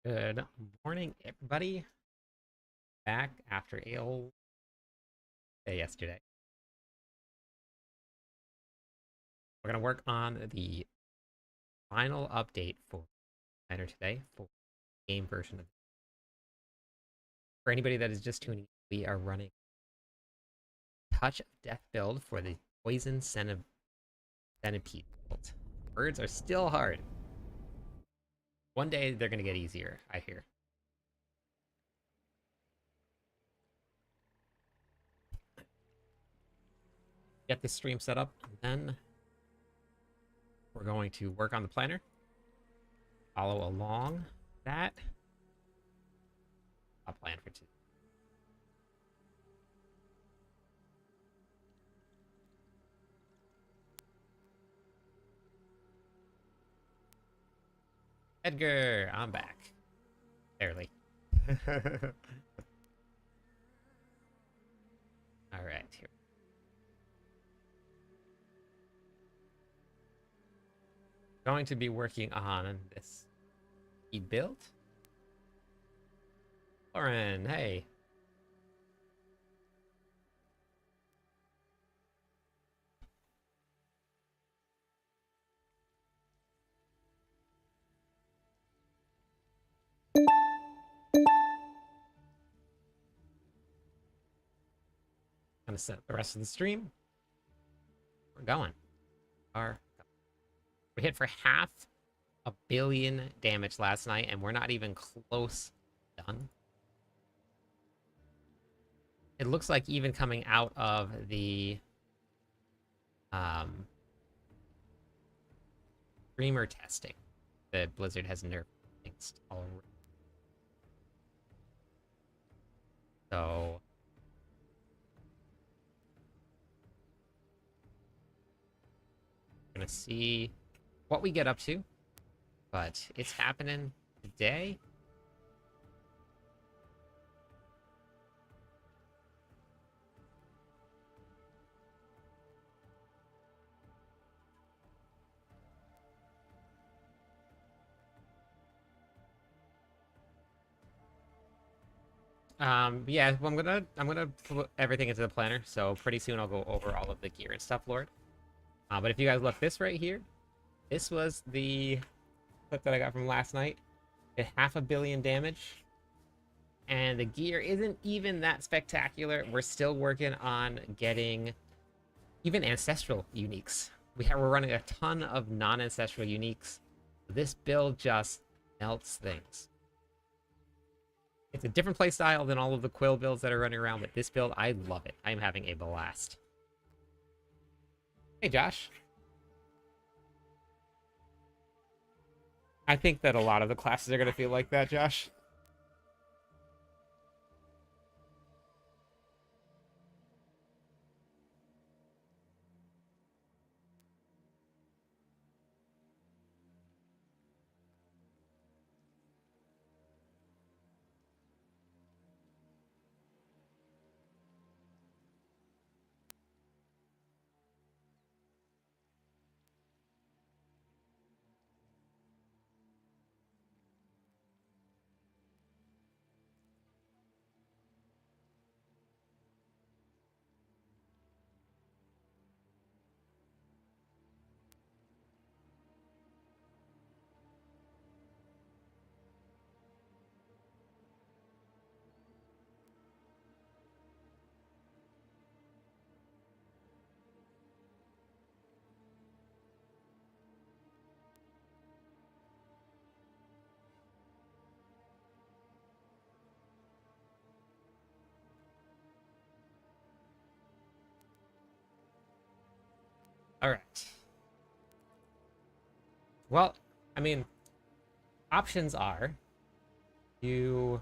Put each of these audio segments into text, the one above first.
Good morning, everybody. Back after a whole day yesterday. We're going to work on the final update for Planner today for the game version of it. For anybody that is just tuning in, we are running Touch of Death build for the Poison Centipede build. Birds are still hard. One day they're going to get easier, I hear. Get the stream set up, and then we're going to work on the planner. Follow along that. I'll plan for two. Edgar, I'm back. Barely. All right, here. Going to be working on this build. Lauren, hey. Gonna set up the rest of the stream. We're going. We hit for half a billion damage last night, and we're not even close done. It looks like even coming out of the streamer testing, that Blizzard has nerfed things already. So we're gonna see what we get up to, but it's happening today. Yeah, well, I'm gonna put everything into the planner, so pretty soon I'll go over all of the gear and stuff, Lord. But if you guys look, this right here, this was the clip that I got from last night. It half a billion damage, and the gear isn't even that spectacular. We're still working on getting even ancestral uniques. We're running a ton of non-ancestral uniques. This build just melts things. It's a different playstyle than all of the Quill builds that are running around, but this build, I love it. I'm having a blast. Hey, Josh. I think that a lot of the classes are going to feel like that, Josh. All right. Well, I mean, options are you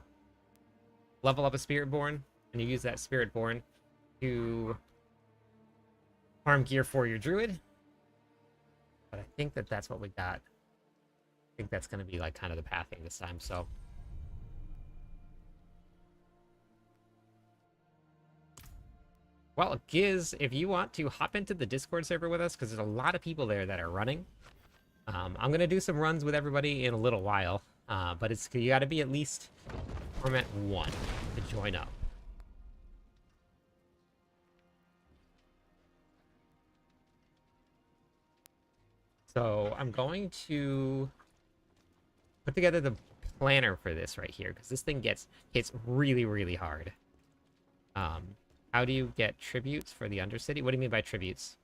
level up a Spiritborn, and you use that Spiritborn to farm gear for your druid. But I think that that's what we got. I think that's going to be like kind of the pathing this time, so. Well, Giz, if you want to hop into the Discord server with us, because there's a lot of people there that are running. I'm going to do some runs with everybody in a little while. But you got to be at least Torment 1 to join up. So I'm going to put together the planner for this right here, because this thing hits really, really hard. How do you get tributes for the Undercity? What do you mean by tributes?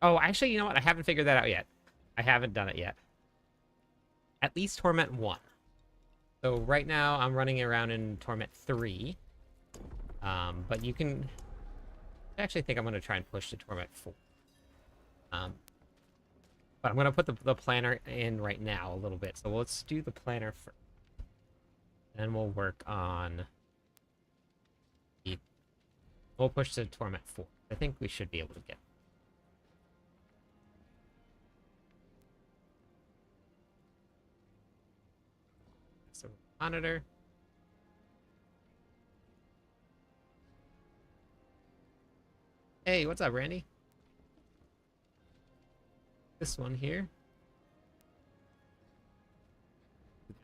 Oh, actually, you know what? I haven't figured that out yet. I haven't done it yet. At least Torment 1. So right now, I'm running around in Torment 3. But you can... I actually think I'm going to try and push to Torment 4. But I'm going to put the planner in right now a little bit. So let's do the planner first. Then we'll work on... We'll push to Torment 4. I think we should be able to get... So, monitor. Hey, what's up, Randy? This one here.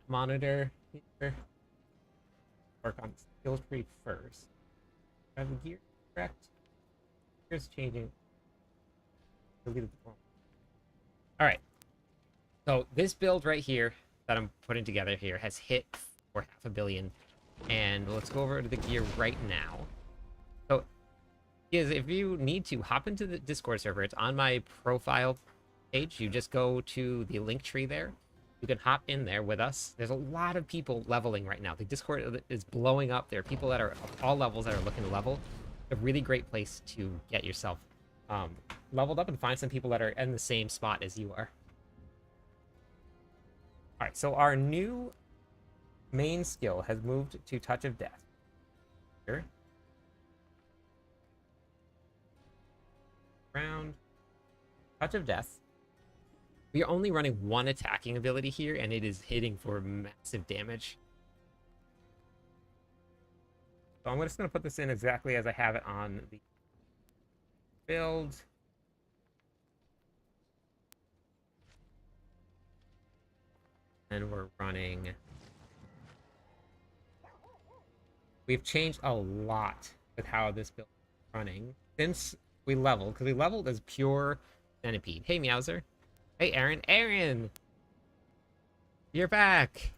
Monitor here. Work on skill tree first. Have the gear correct? Gear's changing. Alright. So this build right here that I'm putting together here has hit for 500 million. And let's go over to the gear right now. So if you need to hop into the Discord server, it's on my profile page. You just go to the link tree there. You can hop in there with us. There's a lot of people leveling right now. The Discord is blowing up. There are people that are of all levels that are looking to level. A really great place to get yourself leveled up and find some people that are in the same spot as you are. All right, so our new main skill has moved to Touch of Death. Here. Round. Touch of Death. We are only running one attacking ability here, and it is hitting for massive damage. So I'm just going to put this in exactly as I have it on the build. And we're running... We've changed a lot with how this build is running since we leveled, because we leveled as pure Centipede. Hey, Meowser. Hey, Aaron. Aaron! You're back!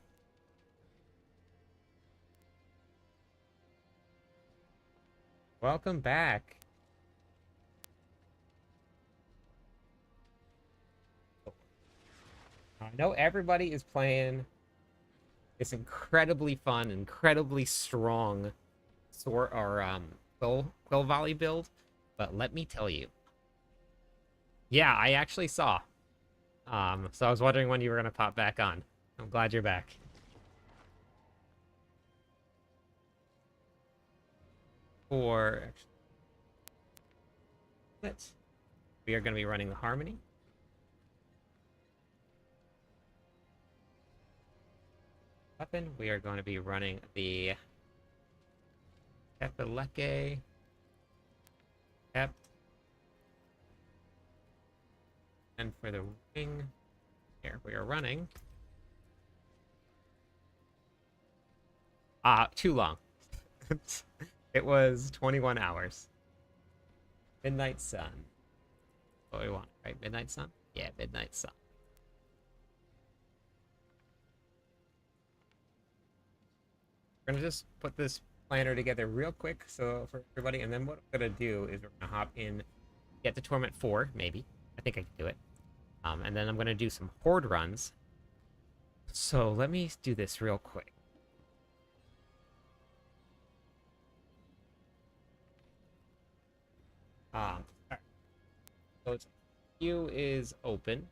Welcome back. I know everybody is playing this incredibly fun, incredibly strong sword or quill volley build, but let me tell you. Yeah, I actually saw. So I was wondering when you were gonna pop back on. I'm glad you're back. We are gonna be running the Harmony. Weapon, we are going to be running the Epileke. Ep. And for the wing, here we are running. Too long. It was 21 hours. Midnight Sun. What do we want, right? Midnight Sun? Yeah, Midnight Sun. We're gonna just put this planner together real quick so for everybody, and then what I'm gonna do is we're gonna hop in, get to Torment 4, maybe. I think I can do it. And then I'm gonna do some Horde runs. So let me do this real quick. Alright. So queue is open.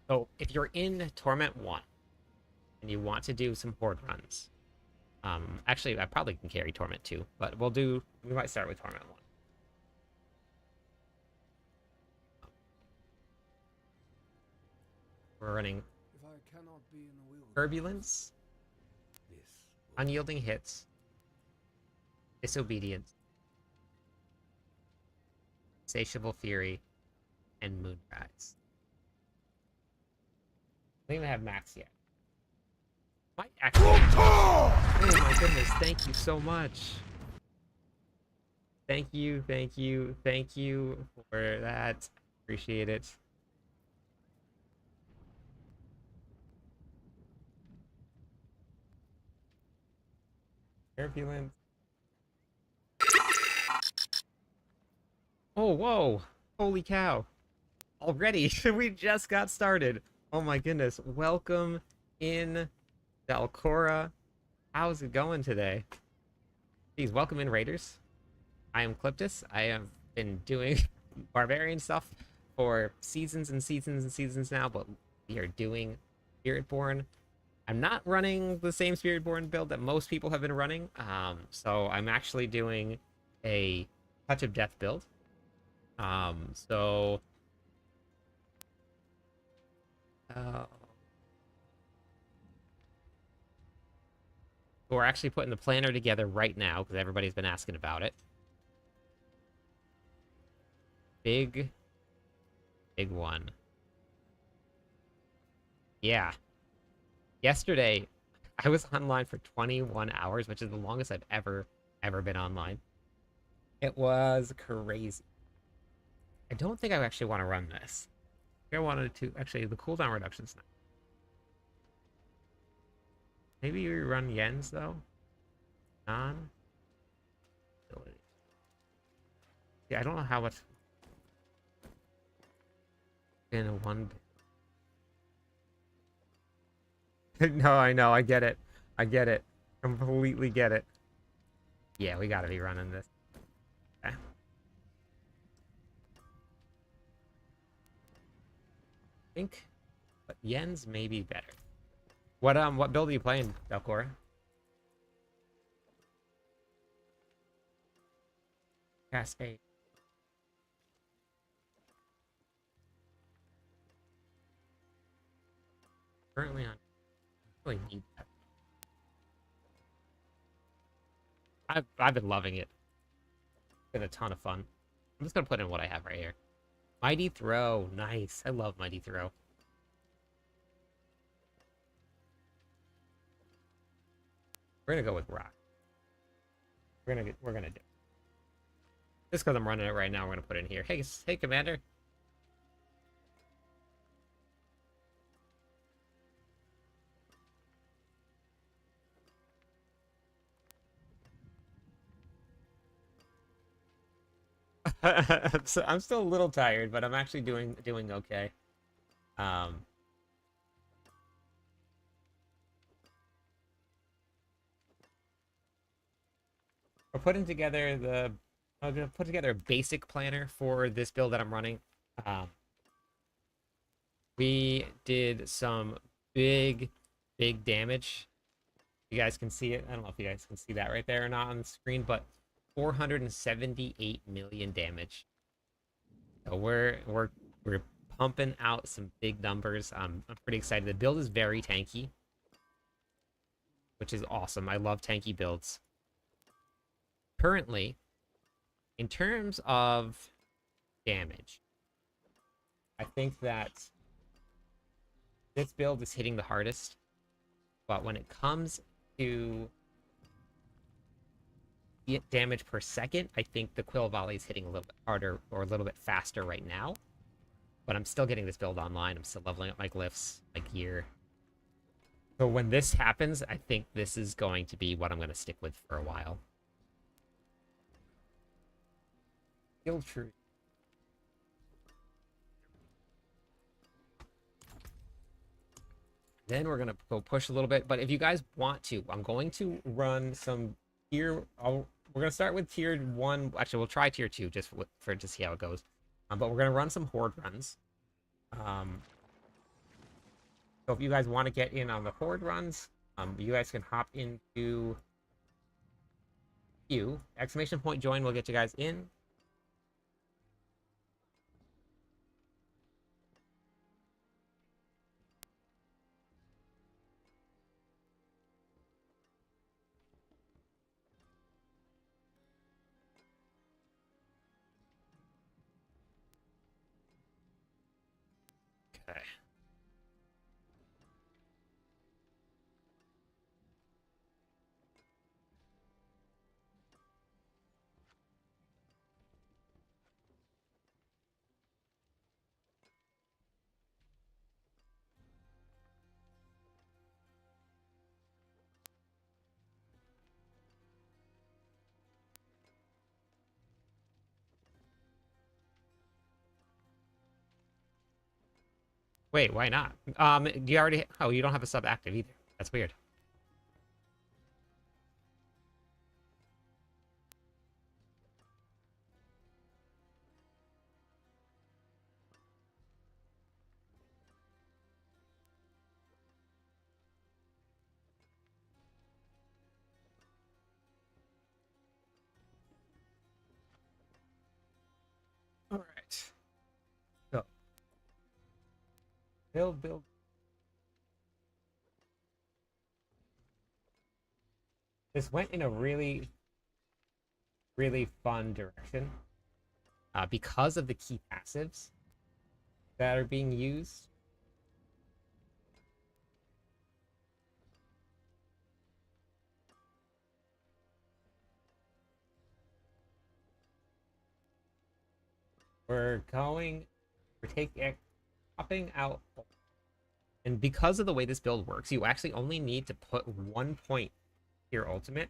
So if you're in Torment 1 and you want to do some Horde runs, actually I probably can carry Torment 2, but we might start with Torment 1. We're running Turbulence, Unyielding Hits, Disobedience, Insatiable Fury, and Moonrise. I don't even have max yet. My actually. Oh my goodness! Thank you so much. Thank you, thank you, thank you for that. Appreciate it. Turbulence. Oh, whoa! Holy cow! Already, we just got started. Oh my goodness! Welcome in, Dalcora. How's it going today? Please welcome in, Raiders. I am Cliptus. I have been doing barbarian stuff for seasons and seasons and seasons now, but we are doing Spiritborn. I'm not running the same Spiritborn build that most people have been running, so I'm actually doing a Touch of Death build. So we're actually putting the planner together right now because everybody's been asking about it. Big one. Yeah. Yesterday, I was online for 21 hours, which is the longest I've ever been online. It was crazy. I don't think I actually want to run this. I wanted to actually the cooldown reduction's not. Maybe we run Yen's though. Non. Yeah, I don't know how much in a one. No, I know, I get it. I get it. Completely get it. Yeah, we gotta be running this. Okay. I think, but Yen's may be better. What build are you playing, Dalcora? Cascade. Currently on. Really need that. I've been loving it. It's been a ton of fun. I'm just gonna put in what I have right here. Mighty Throw, nice. I love Mighty Throw. We're gonna go with Rock. We're gonna do. Just because I'm running it right now, we're gonna put it in here. Hey, Commander. So I'm still a little tired, but I'm actually doing okay. Um, we're putting together the. I'm gonna put together a basic planner for this build that I'm running. Um, we did some big damage. You guys can see it. I don't know if you guys can see that right there or not on the screen, but 478 million damage. So we're pumping out some big numbers. I'm pretty excited. The build is very tanky, which is awesome. I love tanky builds. Currently, in terms of damage, I think that this build is hitting the hardest. But when it comes to damage per second, I think the Quill Volley is hitting a little bit harder or a little bit faster right now. But I'm still getting this build online. I'm still leveling up my glyphs, my gear. So when this happens, I think this is going to be what I'm going to stick with for a while. Guild Truth. Then we're going to go push a little bit. But if you guys want to, I'm going to run some tier. We're going to start with tier 1. Actually, we'll try tier 2 just for to see how it goes. But we're going to run some Horde runs. So if you guys want to get in on the Horde runs, you guys can hop into queue. Exclamation point join will get you guys in. Okay. Wait, why not? You already... Oh, you don't have a sub active either. That's weird. All right. So, build. This went in a really, really fun direction. Because of the key passives that are being used. We're taking, popping out, and because of the way this build works, you actually only need to put 1 point to your ultimate.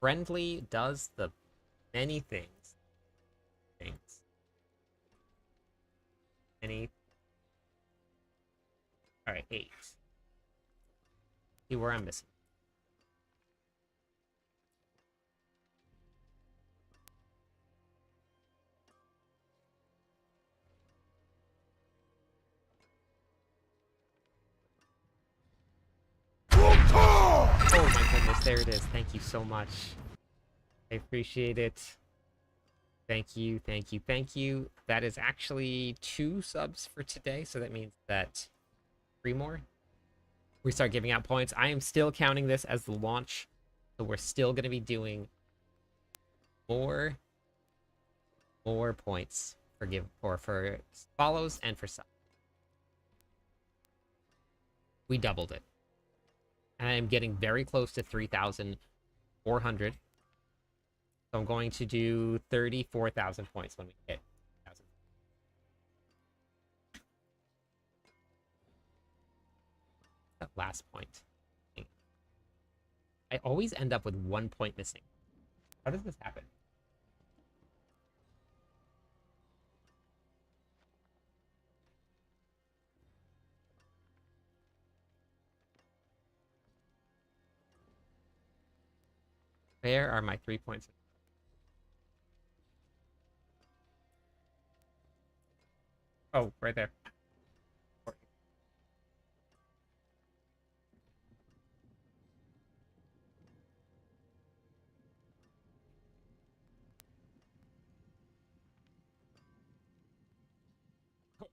Friendly does the many things. Any. All right, 8. See where I'm missing. Oh my goodness, there it is. Thank you so much. I appreciate it. Thank you, thank you, thank you. That is actually 2 subs for today, so that means that 3 more. We start giving out points. I am still counting this as the launch, so we're still going to be doing more points for follows and for subs. We doubled it. And I am getting very close to 3,400. So I'm going to do 34,000 points when we hit 1,000. That last point. I always end up with 1 point missing. How does this happen? Where are my 3 points? Oh, right there.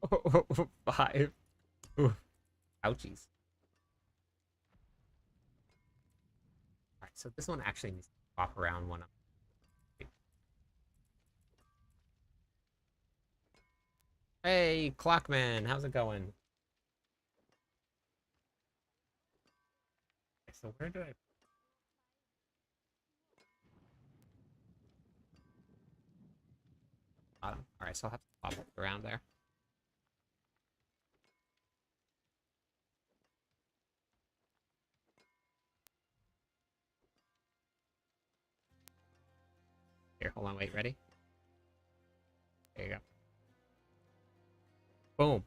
Oh, 5. Ooh. Ouchies. Alright, so this one actually needs to pop around one up. Hey, Clockman, how's it going? So where did I... Bottom. Alright, so I'll have to pop up around there. Here, hold on, wait, ready? There you go. Boom.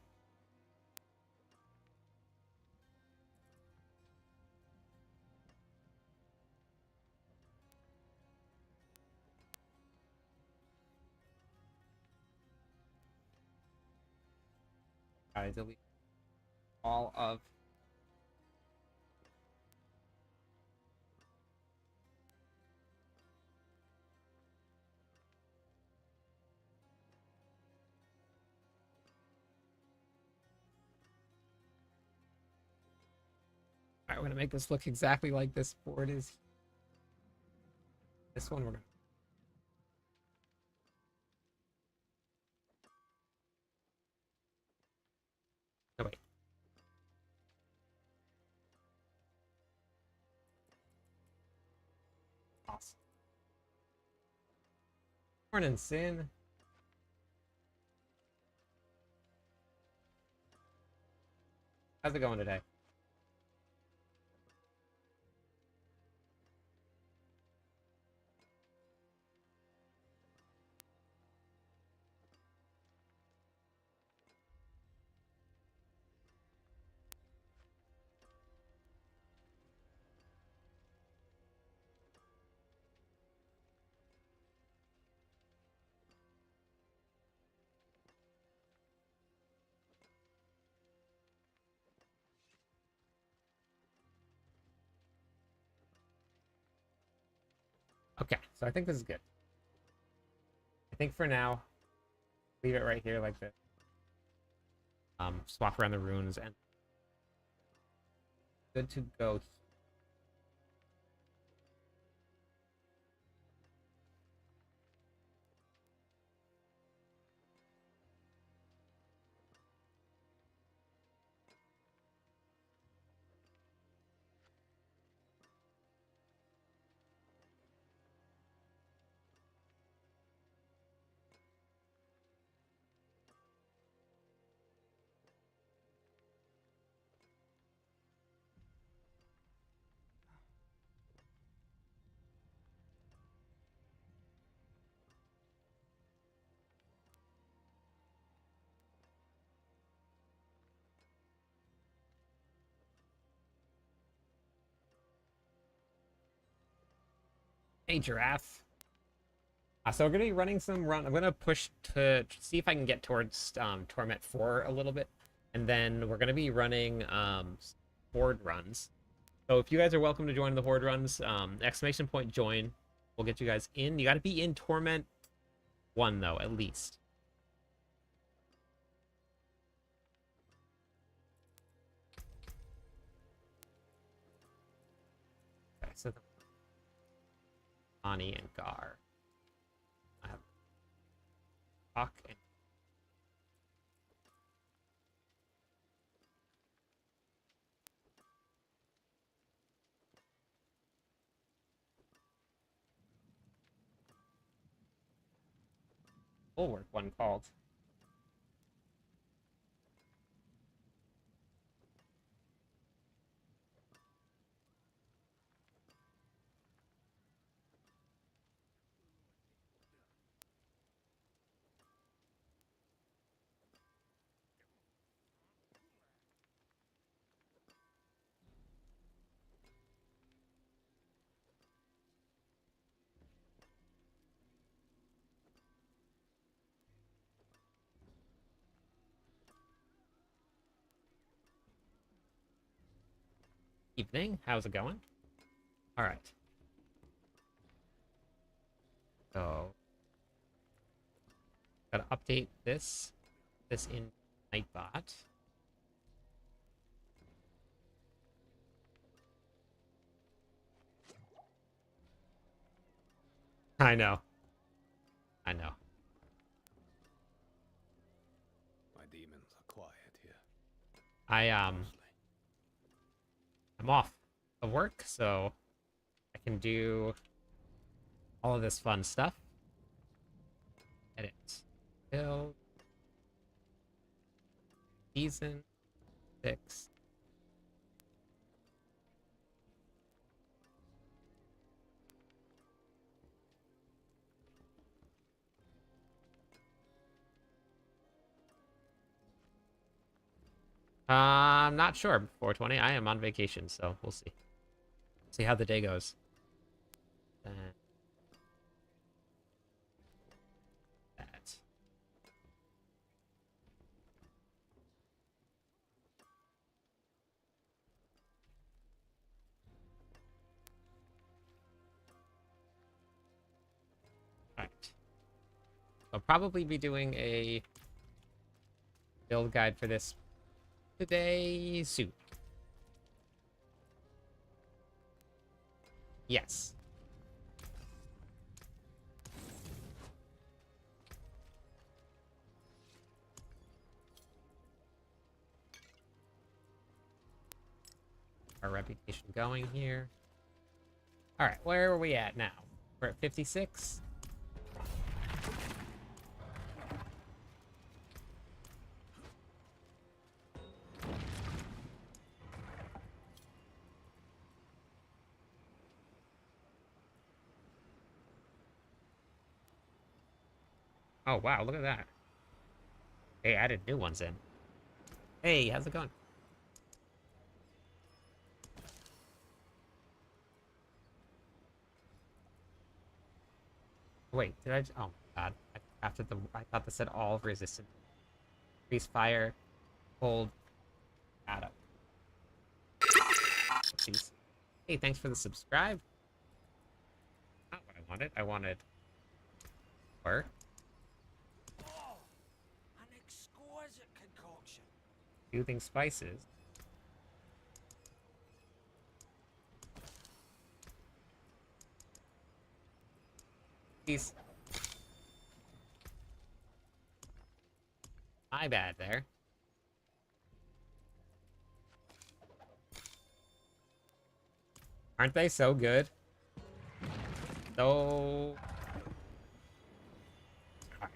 Gotta delete all of... Alright, we're gonna make this look exactly like this board is. This one we're gonna... No, wait. Awesome. Morning, Sin. How's it going today? Okay, so I think this is good. I think for now, leave it right here like this. Swap around the runes and good to go. Hey, giraffe. So we're gonna be running some run. I'm gonna push to see if I can get towards Torment 4 a little bit, and then we're gonna be running Horde runs. So if you guys are welcome to join the Horde runs, exclamation point join. We'll get you guys in. You got to be in Torment 1 though, at least. Okay, so Ani and Gar. I have Hawk and Bulwark one called. Evening, how's it going? All right. So, gotta update this in Nightbot. I know. I know. My demons are quiet here. I'm off of work, so I can do all of this fun stuff. Edit. Build. Season 6. I'm not sure. 420. I am on vacation, so we'll see. See how the day goes. Then that. Alright. I'll probably be doing a build guide for this today soon. Yes. Our reputation going here. All right, where are we at now? We're at 56. Oh, wow, look at that. They added new ones in. Hey, how's it going? Wait, did I? Oh God! I thought this said all resistant. Increase fire, cold, shadow. Oopsies. Hey, thanks for the subscribe. Not what I wanted. I wanted... Or... Oh, an exquisite concoction. Soothing spices. Peace. My bad there. Aren't they so good? So... Alright.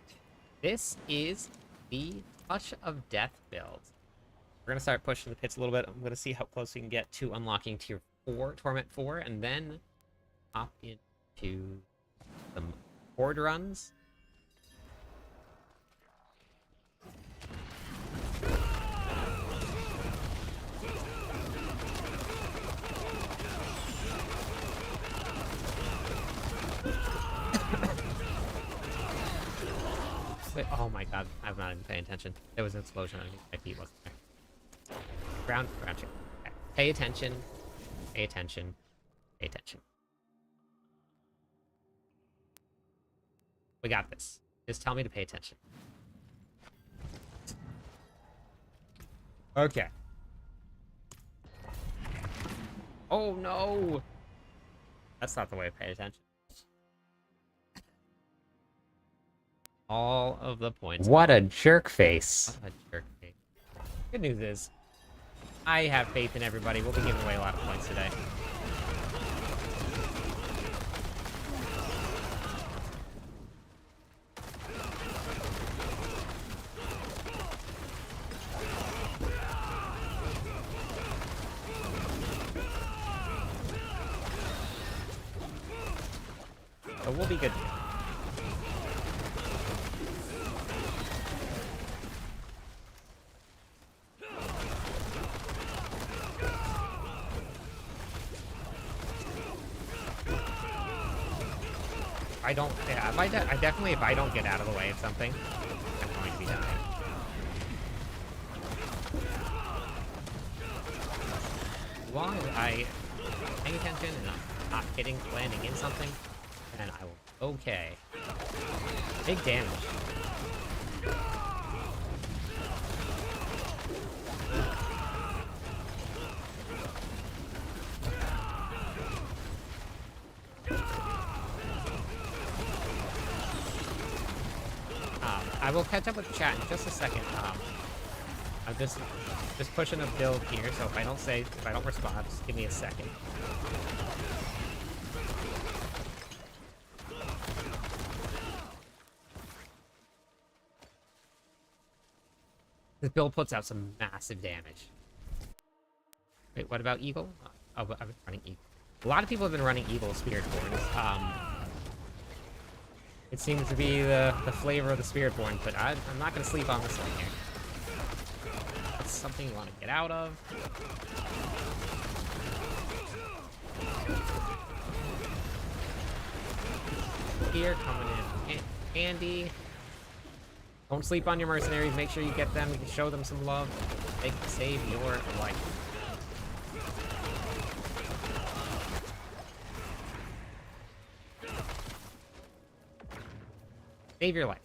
This is the Touch of Death build. We're gonna start pushing the pits a little bit. I'm gonna see how close we can get to unlocking tier 4, Torment 4, and then hop into some Horde runs. Wait, oh my god, I'm not even paying attention. There was an explosion. I think my feet wasn't there. Ground check. Okay. Pay attention. Pay attention. Pay attention. We got this. Just tell me to pay attention. Okay. Oh no! That's not the way to pay attention. All of the points. What a jerk face. What a jerk face. Good news is, I have faith in everybody. We'll be giving away a lot of points today. So we'll be good. I don't, yeah, I definitely, if I don't get out of the way of something, I'm going to be dying. As long as I pay attention and I'm not landing in something, then I will, okay. Big damage. I will catch up with the chat in just a second. I'm just pushing a build here, so if I don't respond, just give me a second. This build puts out some massive damage. Wait, what about Eagle? Oh, I've been running Eagle. A lot of people have been running Eagle SPIRITBORN. It seems to be the flavor of the SPIRITBORN, but I'm not going to sleep on this one here. That's something you want to get out of. Here, coming in handy. Don't sleep on your mercenaries. Make sure you get them. You can show them some love. They can save your life. Save your life.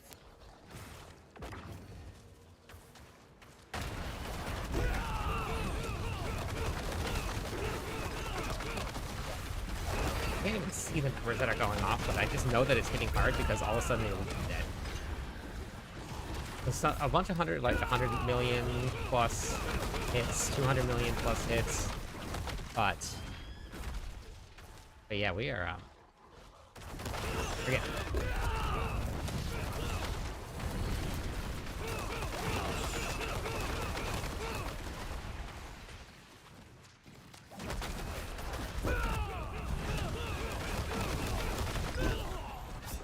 I can't even see the numbers that are going off, but I just know that it's hitting hard because all of a sudden they're dead. It's a bunch of 100 million plus hits, 200 million plus hits, but yeah, we are, forget it.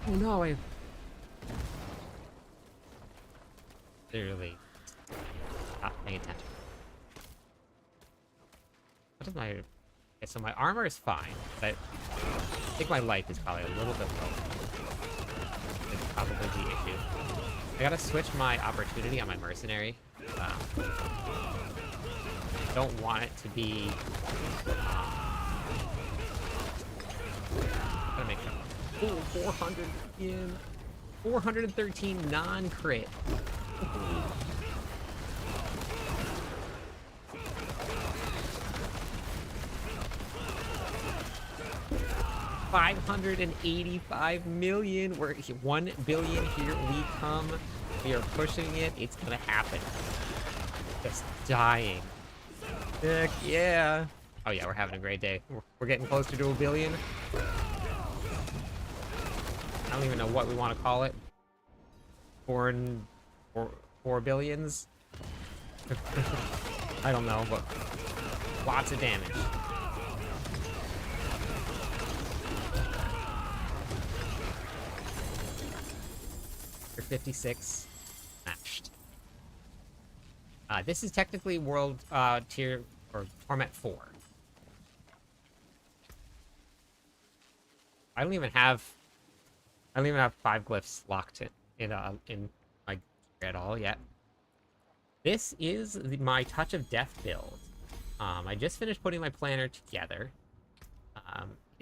Oh no, I literally not paying attention. What is my... Okay, so my armor is fine, but I think my life is probably a little bit low. It's probably the issue. I gotta switch my opportunity on my mercenary. I don't want it to be... I'm gonna make sure. Ooh, 400 in 413 non-crit. 585 million. We're 1 billion. Here we come. We are pushing it. It's gonna happen. Just dying. Heck yeah. Oh yeah, we're having a great day. We're getting closer to 1 billion. I don't even know what we want to call it. Four billions? I don't know, but lots of damage. You're 56. Matched. This is technically world tier or Torment 4. I don't even have 5 glyphs locked in my gear at all yet. This is my Touch of Death build. I just finished putting my planner together.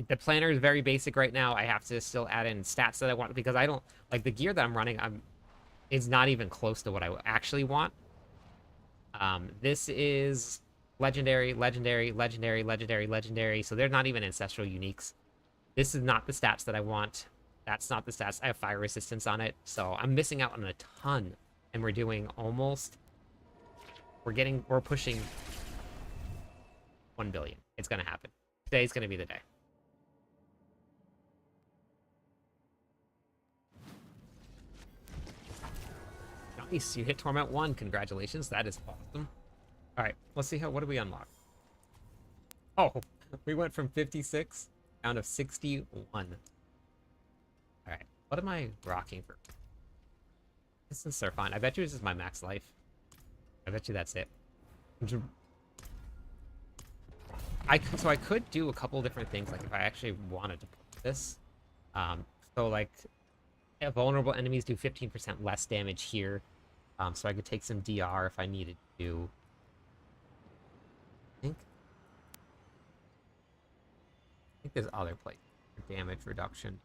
The planner is very basic right now. I have to still add in stats that I want because I don't like the gear that I'm running. Is not even close to what I actually want. This is legendary, legendary, legendary, legendary, legendary. So they're not even ancestral uniques. This is not the stats that I want. That's not the stats. I have fire resistance on it, so I'm missing out on a ton. And we're doing almost. We're pushing 1 billion. It's gonna happen. Today's gonna be the day. Nice, you hit Torment 1. Congratulations, that is awesome. All right, let's see what do we unlock? Oh, we went from 56 down to 61. All right, what am I rocking for? Distance are fine. I bet you this is my max life. I bet you that's it. So I could do a couple different things, like if I actually wanted to put this. So like, vulnerable enemies do 15% less damage here. So I could take some DR if I needed to. I think there's other places for damage reduction.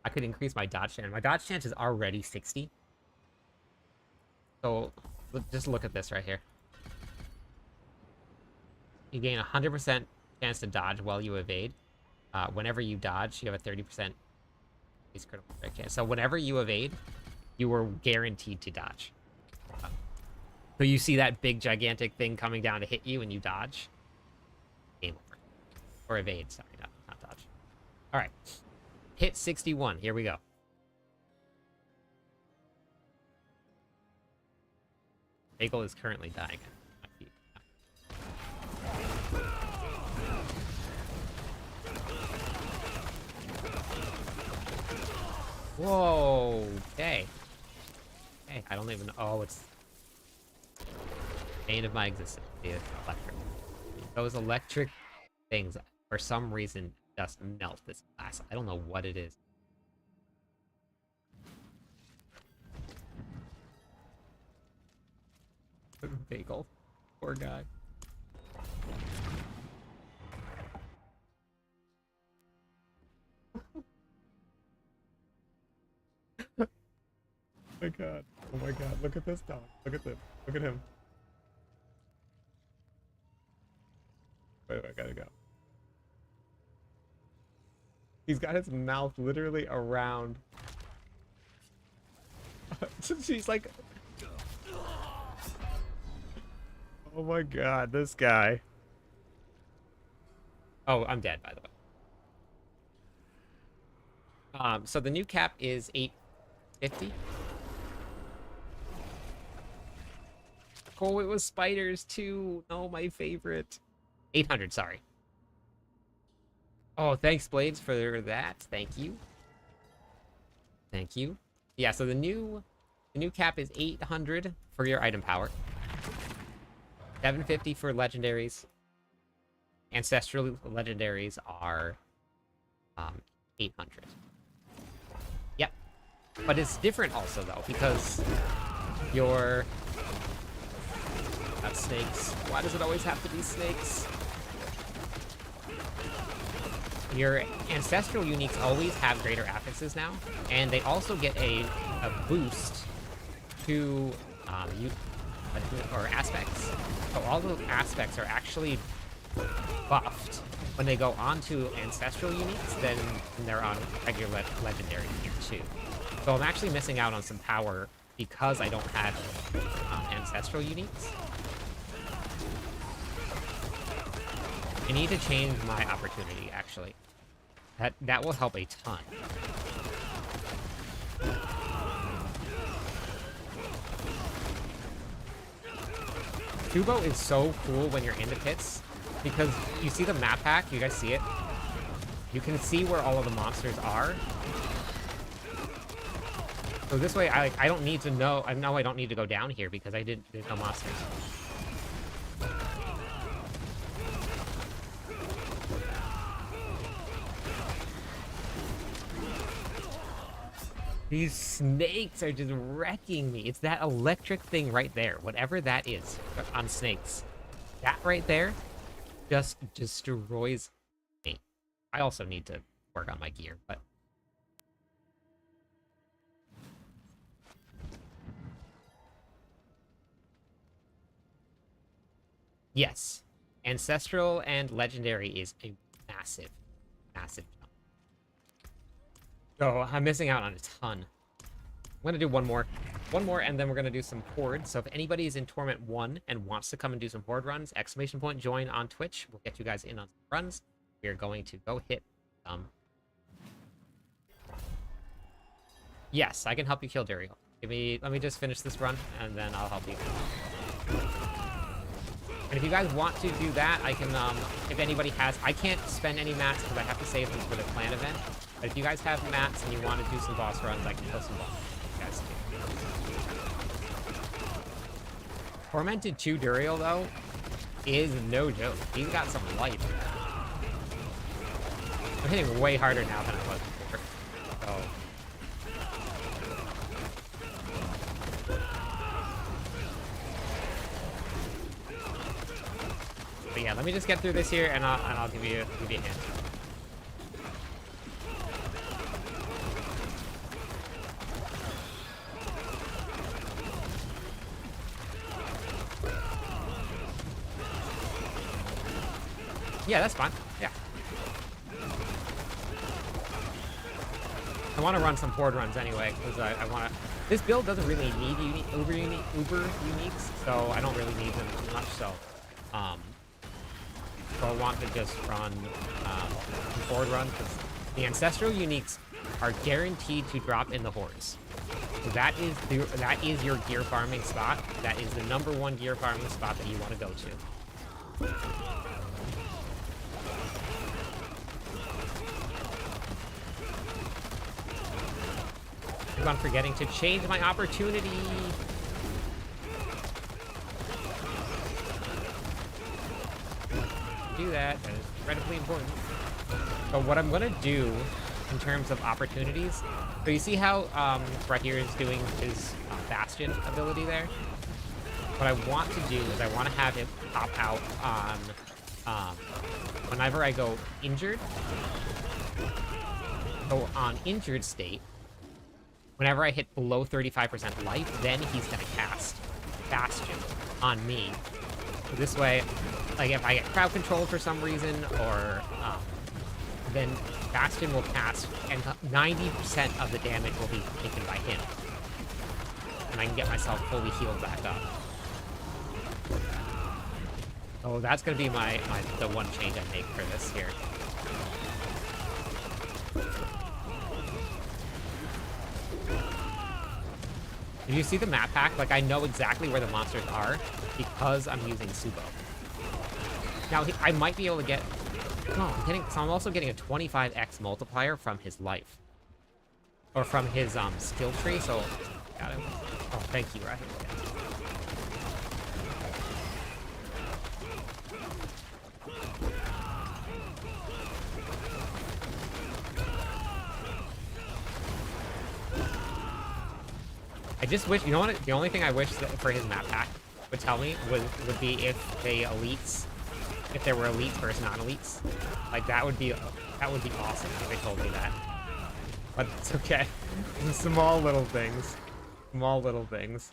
I could increase my dodge chance. My dodge chance is already 60. So just look at this right here. You gain 100% chance to dodge while you evade. Whenever you dodge, you have a 30% critical strike chance. So whenever you evade, you are guaranteed to dodge. So you see that big gigantic thing coming down to hit you and you dodge. Game over. Or evade, sorry, not dodge. Alright. Hit 61. Here we go. Bagel is currently dying at my feet. Whoa, okay. Hey, I don't even know. Oh, it's bane of my existence. The electric. Those electric things, for some reason, just melt this glass. I don't know what it is. Bagel. Poor guy. Oh my god. Oh my god. Look at this dog. Look at this. Look at him. Wait, I gotta go. He's got his mouth literally around. She's like. Oh my god, this guy. Oh, I'm dead, by the way. So the new cap is 850. Oh, it was spiders too. No, my favorite. 800, sorry. Oh, thanks, Blades, for that. Thank you. Thank you. Yeah, so the new cap is 800 for your item power. 750 for legendaries. Ancestral legendaries are 800. Yep. But it's different also, though, because your... That's snakes. Why does it always have to be snakes? your ancestral uniques always have greater affixes now, and they also get a boost to or aspects. So all those aspects are actually buffed when they go onto ancestral uniques than when they're on regular legendary here too. So I'm actually missing out on some power because I don't have ancestral uniques. I need to change my opportunity, actually. That will help a ton. Tubo is so cool when you're in the pits, because you see the map pack, you guys see it? You can see where all of the monsters are. So this way, I don't need to know, I know I don't need to go down here because there's no monsters. These snakes are just wrecking me. It's that electric thing right there, whatever that is on snakes. That right there just destroys me. I also need to work on my gear, but... Yes. Ancestral and Legendary is a massive, massive jump. So I'm missing out on a ton. I'm going to do one more. One more, and then we're going to do some Horde. So if anybody is in Torment 1 and wants to come and do some Horde runs, ! Join on Twitch. We'll get you guys in on some runs. We are going to go hit some... Yes, I can help you kill Daryl. Let me just finish this run, and then I'll help you. And if you guys want to do that, I can, if anybody has... I can't spend any mats because I have to save them for the clan event. But if you guys have mats and you want to do some boss runs, I can kill some boss. You guys do. Tormented 2 Duriel, though, is no joke. He's got some life. I'm hitting way harder now than I was before. So... But yeah, let me just get through this here, and I'll give you a hand. Yeah, that's fine. Yeah. I want to run some Horde runs anyway, because I want to... This build doesn't really need uber uniques, so I don't really need them too much, so... So I want to just run some Horde runs, because the Ancestral uniques are guaranteed to drop in the Hordes. So that is your gear farming spot. That is the #1 gear farming spot that you want to go to. I keep on forgetting to change my opportunity. Do that is incredibly important. So what I'm gonna do in terms of opportunities, so you see how right here is doing his Bastion ability there? What I want to do is I want to have it pop out on whenever I go injured. So on injured state, whenever I hit below 35% life, then he's gonna cast Bastion on me. So this way, like if I get crowd control for some reason, or then Bastion will cast, and 90% of the damage will be taken by him, and I can get myself fully healed back up. So that's gonna be the one change I make for this here. Did you see the map pack? Like, I know exactly where the monsters are because I'm using Subo. Now, I might be able to get... No, I'm also getting a 25x multiplier from his life. Or from his skill tree, so... Got him. Oh, thank you, right? I just wish, you know what, the only thing I wish that for his map pack would tell me would be if the elites if there were elites versus non-elites. Like, that would be awesome if they told me that. But it's okay. Small little things. Small little things.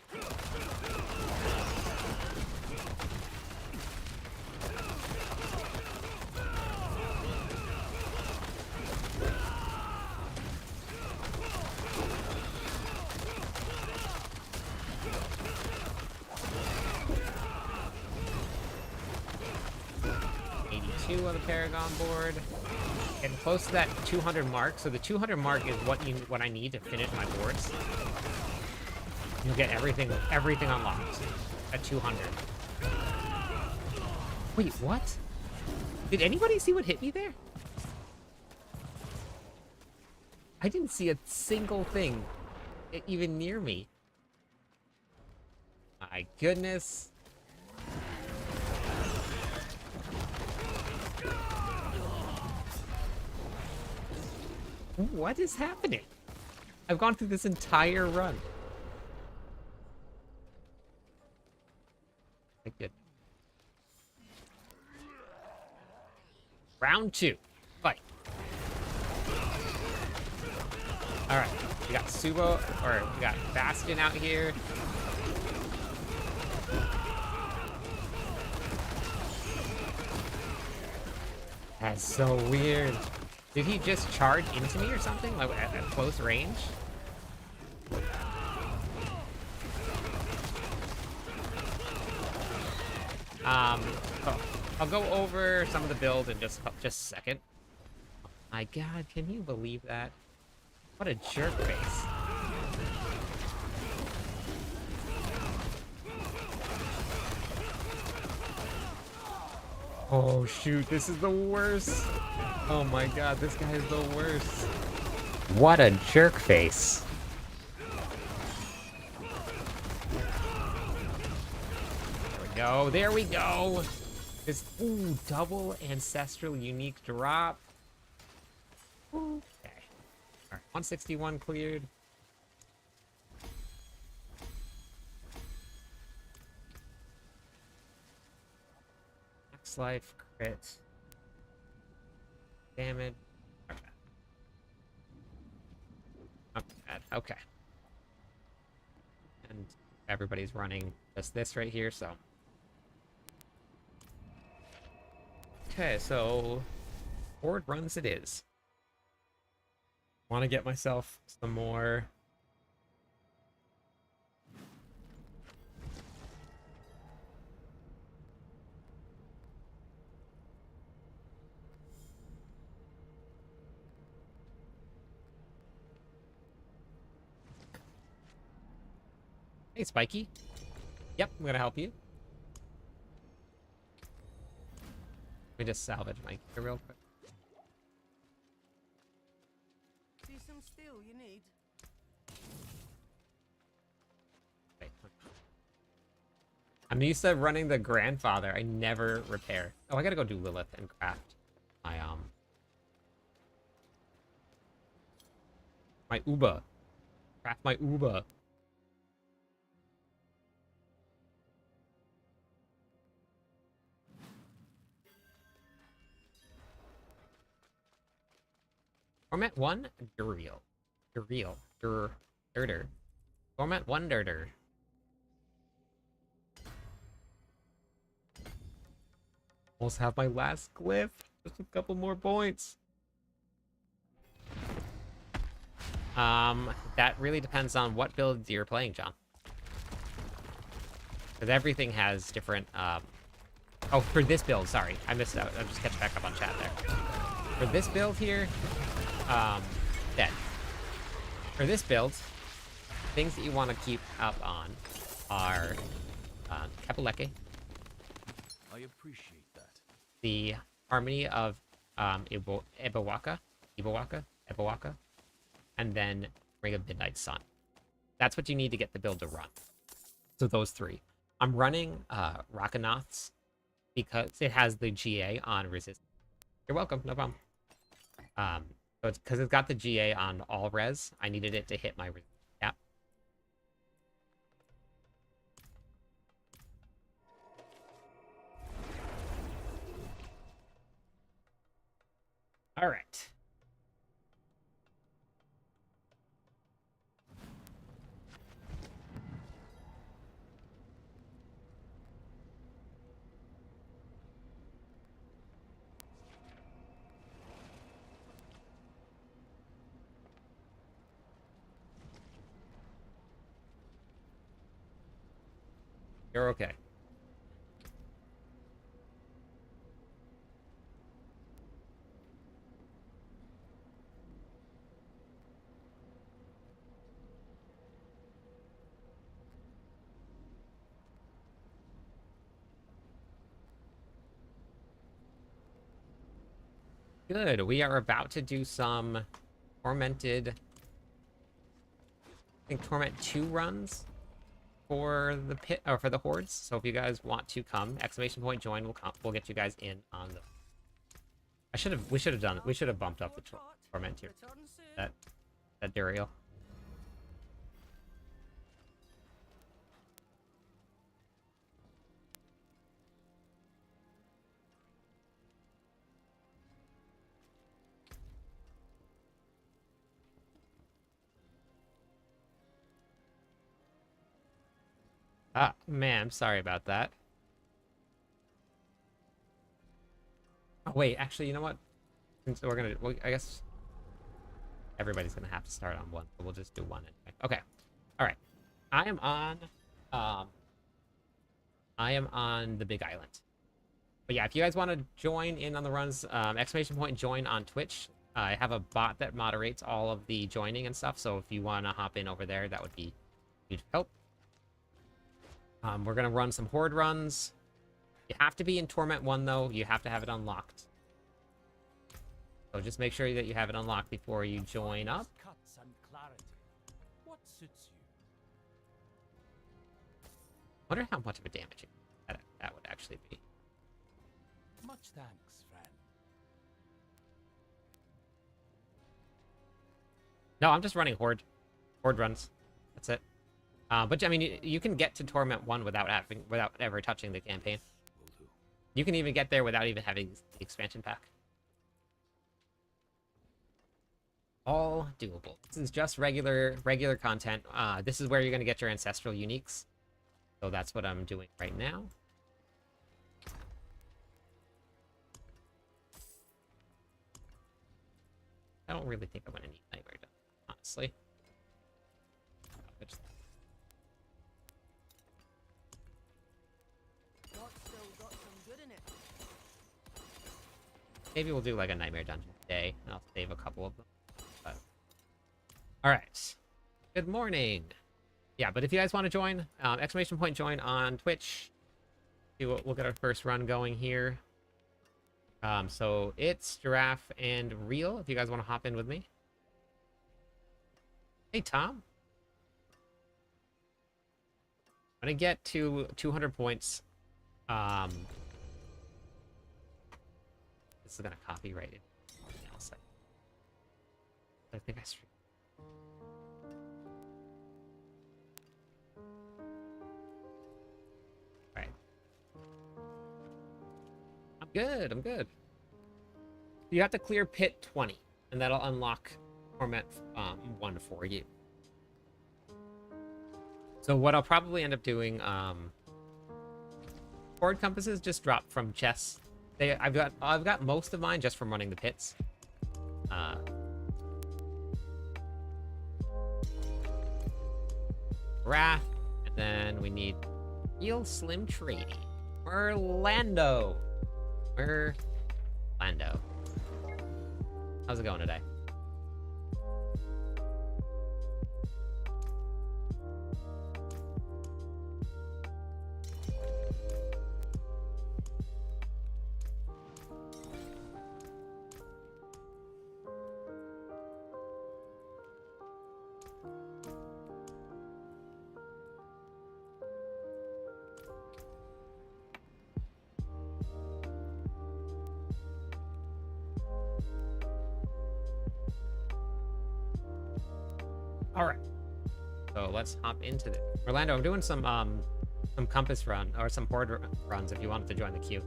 On the Paragon board, getting close to that 200 mark. So the 200 mark is what I need to finish my boards. You'll get everything unlocked at 200. Wait, what? Did anybody see what hit me there? I didn't see a single thing even near me. My goodness. What is happening? I've gone through this entire run. I did. Round 2. Fight. Alright. We got Subo, or we got Bastion out here. That's so weird. Did he just charge into me or something? Like at close range? Oh, I'll go over some of the build in just a second. Oh my god, can you believe that? What a jerk face. Oh shoot, this is the worst. Oh my god, this guy is the worst. What a jerk face. There we go, there we go. This, ooh, double ancestral unique drop. Ooh, okay. Alright, 161 cleared. Max life, crit. Damage. Okay. Not bad. Okay. And everybody's running just this right here, so. Okay, so Horde runs it is. Want to get myself some more. Hey, Spiky. Yep, I'm gonna help you. Let me just salvage my gear real quick. See some steel you need? Wait. I'm used to running the grandfather. I never repair. Oh, I gotta go do Lilith and craft my Uba. Craft my Uba. Format 1, Durreal. Durder. Format 1, Durder. Almost have my last glyph. Just a couple more points. That really depends on what build you're playing, John. Because everything has different, Oh, for this build, sorry. I missed out. I'll just catch back up on chat there. For this build here, dead. For this build, things that you want to keep up on are Kapaleke, I appreciate that. the Harmony of Ibawaka, and then Ring of Midnight Sun. That's what you need to get the build to run. So those three. I'm running Rockanauts because it has the GA on resist. You're welcome, no problem. So it's because it's got the GA on all res. I needed it to hit my cap. All right. You're okay. Good. We are about to do some tormented, I think Torment 2 runs for the pit or for the hordes. So if you guys want to come, exclamation point join will come. We'll get you guys in on the. We should have done it. We should have bumped up the torment here. That Duriel. Ah, man, I'm sorry about that. Oh, wait, actually, you know what? Since we're gonna, well, I guess everybody's gonna have to start on one, but we'll just do one anyway. Okay, all right. I am on the big island. But yeah, if you guys want to join in on the runs, exclamation point join on Twitch. I have a bot that moderates all of the joining and stuff, so if you want to hop in over there, that would be huge help. We're gonna run some horde runs. You have to be in Torment 1 though. You have to have it unlocked. So just make sure that you have it unlocked before you join up. Cuts and clarity. What suits you? Wonder how much of a damage that would actually be. Much thanks, friend. No, I'm just running horde runs. That's it. But I mean, you can get to Torment 1 without ever touching the campaign. Will do. You can even get there without even having the expansion pack. All doable. This is just regular content. This is where you're gonna get your ancestral uniques. So that's what I'm doing right now. I don't really think I'm gonna need Nightmare Dungeon, honestly. Got some good in it. Maybe we'll do like a Nightmare Dungeon today, and I'll save a couple of them. But... Alright. Good morning. Yeah, but if you guys want to join, exclamation point join on Twitch. We'll get our first run going here. So it's Giraffe and Real, if you guys want to hop in with me. Hey, Tom. I'm gonna get to 200 points. This is gonna copyright it. Else. I think I streamed. Alright. I'm good, I'm good. You have to clear pit 20, and that'll unlock Torment 1 for you. So what I'll probably end up doing, horde compasses just drop from chests. I've got most of mine just from running the pits. Wrath, and then we need Real Slim Trading. Merlando. How's it going today? All right, so let's hop into this. Orlando, I'm doing some compass run or some horde runs if you wanted to join the queue.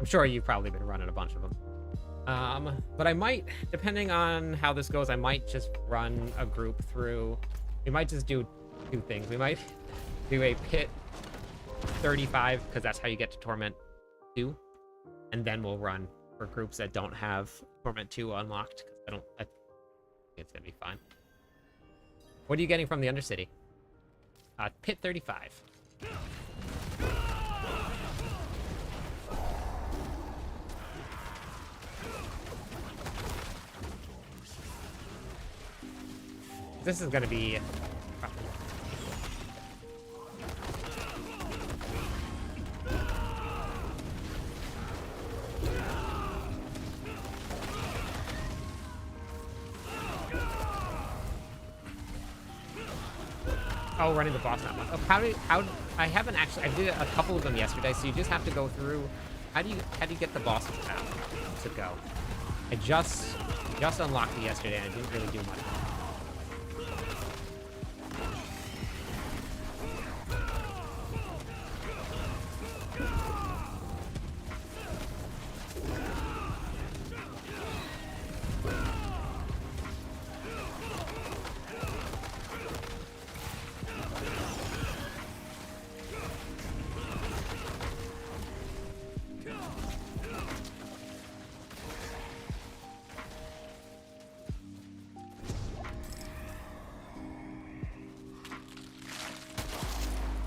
I'm sure you've probably been running a bunch of them. But I might, depending on how this goes, I might just run a group through. We might just do two things. We might do a pit 35, because that's how you get to Torment 2. And then we'll run for groups that don't have Torment 2 unlocked, because I think it's gonna be fine. What are you getting from the Undercity? Pit 35. This is gonna be... Oh, running the boss map. Oh, I haven't actually, I did a couple of them yesterday, so you just have to go through, how do you get the boss map to go? I just unlocked it yesterday and I didn't really do much.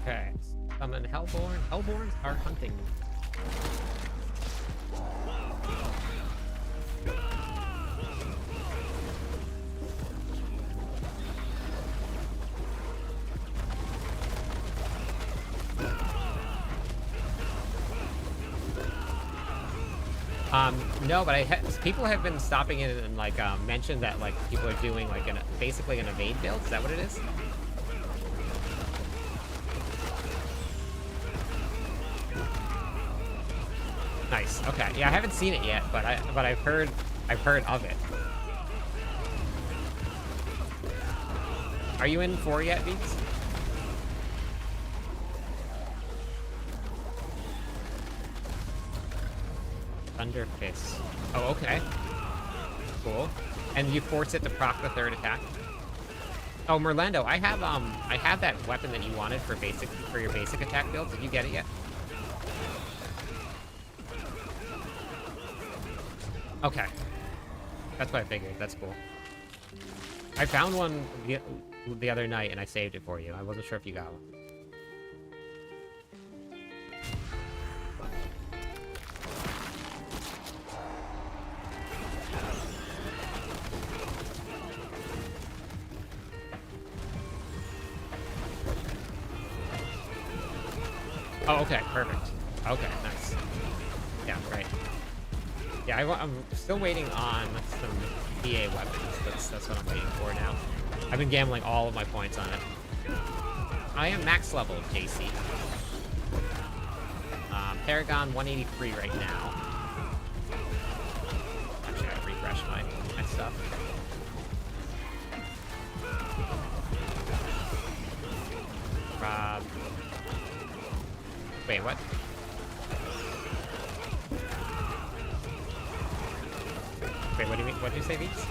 Okay, summon Hellborn. Hellborns are hunting. No, but people have been stopping in and like mentioned that like people are doing like basically an evade build. Is that what it is? Nice. Okay. Yeah, I haven't seen it yet, but I've heard of it. Are you in 4 yet, Beats? Thunder Fist. Oh, okay. Cool. And you force it to proc the 3rd attack. Oh, Merlando, I have that weapon that you wanted for your basic attack build. Did you get it yet? Okay. That's what I figured. That's cool. I found one the other night and I saved it for you. I wasn't sure if you got one. Oh, okay, perfect. Okay, nice. Yeah, right. Yeah, I'm still waiting on some PA weapons. That's what I'm waiting for now. I've been gambling all of my points on it. I am max level, JC. Paragon 183 right now. Actually, I gotta refresh my stuff. Wait, what? Wait, what do you mean? What did you say, Beats?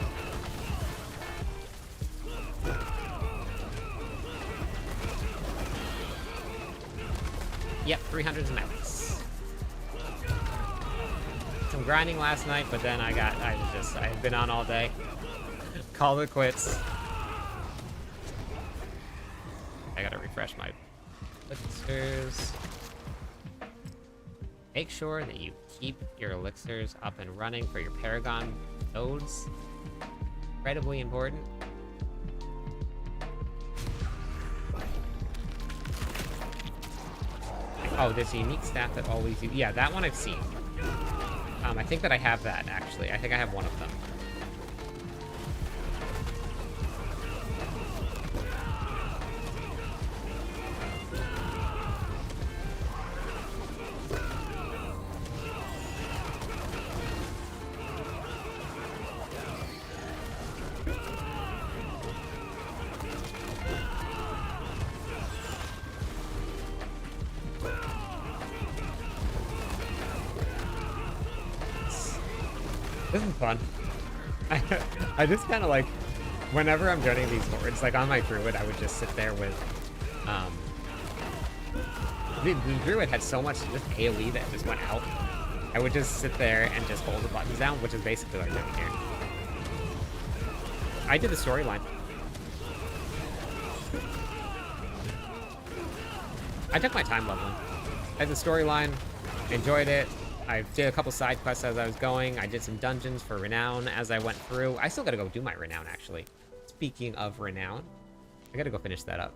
Yep, 300's max. Some grinding last night, but then I've been on all day. Called it quits. I gotta refresh my elixirs. Make sure that you keep your elixirs up and running for your Paragon nodes. Incredibly important. Oh, this unique staff that always... Yeah, that one I've seen. I think that I have that, actually. I think I have one of them. This is fun. I just kind of like, whenever I'm joining these hordes, like on my druid, I would just sit there with, the druid had so much just AoE that just went out. I would just sit there and just hold the buttons down, which is basically what I'm doing here. I did the storyline. I took my time leveling. I had the storyline, enjoyed it. I did a couple side quests as I was going. I did some dungeons for Renown as I went through. I still gotta go do my Renown, actually. Speaking of Renown, I gotta go finish that up.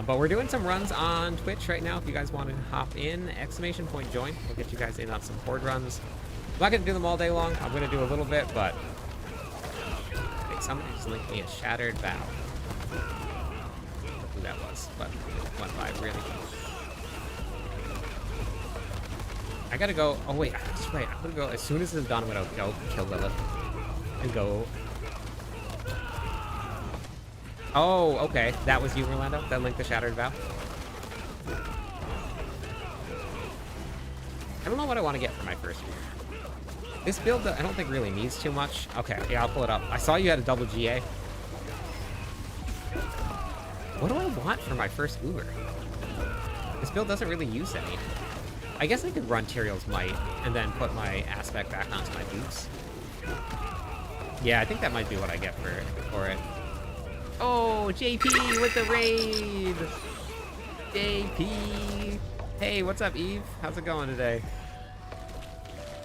But we're doing some runs on Twitch right now. If you guys want to hop in, !join. We'll get you guys in on some horde runs. I'm not gonna do them all day long. I'm gonna do a little bit, but I think somebody just linked me a shattered vow. Who that was, but it went by really close. I gotta go. Oh wait, that's right. I'm gonna go as soon as this is done. I'm gonna go kill Lilith and go. Oh, okay. That was you, Orlando. That linked the shattered vow. I don't know what I want to get for my first year. This build, I don't think really needs too much. Okay, yeah, I'll pull it up. I saw you had a double GA. What do I want for my first Uber? This build doesn't really use any. I guess I could run Tyrael's Might and then put my aspect back onto my boots. Yeah, I think that might be what I get for it. Oh, JP with the raid! JP! Hey, what's up, Eve? How's it going today?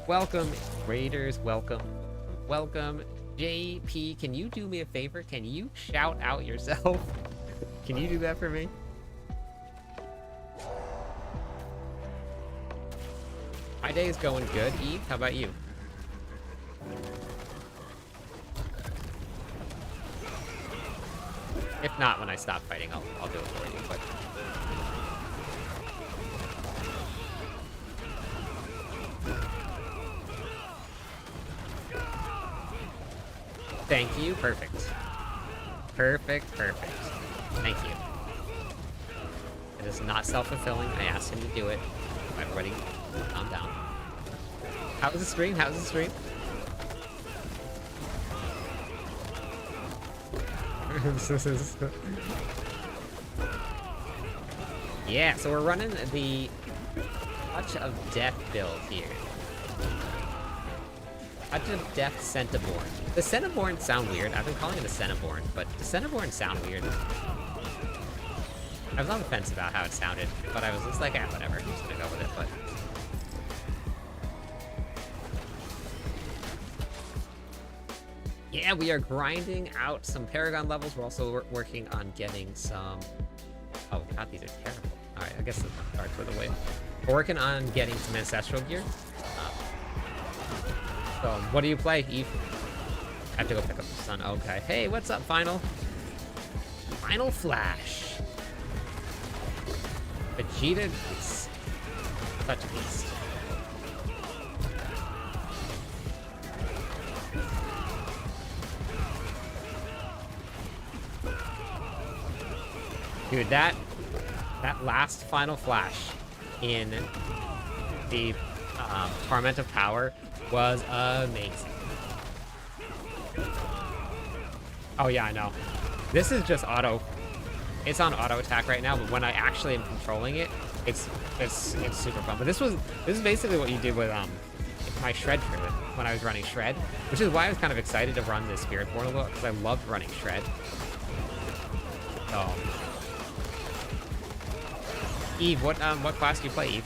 Welcome, raiders, welcome. Welcome. JP, can you do me a favor? Can you shout out yourself? Can you do that for me? My day is going good, Eve. How about you? If not, when I stop fighting, I'll do it for you, but... Thank you. Perfect. Perfect. Thank you. It is not self-fulfilling. I asked him to do it. Everybody, calm down. How was the stream? Yeah, so we're running the Touch of Death build here. Touch of Death Centaborn. The Centaborn sound weird. I've been calling it a Centaborn, but the Centaborn sound weird. I was on the fence about how it sounded, but I was just like, whatever. I'm just gonna go with it, but... Yeah, we are grinding out some Paragon levels. We're also working on getting some... Oh god, these are terrible. Alright, I guess that's hard for the way. We're working on getting some Ancestral gear. So, what do you play, Eve? I have to go pick up the sun. Okay. Hey, what's up, Final? Final Flash. Vegeta is such a beast. Dude, that last Final Flash in the Torment of Power was amazing. Oh yeah, I know. This is just auto. It's on auto attack right now, but when I actually am controlling it, it's super fun. But this is basically what you did with my Shred Druid when I was running Shred, which is why I was kind of excited to run this Spiritborn a little, because I loved running Shred. So, Eve, what class do you play, Eve?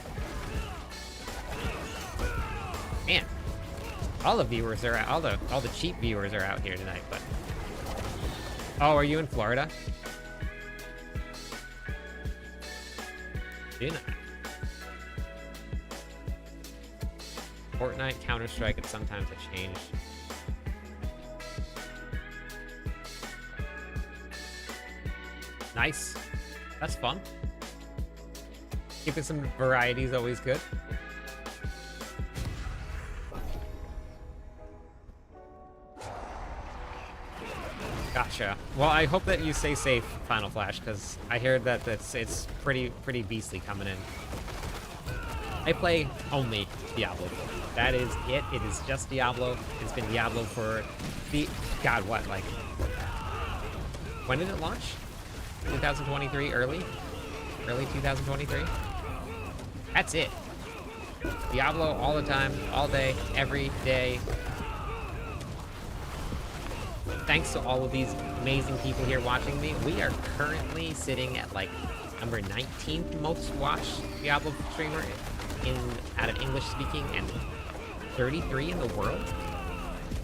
Man, all the viewers are all the cheap viewers are out here tonight, but oh, are you in Florida? Didn't I? Fortnite, Counter-Strike, and sometimes a change. Nice. That's fun. Keeping some variety is always good. Gotcha. Well, I hope that you stay safe, Final Flash, because I heard that it's pretty beastly coming in. I play only Diablo 4. That is it. It is just Diablo. It's been Diablo for God, what, like... When did it launch? 2023, early 2023? That's it. Diablo all the time, all day, every day. Thanks to all of these amazing people here watching me. We are currently sitting at like number 19th most watched Diablo streamer out of English speaking, and 33 in the world.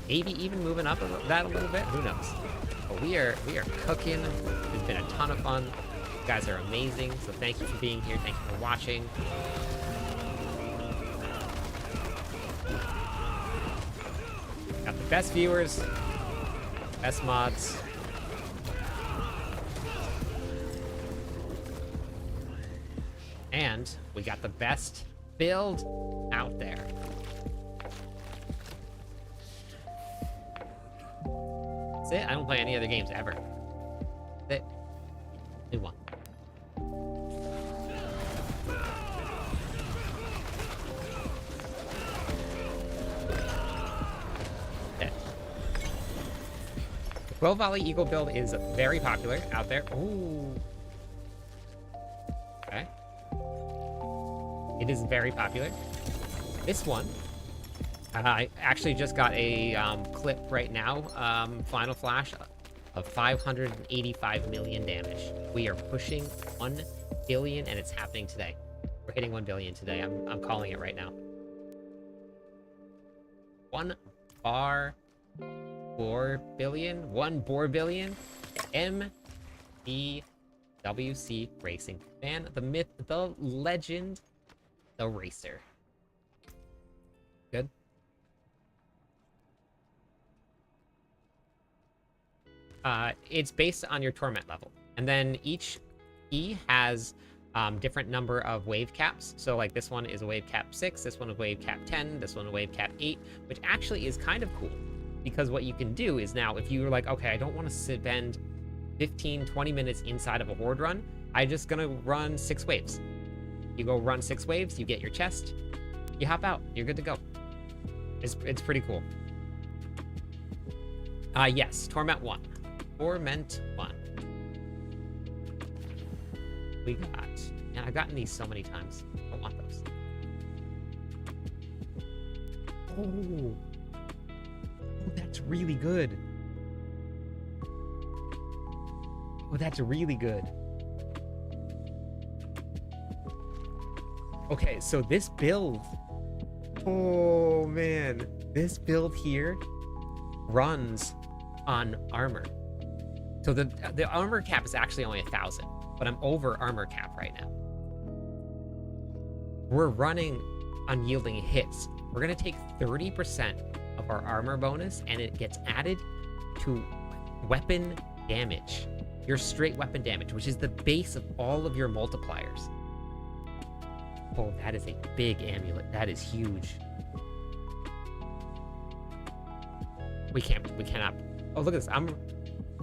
Maybe even moving up that a little bit. Who knows? But we are cooking. It's been a ton of fun. You guys are amazing. So thank you for being here. Thank you for watching. Got the best viewers, best mods. And we got the best build out there. That's it. I don't play any other games ever. That's it. New one. Quill Volley Eagle build is very popular out there. Ooh. Okay. It is very popular. This one, I actually just got a clip right now, Final Flash, of 585 million damage. We are pushing 1 billion, and it's happening today. We're hitting 1 billion today. I'm calling it right now. 1 billion, 1 billion. MBWC Racing. Man, the myth, the legend, the racer. Good. It's based on your torment level, and then each key has different number of wave caps. So like this one is a wave cap 6, this one is wave cap 10, this one a wave cap 8, which actually is kind of cool, because what you can do is now, if you're like, okay, I don't want to spend 15-20 minutes inside of a horde run, I'm just gonna run 6 waves. You go run 6 waves, you get your chest, you hop out, you're good to go. It's pretty cool. Yes, Torment 1. Torment 1. We got... Yeah, I've gotten these so many times. I don't want those. Oh, that's really good. Oh, that's really good. Okay, so this build... Oh, man. This build here runs on armor. So the armor cap is actually only 1,000, but I'm over armor cap right now. We're running unyielding hits. We're going to take 30% of our armor bonus, and it gets added to weapon damage. Your straight weapon damage, which is the base of all of your multipliers. Oh, that is a big amulet. That is huge. We cannot. Oh, look at this.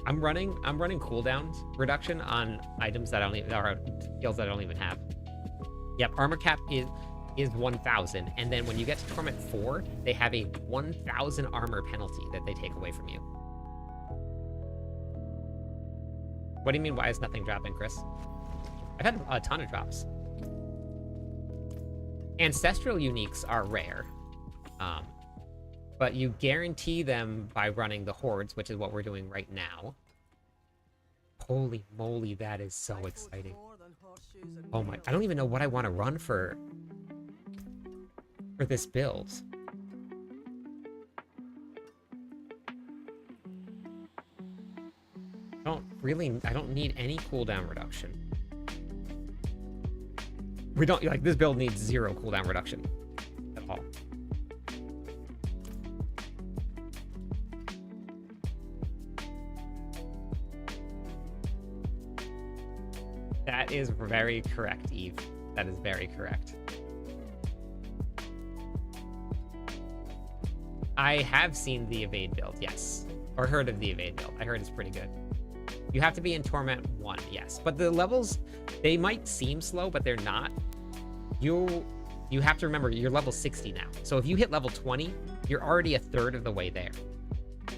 I'm running cooldowns reduction on items that I don't even, or skills that I don't even have. Yep, armor cap is 1,000, and then when you get to Torment 4, they have a 1,000 armor penalty that they take away from you. What do you mean, why is nothing dropping, Chris? I've had a ton of drops. Ancestral uniques are rare, but you guarantee them by running the hordes, which is what we're doing right now. Holy moly, that is so exciting. Oh my, I don't even know what I want to run for this build. I don't need any cooldown reduction. We don't, like, this build needs 0 cooldown reduction at all. That is very correct, Eve. That is very correct. I have seen the evade build, yes. Or heard of the Evade build. I heard it's pretty good. You have to be in Torment 1, yes. But the levels, they might seem slow, but they're not. You have to remember, you're level 60 now. So if you hit level 20, you're already a third of the way there.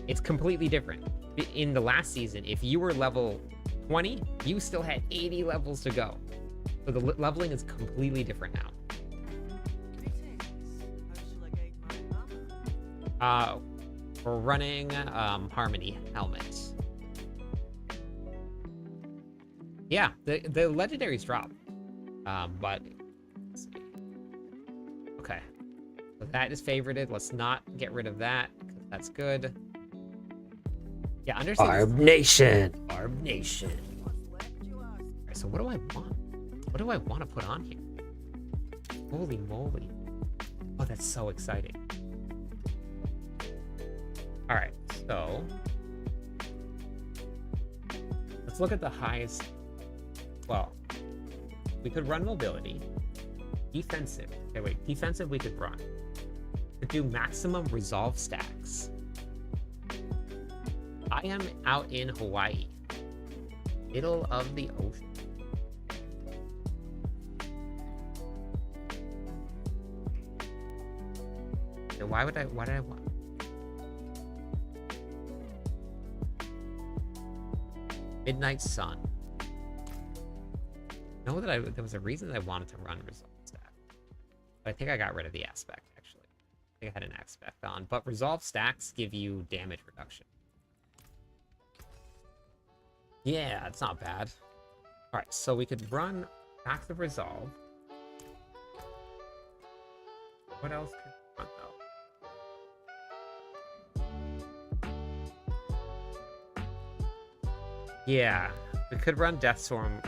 It's completely different. In the last season, if you were level 20, you still had 80 levels to go. So the leveling is completely different now. Greetings. How shall I guide my mama? We're running Harmony helmets. Yeah, the legendaries drop. But let's see. Okay. So that is favorited. Let's not get rid of that, because that's good. Yeah, understand. Arb Nation. Arb Nation. What's left, you ask? Alright, so what do I want? What do I want to put on here? Holy moly. Oh, that's so exciting. Alright, so let's look at the highest. Well, we could run mobility. Defensive. Okay, wait. Defensive we could run. Could do maximum resolve stacks. I am out in Hawaii. Middle of the ocean. So why did I want? Midnight Sun. Know that there was a reason I wanted to run resolve stack. But I think I got rid of the aspect, actually. I think I had an aspect on. But resolve stacks give you damage reduction. Yeah, it's not bad. Alright, so we could run active resolve. What else could we run, though? Yeah, we could run Deathstorm.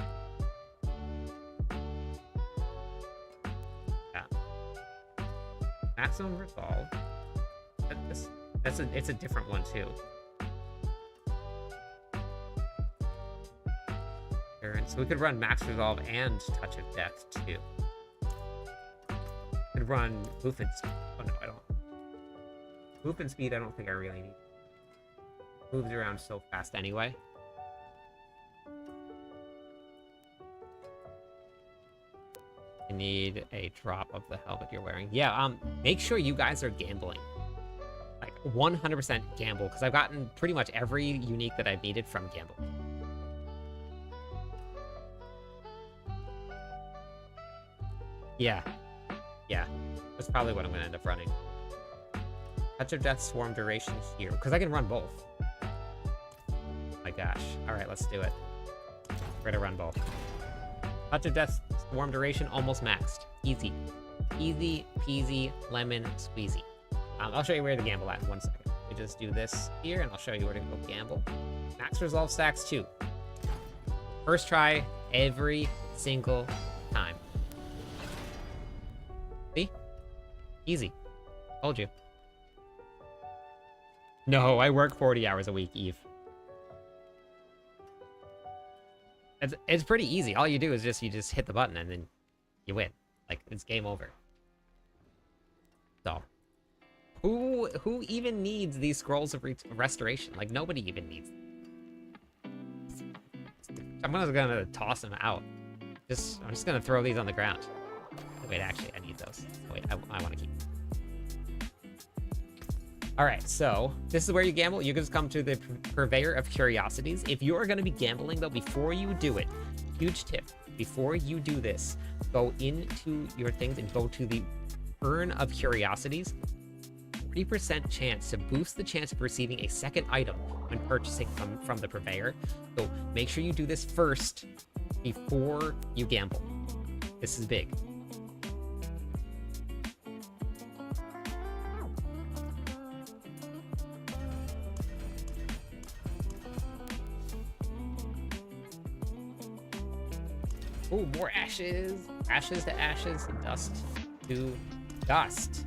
Yeah. Maximum resolve. It's a different one, too. So we could run Max Resolve and Touch of Death, too. We could run Movement Speed. Oh, no, I don't. Movement Speed, I don't think I really need. Moves around so fast anyway. You need a drop of the helmet you're wearing. Yeah, make sure you guys are gambling. Like, 100% gamble, because I've gotten pretty much every unique that I've needed from gamble. Yeah. Yeah. That's probably what I'm going to end up running. Touch of Death Swarm duration here. Because I can run both. Oh my gosh. Alright, let's do it. We're going to run both. Touch of Death Swarm duration almost maxed. Easy. Easy peasy lemon squeezy. I'll show you where to gamble at in 1 second. We just do this here, and I'll show you where to go gamble. Max Resolve stacks too. First try every single time. See? Easy. Told you. No, I work 40 hours a week, Eve. It's pretty easy. All you do is you just hit the button and then you win. Like, it's game over. So, who even needs these scrolls of restoration? Like, nobody even needs them. I'm gonna toss them out. I'm just gonna throw these on the ground. Wait, actually, I need those. Wait, I want to keep them. Alright, so this is where you gamble. You can just come to the Purveyor of Curiosities. If you are going to be gambling, though, before you do it, huge tip, before you do this, go into your things and go to the Urn of Curiosities. 3% chance to boost the chance of receiving a second item when purchasing from the Purveyor. So make sure you do this first before you gamble. This is big. Ooh, more ashes. Ashes to ashes. Dust to dust.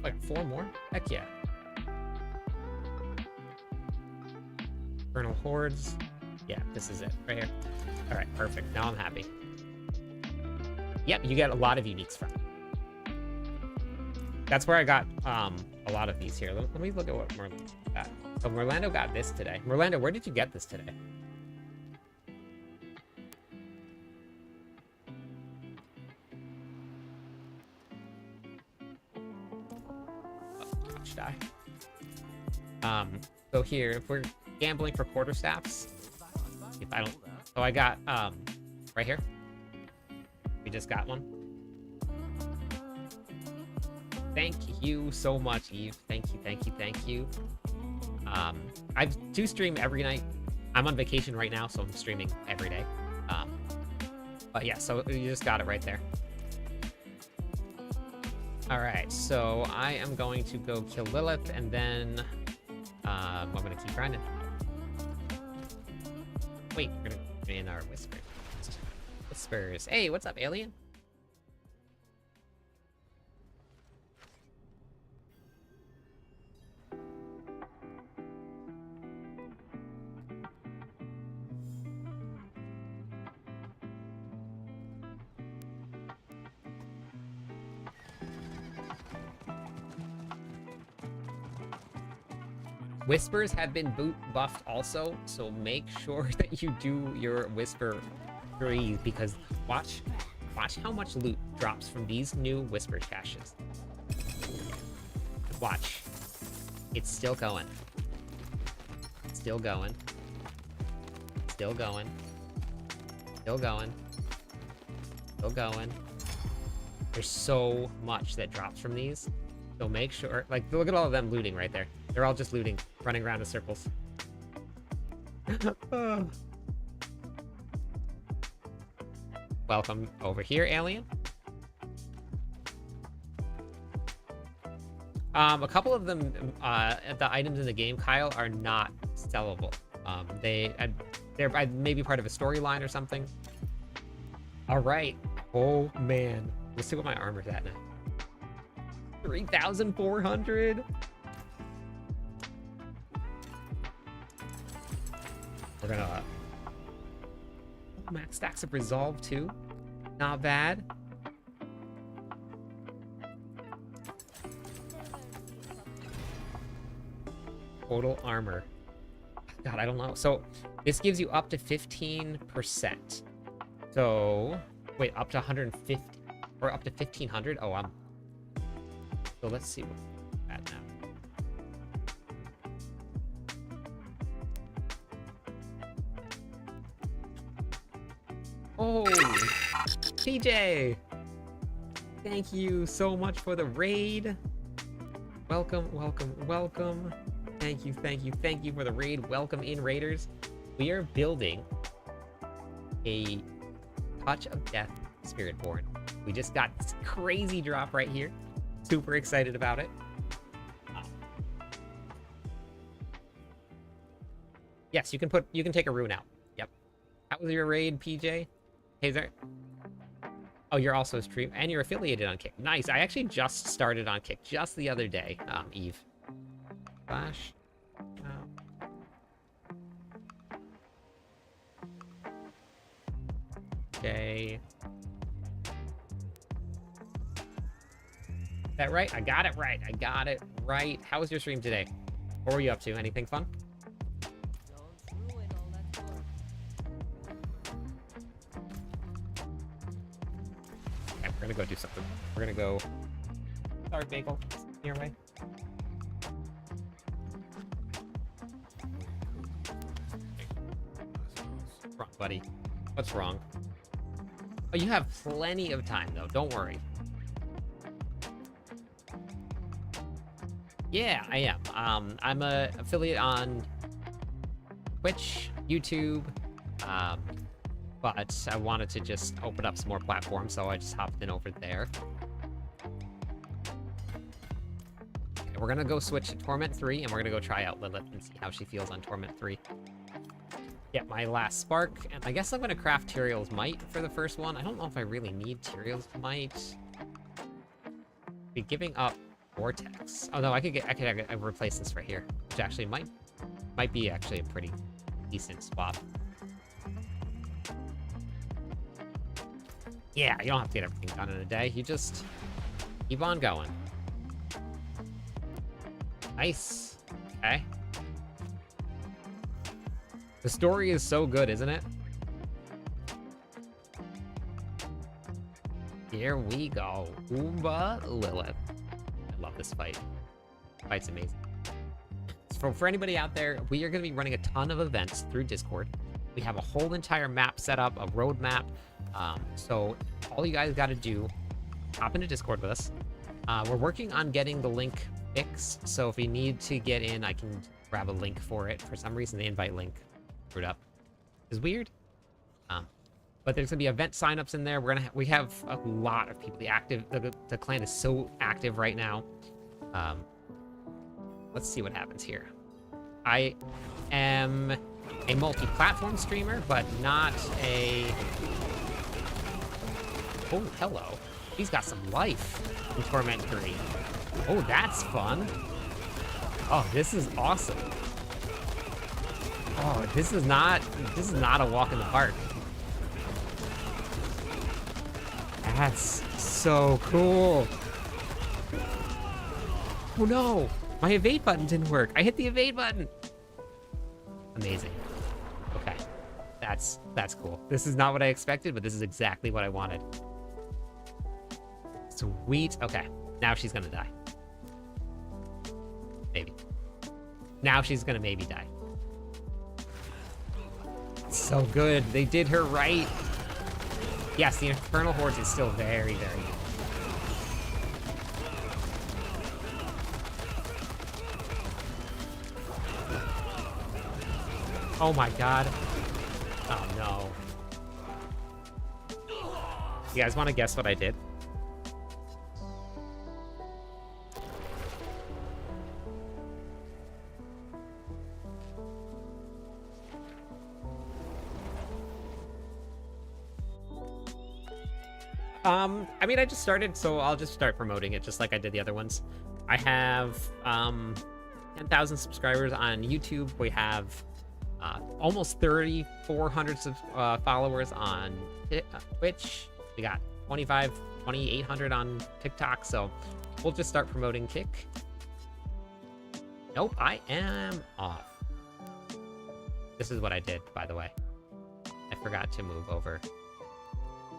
Like 4 more? Heck yeah. Infernal Hordes. Yeah, this is it. Right here. Alright, perfect. Now I'm happy. Yep, you get a lot of uniques from it. That's where I got a lot of these here. Let me look at what more. that. So Merlando got this today. Merlando, where did you get this today? Ouch, die. So here, if we're gambling for quarterstaffs, if I don't, so I got right here. We just got one. Thank you so much, Eve. Thank you, thank you, thank you. I do stream every night. I'm on vacation right now, so I'm streaming every day. But yeah, so you just got it right there. All right, so I am going to go kill Lilith, and then I'm gonna keep grinding. Wait, we're gonna in our whispers. Whispers. Hey, what's up, alien? Whispers have been buffed also, so make sure that you do your whisper breathe, because watch how much loot drops from these new whisper caches. Watch. It's still going. Still going. Still going. Still going. Still going. There's so much that drops from these. So make sure, like, look at all of them looting right there. They're all just looting, running around in circles. Welcome over here, alien. A couple of them, the items in the game, Kyle, are not sellable. They're maybe part of a storyline or something. All right. Oh man, let's see what my armor's at now. 3,400. We're gonna max stacks of resolve too. Not bad. Total armor. God, I don't know. So this gives you up to 15%. So wait, up to 150 or up to 1,500? Oh, so let's see what's at now. Oh, PJ! Thank you so much for the raid. Welcome, welcome, welcome. Thank you, thank you, thank you for the raid. Welcome in, raiders. We are building a Touch of Death Spiritborn. We just got this crazy drop right here. Super excited about it. Yes, you can take a rune out. Yep. How was your raid, PJ? Hey there. Oh, you're also a stream and you're affiliated on Kick. Nice. I actually just started on Kick just the other day, Eve. Flash. Okay. Is that right? I got it right. I got it right. How was your stream today? What were you up to? Anything fun? Don't ruin all that work. Okay, we're gonna go do something. We're gonna go. Sorry, Bagel. Your way. What's wrong, buddy? What's wrong? Oh, you have plenty of time though. Don't worry. Yeah, I am. I'm a affiliate on Twitch, YouTube, but I wanted to just open up some more platforms, so I just hopped in over there. Okay, we're gonna go switch to Torment 3, and we're gonna go try out Lilith and see how she feels on Torment 3. Get my last spark, and I guess I'm gonna craft Tyrael's Might for the first one. I don't know if I really need Tyrael's Might. Be giving up Vortex. Oh no, I could replace this right here, which actually might be actually a pretty decent swap. Yeah, you don't have to get everything done in a day. You just keep on going. Nice. Okay. The story is so good, isn't it? Here we go. Oomba Lilith. I love this fight. Fight's amazing. So for anybody out there, we are going to be running a ton of events through Discord. We have a whole entire map set up, a road map. So all you guys got to do, hop into Discord with us. We're working on getting the link fixed. So if you need to get in, I can grab a link for it. For some reason, the invite link screwed up. It's weird. But there's gonna be event signups in there. We have a lot of people. The clan is so active right now. Let's see what happens here. I am a multi-platform streamer, but not a... Oh, hello. He's got some life in Torment 3. Oh, that's fun. Oh, this is awesome. Oh, this is not a walk in the park. That's so cool. Oh no, my evade button didn't work. I hit the evade button. Amazing. Okay, that's cool. This is not what I expected, but this is exactly what I wanted. Sweet. Okay, now she's gonna die. Maybe. Now she's gonna maybe die. So good. They did her right. Yes, the Infernal Horde is still very, very good. Oh my god. Oh no. You guys want to guess what I did? I mean, I just started, so I'll just start promoting it just like I did the other ones. I have 10,000 subscribers on YouTube. We have almost 3,400 followers on Twitch. We got 2,800 on TikTok, so we'll just start promoting Kick. Nope, I am off. This is what I did, by the way. I forgot to move over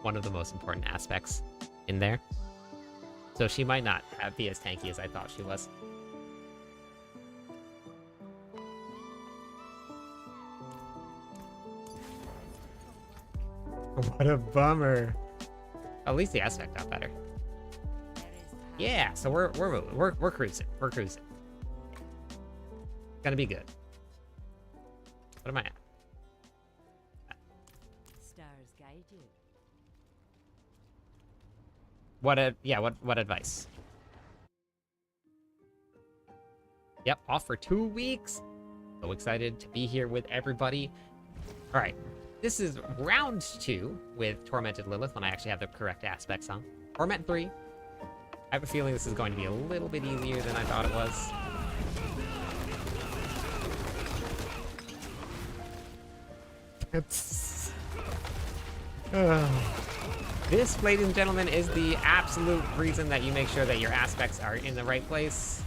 one of the most important aspects in there. So she might not be as tanky as I thought she was. What a bummer. At least the aspect got better. Yeah, so we're moving. We're cruising. We're cruising. Gonna be good. What am I at? Stars guide you. What advice? Yep, off for 2 weeks. So excited to be here with everybody. All right, this is round 2 with Tormented Lilith when I actually have the correct aspects on. Torment 3. I have a feeling this is going to be a little bit easier than I thought it was. This, ladies and gentlemen, is the absolute reason that you make sure that your aspects are in the right place.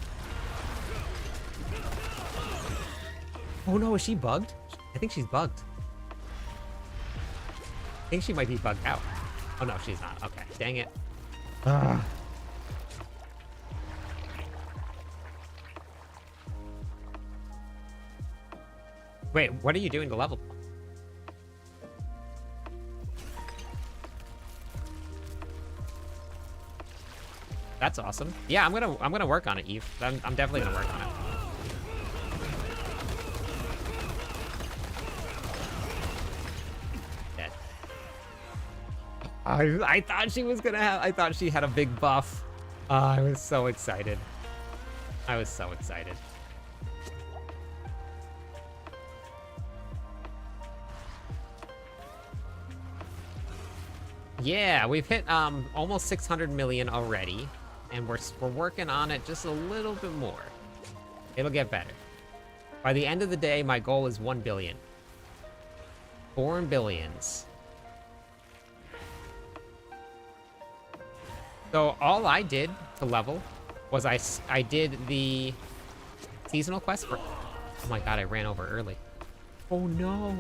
Oh no, is she bugged? I think she's bugged. I think she might be bugged out. Oh no, she's not. Okay, dang it. Wait, what are you doing to level? That's awesome. Yeah, I'm gonna work on it, Eve. I'm definitely gonna work on it. Dead. I thought she was gonna have. I thought she had a big buff. I was so excited. I was so excited. Yeah, we've hit almost 600 million already. And we're working on it just a little bit more. It'll get better. By the end of the day, my goal is 1 billion. Born billions. So all I did to level was I did the seasonal quest for... Oh my god, I ran over early. Oh no.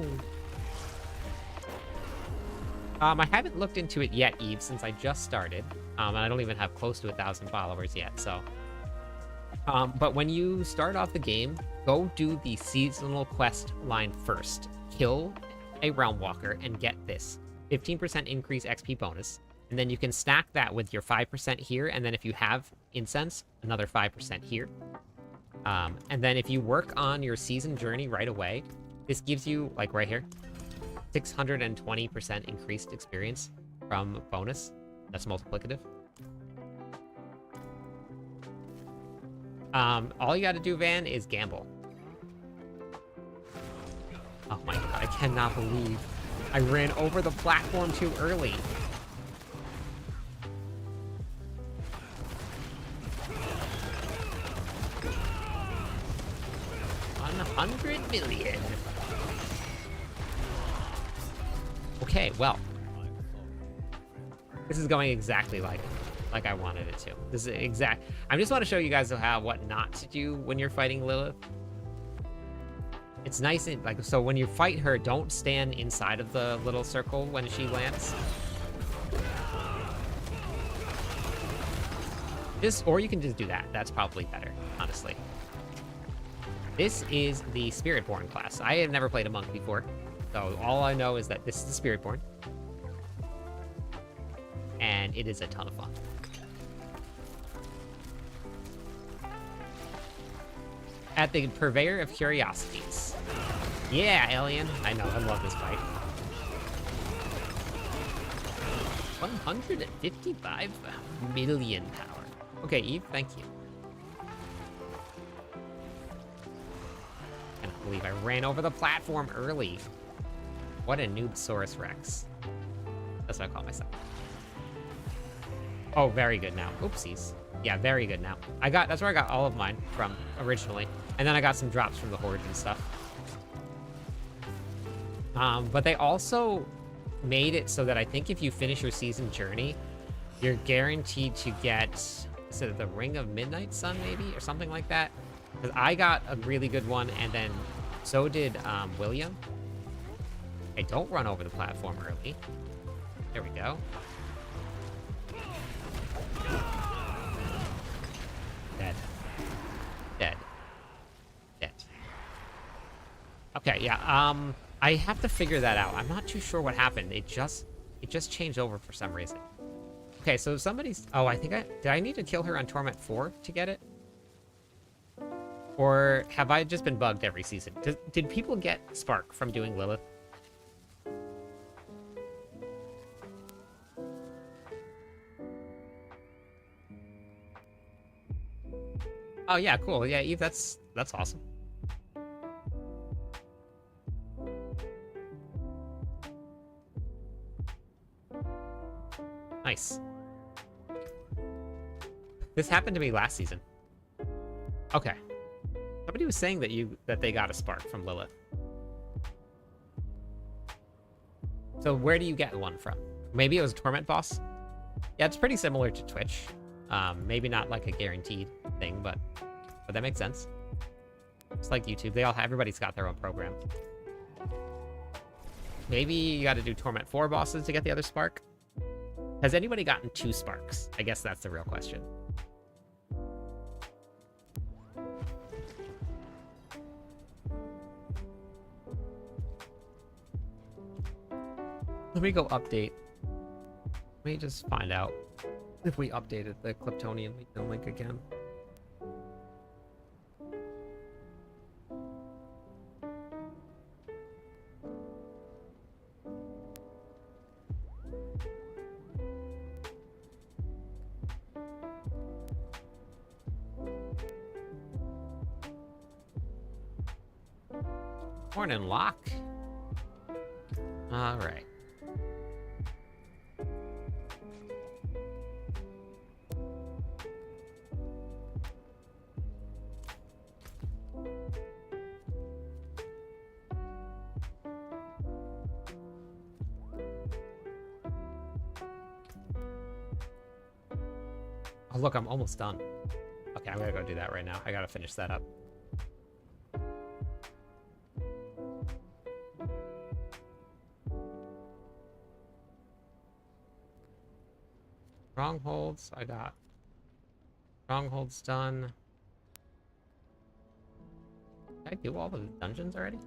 I haven't looked into it yet, Eve, since I just started. And I don't even have close to 1,000 followers yet, so. But when you start off the game, go do the seasonal quest line first. Kill a Realm Walker and get this 15% increase XP bonus. And then you can stack that with your 5% here, and then if you have incense, another 5% here. And then if you work on your season journey right away, this gives you, like right here, 620% increased experience from bonus. That's multiplicative. All you gotta do, Van, is gamble. Oh my god, I cannot believe I ran over the platform too early. 100 million. Okay, well. This is going exactly like I wanted it to. This is exact. I just want to show you guys how what not to do when you're fighting Lilith. It's nice and like, so when you fight her, don't stand inside of the little circle when she lands. Or you can just do that. That's probably better, honestly. This is the Spiritborn class. I have never played a monk before, so all I know is that this is the Spiritborn. And it is a ton of fun. At the Purveyor of Curiosities. Yeah, Alien. I know, I love this fight. 155 million power. Okay, Eve, thank you. I can't believe I ran over the platform early. What a noobsaurus Rex. That's what I call myself. Oh, very good now. Oopsies. Yeah, very good now. That's where I got all of mine from originally. And then I got some drops from the Horde and stuff. But they also made it so that I think if you finish your season journey, you're guaranteed to get, is it the Ring of Midnight Sun maybe? Or something like that? Because I got a really good one, and then so did William. Hey, don't run over the platform early. There we go. Dead. Dead. Dead. Okay, yeah, I have to figure that out. I'm not too sure what happened. It just changed over for some reason. Okay, so somebody's... Oh, I think did I need to kill her on Torment 4 to get it? Or have I just been bugged every season? Did people get Spark from doing Lilith? Oh yeah, cool. Yeah, Eve, that's awesome. Nice. This happened to me last season. Okay. Somebody was saying that they got a spark from Lilith. So where do you get one from? Maybe it was a Torment boss? Yeah, it's pretty similar to Twitch. Maybe not like a guaranteed thing, but that makes sense. It's like YouTube. Everybody's got their own program. Maybe you got to do Torment 4 bosses to get the other spark. Has anybody gotten 2 sparks? I guess that's the real question. Let me go update. Let me just find out if we updated the Klyptonian link again. Horn and lock. All right. Oh, look, I'm almost done. Okay, I'm gonna go do that right now. I gotta finish that up. Strongholds, I got strongholds done. Did I do all the dungeons already?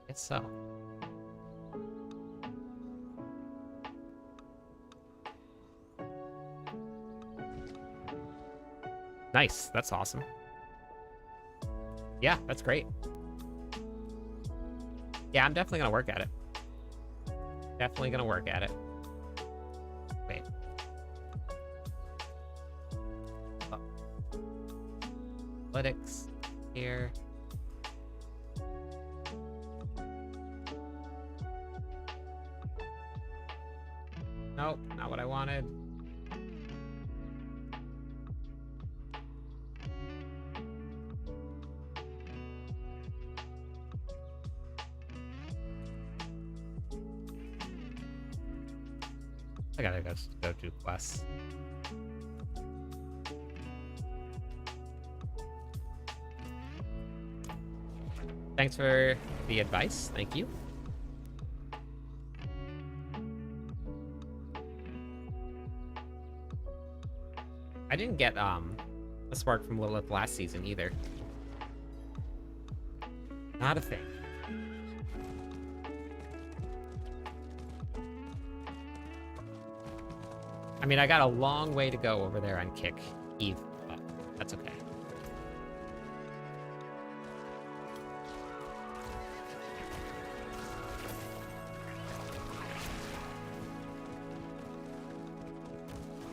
Guess so. Nice, that's awesome. Yeah, that's great. Yeah, I'm definitely gonna work at it. Definitely gonna work at it. Wait. Oh. Athletics here. Nope, not what I wanted. I gotta go do quests. Thanks for the advice. Thank you. I didn't get a spark from Lilith last season either. Not a thing. I mean, I got a long way to go over there on Kick Eve, but that's okay.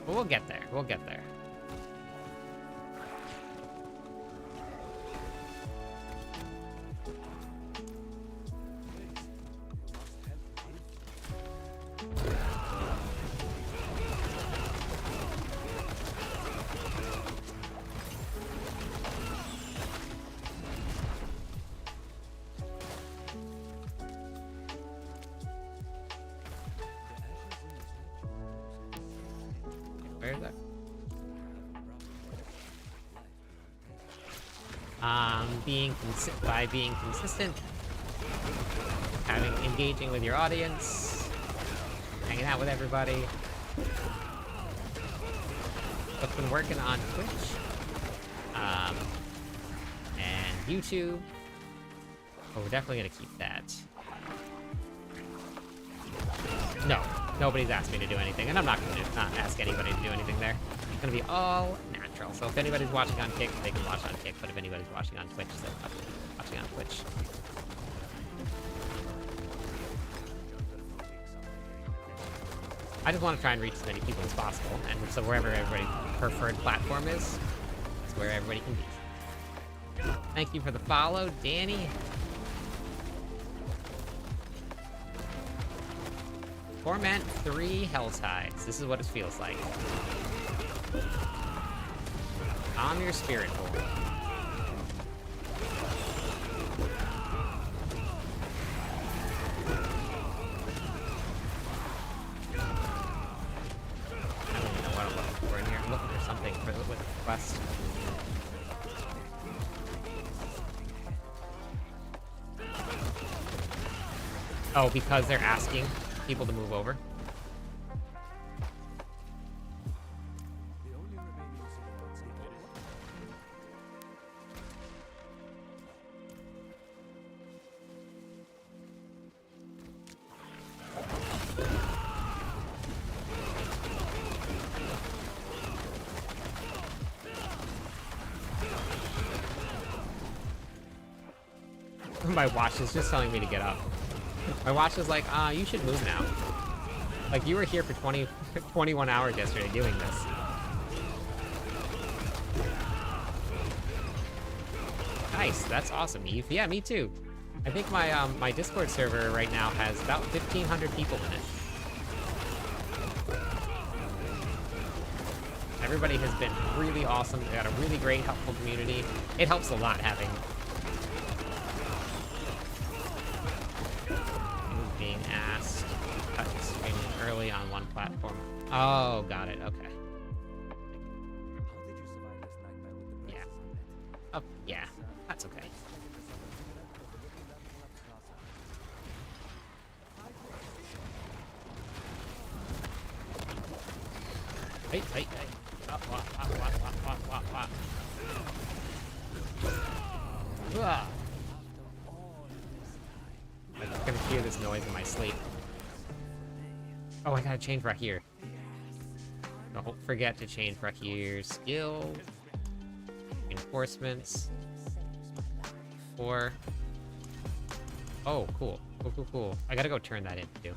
But we'll get there. We'll get there. Where is that? By being consistent, engaging with your audience, hanging out with everybody. I've been working on Twitch, and YouTube. But we're definitely gonna keep that. No, nobody's asked me to do anything, and I'm not gonna not ask anybody to do anything there. It's gonna be all natural. So if anybody's watching on Kick, they can watch on Kick. But if anybody's watching on Twitch, they're watching on Twitch. I just want to try and reach as many people as possible, and so wherever everybody's preferred platform is, that's where everybody can be. Thank you for the follow, Danny. Torment 3 Helltides. This is what it feels like. I'm your SPIRITBORN. I don't even know what I'm looking for in here. I'm looking for something with the quest. Oh, because they're asking people to move over. My watch is just telling me to get up. My watch is like, you should move now. Like, you were here for 21 hours yesterday doing this. Nice, that's awesome, Eve. Yeah, me too. I think my my Discord server right now has about 1,500 people in it. Everybody has been really awesome. They got a really great, helpful community. It helps a lot having being asked cut streaming early on one platform. Oh, got it. Okay. Yeah. Oh, yeah. That's okay. Hey, hey, hey. Ah. I'm gonna hear this noise in my sleep. Oh, I gotta change right here. Don't forget to change right here. Skill. Reinforcements. 4. Oh, cool. Cool. I gotta go turn that in too.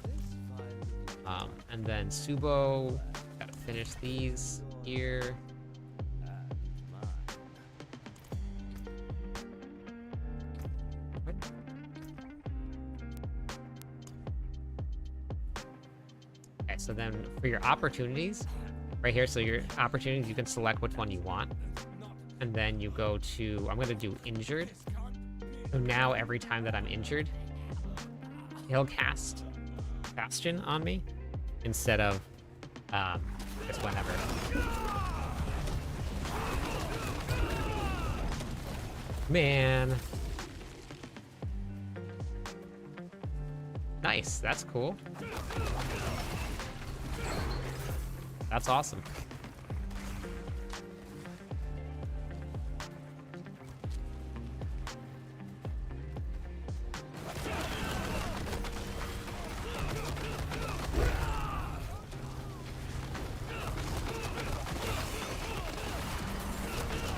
And then Subo. Gotta finish these here. Okay, so then for your opportunities, right here, so your opportunities, you can select which one you want. And then you go to, I'm going to do injured. So now every time that I'm injured, he'll cast Bastion on me instead of just whenever. Man. Nice, that's cool. That's awesome.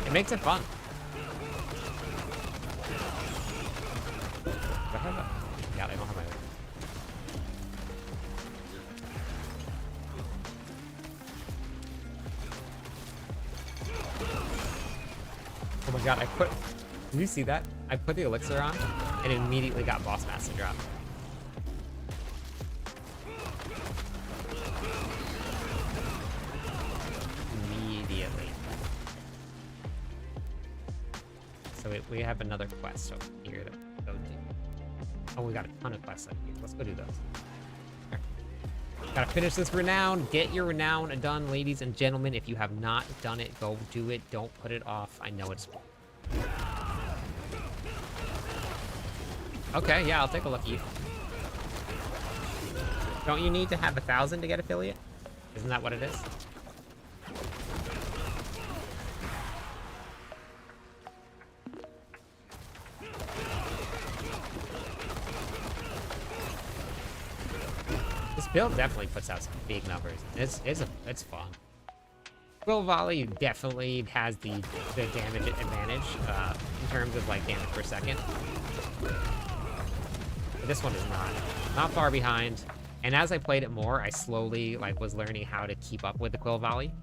It makes it fun. Do I have a... Yeah, I don't have my... Oh my god, I put... Did you see that? I put the elixir on, and it immediately got boss master drop. Immediately. So we have another quest over here to go do. Oh, we got a ton of quests up here. Let's go do those. Here. Gotta finish this renown. Get your renown done, ladies and gentlemen. If you have not done it, go do it. Don't put it off. I know it's... Okay, yeah, I'll take a look at you. Don't you need to have 1,000 to get affiliate? Isn't that what it is? This build definitely puts out some big numbers. It's fun. Quill Volley definitely has the damage advantage in terms of like damage per second. But this one is not far behind. And as I played it more, I slowly like was learning how to keep up with the Quill Volley.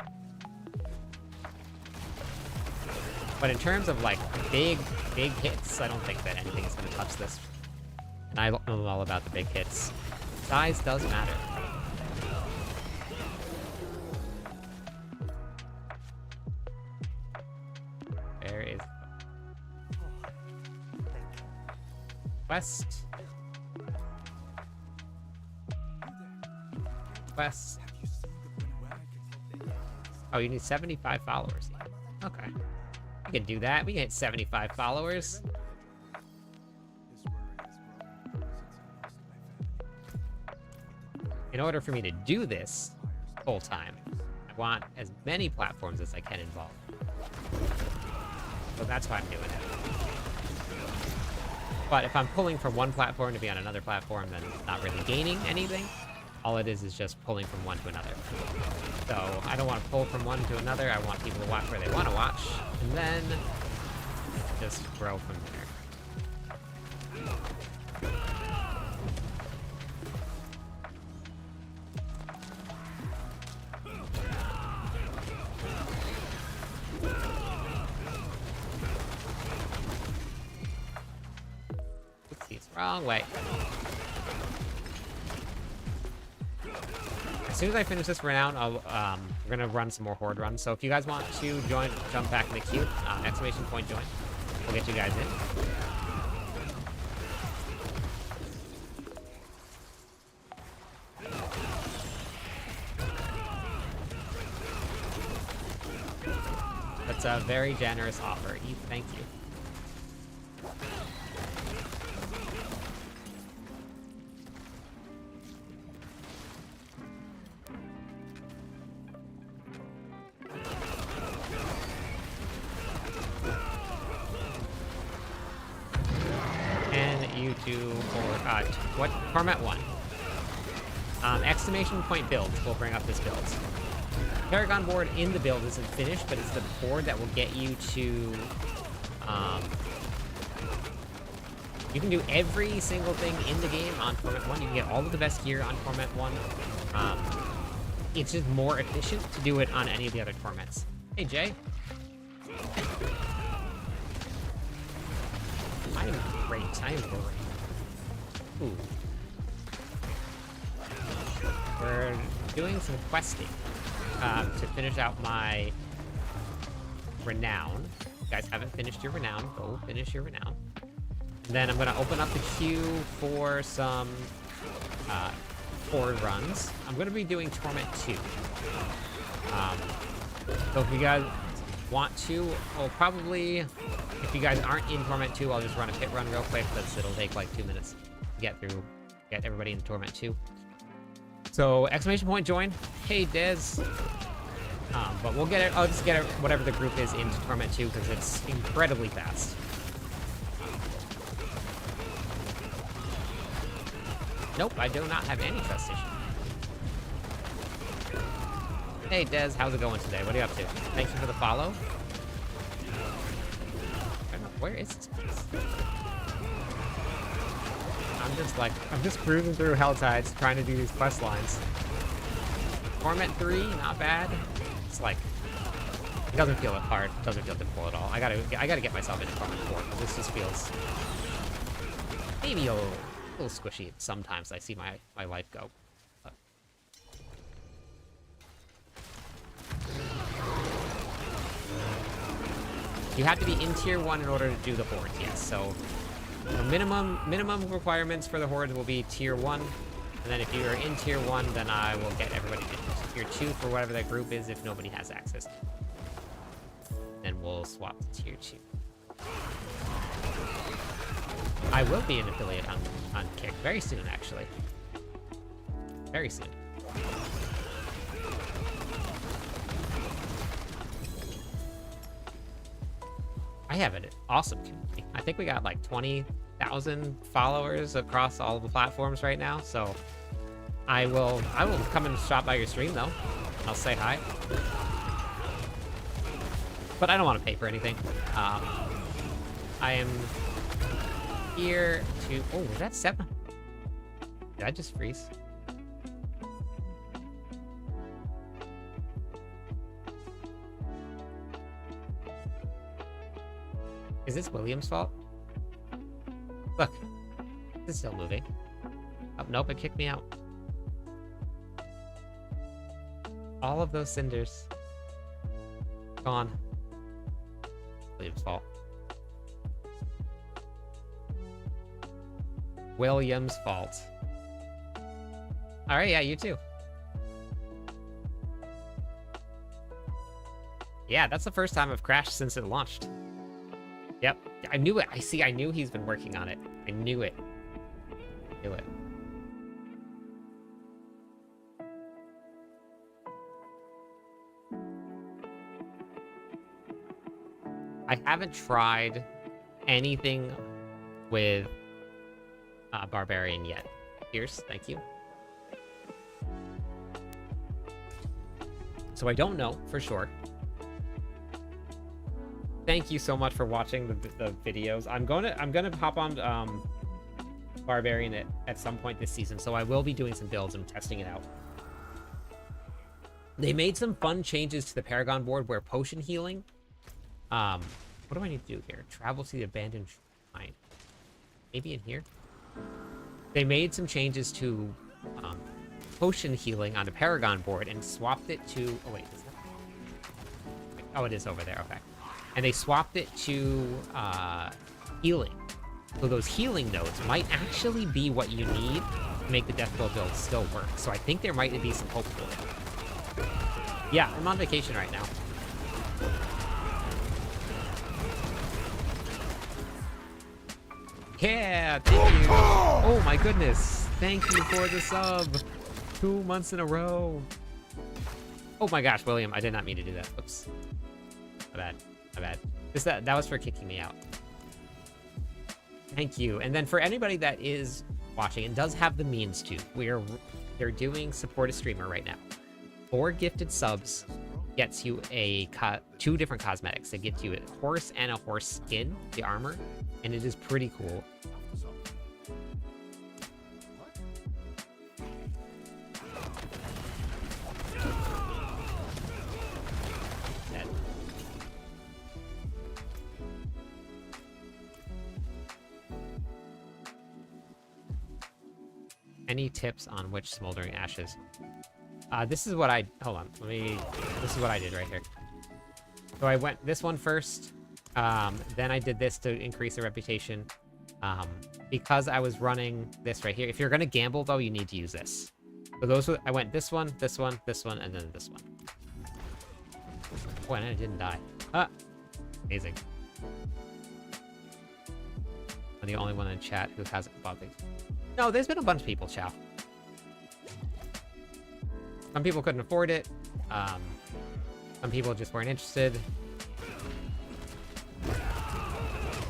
But in terms of like big hits, I don't think that anything is going to touch this. And I know all about the big hits. Size does matter. There is quest. Quest. Oh, you need 75 followers. Okay. We can do that. We can hit 75 followers. In order for me to do this full time, I want as many platforms as I can involved. So that's why I'm doing it. But if I'm pulling from one platform to be on another platform, then not really gaining anything. All it is just pulling from one to another. So I don't want to pull from one to another. I want people to watch where they want to watch, and then just grow from there. Wrong way. As soon as I finish this renown, we're gonna run some more Horde runs. So if you guys want to join, jump back in the queue, exclamation point join. We'll get you guys in. That's a very generous offer, Eve. Thank you. what? Torment 1. Exclamation point builds will bring up this build. Paragon board in the build isn't finished, but it's the board that will get you to, you can do every single thing in the game on Torment 1. You can get all of the best gear on Torment 1. It's just more efficient to do it on any of the other Torments. Hey, Jay. I am great. I am great. Ooh. We're doing some questing to finish out my renown. If you guys haven't finished your renown, go finish your renown. Then I'm going to open up the queue for some Horde runs. I'm going to be doing Torment 2. So if you guys want to, I'll probably, if you guys aren't in Torment 2, I'll just run a pit run real quick, because it'll take like 2 minutes to get everybody in Torment 2. So, exclamation point join. Hey, Dez. But we'll get it, I'll just get it, whatever the group is, into Torment 2, because it's incredibly fast. Nope, I do not have any trust issue. Hey, Dez, how's it going today? What are you up to? Thank you for the follow. I don't know, where is this place? I'm just cruising through Helltides, trying to do these quest lines. Torment 3, not bad. It's like, it doesn't feel hard. It doesn't feel difficult at all. I gotta get myself into Torment 4, because this just feels maybe a little squishy sometimes. I see my life go. But you have to be in tier 1 in order to do the Horde, yes. So the minimum requirements for the Horde will be tier 1. And then if you are in tier 1, then I will get everybody to tier 2 for whatever that group is if nobody has access. Then we'll swap to tier 2. I will be an affiliate on Kick very soon, actually. Very soon. I have an awesome community. I think we got like 20,000 followers across all the platforms right now, so I will come and stop by your stream though. I'll say hi. But I don't want to pay for anything. I am here to... Oh, was that 7? Did I just freeze? Is this William's fault? Look. This is still moving. Oh, nope, it kicked me out. All of those cinders. Gone. William's fault. William's fault. Alright, yeah, you too. Yeah, that's the first time I've crashed since it launched. Yep, I knew it. I knew he's been working on it. I knew it. I knew it. I haven't tried anything with Barbarian yet. Pierce, thank you. So I don't know for sure. Thank you so much for watching the videos. I'm gonna hop on Barbarian at some point this season, so I will be doing some builds and testing it out. They made some fun changes to the Paragon board where potion healing. What do I need to do here? Travel to the abandoned shrine. Maybe in here. They made some changes to potion healing on the Paragon board and swapped it to. Oh wait, is that? Oh, it is over there. Okay. And they swapped it to healing. So those healing nodes might actually be what you need to make the Deathblow build still work. So I think there might be some hope for it. Yeah, I'm on vacation right now. Yeah, thank you. Oh my goodness. Thank you for the sub. 2 months in a row. Oh my gosh, William, I did not mean to do that. Oops. My bad. My bad. That was for kicking me out. Thank you. And then for anybody that is watching and does have the means to, they're doing support a streamer right now. 4 gifted subs gets you two different cosmetics. It gets you a horse and a horse skin, the armor, and it is pretty cool. Dead. Any tips on which smoldering ashes? This is what I... Hold on. This is what I did right here. So I went this one first. Then I did this to increase the reputation. Because I was running this right here. If you're going to gamble, though, you need to use this. So those were... I went this one, this one, this one, and then this one. Oh, and I didn't die. Amazing. I'm the only one in chat who hasn't bought these. No, there's been a bunch of people, Chow. Some people couldn't afford it. Some people just weren't interested.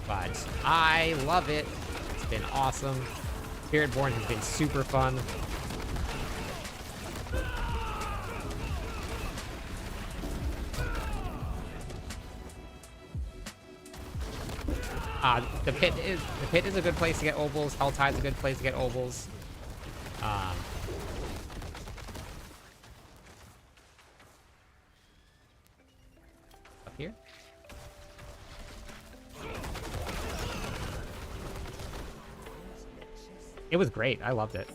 But I love it. It's been awesome. SPIRITBORN has been super fun. The pit is a good place to get obols. Helltide's a good place to get obols. Up here. It was great. I loved it.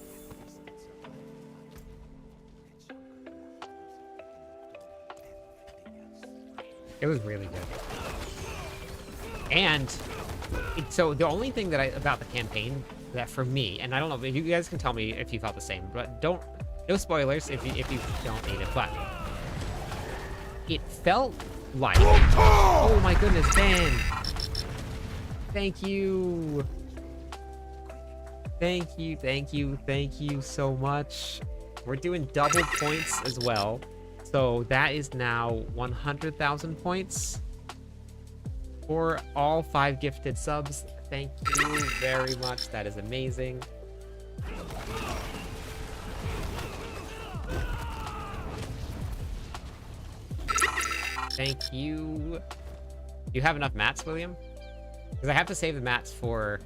It was really good. And so the only thing that about the campaign that for me, and I don't know if you guys can tell me if you felt the same, but no spoilers if you don't need it, but it felt like, oh my goodness, Ben, thank you so much. We're doing double points as well, so that is now 100,000 points for all 5 gifted subs. Thank you very much. That is amazing. Thank you. Do you have enough mats, William? Because I have to save the mats for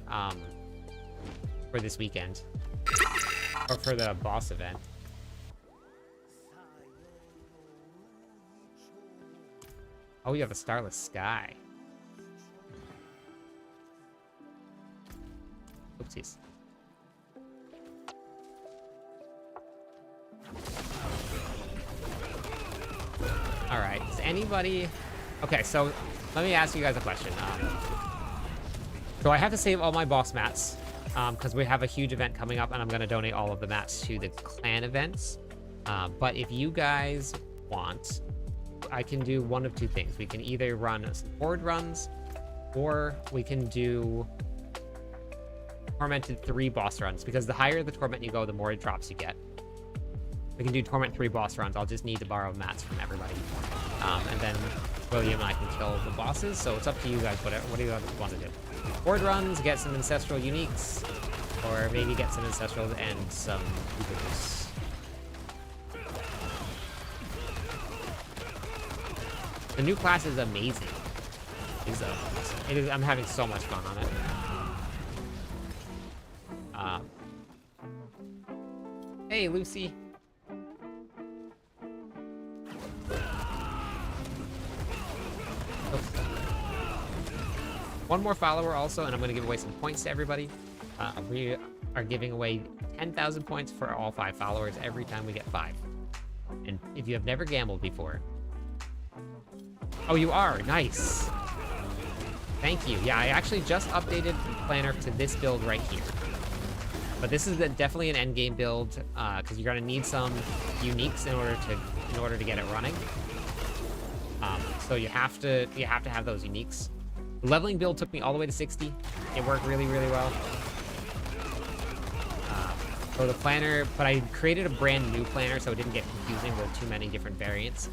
this weekend. Or for the boss event. Oh, you have a starless sky. Oopsies. All right, does anybody... Okay, so let me ask you guys a question. So I have to save all my boss mats because we have a huge event coming up and I'm going to donate all of the mats to the clan events. But if you guys want, I can do one of two things. We can either run some Horde runs or we can do Tormented 3 boss runs, because the higher the Torment you go, the more drops you get. We can do Torment 3 boss runs. I'll just need to borrow mats from everybody. And then William and I can kill the bosses, so it's up to you guys. What do you guys want to do? Horde runs, get some Ancestral Uniques, or maybe get some Ancestrals and some Ubers. The new class is amazing. It is, I'm having so much fun on it. Hey, Lucy. One more follower also, and I'm going to give away some points to everybody. We are giving away 10,000 points for all 5 followers every time we get 5. And if you have never gambled before... Oh, you are? Nice. Thank you. Yeah, I actually just updated the planner to this build right here. But this is definitely an endgame build, because you're going to need some uniques in order to get it running. So you have to have those uniques. The leveling build took me all the way to 60. It worked really, really well. So the planner, but I created a brand new planner so it didn't get confusing with too many different variants.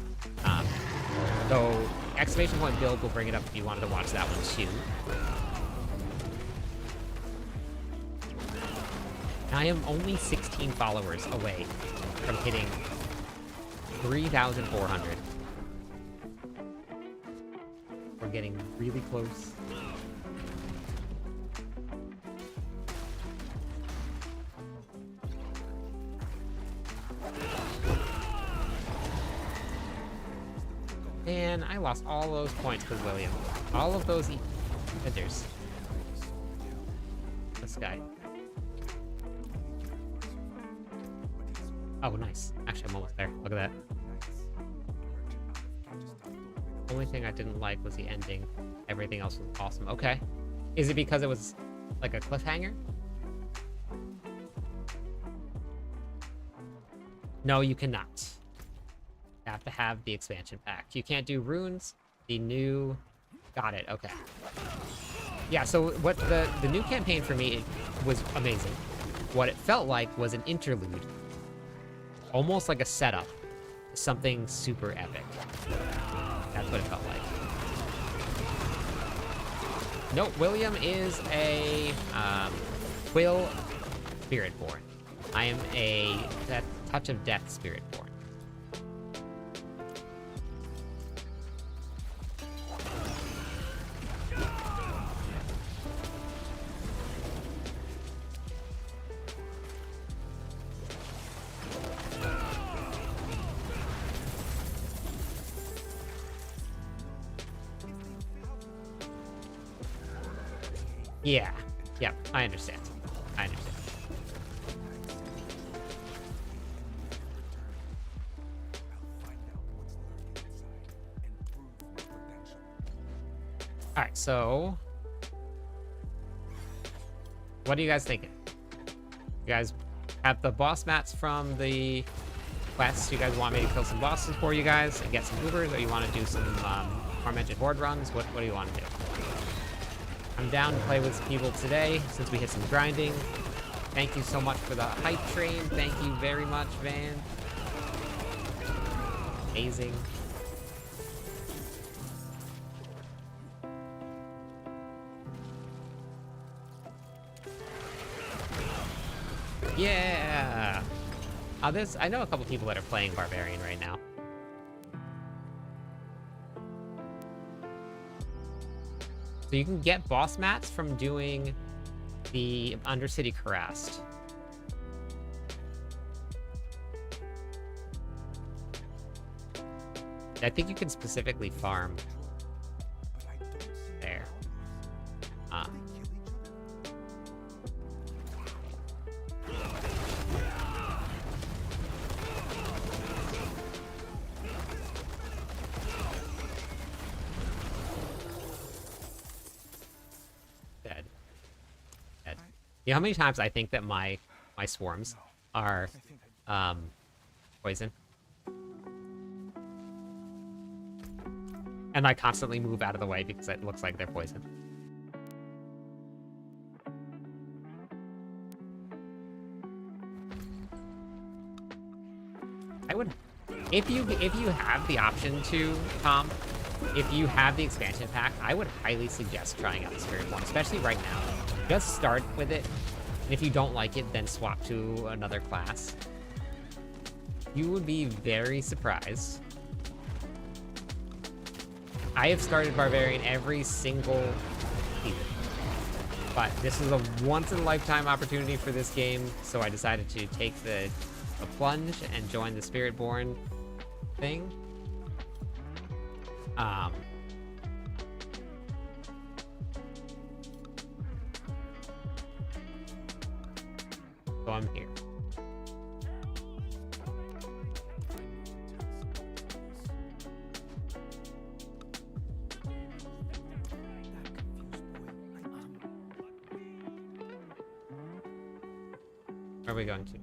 So exclamation point build will bring it up if you wanted to watch that one too. I am only 16 followers away from hitting 3,400. We're getting really close. And I lost all those points with William. All of those defenders. This guy. Oh, nice. Actually, I'm almost there. Look at that. Only thing I didn't like was the ending. Everything else was awesome. Okay. Is it because it was like a cliffhanger? No, you cannot. You have to have the expansion pack. You can't do runes. The new... Got it. Okay. Yeah, so what the new campaign for me was amazing. What it felt like was an interlude. Almost like a setup. Something super epic. That's what it felt like. No, William is a Quill Spiritborn. I am a Touch of Death Spiritborn. Yeah. Yep, I understand. I understand. Alright, so... What are you guys thinking? You guys have the boss mats from the quest. You guys want me to kill some bosses for you guys and get some Ubers, or you want to do some Tormented Horde runs? What do you want to do? I'm down to play with people today, since we hit some grinding. Thank you so much for the hype train. Thank you very much, Van. Amazing. Yeah! I know a couple people that are playing Barbarian right now. So you can get boss mats from doing the Undercity Cuirassed. I think you can specifically farm there. Dead. You know how many times I think that my swarms are poison? And I constantly move out of the way because it looks like they're poison. I would, if you have the option to, Tom, if you have the expansion pack, I would highly suggest trying out the Spiritborn, especially right now. Just start with it, and if you don't like it, then swap to another class. You would be very surprised. I have started Barbarian every single season, but this is a once-in-a-lifetime opportunity for this game, so I decided to take the plunge and join the Spiritborn thing. So I'm here. Where are we going to?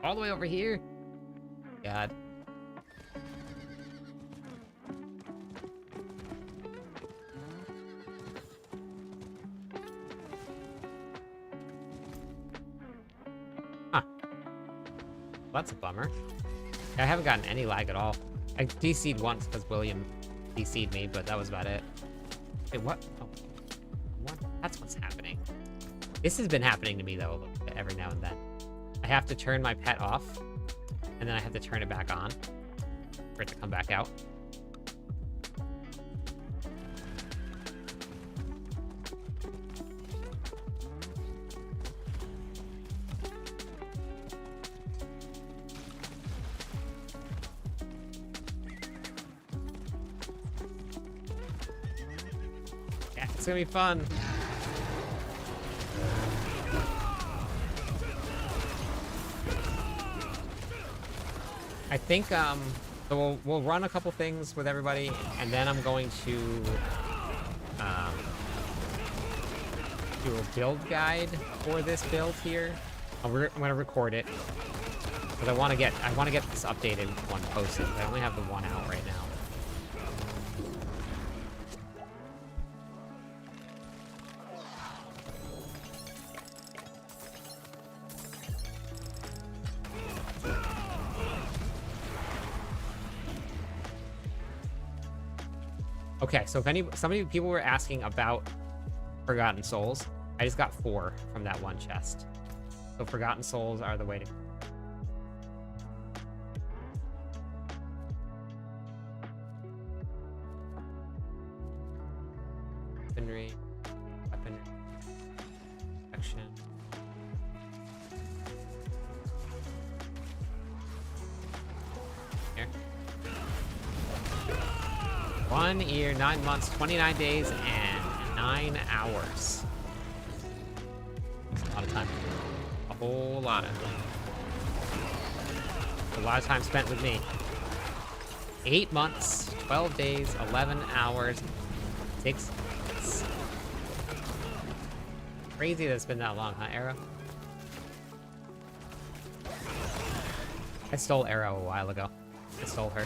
All the way over here? God. Huh. Well, that's a bummer. I haven't gotten any lag at all. I DC'd once because William DC'd me, but that was about it. Wait, what? Oh. What? That's what's happening. This has been happening to me, though, every now and then. I have to turn my pet off, and then I have to turn it back on for it to come back out. Yeah, it's gonna be fun. I think so we'll run a couple things with everybody, and then I'm going to do a build guide for this build here. I'm gonna record it because I want to get this updated one posted. I only have the one out right now. Okay, so if so many people were asking about Forgotten Souls, I just got 4 from that one chest. So Forgotten Souls are the way to... Weaponry, action. Here. 1 year, 9 months, 29 days, and 9 hours. That's a lot of time. A whole lot of time. A lot of time spent with me. 8 months, 12 days, 11 hours, 6 months. Crazy that it's been that long, huh, Arrow? I stole Arrow a while ago. I stole her.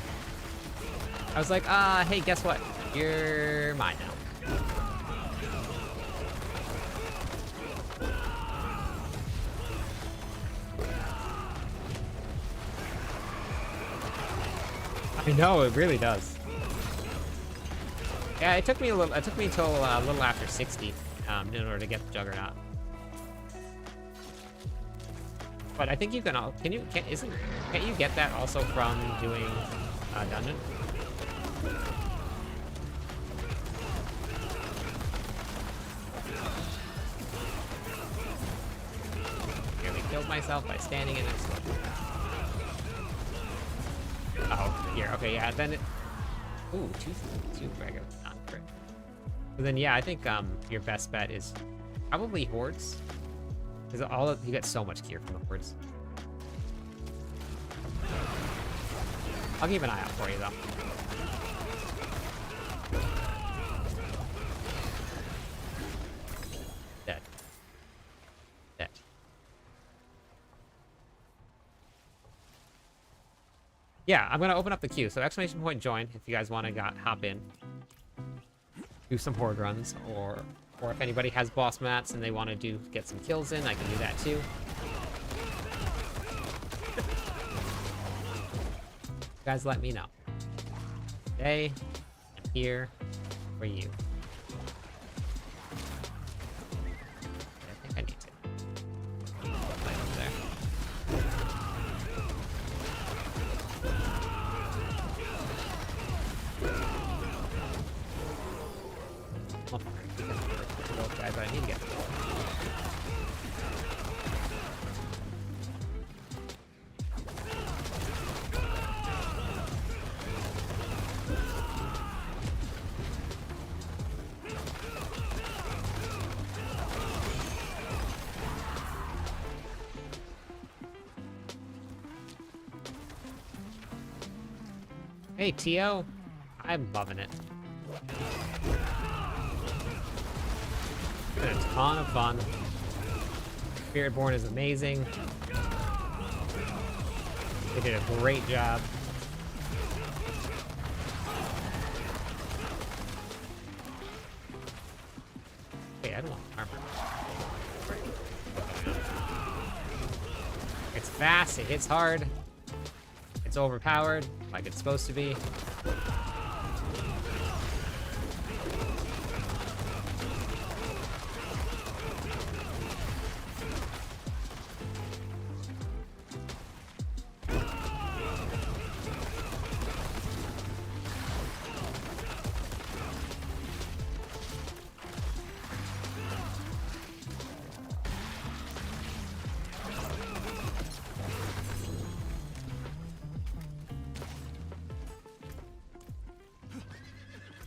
I was like, hey, guess what? You're mine now. I know, it really does. Yeah, it took me till a little after 60 in order to get the Juggernaut. But I think you can can't you get that also from doing dungeon? Nearly killed myself by standing in this one. Oh, here. Okay, yeah. Then it. Ooh, two regular non-crit. So then, yeah, I think your best bet is probably Hordes, because you get so much gear from the Hordes. I'll keep an eye out for you though. Dead. Dead. Yeah, I'm gonna open up the queue. So exclamation point join if you guys want to hop in, do some horde runs, or if anybody has boss mats and they want to get some kills in, I can do that too. You guys, let me know. Today, I'm here for you. I think I need to. Right over there. Oh, those guys I need to get. Hey, Tio. I'm loving it. It's been a ton of fun. SPIRITBORN is amazing. They did a great job. Wait, I don't want armor. It's fast, it hits hard. It's overpowered, like it's supposed to be.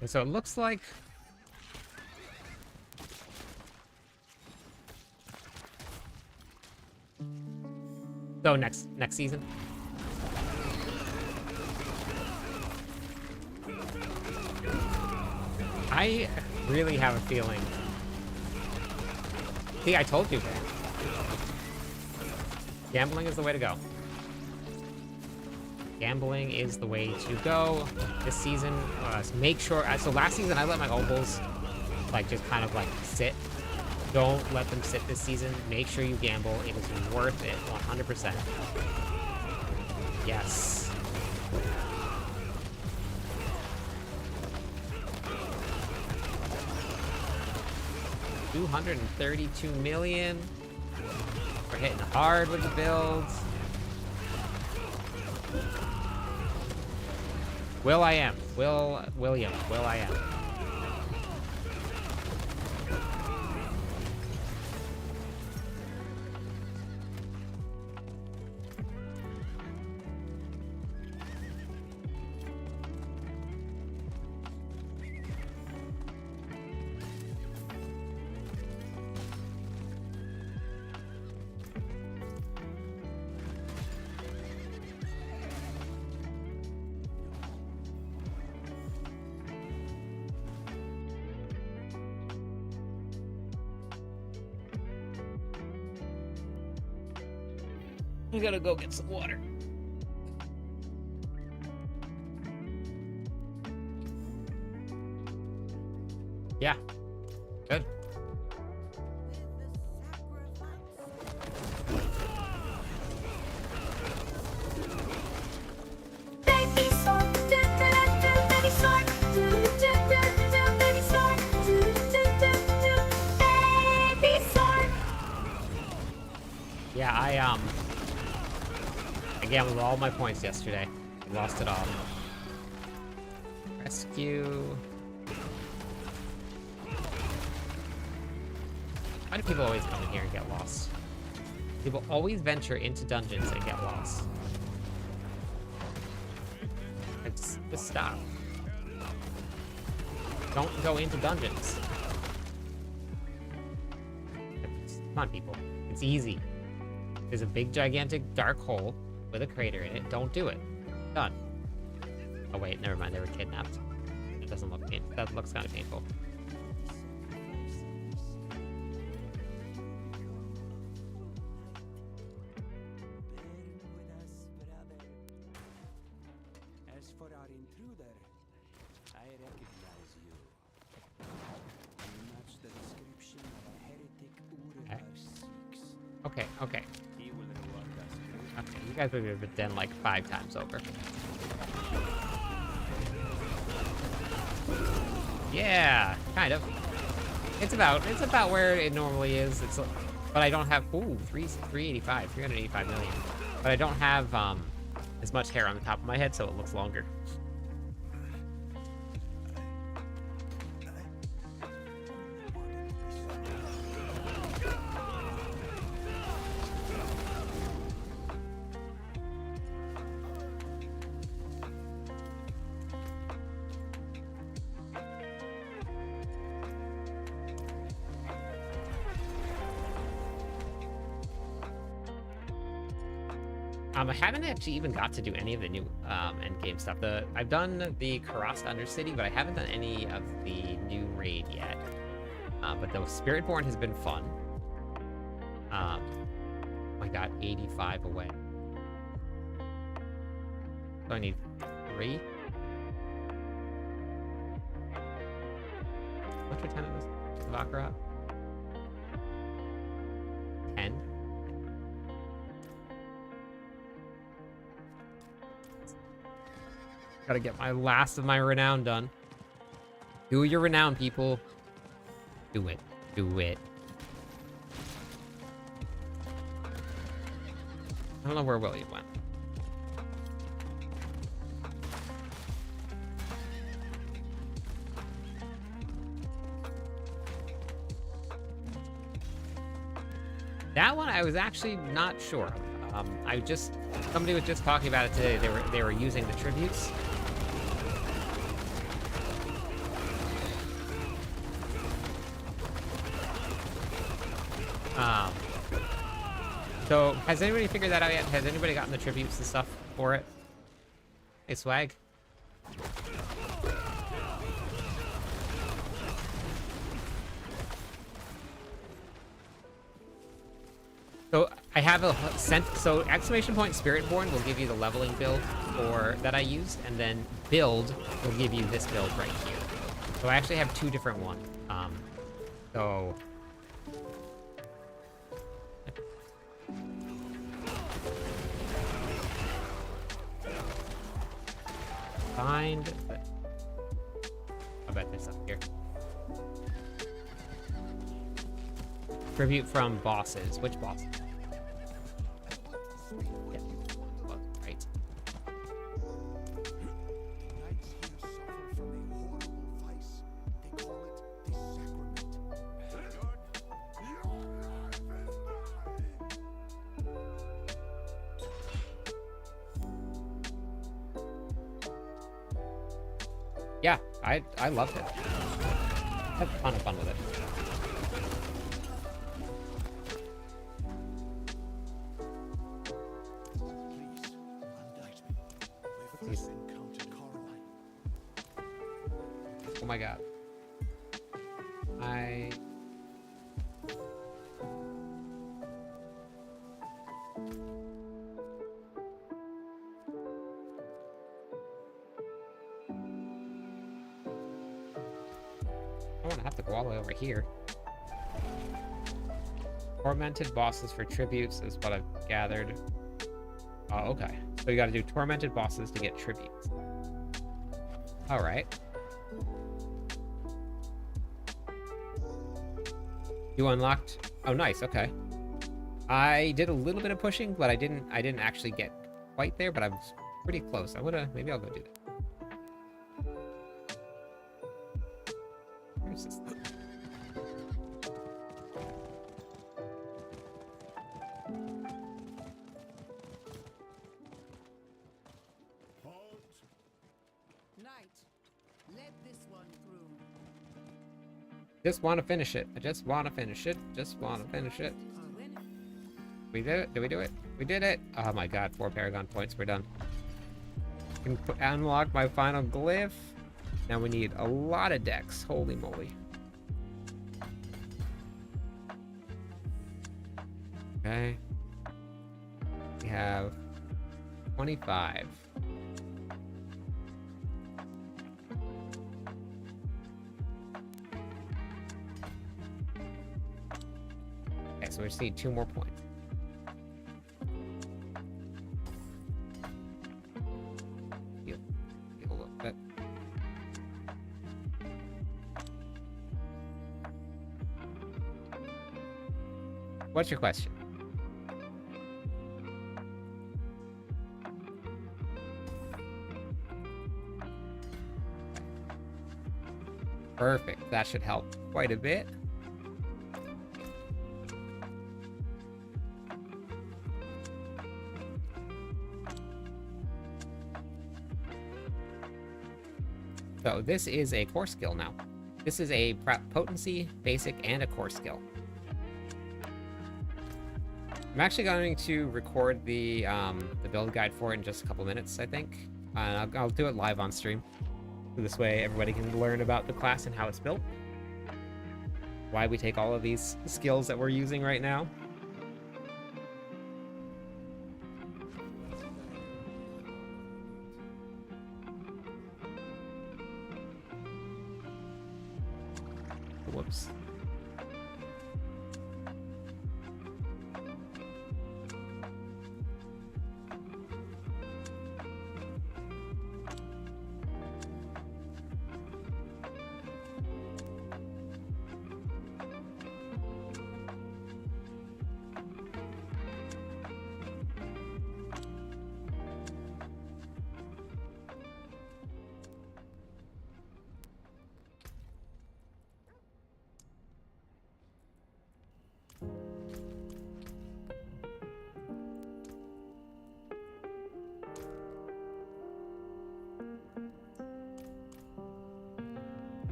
And so it looks like... So next season. I really have a feeling. See, I told you. Gambling is the way to go. Gambling is the way to go this season. Make sure. So last season I let my obols like just kind of like sit. Don't let them sit this season. Make sure you gamble. It is worth it, 100%. Yes. $232 million. We're hitting hard with the builds. Will I am. William. Will I am. We gotta go get some water. Yeah. Good. Yeah, I gambled all my points yesterday. Lost it all. Rescue. Why do people always come in here and get lost? People always venture into dungeons and get lost. Just stop. Don't go into dungeons. Come on, people. It's easy. There's a big, gigantic, dark hole with a crater in it. Don't do it. Done. Oh, wait. Never mind. They were kidnapped. It doesn't look painful. That looks kind of painful. As for our intruder, I recognize you. You match the description of a heretic Urukar seeks. Okay, okay. He will reward us. Okay, you guys have been dead like 5 times over. Yeah, kind of. It's about where it normally is. But I don't have 385 million. But I don't have as much hair on the top of my head, so it looks longer. I haven't actually even got to do any of the new endgame stuff. I've done the Karast Undercity, but I haven't done any of the new raid yet. But the Spiritborn has been fun. I got 85 away. So I need 3. What's your 10 of this? Baccarat? 10? Gotta get my last of my renown done. Do your renown, people. Do it. Do it. I don't know where William went. That one I was actually not sure. Somebody was just talking about it today. They were using the tributes. Um, so, has anybody figured that out yet? Has anybody gotten the tributes and stuff for it? Hey, Swag. So I have a so exclamation point Spiritborn will give you the leveling build for that I used, and then build will give you this build right here. So I actually have two different ones. So find the, I bet this up here. Tribute from bosses. Which bosses? Yeah. Well, right. Knights here suffer from a horrible vice. They call it the sacrament. Yeah, I loved it. I had a ton of fun with it. Oh my god. I don't want to have to go all the way over here. Tormented bosses for tributes is what I've gathered. Oh, okay. So you gotta do tormented bosses to get tributes. Alright. You unlocked... Oh, nice, okay. I did a little bit of pushing, but I didn't actually get quite there, but I was pretty close. Maybe I'll go do that. Where's this thing? Knight, let this one through. Just want to finish it. I just want to finish it. Just want to finish it. We did it. Did we do it? We did it. Oh my god, 4 Paragon points. We're done. Can unlock my final glyph. Now we need a lot of decks. Holy moly. Okay. We have 25. Okay, so we just need 2 more points. Heal a little bit. What's your question? Perfect. That should help quite a bit. So this is a core skill now. This is a potency, basic, and a core skill. I'm actually going to record the build guide for it in just a couple minutes, I think. And I'll do it live on stream. So this way everybody can learn about the class and how it's built. Why we take all of these skills that we're using right now. Whoops.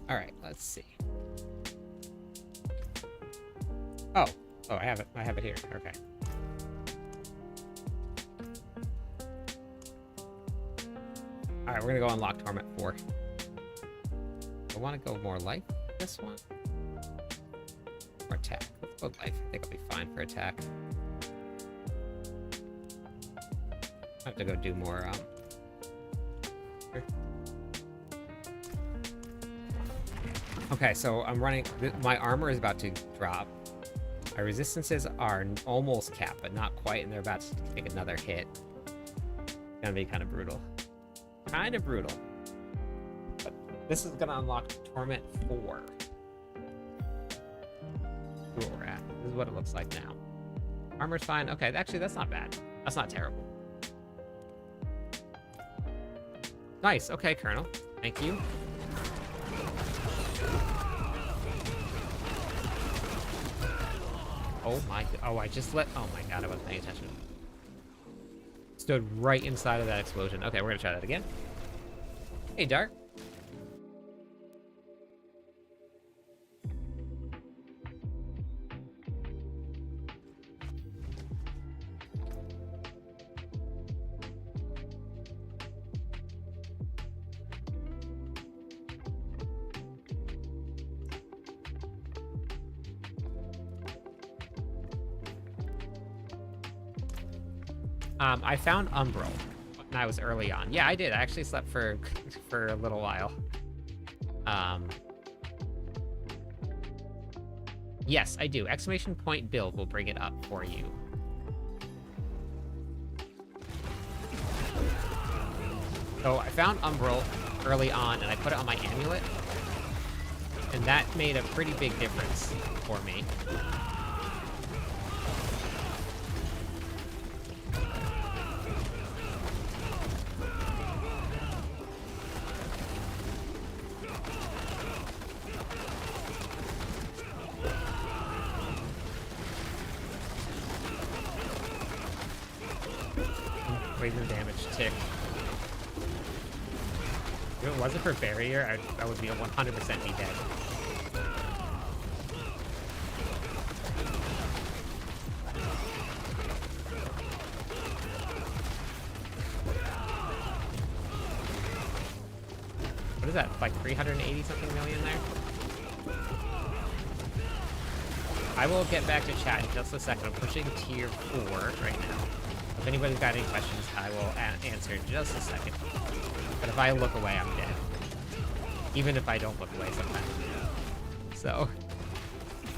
All right, let's see. Oh, I have it. I have it here. Okay. All right, we're gonna go unlock Torment 4. I want to go more life. This one or attack. Let's go life. I think I'll be fine for attack. I have to go do more. Here. Okay, so I'm running. My armor is about to drop. My resistances are almost capped, but not quite, and they're about to take another hit. It's gonna be kind of brutal. Kind of brutal. But this is gonna unlock Torment 4. Where we're at. This is what it looks like now. Armor's fine. Okay, actually, that's not bad. That's not terrible. Nice. Okay, Colonel. Thank you. Oh my. Oh, I just let. Oh my god, I wasn't paying attention. Stood right inside of that explosion. Okay, we're gonna try that again. Hey, Dark. I found Umbral, and I was early on. Yeah, I did. I actually slept for a little while. Yes, I do. Exclamation point build will bring it up for you. So I found Umbral early on, and I put it on my amulet, and that made a pretty big difference for me. Poison damage tick. If it wasn't for barrier, I would be 100% be dead. What is that? Like 380 something million there? I will get back to chat in just a second. I'm pushing tier 4 right now. If anybody's got any questions, I will answer in just a second. But if I look away, I'm dead. Even if I don't look away sometimes. So,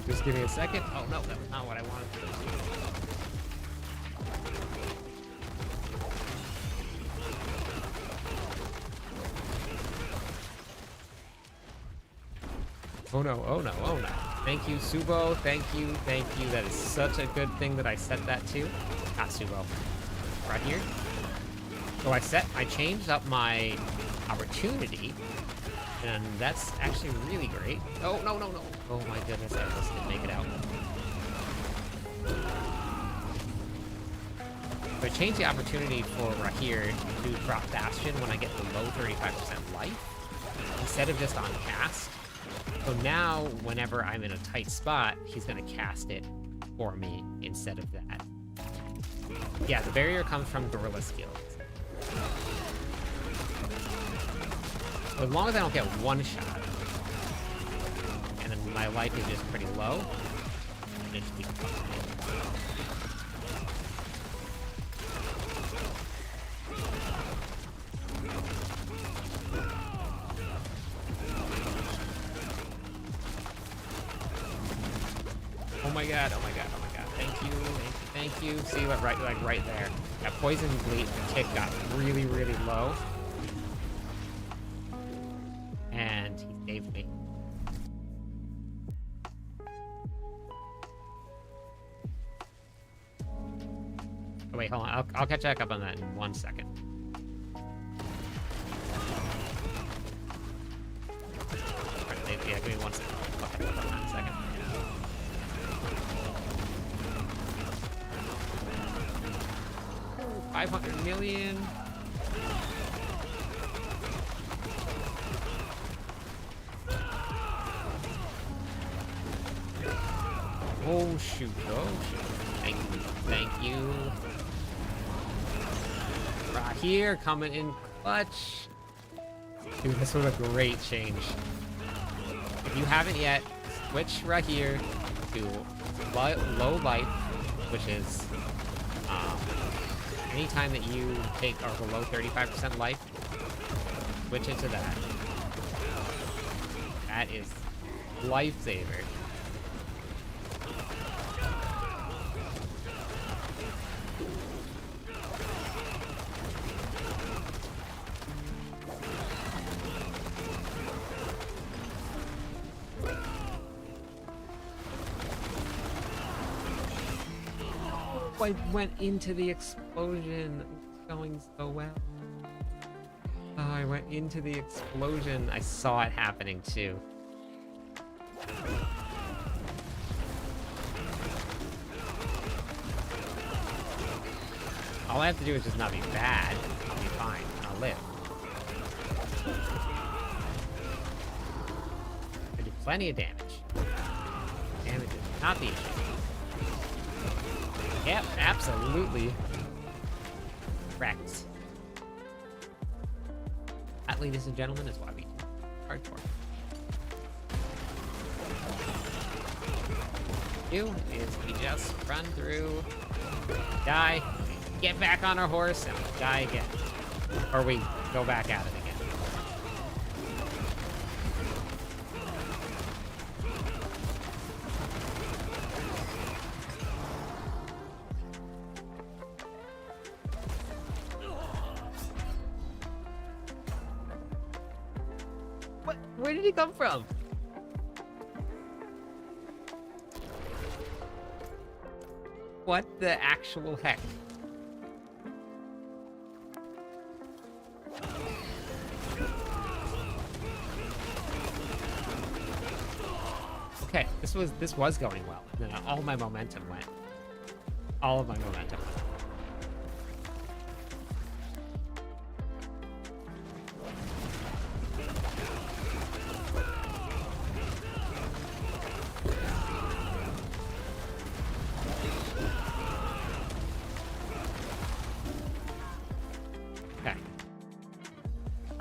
just give me a second. Oh no, that was not what I wanted to do. Oh no, oh no, oh no. Thank you, Subo. Thank you, thank you. That is such a good thing that I set that to. Not Subo. Right here. So I changed up my opportunity, and that's actually really great. Oh, no, no, no. Oh my goodness, I almost didn't make it out. So I changed the opportunity for right here to drop Bastion when I get below 35% life, instead of just on cast. So now, whenever I'm in a tight spot, he's gonna cast it for me instead of that. Yeah, the barrier comes from Gorilla skills. So as long as I don't get one shot, and then my life is just pretty low, and it should be fine. Oh my god, oh my god, oh my god. Thank you, thank you, thank you. See what, right there. That poison bleed tick got really, really low. And he saved me. Oh wait, hold on. I'll catch back up on that in 1 second. Alright, yeah, give me 1 second. I'll catch up on that in a second. 500 million. Oh shoot, oh shoot. Thank you, thank you. Right here, coming in clutch. Dude, this was a great change. If you haven't yet, switch right here to low life, which is anytime that you take or below 35% life, switch into that. That is lifesaver. I went into the explosion. It's going so well. Oh, I went into the explosion. I saw it happening too. All I have to do is just not be bad. I'll be fine. I'll live. I do plenty of damage. Damage is not the issue. Yep, absolutely. Correct. That, ladies and gentlemen, is why we do hardcore. Do is we just run through, die, get back on our horse, and die again. Or we go back at it again. Where did he come from? What the actual heck? Okay, this was going well. And then all my momentum went. All of my momentum went.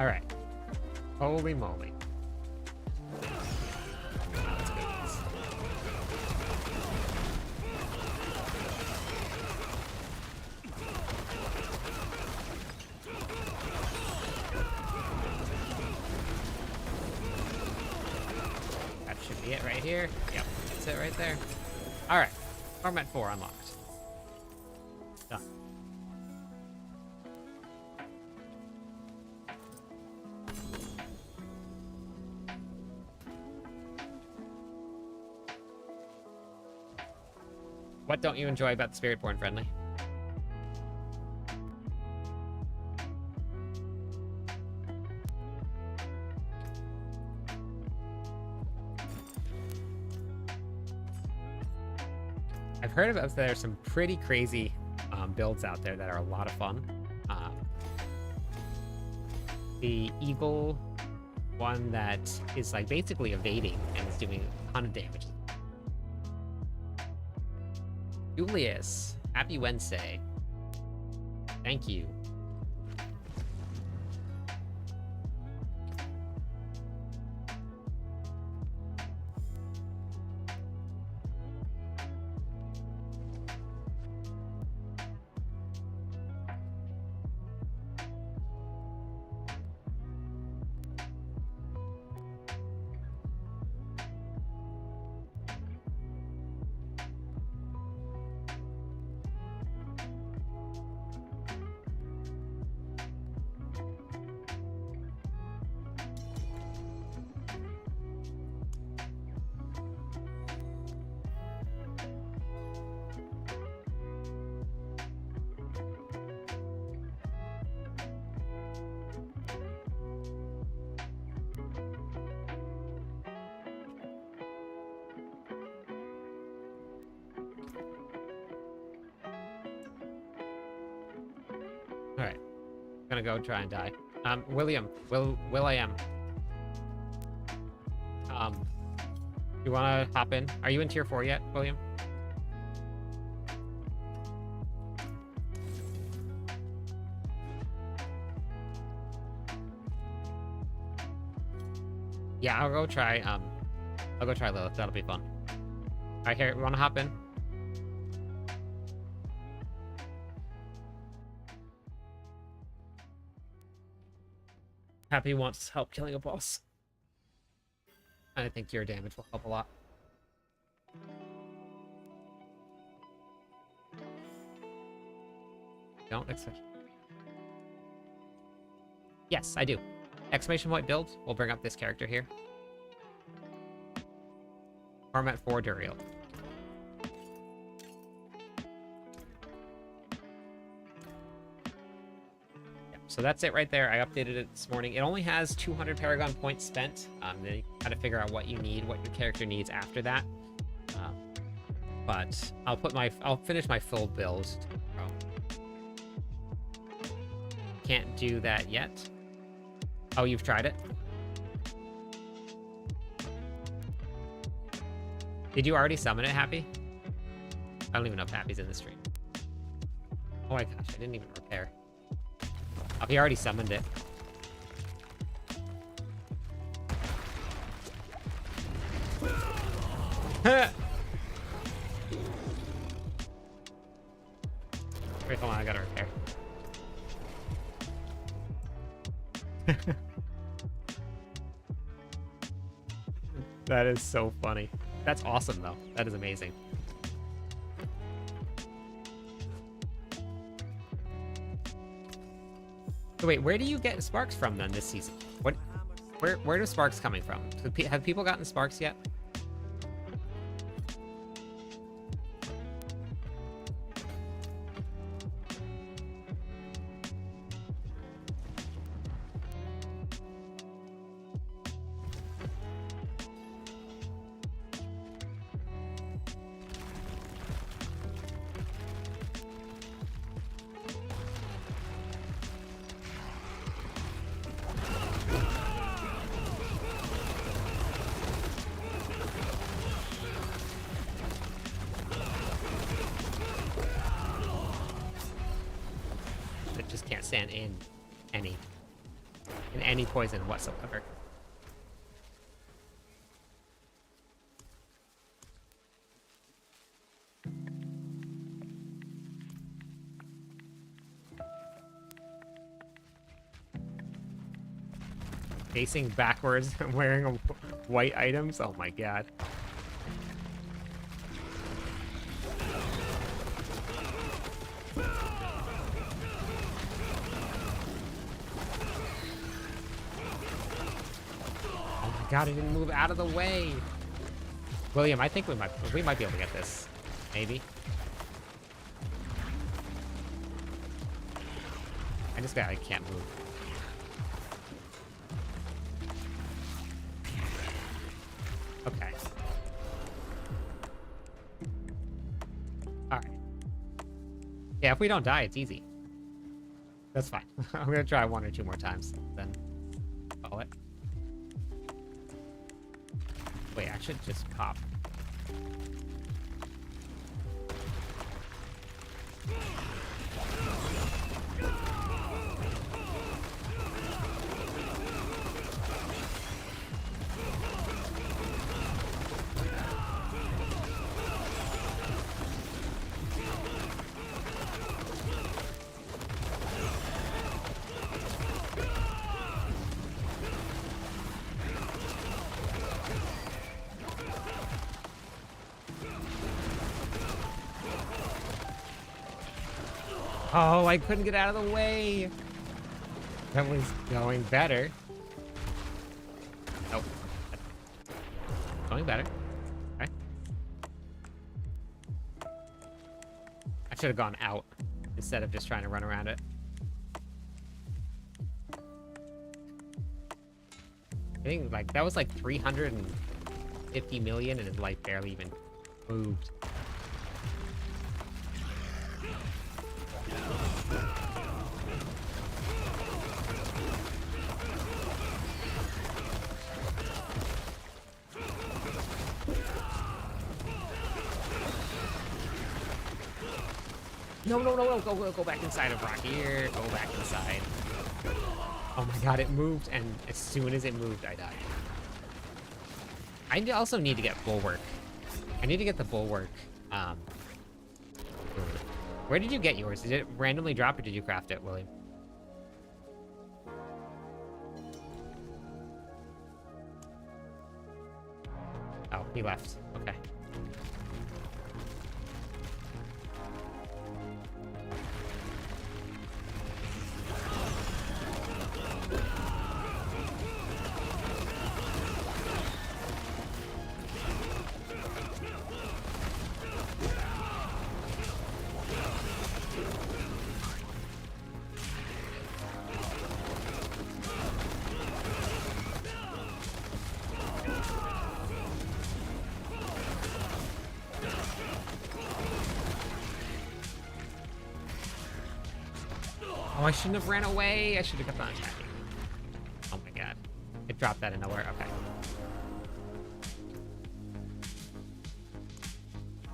Alright. Holy moly. Let's go this. That should be it right here. Yep, that's it right there. Alright. Torment 4 unlocked. Done. What don't you enjoy about the Spiritborn friendly? I've heard about there are some pretty crazy builds out there that are a lot of fun. The Eagle one that is like basically evading and is doing a ton of damage. Julius, happy Wednesday. Thank you. Alright. Gonna go try and die. William. Will.I.am. You wanna hop in? Are you in tier 4 yet, William? Yeah, I'll go try Lilith. That'll be fun. Alright, here, we wanna hop in? Happy wants help killing a boss. I think your damage will help a lot. Don't expect. Yes, I do. Exclamation point build. We'll bring up this character here. Torment 4 Duriel. So that's it right there. I updated it this morning. It only has 200 Paragon points spent. Then you gotta figure out what you need, what your character needs after that. But I'll finish my full build tomorrow. Can't do that yet. Oh, you've tried it? Did you already summon it, Happy? I don't even know if Happy's in the stream. Oh my gosh, I didn't even repair. Oh, he already summoned it. Wait, hold on, I gotta repair. That is so funny. That's awesome, though. That is amazing. So wait, where do you get sparks from then this season? Where are sparks coming from? Have people gotten sparks yet? Stand in any poison whatsoever. Facing backwards and wearing white items. Oh my god. God, he didn't move out of the way. William, I think we might be able to get this. Maybe. I can't move. Okay. Alright. Yeah, if we don't die, it's easy. That's fine. I'm gonna try 1 or 2 more times, then call it. Wait, I should just pop. Oh, I couldn't get out of the way. That was going better. Nope. Going better. Okay. I should have gone out instead of just trying to run around it. I think like that was like 350 million and his life barely even moved. No, go back inside of Rock here. Go back inside. Oh my god, it moved, and as soon as it moved, I died. also need to get bulwark. I need to get the bulwark. Where did you get yours? Did it randomly drop or did you craft it, William? Oh, he left. Okay. Oh, I shouldn't have ran away. I should have kept on attacking. Oh my god. It dropped that in nowhere. Okay.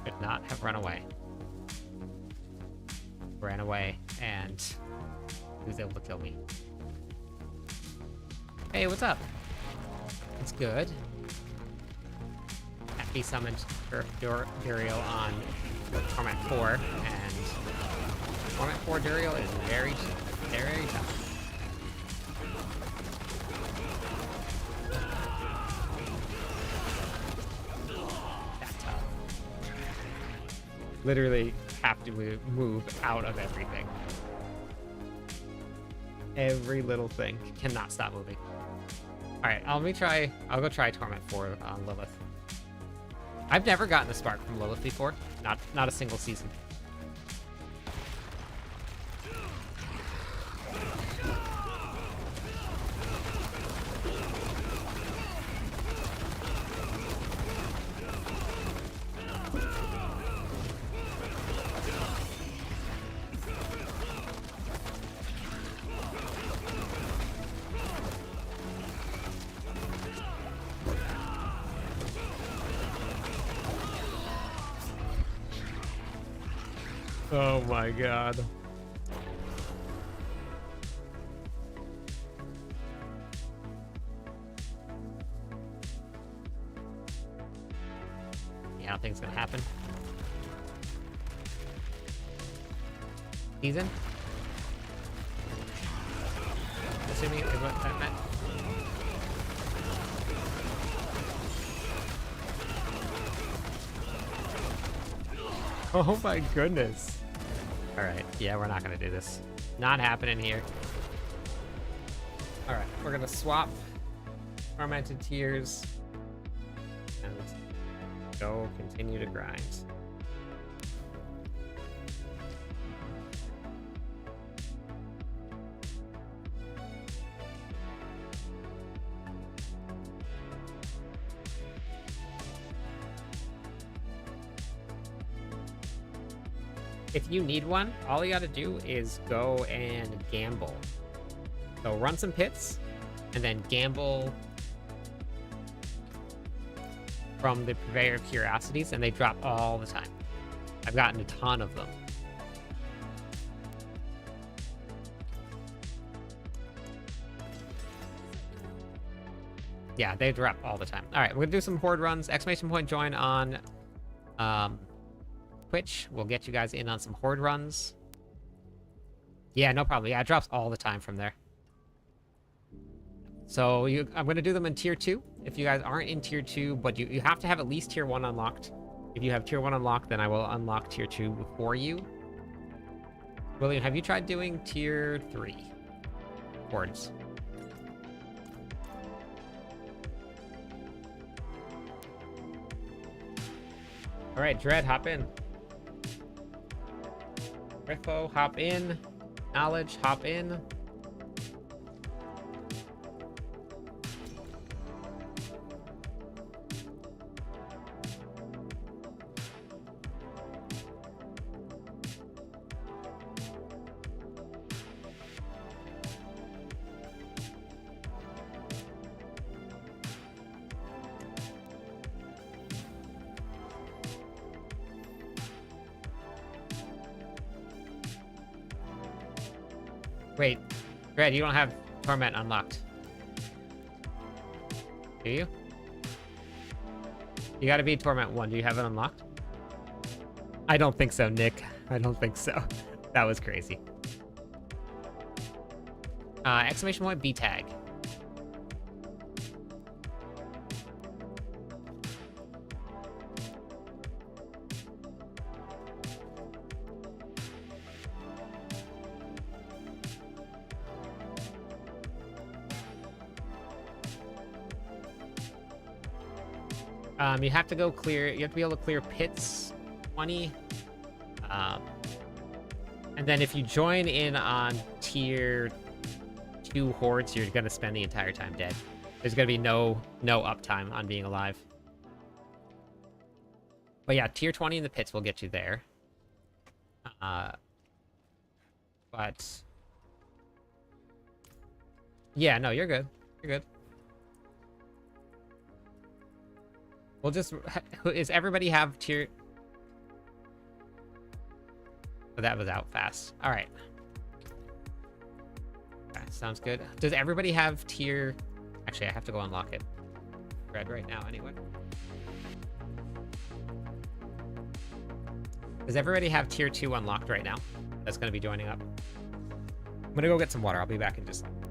Should not have run away. Ran away, and he was able to kill me. Hey, what's up? It's good. Happy summoned Duriel on Torment 4, and Torment 4 Duriel is very tough. That tough. Literally have to move out of everything. Every little thing cannot stop moving. Alright, I'll go try Torment 4 on Lilith. I've never gotten a spark from Lilith before. Not a single season. Oh my god. Yeah, nothing's gonna happen. Season? Assuming is what that meant. Oh my goodness. Alright, yeah, we're not gonna do this. Not happening here. Alright, we're gonna swap Tormented Tears and go continue to grind. If you need one, all you gotta do is go and gamble. So run some pits, and then gamble from the Purveyor of Curiosities, and they drop all the time. I've gotten a ton of them. Yeah, they drop all the time. All right, we're gonna do some Horde runs. Exclamation point join on Twitch. We'll get you guys in on some Horde runs. Yeah, no problem. Yeah, it drops all the time from there. So I'm going to do them in tier 2. If you guys aren't in tier 2, but you have to have at least tier 1 unlocked. If you have tier 1 unlocked, then I will unlock tier 2 for you. William, have you tried doing tier 3 Hordes? All right, Dread, hop in. Riffo, hop in. Knowledge, hop in. Wait, Dread, you don't have Torment unlocked. Do you? You gotta be Torment 1. Do you have it unlocked? I don't think so, Nick. I don't think so. That was crazy. Exclamation point B tag. You have to go clear. You have to be able to clear pits 20. And then if you join in on tier 2 hordes, you're gonna spend the entire time dead. There's gonna be no uptime on being alive. But yeah, tier 20 in the pits will get you there. But yeah, no, you're good. You're good. We'll just... Is everybody have tier... Oh, that was out fast. Alright. Okay, sounds good. Does everybody have tier... Actually, I have to go unlock it. Red right now, anyway. Does everybody have tier 2 unlocked right now? That's going to be joining up. I'm going to go get some water. I'll be back in just seconds.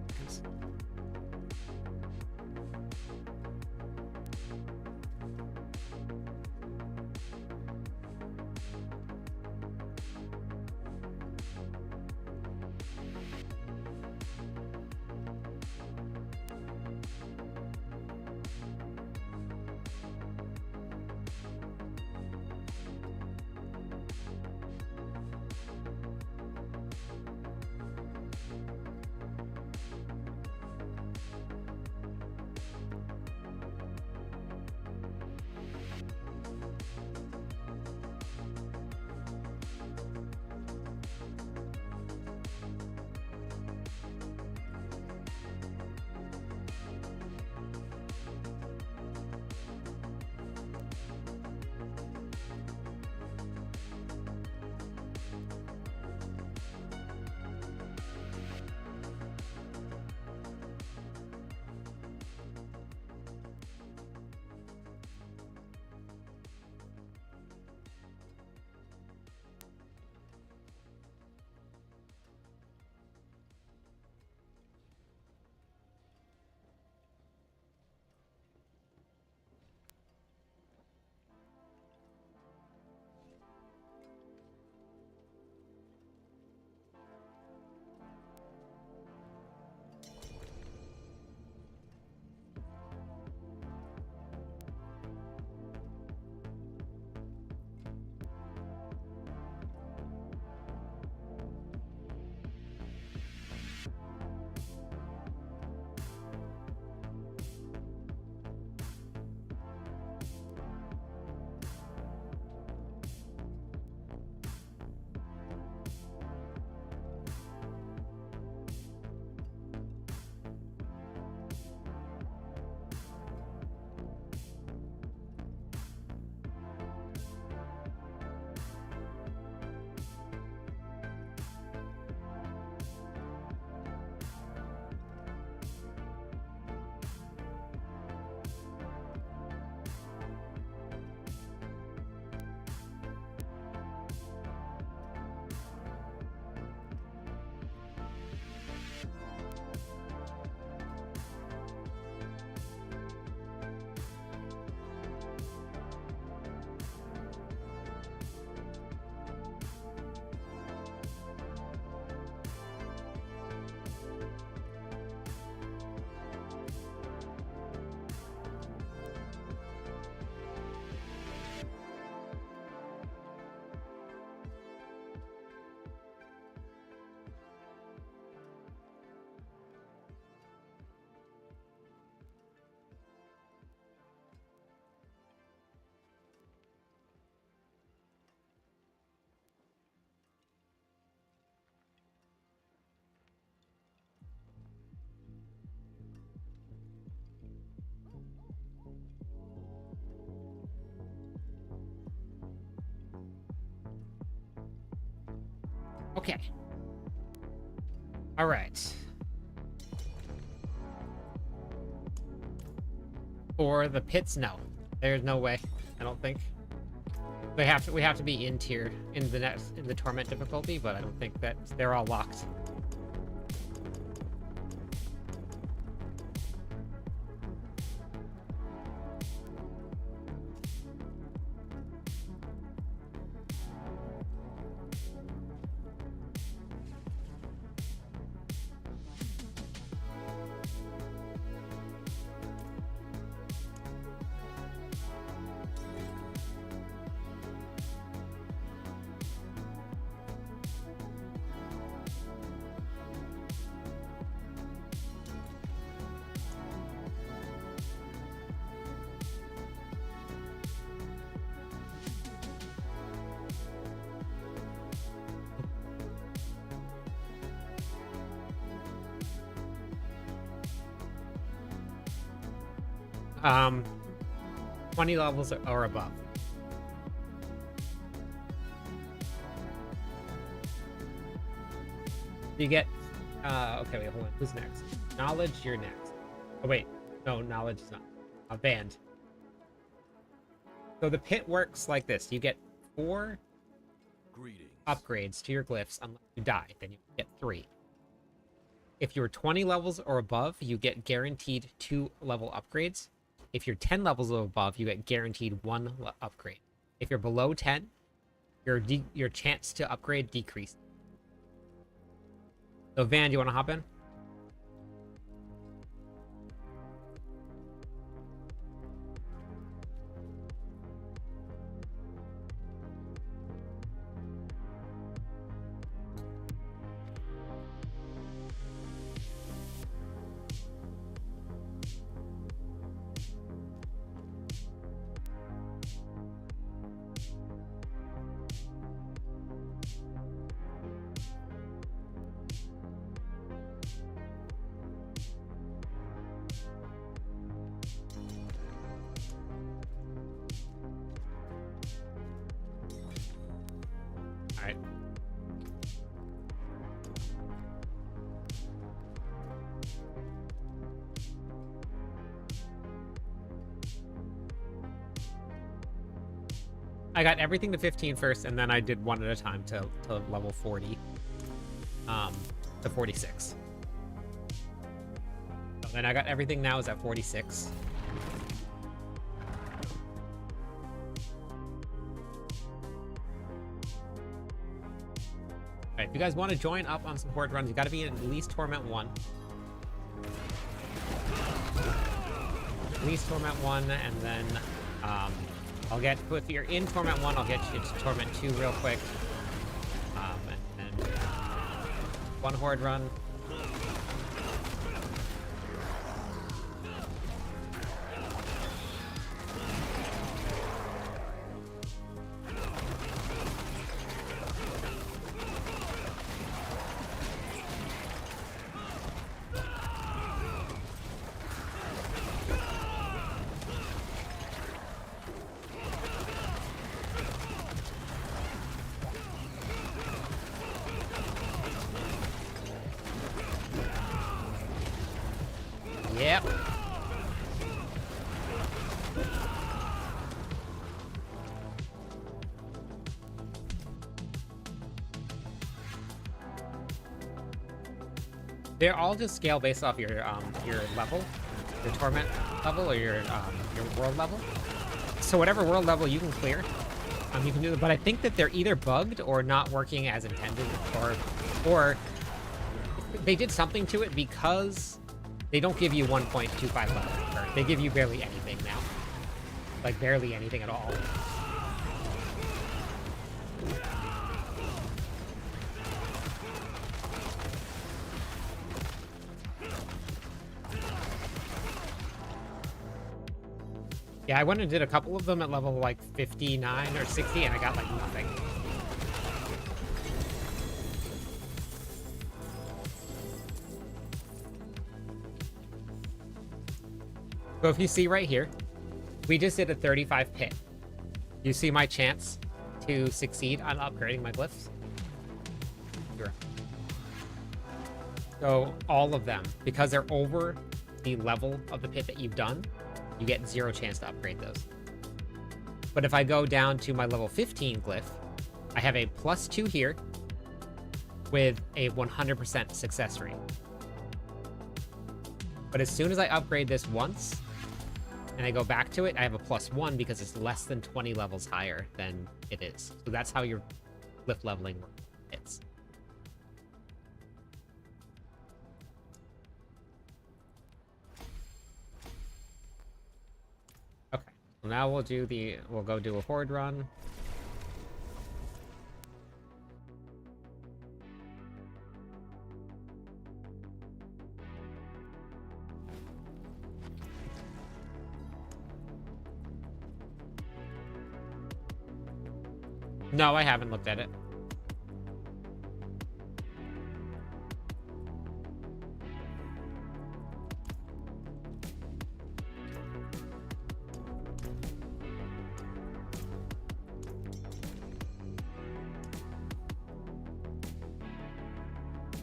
Okay. All right. For the pits, no. There's no way. I don't think. We have to be in tier in the torment difficulty, but I don't think that they're all locked. Um, 20 levels or above. You get, okay, wait, hold on. Who's next? Knowledge, you're next. Oh, wait. No, knowledge is not. A band. So the pit works like this. You get 4 Greetings. upgrades to your glyphs unless you die. Then you get 3. If you're 20 levels or above, you get guaranteed 2 level upgrades. If you're 10 levels or above, you get guaranteed 1 upgrade. If you're below 10, your chance to upgrade decreases. So Van, do you want to hop in? All right. I got everything to 15 first, and then I did one at a time to level 40. To 46. So then I got everything now is at 46. Alright, if you guys want to join up on some Horde runs, you got to be in at least Torment 1. At least Torment 1, and then I'll get, if you're in Torment 1, I'll get you to Torment 2 real quick. And then 1 Horde run. Yep. They're all just scale based off your level, your torment level, or your world level. So whatever world level you can clear, you can do it. But I think that they're either bugged or not working as intended, or they did something to it because they don't give you 1.25 level. They give you barely anything now. Like, barely anything at all. Yeah, I went and did a couple of them at level, like, 59 or 60, and I got, like, nothing. So if you see right here, we just did a 35 pit. You see my chance to succeed on upgrading my glyphs? Zero. So all of them, because they're over the level of the pit that you've done, you get 0 chance to upgrade those. But if I go down to my level 15 glyph, I have a +2 here with a 100% success rate. But as soon as I upgrade this once, and I go back to it, I have a +1 because it's less than 20 levels higher than it is. So that's how your glyph leveling hits. Okay, so now we'll go do a horde run. No, I haven't looked at it.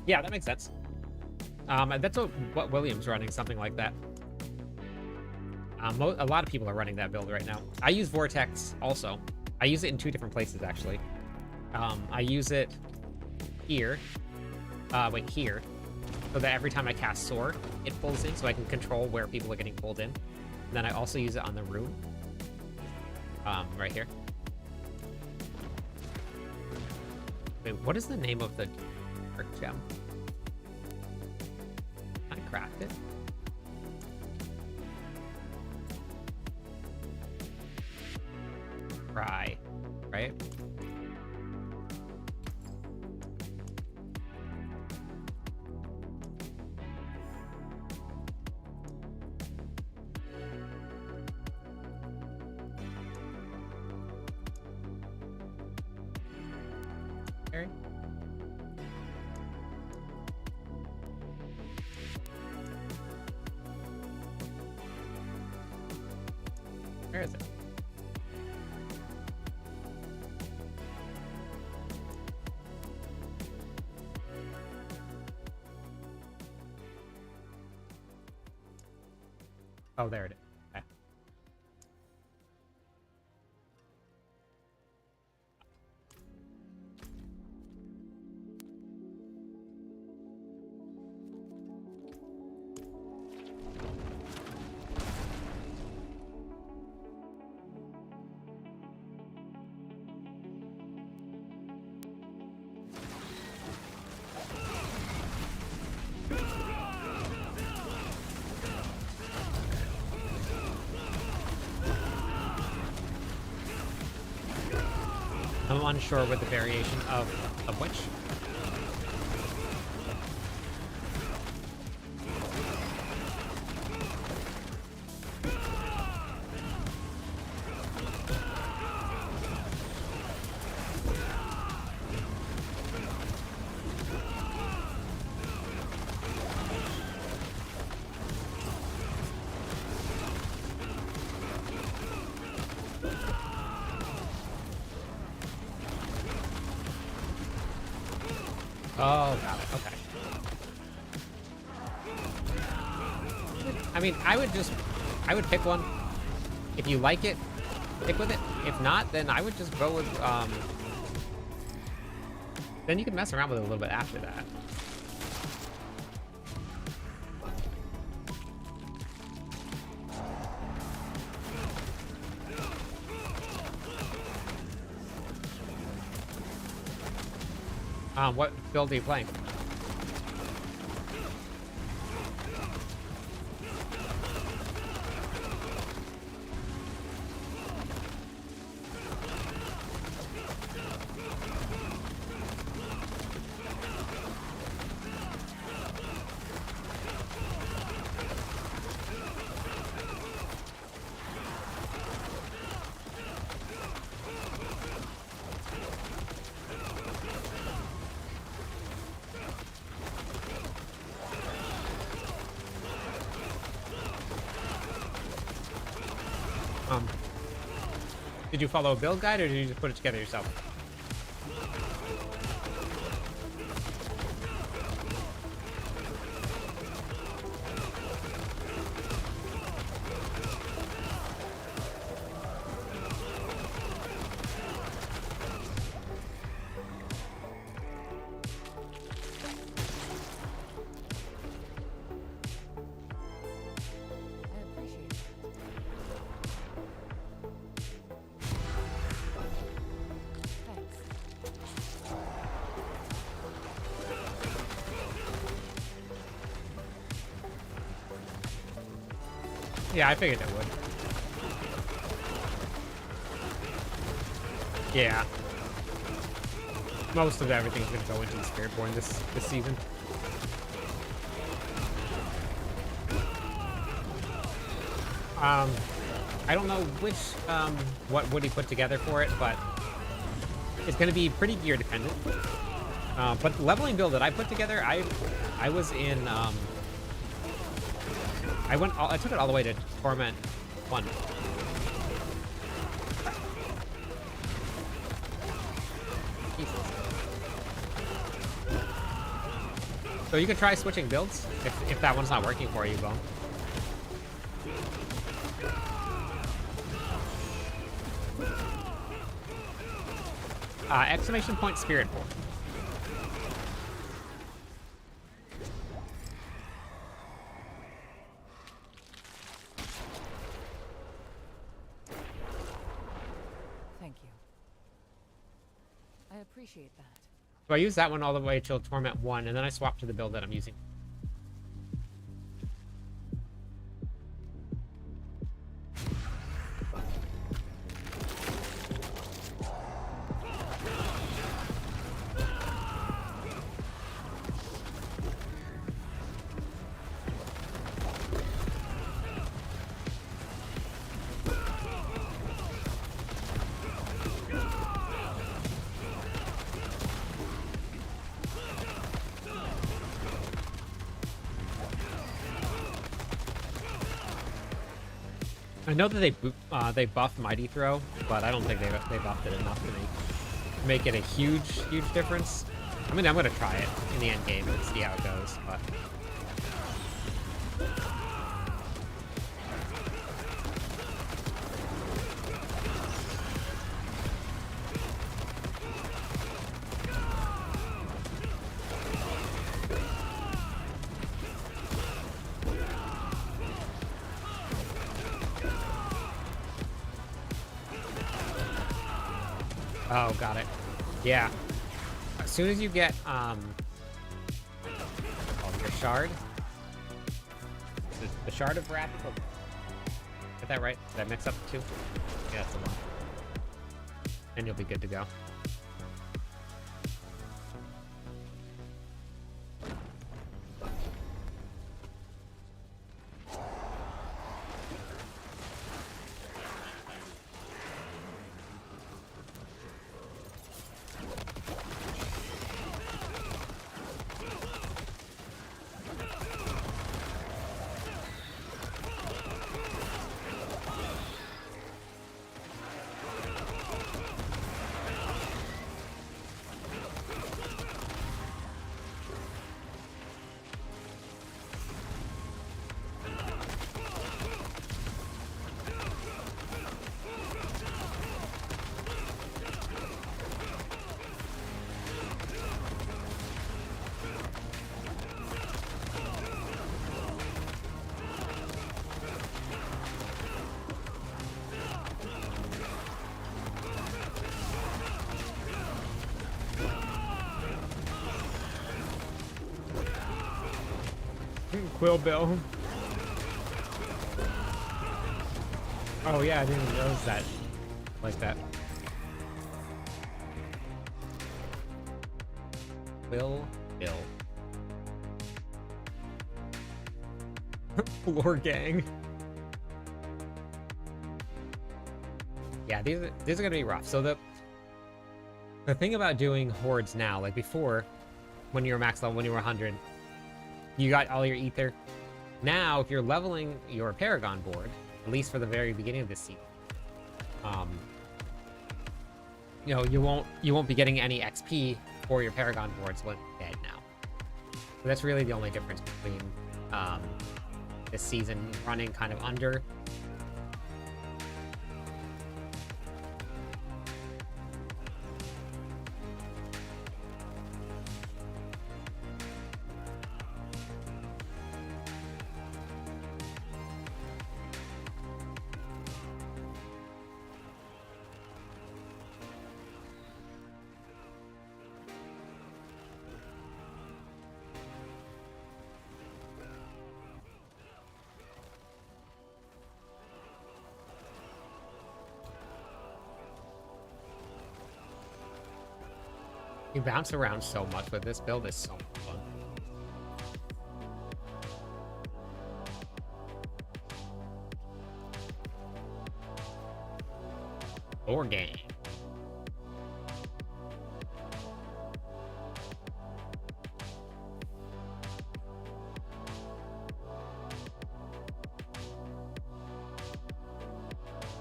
Yeah, that makes sense. That's what William's running, something like that. A lot of people are running that build right now. I use Vortex also. I use it in 2 different places, actually. I use it here. Here. So that every time I cast Soar, it pulls in, so I can control where people are getting pulled in. And then I also use it on the rune. Right here. Wait, what is the name of the dark gem? Can I craft it? Try, right? Harry? Where is it? Oh, there it is. Okay. I'm unsure with the variation of which. Oh, got it. Okay. I mean, I would pick one. If you like it, stick with it. If not, then I would just go with, then you can mess around with it a little bit after that. What build are you playing? Did you follow a build guide, or did you just put it together yourself? Yeah, I figured it would. Yeah. Most of everything's gonna go into the Spiritborn this season. I don't know which what Woody put together for it, but it's gonna be pretty gear dependent. But the leveling build that I put together, I was in I took it all the way to Torment 1. Jesus. So you could try switching builds if that one's not working for you, Bone. Exclamation point Spiritborn. Thank you. I appreciate that. So I used that one all the way till Torment 1, and then I swapped to the build that I'm using. I know that they buffed Mighty Throw, but I don't think they buffed it enough to make it a huge difference. I mean, I'm gonna try it in the end game and see how it goes, but oh, got it. Yeah. As soon as you get your shard, the shard of wrath. Get that right? Did I mix up the two? Yeah, that's the one. And you'll be good to go. Quill Bill. Oh yeah, I didn't even notice that. Like that. Quill Bill. Floor gang. Yeah, these are gonna be rough. So the thing about doing hordes now, like before, when you were max level, when you were 100, you got all your ether. Now, if you're leveling your Paragon board, at least for the very beginning of this season, you know, you won't be getting any XP for your Paragon boards when you're dead now. So that's really the only difference between this season running kind of under. You bounce around so much with this build. It's so much fun. Or game.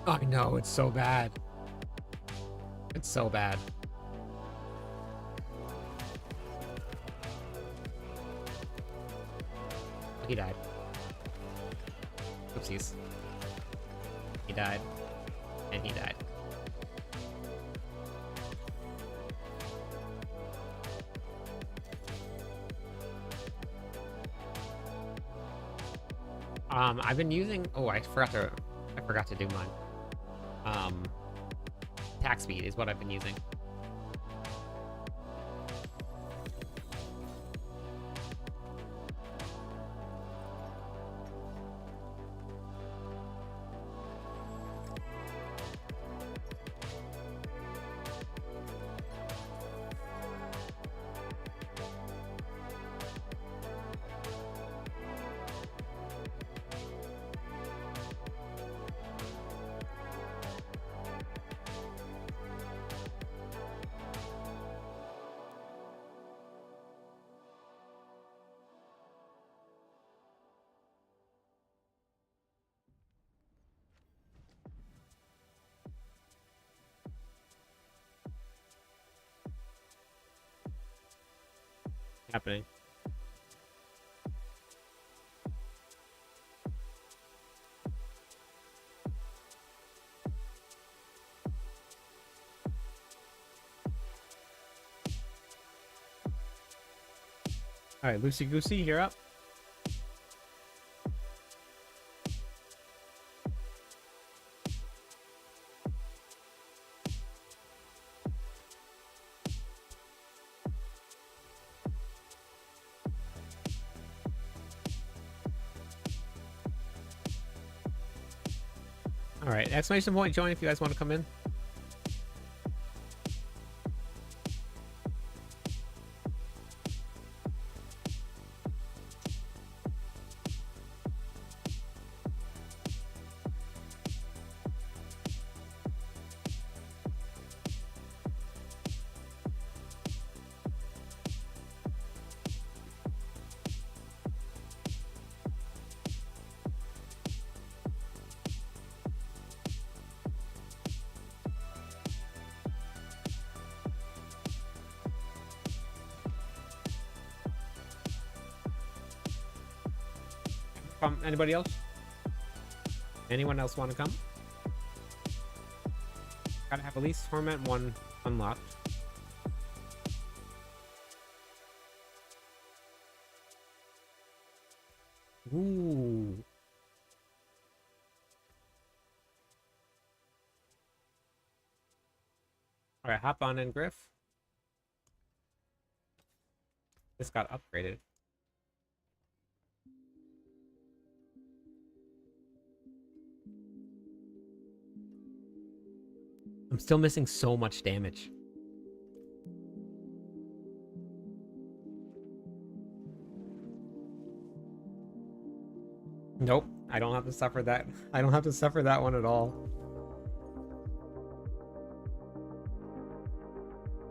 I know, it's so bad. It's so bad. He died. Oopsies. He died. And he died. I've been using... Oh, I forgot to do mine. Attack speed is what I've been using. Happening. All right, Loosey Goosey, you're up. All right, exclamation point join if you guys want to come in. Anybody else? Anyone else want to come? Gotta have at least Torment 1 unlocked. Ooh. Alright, hop on in, Griff. This got upgraded. I'm still missing so much damage. Nope, I don't have to suffer that. I don't have to suffer that one at all.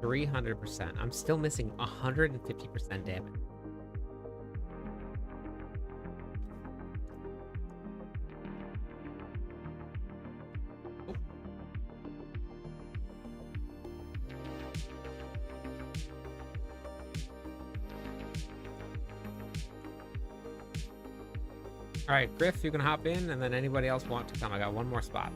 300%. I'm still missing 150% damage. All right, Griff, you can hop in, and then anybody else want to come. I got one more spot.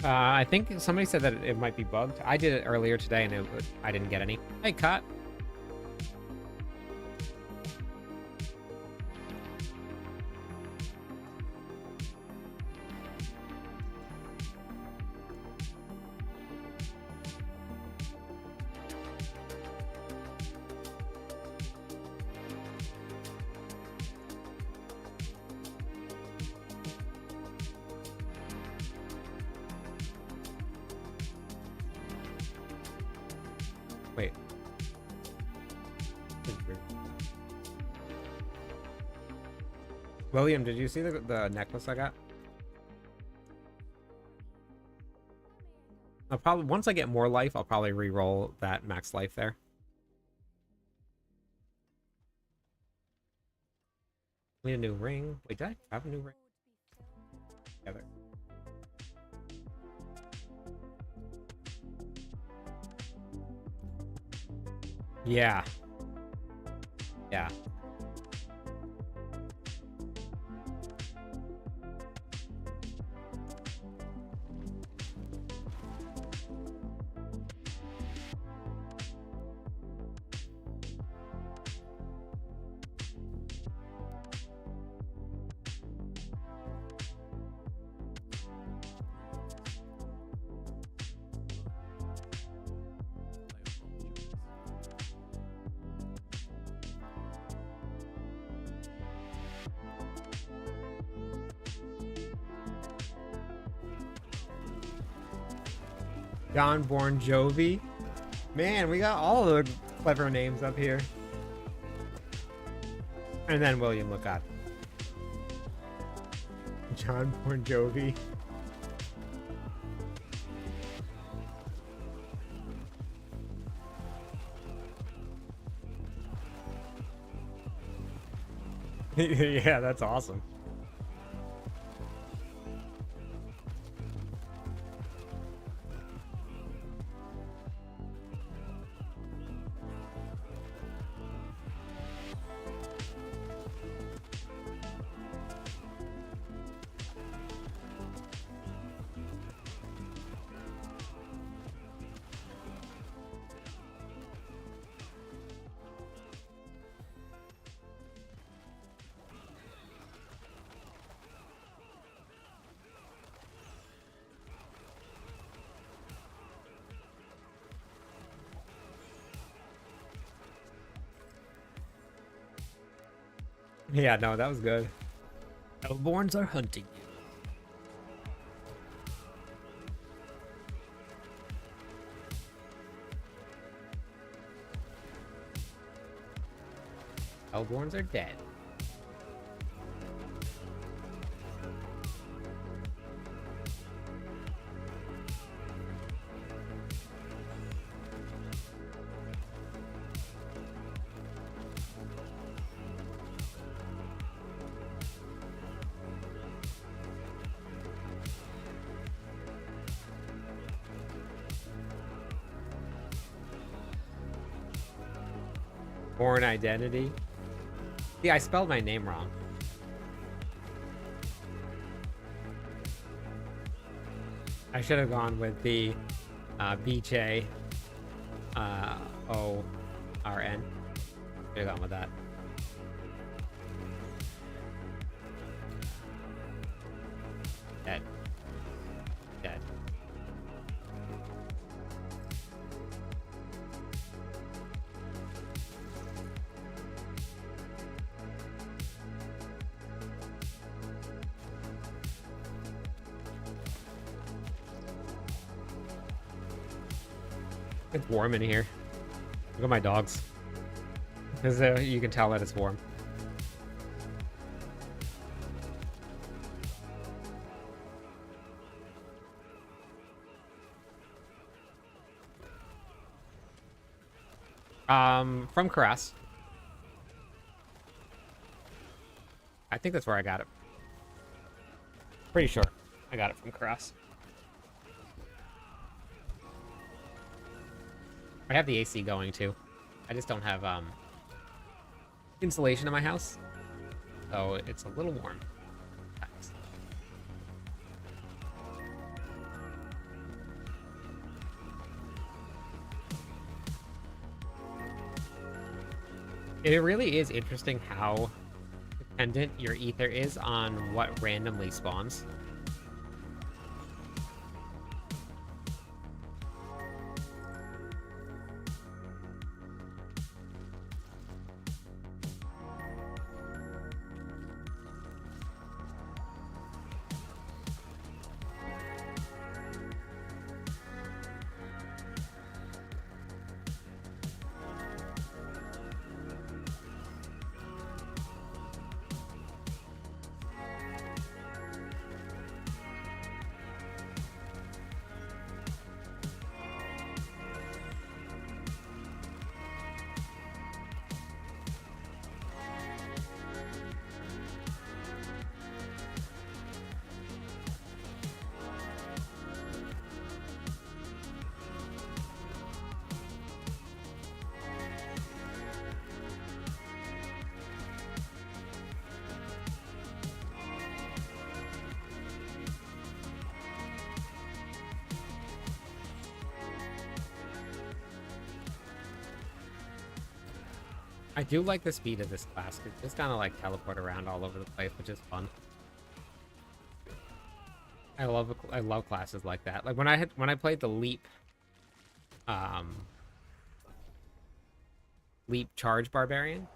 I think somebody said that it might be bugged. I did it earlier today, and I didn't get any. Hey, Cut. William, did you see the necklace I got? I'll probably, once I get more life, I'll probably re-roll that max life there. Need a new ring. Wait, did I have a new ring? Together. Yeah. Yeah. John Born Jovi. Man, we got all the clever names up here. And then William, look up. John Born Jovi. Yeah, that's awesome. Yeah, no, that was good. Hellborns are hunting you. Hellborns are dead. Born identity. See, I spelled my name wrong. I should have gone with the BJ ORN. Should have gone with that. Dead. Dead. It's warm in here. Look at my dogs. Because you can tell that it's warm. From Karas. I think that's where I got it. Pretty sure I got it from Karas. I have the AC going too. I just don't have insulation in my house, so it's a little warm. Thanks. It really is interesting how dependent your ether is on what randomly spawns. I do like the speed of this class. It just kind of like teleport around all over the place, which is fun. I love classes like that. Like when I played the leap charge barbarian,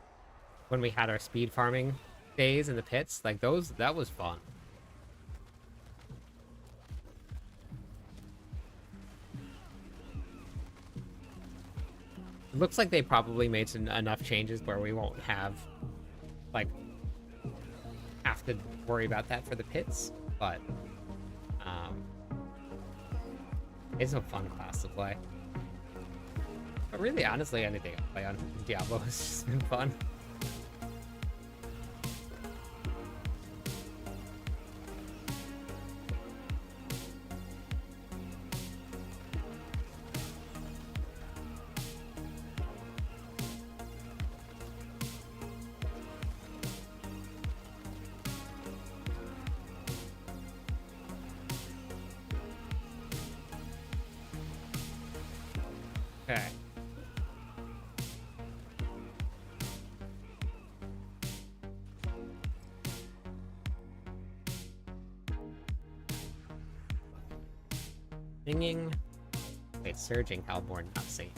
when we had our speed farming days in the pits, like that was fun. It looks like they probably made enough changes where we won't have to worry about that for the pits, but it's a fun class to play. But really, honestly, anything I play on Diablo has just been fun. Okay. Singing. Wait, surging Hellborn, not singing.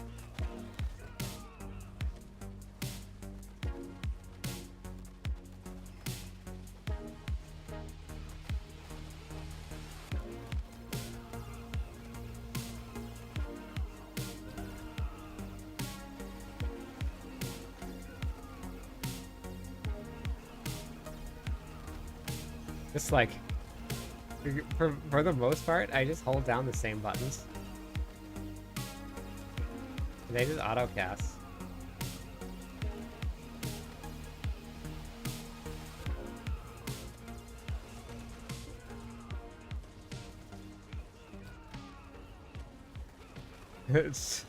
Just like, for the most part, I just hold down the same buttons. They just auto cast. It's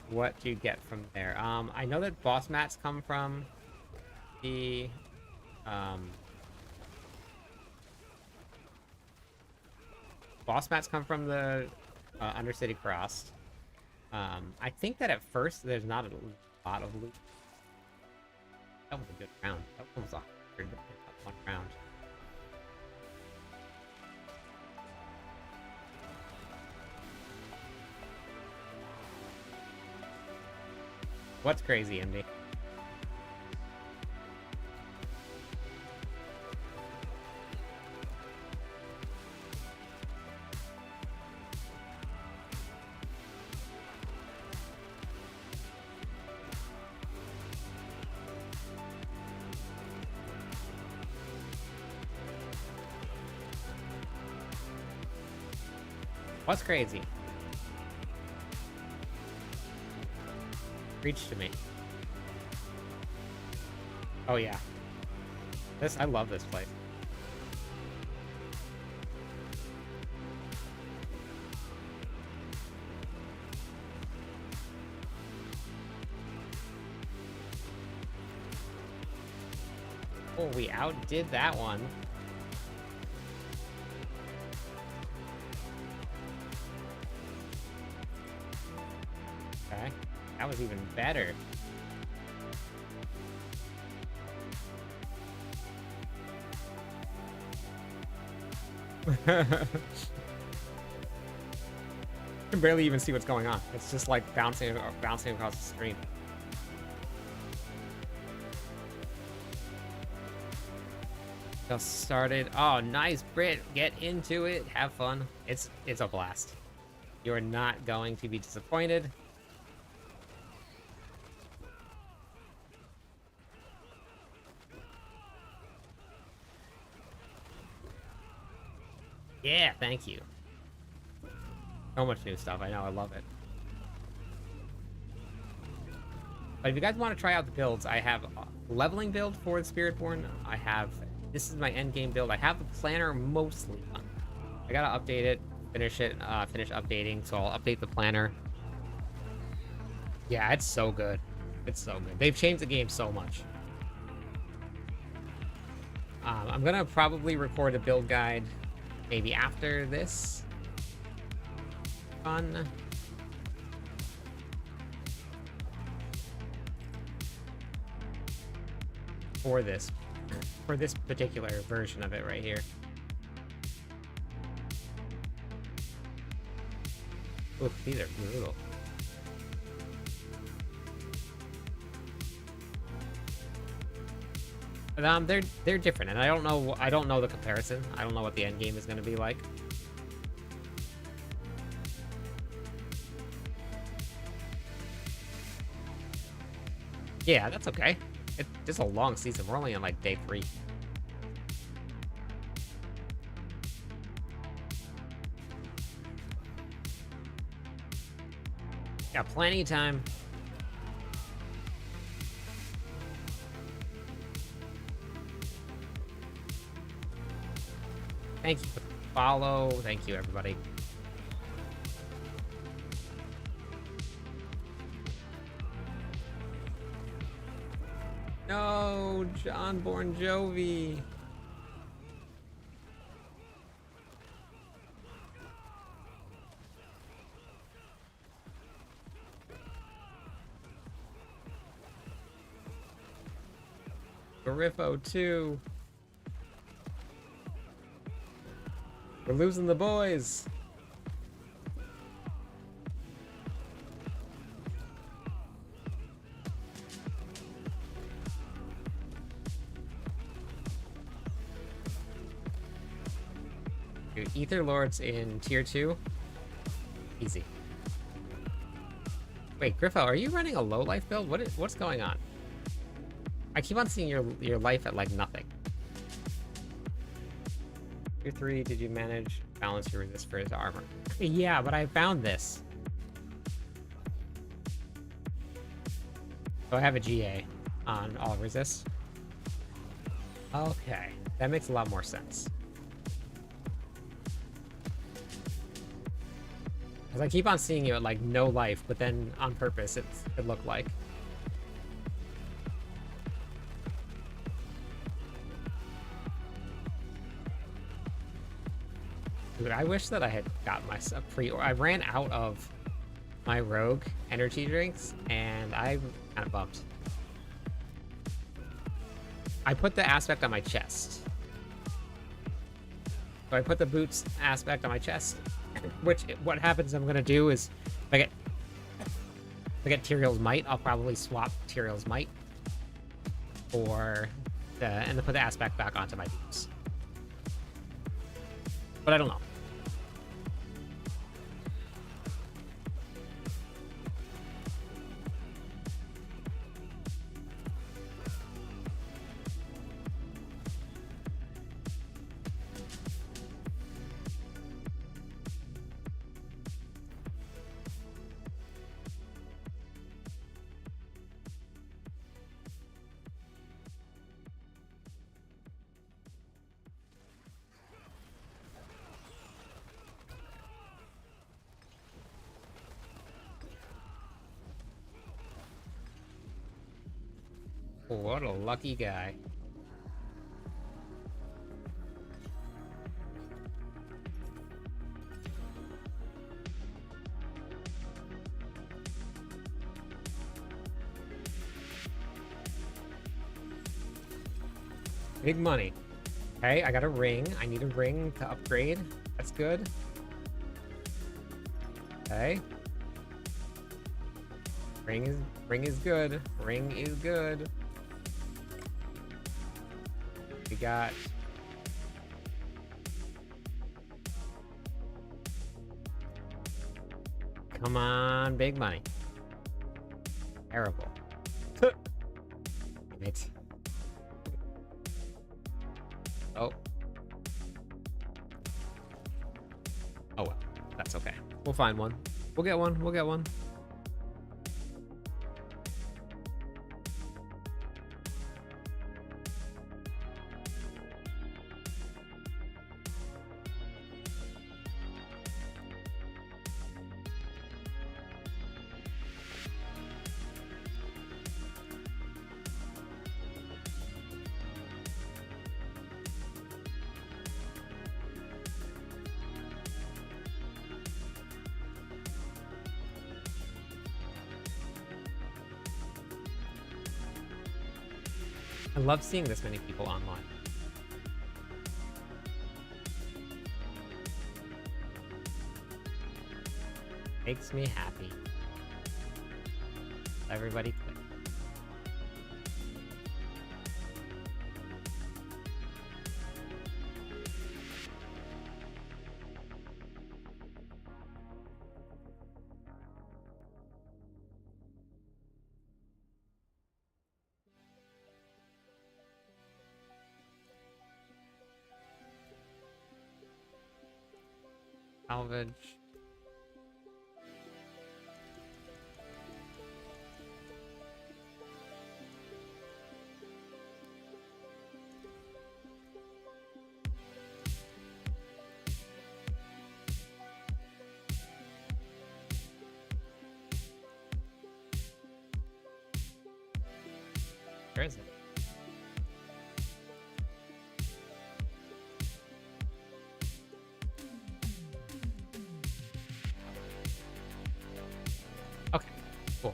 what you get from there. I know that boss mats come from the boss mats come from the Undercity Cross. I think that at first there's not a lot of loot. That was a good round. That was 100 one round. What's crazy, MD? What's crazy? Reach to me. Oh yeah. I love this place. Oh, we outdid that one. Okay, that was even better. You can barely even see what's going on. It's just like bouncing across the screen. Just started. Oh, nice, Brit. Get into it. Have fun. It's a blast. You're not going to be disappointed. Yeah, thank you. So much new stuff. I know, I love it. But if you guys want to try out the builds, I have a leveling build for the Spiritborn. This is my end game build. I have the planner mostly done. I gotta update it, finish updating, so I'll update the planner. Yeah, it's so good. It's so good. They've changed the game so much. I'm gonna probably record a build guide maybe after this. Fun. for this particular version of it right here. Oof, these are brutal. But, they're different, and I don't know the comparison. I don't know what the end game is going to be like. Yeah, that's okay. It's just a long season. We're only on like day 3. Got plenty of time. Thank you for the follow. Thank you, everybody. No, John Bon Jovi. Griffo 2. We're losing the boys. Dude, Ether Lords in tier 2. Easy. Wait, Griffo, are you running a low life build? What's going on? I keep on seeing your life at like nothing. Tier 3, did you manage balance your resist for his armor? Yeah, but I found this. So I have a GA on all resist. Okay, that makes a lot more sense. Because I keep on seeing you at like no life, but then on purpose it looked like. Dude, I wish that I had got myself I ran out of my rogue energy drinks, and I'm kind of bummed. I put the aspect on my chest. So I put the boots aspect on my chest, which what happens I'm gonna do is if I get Tyrael's Might, I'll probably swap Tyrael's Might for and then put the aspect back onto my boots. But I don't know. What a lucky guy. Big money. Okay, I got a ring. I need a ring to upgrade. That's good. Okay. Ring is good. Ring is good. We got come on, big money. Terrible. Damn it. Oh. Oh well. That's okay. We'll find one. We'll get one. We'll get one. I love seeing this many people online. Makes me happy. Everybody click. Salvage. Where is it? Okay, cool.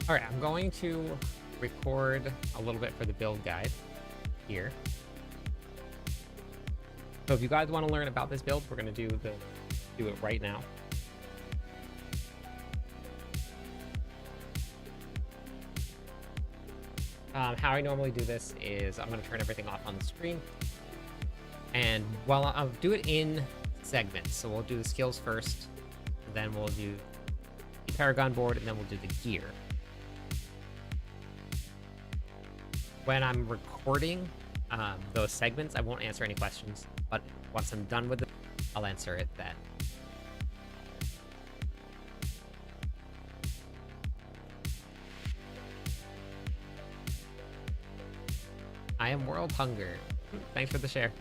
All right, I'm going to record a little bit for the build guide here. So if you guys want to learn about this build, we're going to do it right now. How I normally do this is I'm going to turn everything off on the screen. And while I'll do it in segments. So we'll do the skills first, then we'll do the Paragon board, and then we'll do the gear. When I'm recording those segments, I won't answer any questions, but once I'm done with it, I'll answer it then. I am World Hunger. Thanks for the share.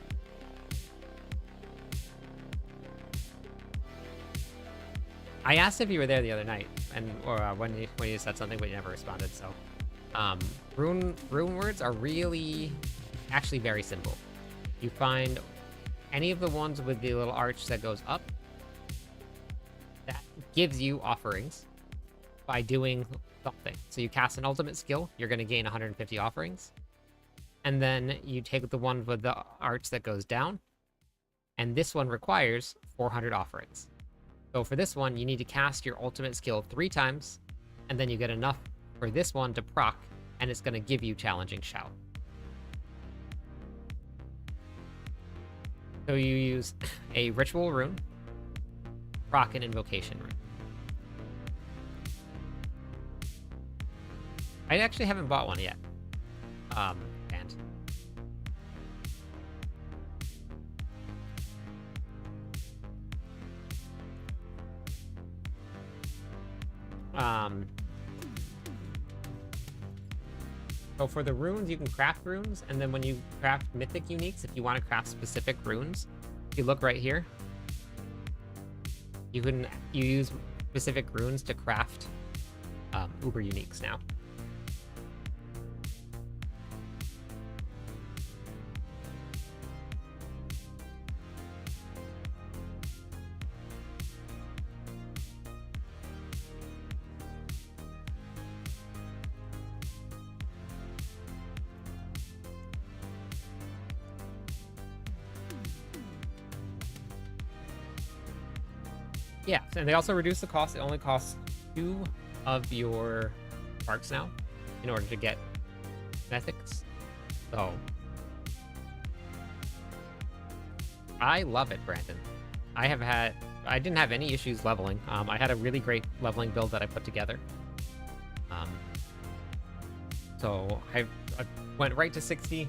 I asked if you were there the other night, or when you said something, but you never responded. So, rune words are really, actually very simple. You find any of the ones with the little arch that goes up. That gives you offerings by doing something. So you cast an ultimate skill, you're going to gain 150 offerings. And then you take the one with the arch that goes down, and this one requires 400 offerings. So for this one, you need to cast your ultimate skill 3 times, and then you get enough for this one to proc, and it's going to give you Challenging Shout. So you use a Ritual Rune, proc an Invocation Rune. I actually haven't bought one yet. So for the runes, you can craft runes, and then when you craft mythic uniques, if you want to craft specific runes, if you look right here, you use specific runes to craft uber uniques now. Yeah, and they also reduce the cost. It only costs 2 of your sparks now in order to get mythics. So I love it, Brandon. I didn't have any issues leveling. I had a really great leveling build that I put together. So I went right to 60.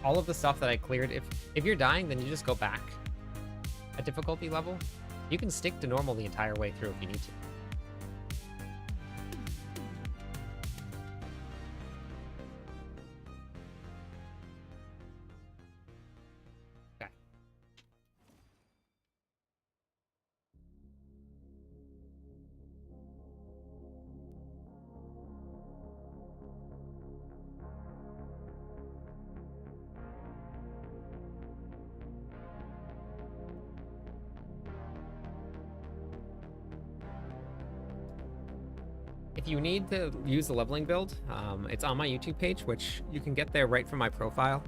All of the stuff that I cleared, if you're dying, then you just go back a difficulty level. You can stick to normal the entire way through if you need to. Okay. if you need to use the leveling build, it's on my YouTube page, which you can get there right from my profile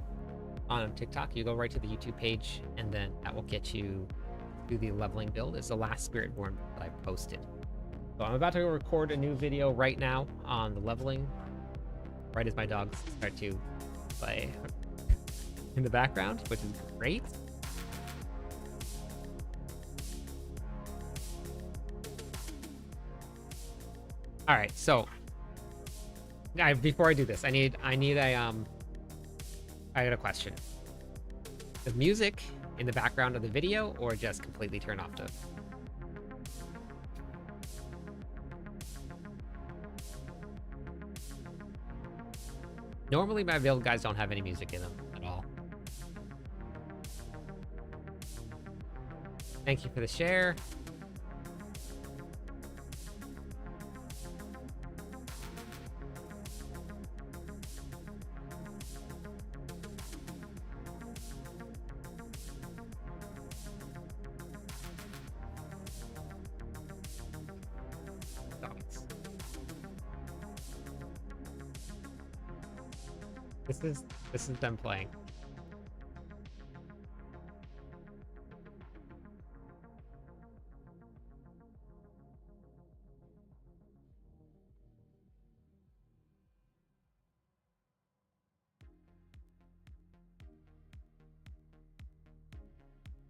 on TikTok. You go right to the YouTube page, and then that will get you to the leveling build. It's the last Spiritborn that I posted. So I'm about to record a new video right now on the leveling, right as my dogs start to play in the background, which is great. All right, so before I do this, I got a question. The music in the background of the video, or just completely turn off the... Normally my build guides don't have any music in them at all. Thank you for the share. This is them playing.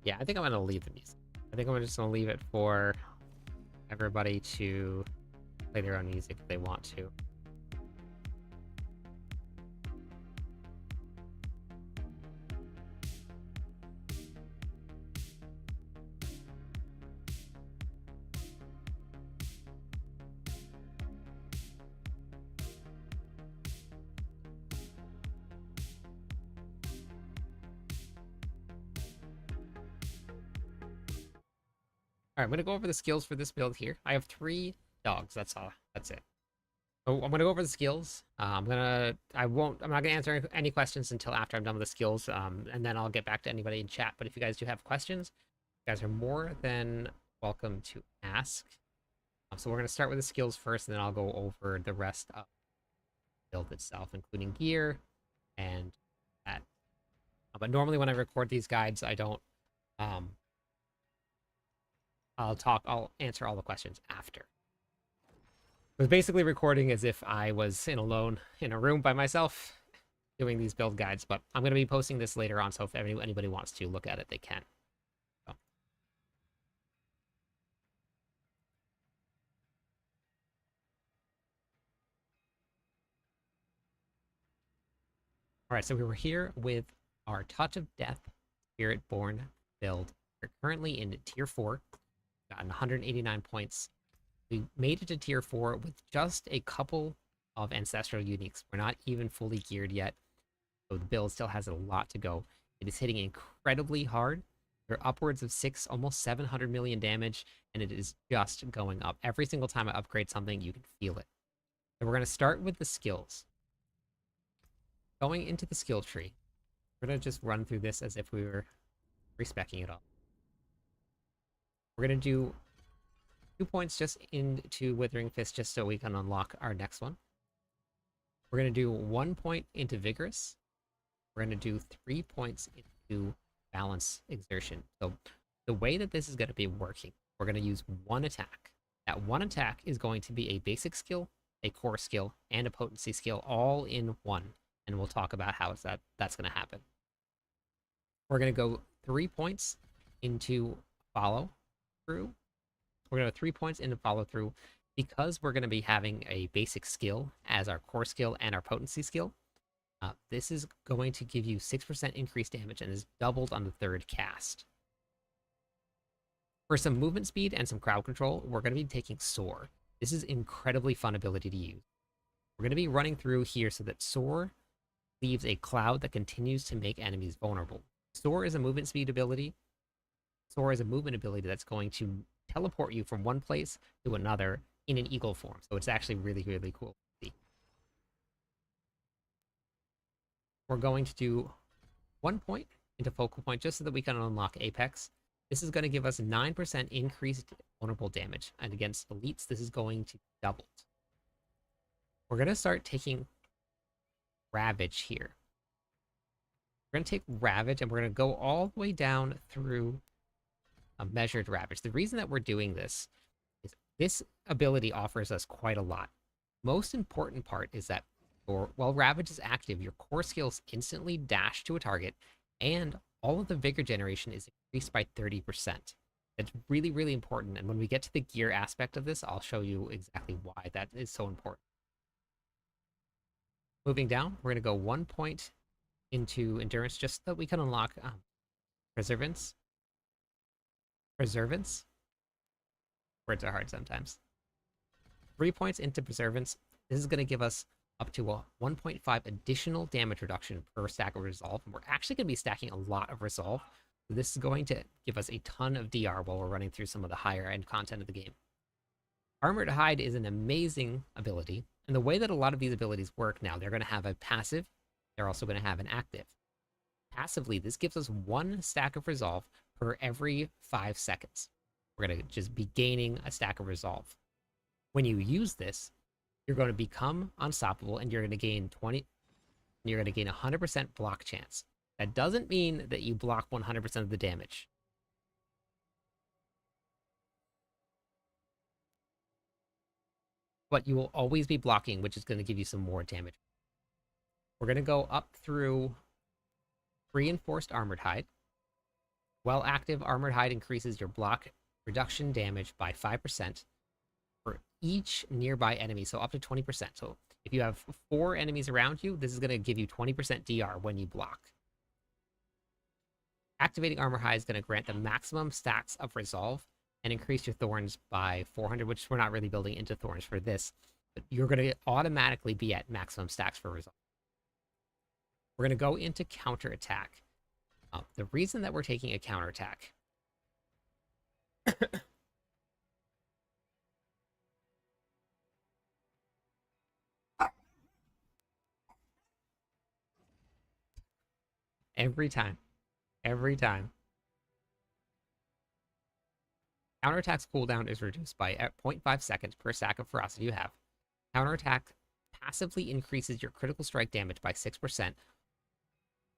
Yeah, I think I'm gonna leave the music. I think I'm just gonna leave it for everybody to play their own music if they want to. All right, I'm gonna go over the skills for this build here. I have 3 dogs. That's all. That's it. So I'm gonna go over the skills. I'm not gonna answer any questions until after I'm done with the skills. And then I'll get back to anybody in chat. But if you guys do have questions, you guys are more than welcome to ask. So we're gonna start with the skills first, and then I'll go over the rest of the build itself, including gear and that. But normally when I record these guides, I don't. I'll answer all the questions after. It was basically recording as if I was alone in a room by myself doing these build guides, but I'm going to be posting this later on, so if anybody wants to look at it, they can. So. All right, so we were here with our Touch of Death Spiritborn build. We're currently in tier 4. Gotten 189 points. We made it to tier 4 with just a couple of ancestral uniques. We're not even fully geared yet, so the build still has a lot to go. It is hitting incredibly hard. We're upwards of almost 700 million damage, and it is just going up. Every single time I upgrade something, you can feel it. So we're going to start with the skills. Going into the skill tree, we're going to just run through this as if we were respecing it all. We're going to do 2 points just into Withering Fist just so we can unlock our next one. We're going to do 1 point into Vigorous. We're going to do 3 points into Balance Exertion. So the way that this is going to be working, we're going to use 1 attack. That 1 attack is going to be a basic skill, a core skill, and a potency skill all in one. And we'll talk about how that's going to happen. We're going to go 3 points into Follow Through. We're going to have 3 points into Follow Through because we're going to be having a basic skill as our core skill and our potency skill. This is going to give you 6% increased damage and is doubled on the 3rd cast. For some movement speed and some crowd control, we're going to be taking Soar. This is an incredibly fun ability to use. We're going to be running through here so that Soar leaves a cloud that continues to make enemies vulnerable. Soar is a movement speed ability. Soar is a movement ability that's going to teleport you from one place to another in an eagle form. So it's actually really, really cool to see. We're going to do 1 point into Focal Point just so that we can unlock Apex. This is going to give us 9% increased vulnerable damage. And against elites, this is going to be doubled. we're going to start taking Ravage here. We're going to take Ravage and we're going to go all the way down through a measured Ravage. The reason that we're doing this is this ability offers us quite a lot. Most important part is that while Ravage is active, your core skills instantly dash to a target, and all of the vigor generation is increased by 30%. It's really, really important, and when we get to the gear aspect of this, I'll show you exactly why that is so important. Moving down, we're going to go 1 point into Endurance just so that we can unlock Preservance. Preservance? Words are hard sometimes. 3 points into Preservance. This is going to give us up to a 1.5 additional damage reduction per stack of Resolve. And we're actually going to be stacking a lot of Resolve. So this is going to give us a ton of DR while we're running through some of the higher end content of the game. Armored Hide is an amazing ability. And the way that a lot of these abilities work now, they're going to have a passive. They're also going to have an active. Passively, this gives us 1 stack of Resolve per every 5 seconds. We're going to just be gaining a stack of Resolve. When you use this, you're going to become unstoppable and you're going to gain 100% block chance. That doesn't mean that you block 100% of the damage. But you will always be blocking, which is going to give you some more damage. We're going to go up through Reinforced Armored Hide. While active, Armored Hide increases your block reduction damage by 5% for each nearby enemy, so up to 20%. So if you have 4 enemies around you, this is going to give you 20% DR when you block. Activating Armor Hide is going to grant the maximum stacks of Resolve and increase your Thorns by 400, which we're not really building into Thorns for this, but you're going to automatically be at maximum stacks for Resolve. We're going to go into Counterattack. The reason that we're taking a Counterattack every time. Counterattack's cooldown is reduced by 0.5 seconds per stack of ferocity you have. Counterattack passively increases your critical strike damage by 6%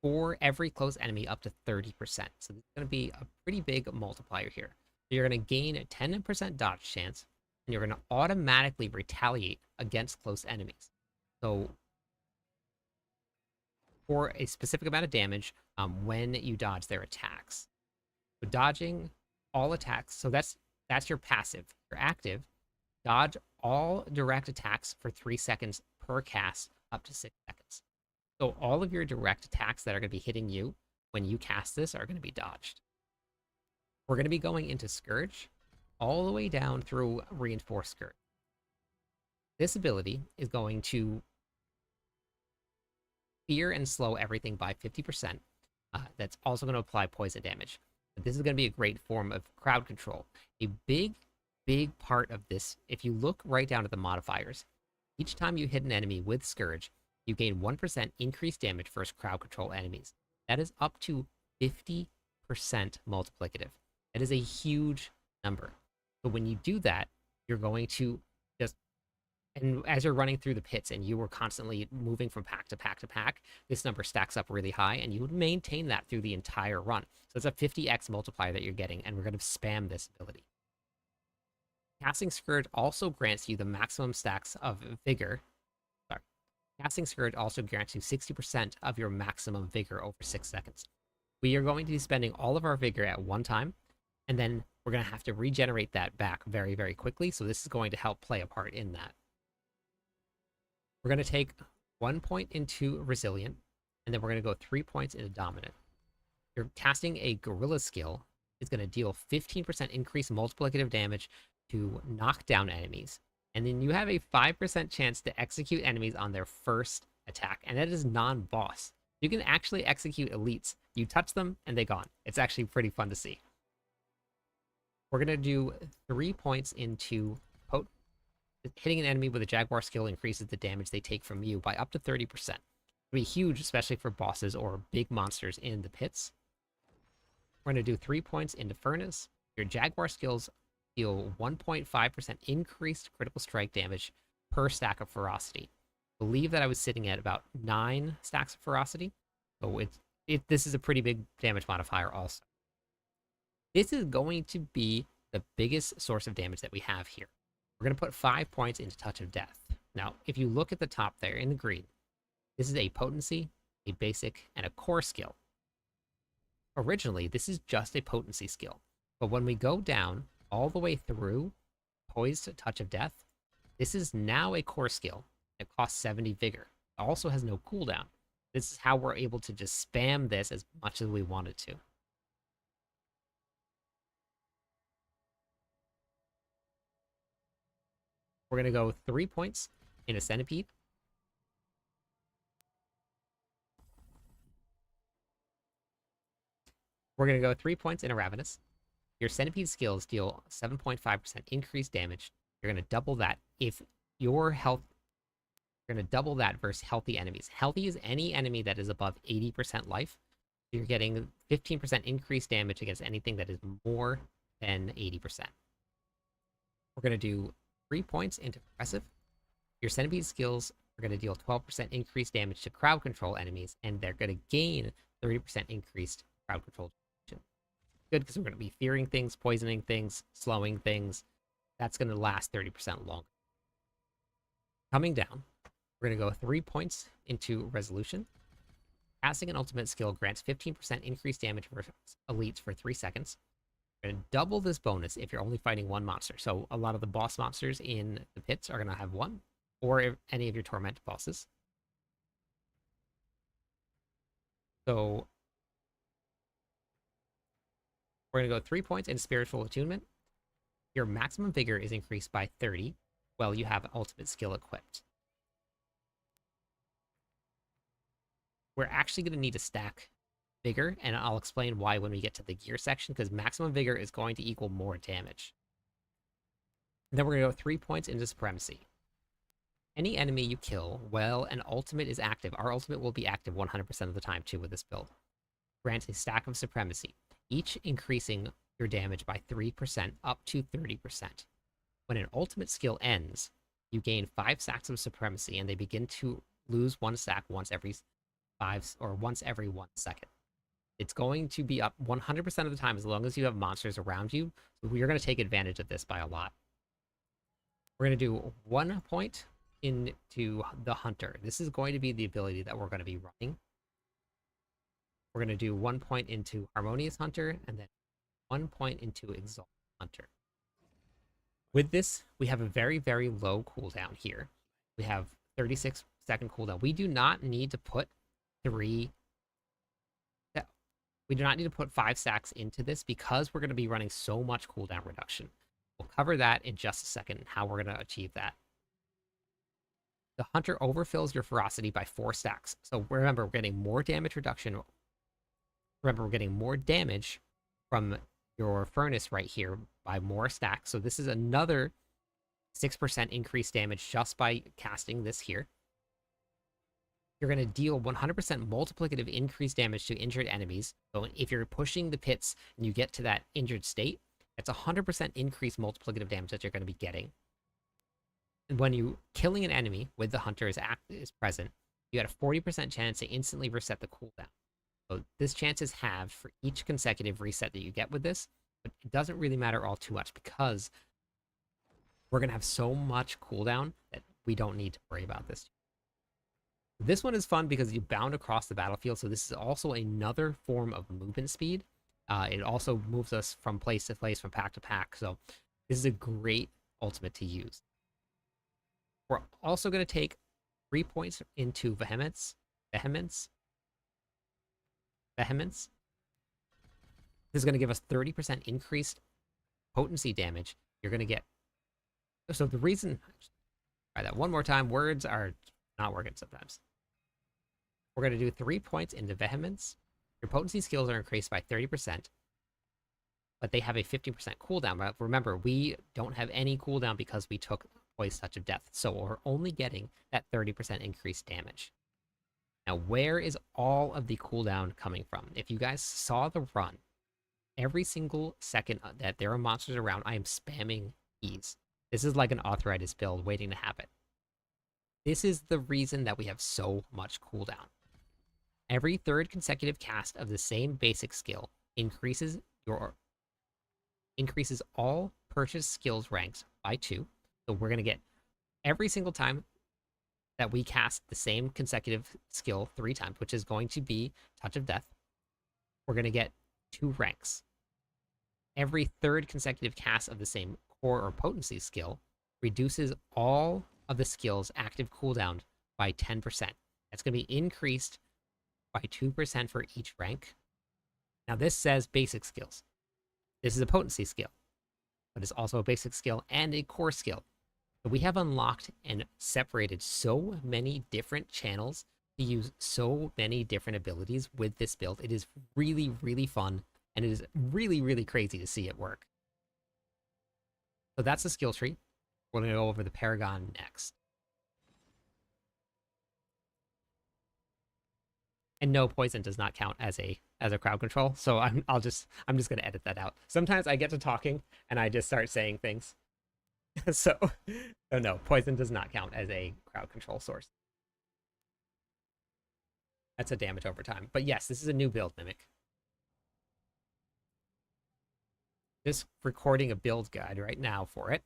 for every close enemy up to 30%. So this is going to be a pretty big multiplier here. So you're going to gain a 10% dodge chance, and you're going to automatically retaliate against close enemies. So for a specific amount of damage when you dodge their attacks. So dodging all attacks, so that's your passive. Your active, dodge all direct attacks for 3 seconds per cast up to 6 seconds. So all of your direct attacks that are going to be hitting you when you cast this are going to be dodged. We're going to be going into Scourge all the way down through Reinforced Scourge. This ability is going to fear and slow everything by 50%. That's also going to apply poison damage. But this is going to be a great form of crowd control. A big part of this, if you look right down at the modifiers, each time you hit an enemy with Scourge, you gain 1% increased damage versus crowd control enemies. That is up to 50% multiplicative. That is a huge number. But when you do that, you're going to just, and as you're running through the pits and you were constantly moving from pack to pack to pack, this number stacks up really high, and you would maintain that through the entire run. So it's a 50x multiplier that you're getting, and we're going to spam this ability. Casting Scourge also grants you the maximum stacks of Vigor. Casting Scourge also grants you 60% of your maximum Vigor over 6 seconds. We are going to be spending all of our Vigor at one time, and then we're going to have to regenerate that back very, very quickly, so this is going to help play a part in that. We're going to take 1 point into Resilient, and then we're going to go 3 points into Dominant. You're casting a Gorilla skill is going to deal 15% increased multiplicative damage to knock down enemies. And then you have a 5% chance to execute enemies on their first attack, and that is non-boss. You can actually execute elites. You touch them, and they're gone. It's actually pretty fun to see. We're going to do 3 points into Potent. Hitting an enemy with a Jaguar skill increases the damage they take from you by up to 30%. It'll be huge, especially for bosses or big monsters in the pits. We're going to do 3 points into Furnace. Your Jaguar skills deal 1.5% increased critical strike damage per stack of ferocity. believe that I was sitting at about 9 stacks of ferocity. So this is a pretty big damage modifier also. This is going to be the biggest source of damage that we have here. We're going to put 5 points into Touch of Death. Now, if you look at the top there in the green, this is a potency, a basic, and a core skill. Originally, this is just a potency skill. But when we go down all the way through Poised Touch of Death, this is now a core skill. It costs 70 vigor. It also has no cooldown. This is how we're able to just spam this as much as we wanted to. We're going to go 3 points in a Centipede. We're going to go 3 points in a Ravenous. Your Centipede skills deal 7.5% increased damage. You're going to double that if your health... You're going to double that versus healthy enemies. Healthy is any enemy that is above 80% life. You're getting 15% increased damage against anything that is more than 80%. We're going to do 3 points into Progressive. Your Centipede skills are going to deal 12% increased damage to crowd control enemies, and they're going to gain 30% increased crowd control. Good, because we're going to be fearing things, poisoning things, slowing things. That's going to last 30% longer. Coming down, we're going to go 3 points into Resolution. Casting an ultimate skill grants 15% increased damage versus elites for 3 seconds. We're going to double this bonus if you're only fighting one monster. So a lot of the boss monsters in the pits are going to have one, or any of your torment bosses. So we're going to go 3 points in Spiritual Attunement. Your maximum vigor is increased by 30 while you have ultimate skill equipped. We're actually going to need to stack vigor, and I'll explain why when we get to the gear section, because maximum vigor is going to equal more damage. And then we're going to go 3 points into Supremacy. Any enemy you kill while an ultimate is active, our ultimate will be active 100% of the time too with this build, grants a stack of Supremacy, each increasing your damage by 3% up to 30%. When an ultimate skill ends, you gain 5 stacks of Supremacy, and they begin to lose 1 stack once every 1 second. It's going to be up 100% of the time as long as you have monsters around you. So we're going to take advantage of this by a lot. We're going to do 1 point into the Hunter. This is going to be the ability that we're going to be running. We're going to do 1 point into Harmonious Hunter, and then 1 point into Exalt Hunter. With this, we have a very, very low cooldown here. We have 36-second cooldown. We do not need to put 5 stacks into this because we're going to be running so much cooldown reduction. We'll cover that in just a second, how we're going to achieve that. The Hunter overfills your ferocity by 4 stacks. So remember, we're getting more damage reduction. Remember, we're getting more damage from your furnace right here by more stacks. So this is another 6% increased damage just by casting this here. You're going to deal 100% multiplicative increased damage to injured enemies. So if you're pushing the pits and you get to that injured state, it's 100% increased multiplicative damage that you're going to be getting. And when you killing an enemy with the Hunter is present, you had a 40% chance to instantly reset the cooldown. So this chance is halved for each consecutive reset that you get with this, but it doesn't really matter all too much because we're going to have so much cooldown that we don't need to worry about this. This one is fun because you bound across the battlefield, so this is also another form of movement speed. It also moves us from place to place, from pack to pack, so this is a great ultimate to use. We're also going to take 3 points into Vehemence. This is going to give us 30% increased potency damage. You're going to get... So the reason... Try that one more time. Words are not working sometimes. We're going to do 3 points into Vehemence. Your potency skills are increased by 30%, but they have a 50% cooldown. But remember, we don't have any cooldown because we took Poised Touch of Death, so we're only getting that 30% increased damage. Now, where is all of the cooldown coming from? If you guys saw the run, every single second that there are monsters around, I am spamming keys. This is like an arthritis build waiting to happen. This is the reason that we have so much cooldown. Every third consecutive cast of the same basic skill increases all purchased skills ranks by 2. So we're going to get every single time that we cast the same consecutive skill 3 times, which is going to be Touch of Death, we're going to get 2 ranks. Every third consecutive cast of the same core or potency skill reduces all of the skill's active cooldown by 10%. That's going to be increased by 2% for each rank. Now this says basic skills. This is a potency skill, but it's also a basic skill and a core skill. So we have unlocked and separated so many different channels to use so many different abilities with this build. It is really, really fun, and it is really, really crazy to see it work. So that's the skill tree. We're going to go over the Paragon next. And no, poison does not count as a crowd control, so I'm just going to edit that out. Sometimes I get to talking and I just start saying things. so no, poison does not count as a crowd control source. That's a damage over time. But yes, this is a new build, Mimic. Just recording a build guide right now for it.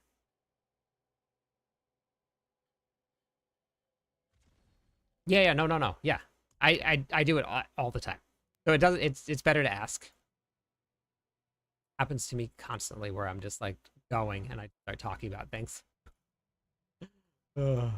Yeah, no. Yeah. I do it all the time. So it's better to ask. Happens to me constantly where I'm just like going and I start talking about things. Ugh.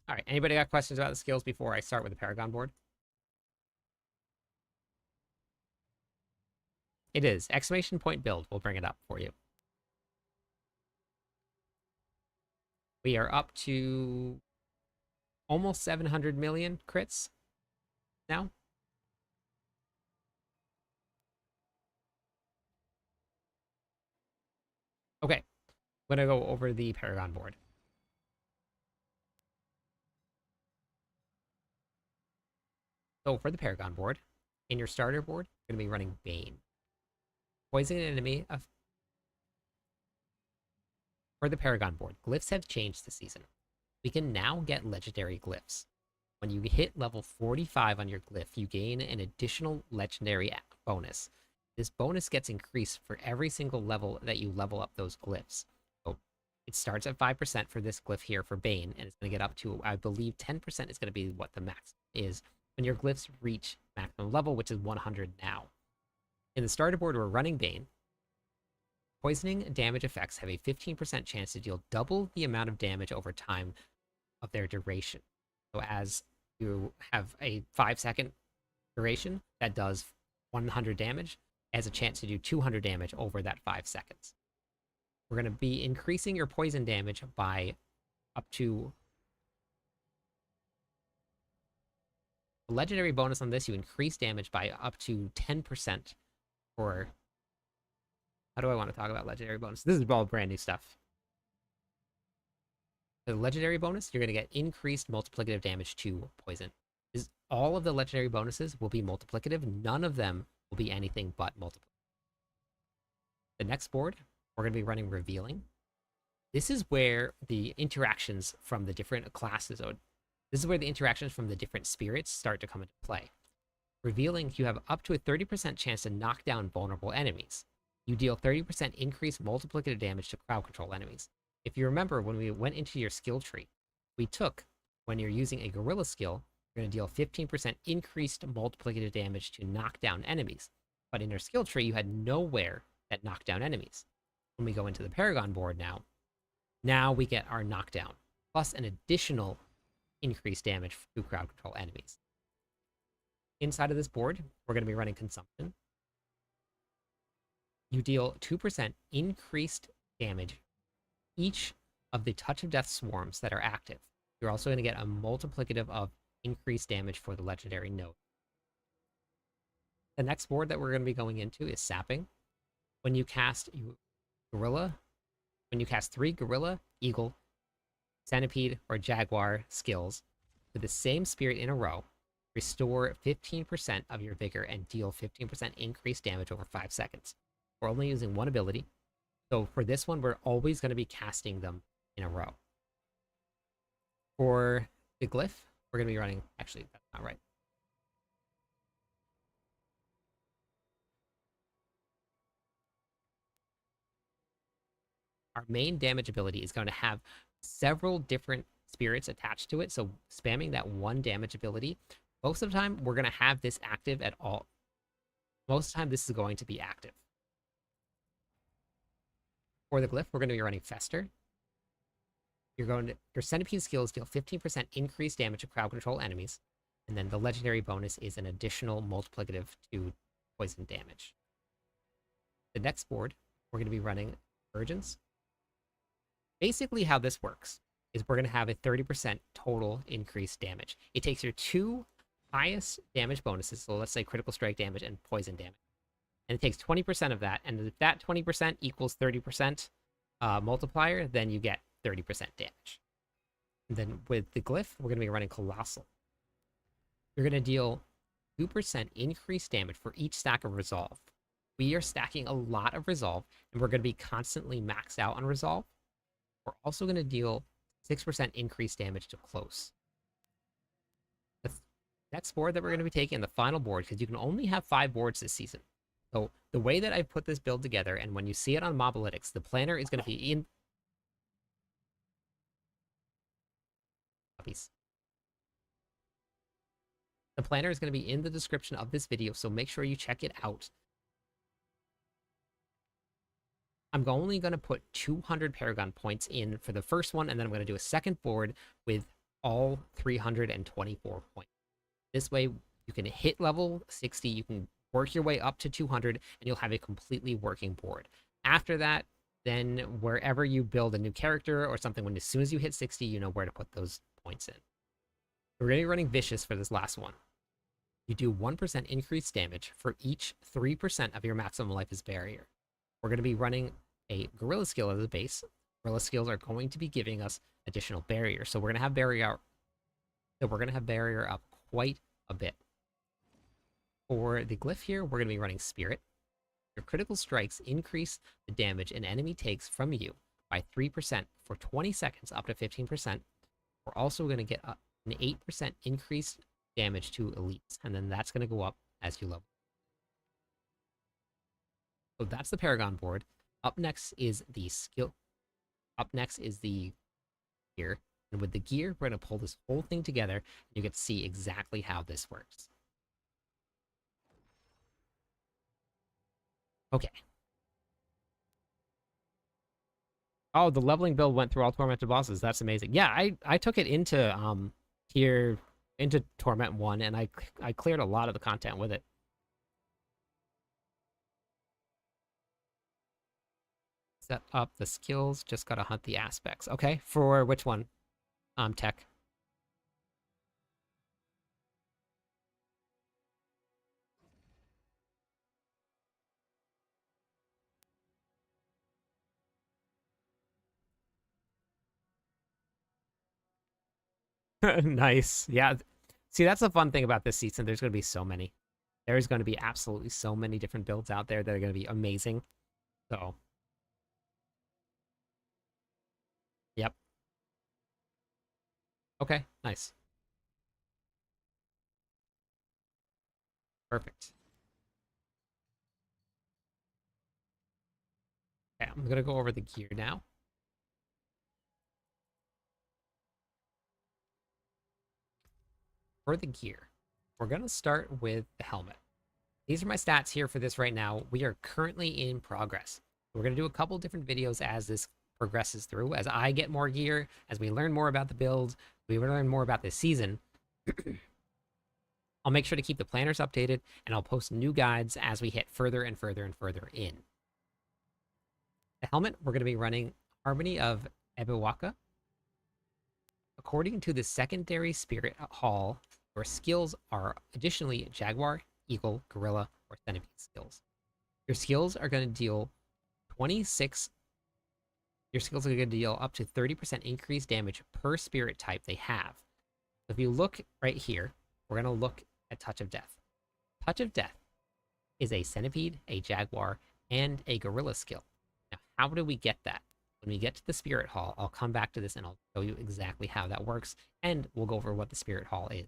All right, anybody got questions about the skills before I start with the Paragon board? It is. Exclamation point build. We'll bring it up for you. We are up to almost 700 million crits now. Okay, I'm going to go over the Paragon board. So for the Paragon board, in your starter board, you're going to be running Bane. Poison an enemy of... For the Paragon board, glyphs have changed this season. We can now get legendary glyphs. When you hit level 45 on your glyph, you gain an additional legendary bonus. This bonus gets increased for every single level that you level up those glyphs. So it starts at 5% for this glyph here for Bane, and it's going to get up to, I believe, 10% is going to be what the max is when your glyphs reach maximum level, which is 100 now. In the starter board, we're running Bane. Poisoning damage effects have a 15% chance to deal double the amount of damage over time of their duration. So as you have a 5-second duration that does 100 damage, it has a chance to do 200 damage over that 5 seconds. We're going to be increasing your poison damage by up to... A legendary bonus on this, you increase damage by up to 10% for... How do I want to talk about legendary bonus? This is all brand new stuff. The legendary bonus, you're going to get increased multiplicative damage to poison. All of the legendary bonuses will be multiplicative. None of them will be anything but multiplicative. The next board, we're going to be running Revealing. This is where the interactions from the different classes, this is where the interactions from the different spirits start to come into play. Revealing, you have up to a 30% chance to knock down vulnerable enemies. You deal 30% increased multiplicative damage to crowd control enemies. If you remember, when we went into your skill tree, we took, when you're using a gorilla skill, you're going to deal 15% increased multiplicative damage to knock down enemies. But in your skill tree, you had nowhere that knocked down enemies. When we go into the Paragon board now we get our knockdown, plus an additional increased damage to crowd control enemies. Inside of this board, we're going to be running Consumption. You deal 2% increased damage each of the Touch of Death swarms that are active. You're also going to get a multiplicative of increased damage for the legendary node. The next board that we're going to be going into is Sapping. When you cast Gorilla, When you cast 3 Gorilla, Eagle, Centipede, or Jaguar skills with the same spirit in a row, restore 15% of your vigor and deal 15% increased damage over 5 seconds. We're only using one ability, so for this one, we're always going to be casting them in a row. For the glyph, we're going to be running... Actually, that's not right. Our main damage ability is going to have several different spirits attached to it, so spamming that one damage ability, most of the time, we're going to have this active at all. Most of the time, this is going to be active. For the glyph, we're going to be running Fester. Your Centipede skills deal 15% increased damage to crowd control enemies, and then the legendary bonus is an additional multiplicative to poison damage. The next board, we're going to be running Virgins. Basically, how this works is we're going to have a 30% total increased damage. It takes your 2 highest damage bonuses, so let's say critical strike damage and poison damage, and it takes 20% of that, and if that 20% equals 30% multiplier, then you get 30% damage. And then with the glyph, we're going to be running Colossal. You're going to deal 2% increased damage for each stack of Resolve. We are stacking a lot of Resolve, and we're going to be constantly maxed out on Resolve. We're also going to deal 6% increased damage to Close. The next board that we're going to be taking, the final board, because you can only have 5 boards this season. So the way that I've put this build together, and when you see it on Mobalytics, the planner is going to be in... The planner is going to be in the description of this video, so make sure you check it out. I'm only going to put 200 Paragon points in for the first one, and then I'm going to do a second board with all 324 points. This way, you can hit level 60, you can work your way up to 200, and you'll have a completely working board. After that, then wherever you build a new character or something, as soon as you hit 60, you know where to put those points in. We're going to be running Vicious for this last one. You do 1% increased damage for each 3% of your maximum life as barrier. We're going to be running a Gorilla skill as a base. Gorilla skills are going to be giving us additional barrier, so we're going to have barrier. Up quite a bit. For the glyph here, we're going to be running Spirit. Your critical strikes increase the damage an enemy takes from you by 3% for 20 seconds up to 15%. We're also going to get an 8% increased damage to elites, and then that's going to go up as you level. So that's the Paragon board. Up next is the skill. Up next is the gear. And with the gear, we're going to pull this whole thing together, and you get to see exactly how this works. Okay. Oh, the leveling build went through all tormented bosses. That's amazing. Yeah, I took it into into Torment 1, and I cleared a lot of the content with it. Set up the skills, just gotta hunt the aspects. Okay, for which one? Tech. Nice. Yeah. See, that's the fun thing about this season. There's going to be so many. There's going to be absolutely so many different builds out there that are going to be amazing. So. Yep. Okay, nice. Perfect. Okay, I'm going to go over the gear now. For the gear, we're going to start with the helmet. These are my stats here for this right now. We are currently in progress. We're going to do a couple different videos as this progresses through, as I get more gear, as we learn more about the build, we learn more about this season. I'll make sure to keep the planners updated, and I'll post new guides as we hit further and further and further in. The helmet, we're going to be running Harmony of Ebiwaka. According to the secondary spirit hall, your skills are additionally Jaguar, Eagle, Gorilla, or Centipede skills. Your skills are going to deal 26 Your skills are going to deal up to 30% increased damage per spirit type they have. So if you look right here, we're going to look at Touch of Death. Touch of Death is a centipede, a jaguar, and a gorilla skill. Now, how do we get that? When we get to the Spirit Hall, I'll come back to this and I'll show you exactly how that works, and we'll go over what the Spirit Hall is.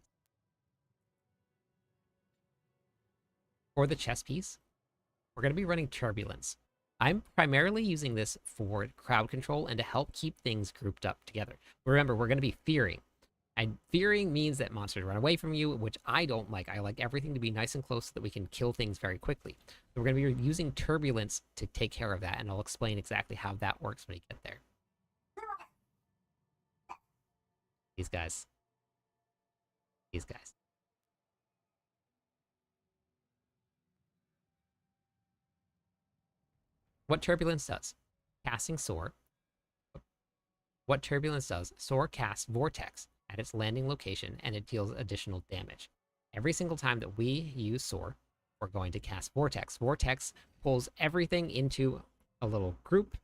For the chess piece, we're going to be running Turbulence. I'm primarily using this for crowd control and to help keep things grouped up together. Remember, we're going to be fearing. And fearing means that monsters run away from you, which I don't like. I like everything to be nice and close so that we can kill things very quickly. So we're going to be using Turbulence to take care of that, and I'll explain exactly how that works when we get there. These guys. These guys. What Turbulence does. Casting Soar. What Turbulence does, Soar casts Vortex at its landing location, and it deals additional damage. Every single time that we use Soar, we're going to cast Vortex. Vortex pulls everything into a little group,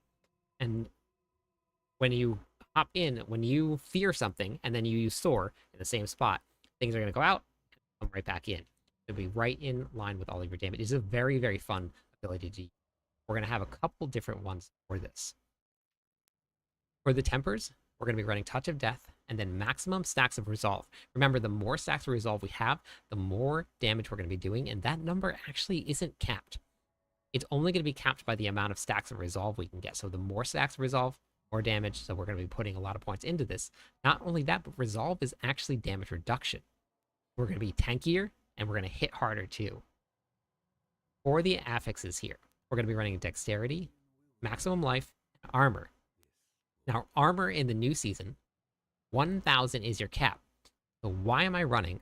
and when you hop in, when you fear something, and then you use Soar in the same spot, things are going to go out and come right back in. It'll be right in line with all of your damage. It's a very, very fun ability to use. We're going to have a couple different ones for this. For the Tempers, we're going to be running Touch of Death, and then maximum stacks of Resolve. Remember, the more stacks of Resolve we have, the more damage we're going to be doing, and that number actually isn't capped. It's only going to be capped by the amount of stacks of Resolve we can get. So the more stacks of Resolve, more damage, so we're going to be putting a lot of points into this. Not only that, but Resolve is actually damage reduction. We're going to be tankier, and we're going to hit harder too. For the affixes here, we're going to be running Dexterity, Maximum Life, and Armor. Now, Armor in the new season, 1,000 is your cap. So why am I running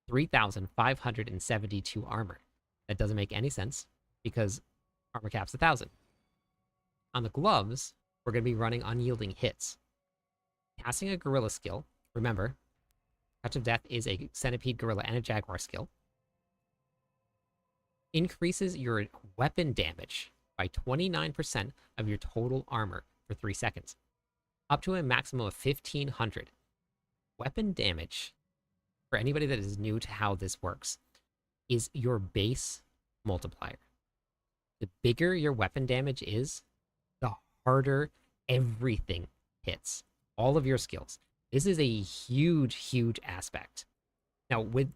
3,572 armor? That doesn't make any sense because armor cap's 1,000. On the gloves, we're going to be running Unyielding Hits. Casting a gorilla skill, remember, Touch of Death is a centipede, gorilla, and a jaguar skill. Increases your weapon damage by 29% of your total armor for 3 seconds. Up to a maximum of 1,500. Weapon damage, for anybody that is new to how this works, is your base multiplier. The bigger your weapon damage is, the harder everything hits. All of your skills. This is a huge, huge aspect. Now, with...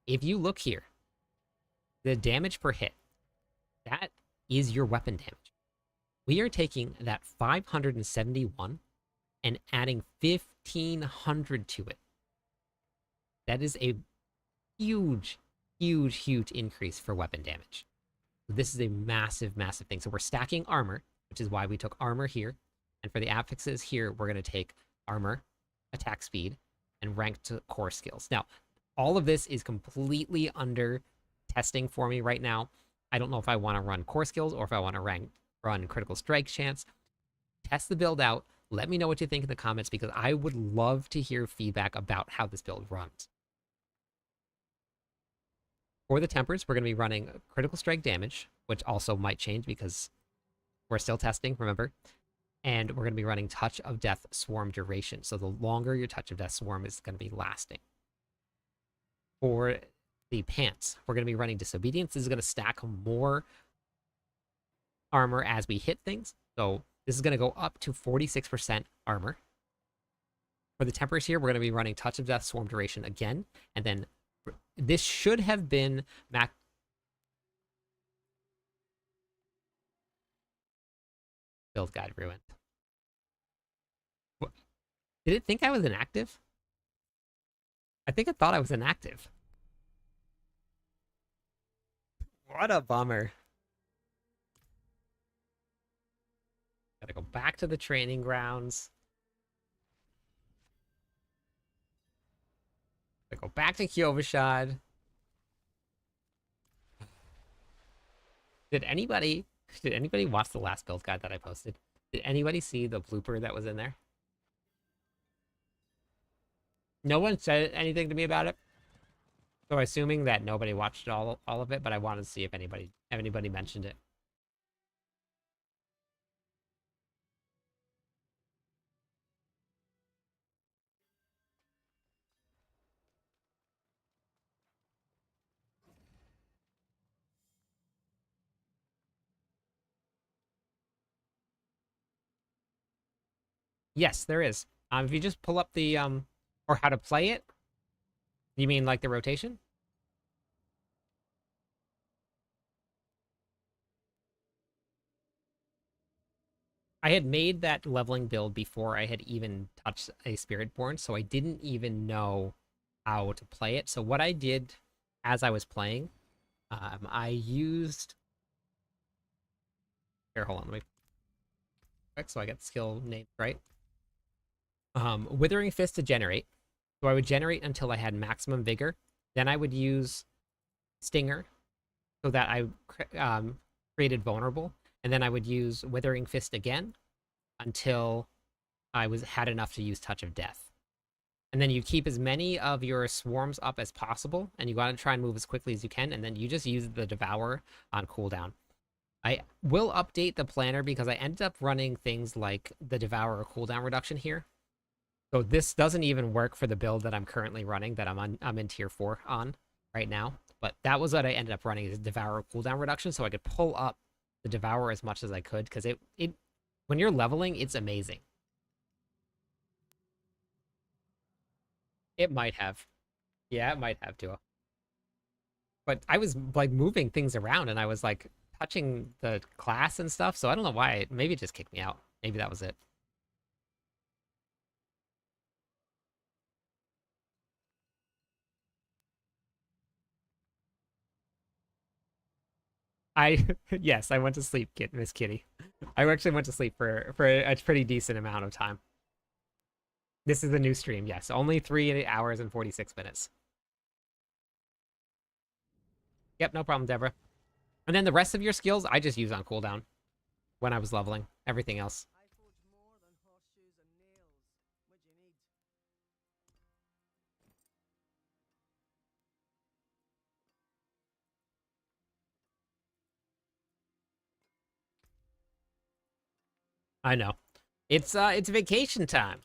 if you look here, the damage per hit, that is your weapon damage. We are taking that 571 and adding 1,500 to it. That is a huge, huge, huge increase for weapon damage. This is a massive, massive thing. So we're stacking armor, which is why we took armor here. And for the affixes here, we're going to take armor, attack speed, and ranked core skills. Now, all of this is completely under testing for me right now. I don't know if I want to run core skills or if I want to run critical strike chance. Test the build out. Let me know what you think in the comments because I would love to hear feedback about how this build runs. For the Tempers, we're going to be running critical strike damage, which also might change because we're still testing, remember? And we're going to be running Touch of Death Swarm duration. So the longer your Touch of Death Swarm is going to be lasting. For the Pants, we're going to be running Disobedience. This is going to stack more armor as we hit things. So this is going to go up to 46% armor. For the Tempers here, we're going to be running Touch of Death Swarm duration again. And then this should have been build guide ruined. What? Did it think I was inactive? I think it thought I was inactive. What a bummer. Gotta go back to the training grounds. Gotta go back to Kyovashad. Did anybody watch the last build guide that I posted? Did anybody see the blooper that was in there? No one said anything to me about it. So assuming that nobody watched all of it, but I wanted to see if anybody mentioned it. Yes, there is. If you just pull up the or how to play it. You mean like the rotation? I had made that leveling build before I had even touched a Spiritborn, so I didn't even know how to play it. So what I did as I was playing, I used. Here, hold on, let me quick so I get the skill names right. Withering Fist to generate. So I would generate until I had maximum vigor. Then I would use Stinger so that I created vulnerable, and then I would use Withering Fist again until I had enough to use Touch of Death. And then you keep as many of your swarms up as possible, and you gotta try and move as quickly as you can, and then you just use the Devour on cooldown. I will update the planner because I ended up running things like the Devour cooldown reduction here. So this doesn't even work for the build that I'm currently running, that I'm in tier 4 on right now. But that was what I ended up running, is Devour cooldown reduction, so I could pull up the Devour as much as I could, because it when you're leveling, it's amazing. It might have. Yeah, it might have to. But I was like moving things around, and I was like touching the class and stuff, so I don't know why. Maybe it just kicked me out. Maybe that was it. Yes, I went to sleep, Miss Kitty. I actually went to sleep for a pretty decent amount of time. This is the new stream, yes. Only 3 hours and 46 minutes. Yep, no problem, Deborah. And then the rest of your skills, I just use on cooldown when I was leveling. Everything else. I forge more than horseshoes and nails. What do you need? I know. It's vacation time.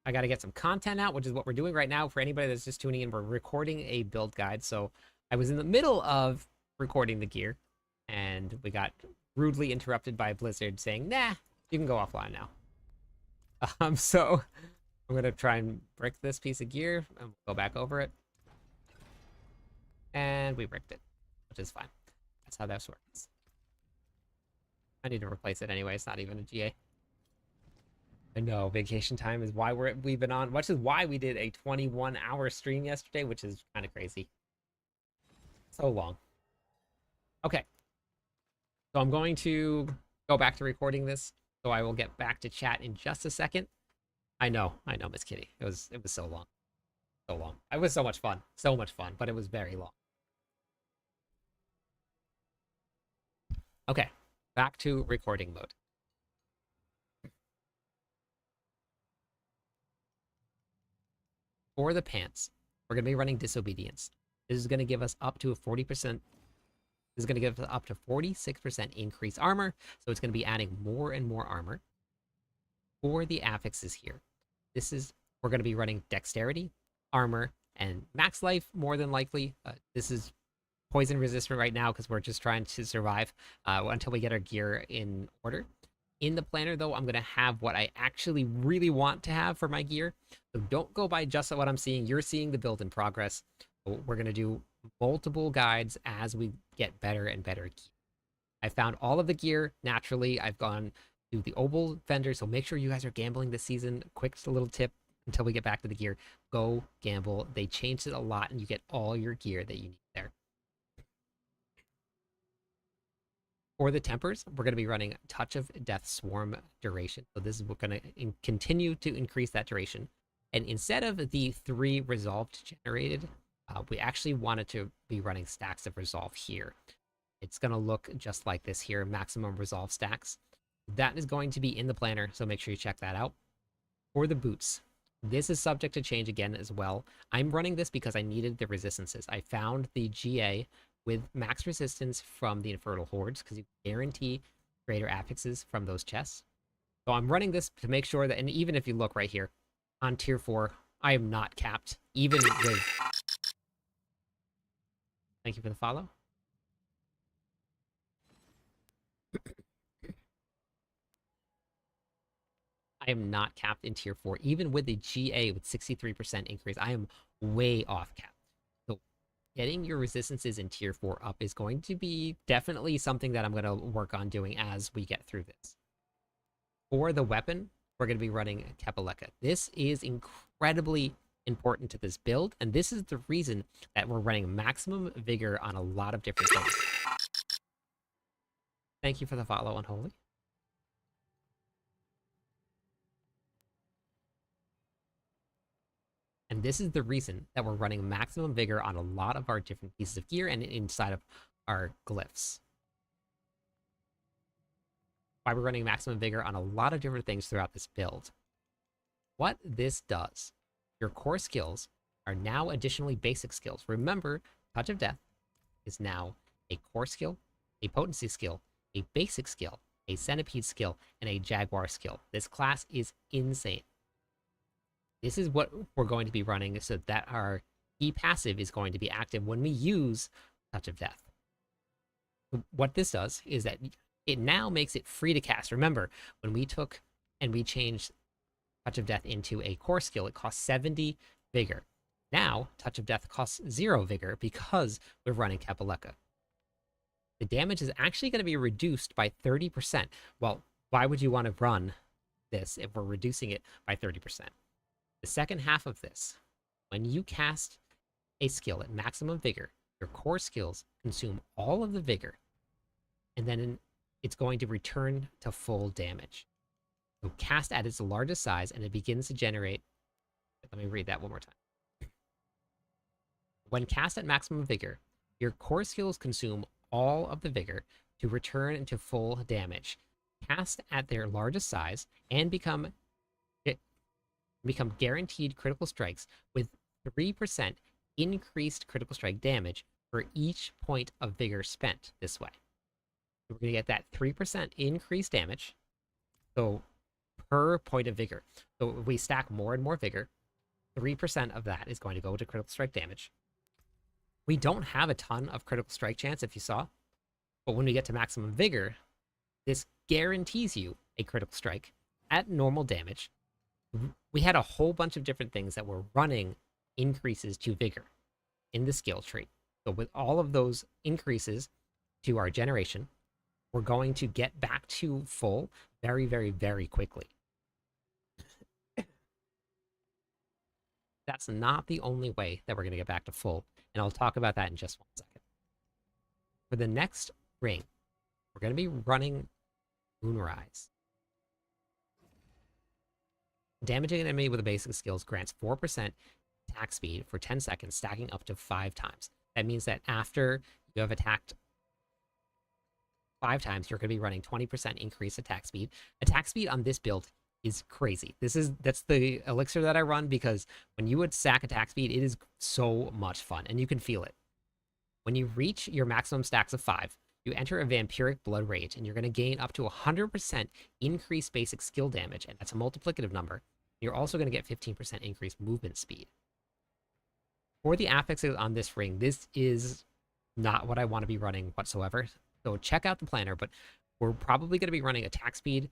I got to get some content out, which is what we're doing right now. For anybody that's just tuning in, we're recording a build guide. So I was in the middle of recording the gear, and we got rudely interrupted by Blizzard saying, "Nah, you can go offline now." So I'm gonna try and brick this piece of gear, and we'll go back over it, and we bricked it, which is fine. That's how this works. I need to replace it anyway. It's not even a GA. I know vacation time is why we've been on, which is why we did a 21-hour stream yesterday, which is kind of crazy. So long. Okay. So I'm going to go back to recording this, so I will get back to chat in just a second. I know, Miss Kitty. It was so long. So long. It was so much fun. So much fun, but it was very long. Okay. Back to recording mode. For the pants, we're going to be running Disobedience. This is going to give us up to a 40%. This is going to give us up to 46% increased armor. So it's going to be adding more and more armor. For the affixes here, we're going to be running Dexterity, Armor, and Max Life more than likely. This is poison resistant right now because we're just trying to survive until we get our gear in order. In the planner, though, I'm going to have what I actually really want to have for my gear. So don't go by just what I'm seeing. You're seeing the build in progress. So we're going to do multiple guides as we get better and better gear. I found all of the gear naturally. I've gone to the Obel vendor, so make sure you guys are gambling this season. Quick little tip until we get back to the gear. Go gamble. They changed it a lot, and you get all your gear that you need there. For the tempers, we're going to be running Touch of Death Swarm duration. So this is going to continue to increase that duration. And instead of the 3 resolved generated, we actually wanted to be running stacks of resolve here. It's going to look just like this here, maximum resolve stacks. That is going to be in the planner, so make sure you check that out. For the boots, this is subject to change again as well. I'm running this because I needed the resistances. I found the GA with max resistance from the Infernal Hordes, because you guarantee greater affixes from those chests. So I'm running this to make sure that, and even if you look right here, on tier 4, I am not capped, even with... Thank you for the follow. I am not capped in tier 4. Even with the GA with 63% increase, I am way off cap. So getting your resistances in tier 4 up is going to be definitely something that I'm going to work on doing as we get through this. For the weapon, we're going to be running Kepaleka. This is incredibly important to this build, and this is the reason that we're running maximum vigor on a lot of different things. Thank you for the follow, Unholy. And this is the reason that we're running maximum vigor on a lot of our different pieces of gear and inside of our glyphs. Why we're running maximum vigor on a lot of different things throughout this build. What this does, your core skills are now additionally basic skills. Remember, Touch of Death is now a core skill, a potency skill, a basic skill, a centipede skill, and a jaguar skill. This class is insane. This is what we're going to be running so that our key passive is going to be active when we use Touch of Death. What this does is that it now makes it free to cast. Remember, when we took and we changed Touch of Death into a core skill, it costs 70 vigor. Now, Touch of Death costs 0 vigor because we're running Kepaleka. The damage is actually going to be reduced by 30%. Well, why would you want to run this if we're reducing it by 30%? The second half of this, when you cast a skill at maximum vigor, your core skills consume all of the vigor, and then it's going to return to full damage. So cast at its largest size, and it begins to generate... Let me read that one more time. When cast at maximum vigor, your core skills consume all of the vigor to return to full damage. Cast at their largest size and become guaranteed critical strikes with 3% increased critical strike damage for each point of vigor spent this way. So we're going to get that 3% increased damage, so per point of vigor. So if we stack more and more vigor, 3% of that is going to go to critical strike damage. We don't have a ton of critical strike chance, if you saw, but when we get to maximum vigor, this guarantees you a critical strike at normal damage. We had a whole bunch of different things that were running increases to vigor in the skill tree. So with all of those increases to our generation, we're going to get back to full very, very, very quickly. That's not the only way that we're going to get back to full, and I'll talk about that in just 1 second. For the next ring, we're going to be running Moonrise. Damaging an enemy with a basic skills grants 4% attack speed for 10 seconds, stacking up to 5 times. That means that after you have attacked 5 times, you're going to be running 20% increased attack speed. Attack speed on this build is crazy. That's the elixir that I run, because when you would stack attack speed, it is so much fun, and you can feel it. When you reach your maximum stacks of 5, you enter a Vampiric Blood Rage, and you're going to gain up to 100% increased basic skill damage, and that's a multiplicative number. You're also going to get 15% increased movement speed. For the affixes on this ring, this is not what I want to be running whatsoever. So check out the planner, but we're probably going to be running attack speed.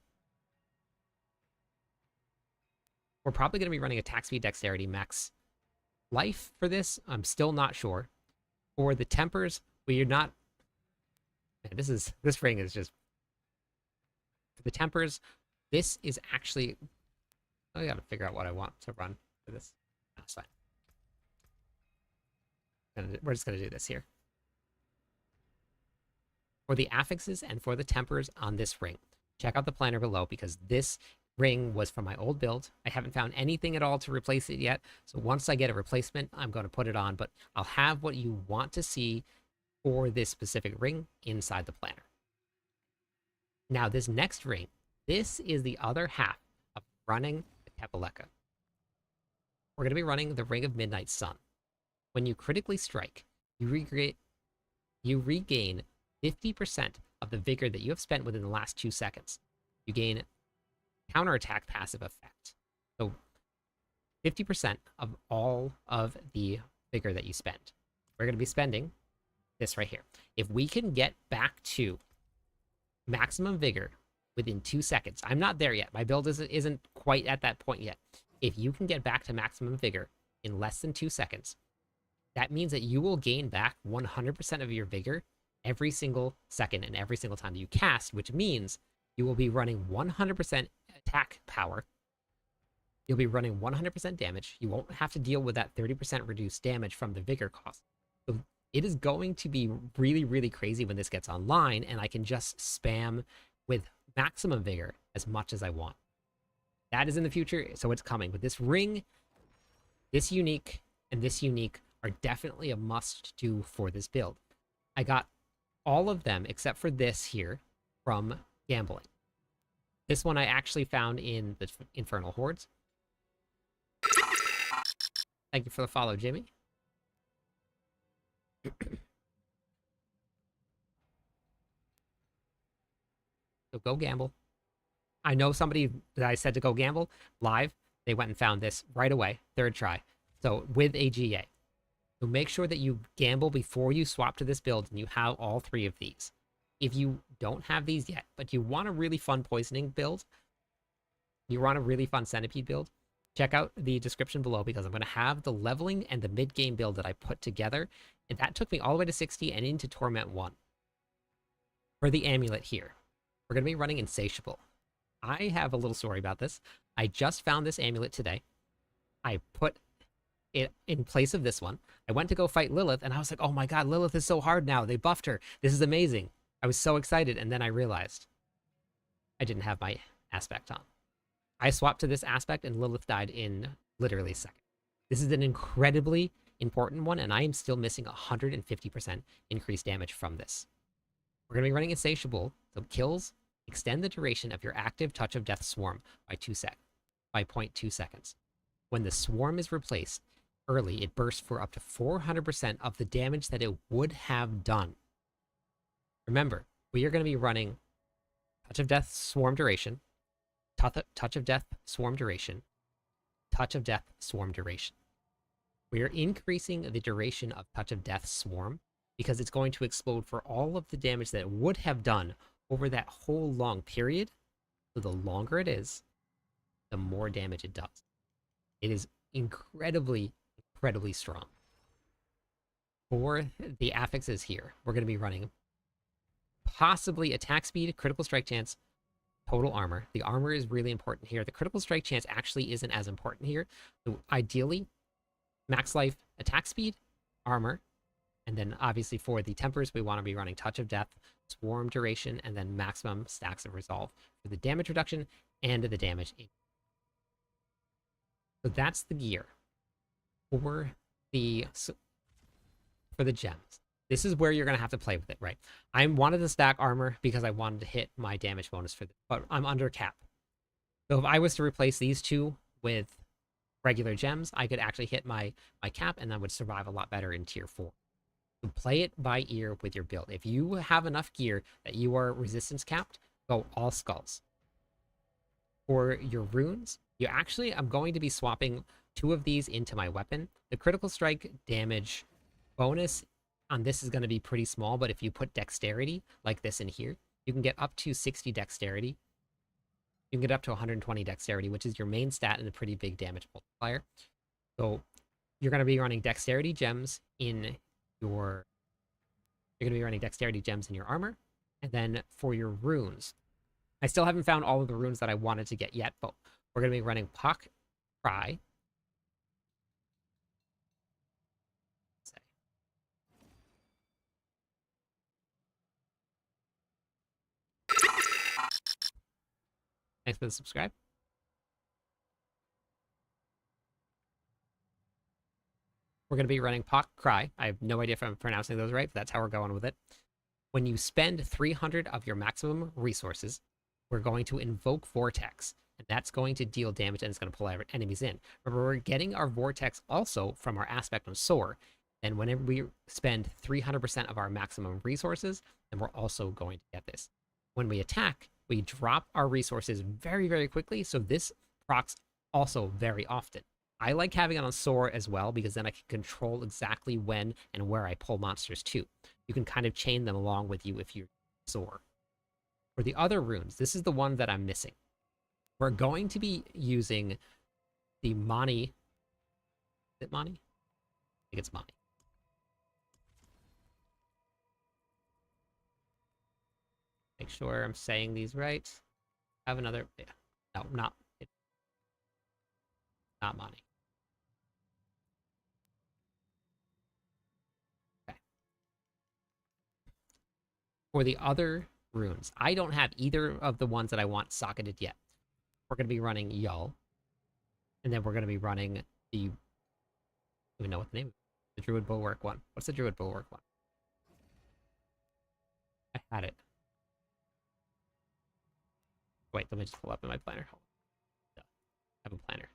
We're probably going to be running attack speed, dexterity, max life for this. I'm still not sure. For the tempers, we're not... Man, this ring is just... For the tempers, this is actually... I gotta figure out what I want to run for this. That's fine. We're just gonna do this here. For the affixes and for the tempers on this ring, check out the planner below, because this ring was from my old build. I haven't found anything at all to replace it yet. So once I get a replacement, I'm going to put it on, but I'll have what you want to see for this specific ring inside the planner. Now, this next ring, this is the other half of running the Kepaleka. We're going to be running the Ring of Midnight Sun. When you critically strike, you regain 50% of the vigor that you have spent within the last 2 seconds. You gain counterattack passive effect. So 50% of all of the vigor that you spend. We're going to be spending this right here. If we can get back to maximum vigor within 2 seconds, I'm not there yet. My build isn't quite at that point yet. If you can get back to maximum vigor in less than 2 seconds, that means that you will gain back 100% of your vigor every single second and every single time that you cast, which means you will be running 100% attack power. You'll be running 100% damage. You won't have to deal with that 30% reduced damage from the vigor cost. So it is going to be really, really crazy when this gets online, and I can just spam with maximum vigor as much as I want. That is in the future, so it's coming. But this ring, this unique, and this unique are definitely a must-do for this build. I got all of them except for this here from gambling. This one I actually found in the Infernal Hordes. Thank you for the follow, Jimmy. So go gamble. I know somebody that I said to go gamble live. They went and found this right away, third try. So with a GA. So make sure that you gamble before you swap to this build and you have all 3 of these. If you don't have these yet, but you want a really fun poisoning build, you want a really fun centipede build, check out the description below because I'm going to have the leveling and the mid-game build that I put together. And that took me all the way to 60 and into Torment 1. For the amulet here, we're going to be running Insatiable. I have a little story about this. I just found this amulet today. I put it in place of this one. I went to go fight Lilith, and I was like, oh my god, Lilith is so hard now. They buffed her. This is amazing. I was so excited, and then I realized I didn't have my aspect on. I swapped to this aspect, and Lilith died in literally a second. This is an incredibly important one, and I am still missing 150% increased damage from this. We're going to be running Insatiable, so kills extend the duration of your active Touch of Death Swarm by 0.2 seconds. When the swarm is replaced early, it bursts for up to 400% of the damage that it would have done. Remember, we are going to be running Touch of Death Swarm duration, Touch of Death Swarm duration, Touch of Death Swarm duration. We are increasing the duration of Touch of Death Swarm because it's going to explode for all of the damage that it would have done over that whole long period. So the longer it is, the more damage it does. It is incredibly, incredibly strong. For the affixes here, we're going to be running possibly attack speed, critical strike chance, total armor. The armor is really important here. The critical strike chance actually isn't as important here. So ideally, max life, attack speed, armor, and then obviously for the tempers, we want to be running Touch of Death, Swarm duration, and then maximum stacks of resolve for the damage reduction and the damage. So that's the gear for the gems. This is where you're going to have to play with it, right? I wanted to stack armor because I wanted to hit my damage bonus for this, but I'm under cap. So if I was to replace these two with regular gems, I could actually hit my cap and I would survive a lot better in tier 4. So play it by ear with your build. If you have enough gear that you are resistance capped, go all skulls. For your runes, I'm going to be swapping 2 of these into my weapon. The critical strike damage bonus on this is going to be pretty small, but if you put dexterity like this in here, you can get up to 60 dexterity. You can get up to 120 dexterity, which is your main stat and a pretty big damage multiplier. So you're going to be running dexterity gems in your armor. And then for your runes, I still haven't found all of the runes that I wanted to get yet, but we're going to be running Pock Cry. Thanks for the subscribe. We're going to be running Pock Cry. I have no idea if I'm pronouncing those right, but that's how we're going with it. When you spend 300 of your maximum resources, we're going to invoke Vortex, and that's going to deal damage and it's going to pull our enemies in. Remember, we're getting our Vortex also from our aspect on Soar, and whenever we spend 300% of our maximum resources, then we're also going to get this. When we attack, we drop our resources very, very quickly, so this procs also very often. I like having it on Soar as well because then I can control exactly when and where I pull monsters to. You can kind of chain them along with you if you Soar. For the other runes, this is the one that I'm missing. We're going to be using the Mani. Is it Mani? I think it's Mani. Make sure I'm saying these right. Have another. Yeah. No, not. It's not Mani. Okay. For the other runes, I don't have either of the ones that I want socketed yet. We're going to be running Yull. And then we're going to be running the. I don't even know what the name is. The Druid Bulwark one. What's the Druid Bulwark one? I had it. Wait, let me just pull up in my planner. I have a planner.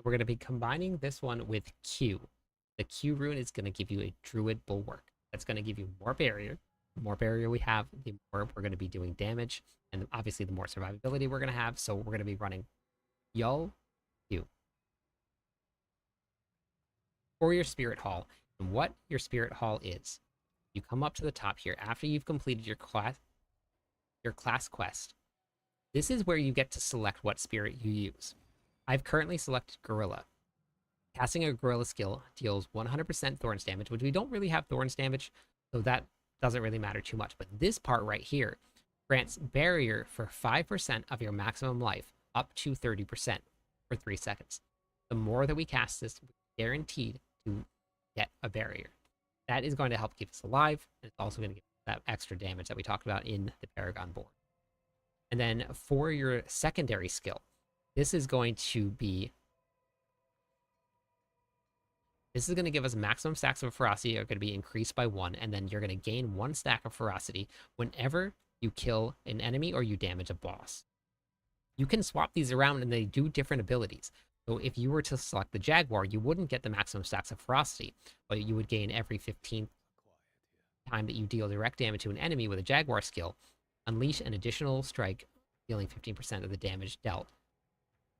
We're going to be combining this one with Q. The Q rune is going to give you a Druid Bulwark. That's going to give you more barrier. The more barrier we have, the more we're going to be doing damage. And obviously, the more survivability we're going to have. So we're going to be running Yull, Q. For your Spirit Hall, and what your Spirit Hall is, you come up to the top here after you've completed your class quest. This is where you get to select what spirit you use. I've currently selected Gorilla. Casting a Gorilla skill deals 100% Thorns damage, which we don't really have Thorns damage, so that doesn't really matter too much. But this part right here grants barrier for 5% of your maximum life, up to 30% for 3 seconds. The more that we cast this, we're guaranteed to get a barrier. That is going to help keep us alive, and it's also going to give that extra damage that we talked about in the Paragon Born. And then for your secondary skill, this is going to give us maximum stacks of ferocity are going to be increased by 1, and then you're going to gain 1 stack of ferocity whenever you kill an enemy or you damage a boss. You can swap these around and they do different abilities. So if you were to select the Jaguar, you wouldn't get the maximum stacks of ferocity, but you would gain every 15th time that you deal direct damage to an enemy with a Jaguar skill, unleash an additional strike, dealing 15% of the damage dealt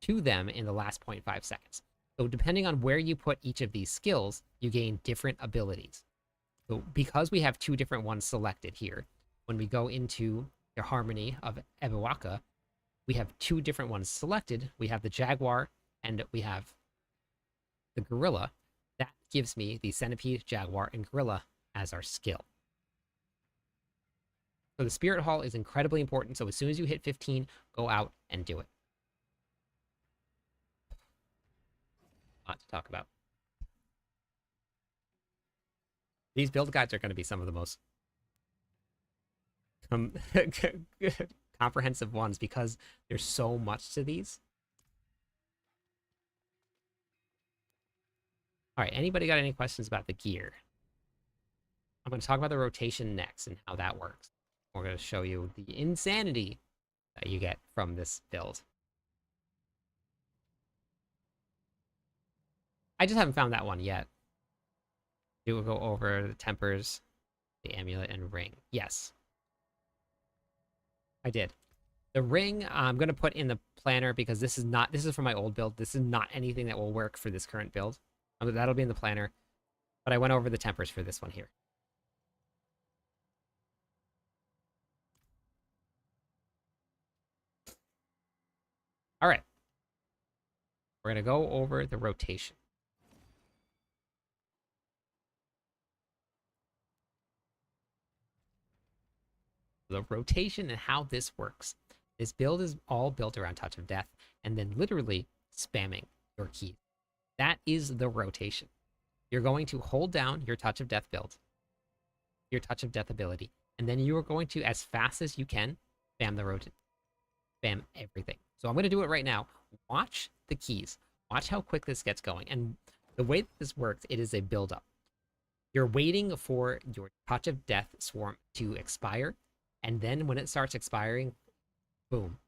to them in the last 0.5 seconds. So depending on where you put each of these skills, you gain different abilities. So because we have 2 different ones selected here, when we go into the Harmony of Ebiwaka, we have 2 different ones selected. We have the Jaguar and we have the Gorilla. That gives me the Centipede, Jaguar, and Gorilla as our skill. So the Spirit Hall is incredibly important. So as soon as you hit 15, go out and do it. A lot to talk about. These build guides are going to be some of the most comprehensive ones because there's so much to these. All right, anybody got any questions about the gear? I'm going to talk about the rotation next and how that works. We're going to show you the insanity that you get from this build. I just haven't found that one yet. We will go over the tempers, the amulet, and ring. Yes. I did. The ring, I'm going to put in the planner because this is for my old build. This is not anything that will work for this current build. That'll be in the planner. But I went over the tempers for this one here. All right. We're going to go over the rotation. The rotation and how this works. This build is all built around Touch of Death and then literally spamming your key. That is the rotation. You're going to hold down your Touch of Death build, your Touch of Death ability, and then you are going to, as fast as you can, spam the rotate. Spam everything. So I'm going to do it right now. Watch the keys. Watch how quick this gets going. And the way that this works, it is a build-up. You're waiting for your Touch of Death Swarm to expire, and then when it starts expiring, boom,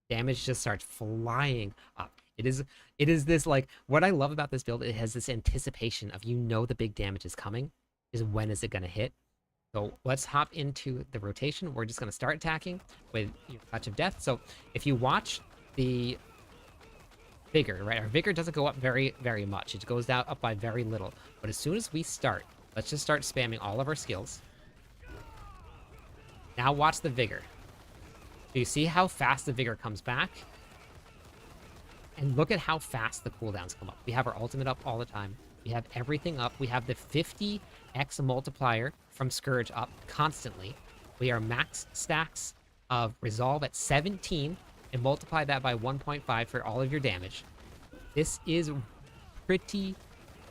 damage just starts flying up. It is this, like, what I love about this build, it has this anticipation of, you know, the big damage is coming, is when is it going to hit. So let's hop into the rotation. We're just going to start attacking with your Touch of Death. So if you watch the vigor, right, our vigor doesn't go up very, very much. It goes down up by very little. But as soon as we start, let's just start spamming all of our skills. Now watch the vigor. Do you see how fast the vigor comes back? And look at how fast the cooldowns come up. We have our ultimate up all the time. We have everything up. We have the 50x multiplier from Scourge up constantly. We are max stacks of Resolve at 17 and multiply that by 1.5 for all of your damage. This is pretty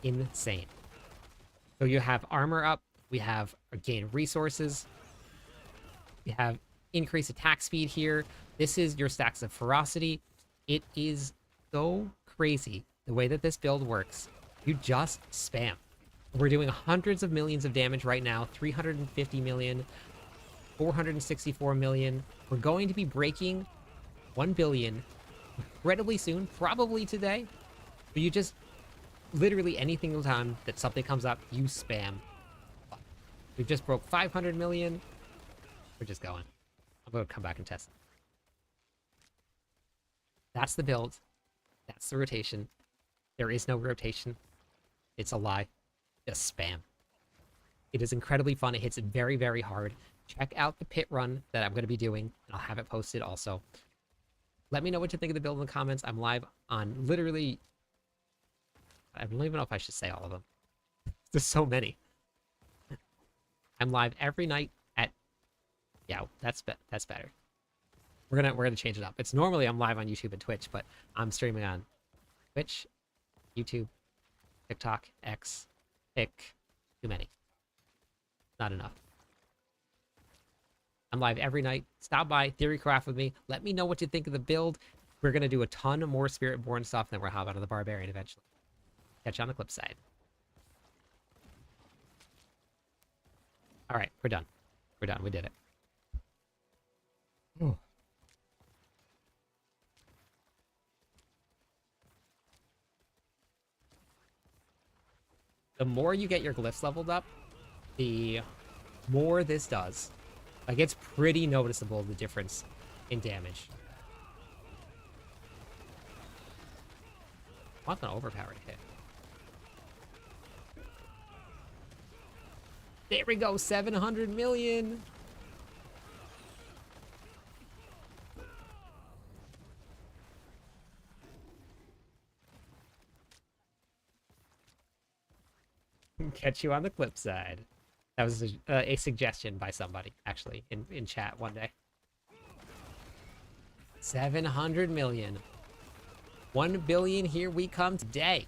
insane. So you have armor up. We have gain resources. We have increased attack speed here. This is your stacks of ferocity. It is so crazy the way that this build works. You just spam. We're doing hundreds of millions of damage right now, 350 million, 464 million. We're going to be breaking 1 billion incredibly soon, probably today. But you just, literally any single time that something comes up, you spam. We just broke 500 million. We're just going. I'm going to come back and test it. That's the build. That's the rotation. There is no rotation. It's a lie. Just spam. It is incredibly fun. It hits very, very hard. Check out the pit run that I'm going to be doing, and I'll have it posted also. Let me know what you think of the build in the comments. I'm live on literally... I don't even know if I should say all of them. There's so many. I'm live every night at... Yeah, that's better. We're gonna change it up. It's normally I'm live on YouTube and Twitch, but I'm streaming on Twitch, YouTube, TikTok, X, Pick. Too many. Not enough. I'm live every night. Stop by Theorycraft with me. Let me know what you think of the build. We're gonna do a ton more Spiritborn stuff, and then we'll hop out of the Barbarian eventually. Catch you on the clip side. All right, we're done. We're done. We did it. Ooh. The more you get your glyphs leveled up, the more this does. Like, it's pretty noticeable, the difference in damage. I want an overpowered hit. There we go, 700 million! Catch you on the clip side. That was a suggestion by somebody, actually, in chat one day. 700 million. 1 billion, here we come today.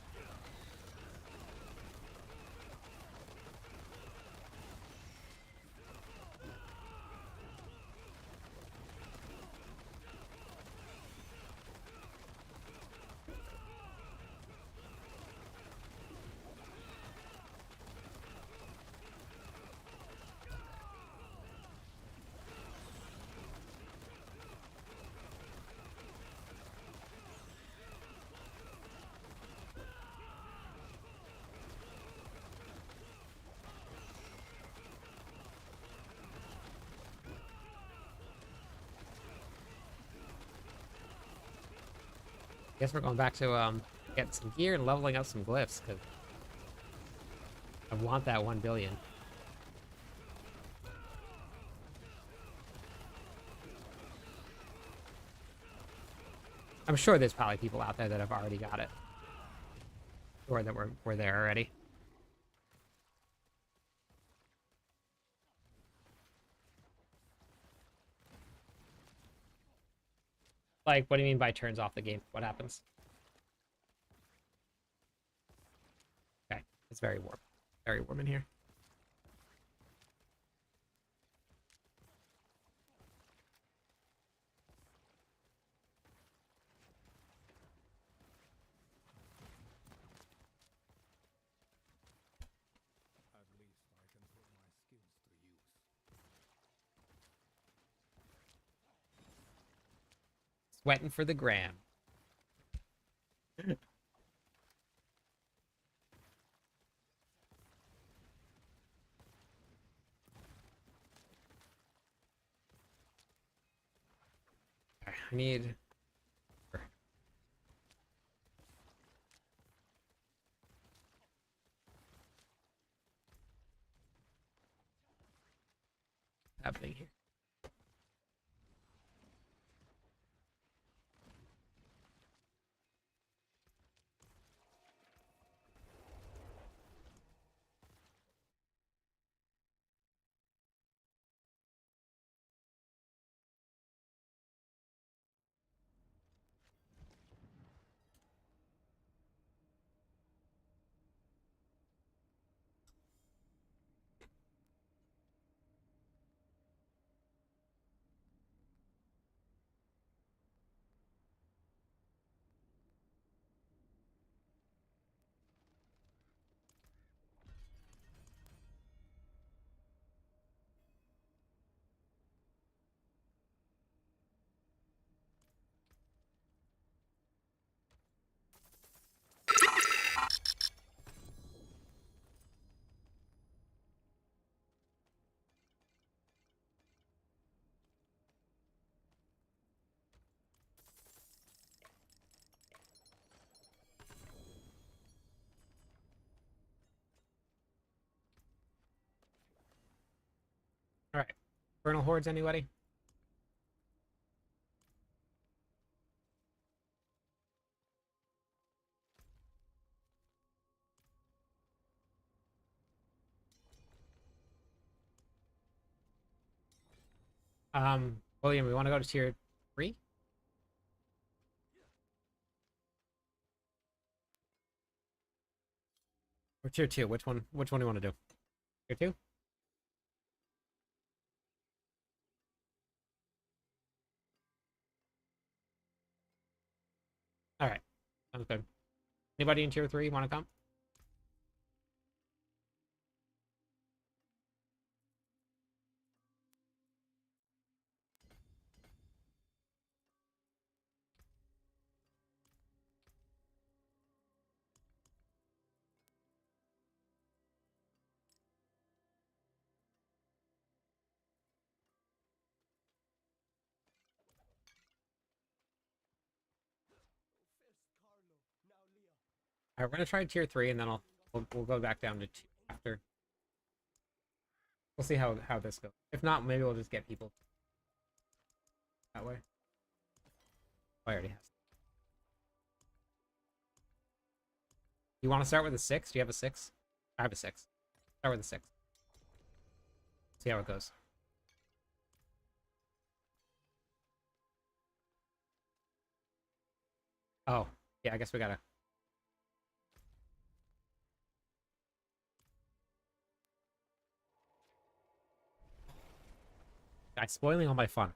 Guess we're going back to getting some gear and leveling up some glyphs, because I want that 1 billion. I'm sure there's probably people out there that have already got it, or that were there already. Like, what do you mean by turns off the game? What happens? Okay, it's very warm. Very warm in here. At least Sweating for the gram. I need... happening here. All right. Infernal Hordes, anybody? William, we want to go to tier 3? Or tier 2? Which one do you want to do? Tier 2? Alright. Sounds good. Anybody in tier 3 want to come? Alright, we're gonna try tier 3 and then we'll go back down to 2 after. We'll see how this goes. If not, maybe we'll just get people that way. Oh, I already have. You want to start with a 6? Do you have a 6? I have a 6. Start with a 6. See how it goes. Oh, yeah, I guess we gotta... Guys, spoiling all my fun.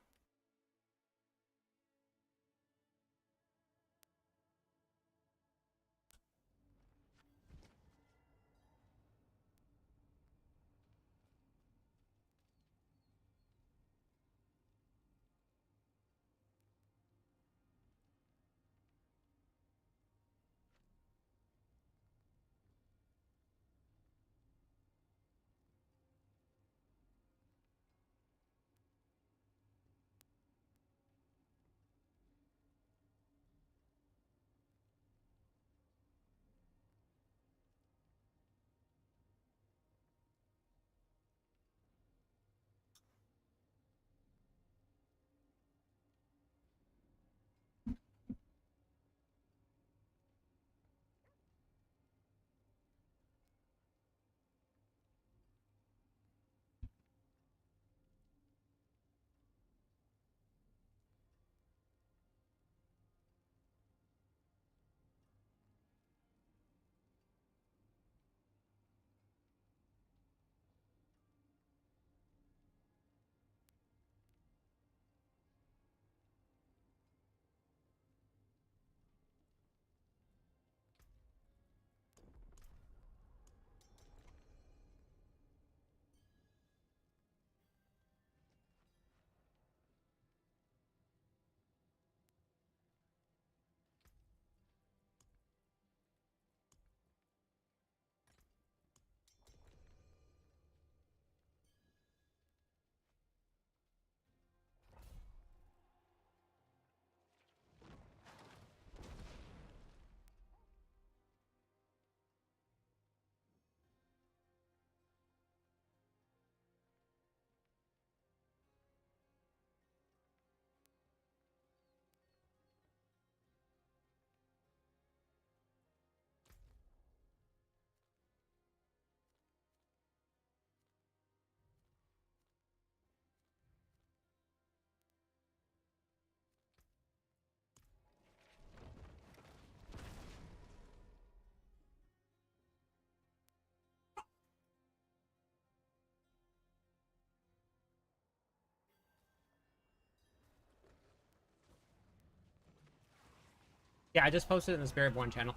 Yeah, I just posted it in the SPIRITBORN channel.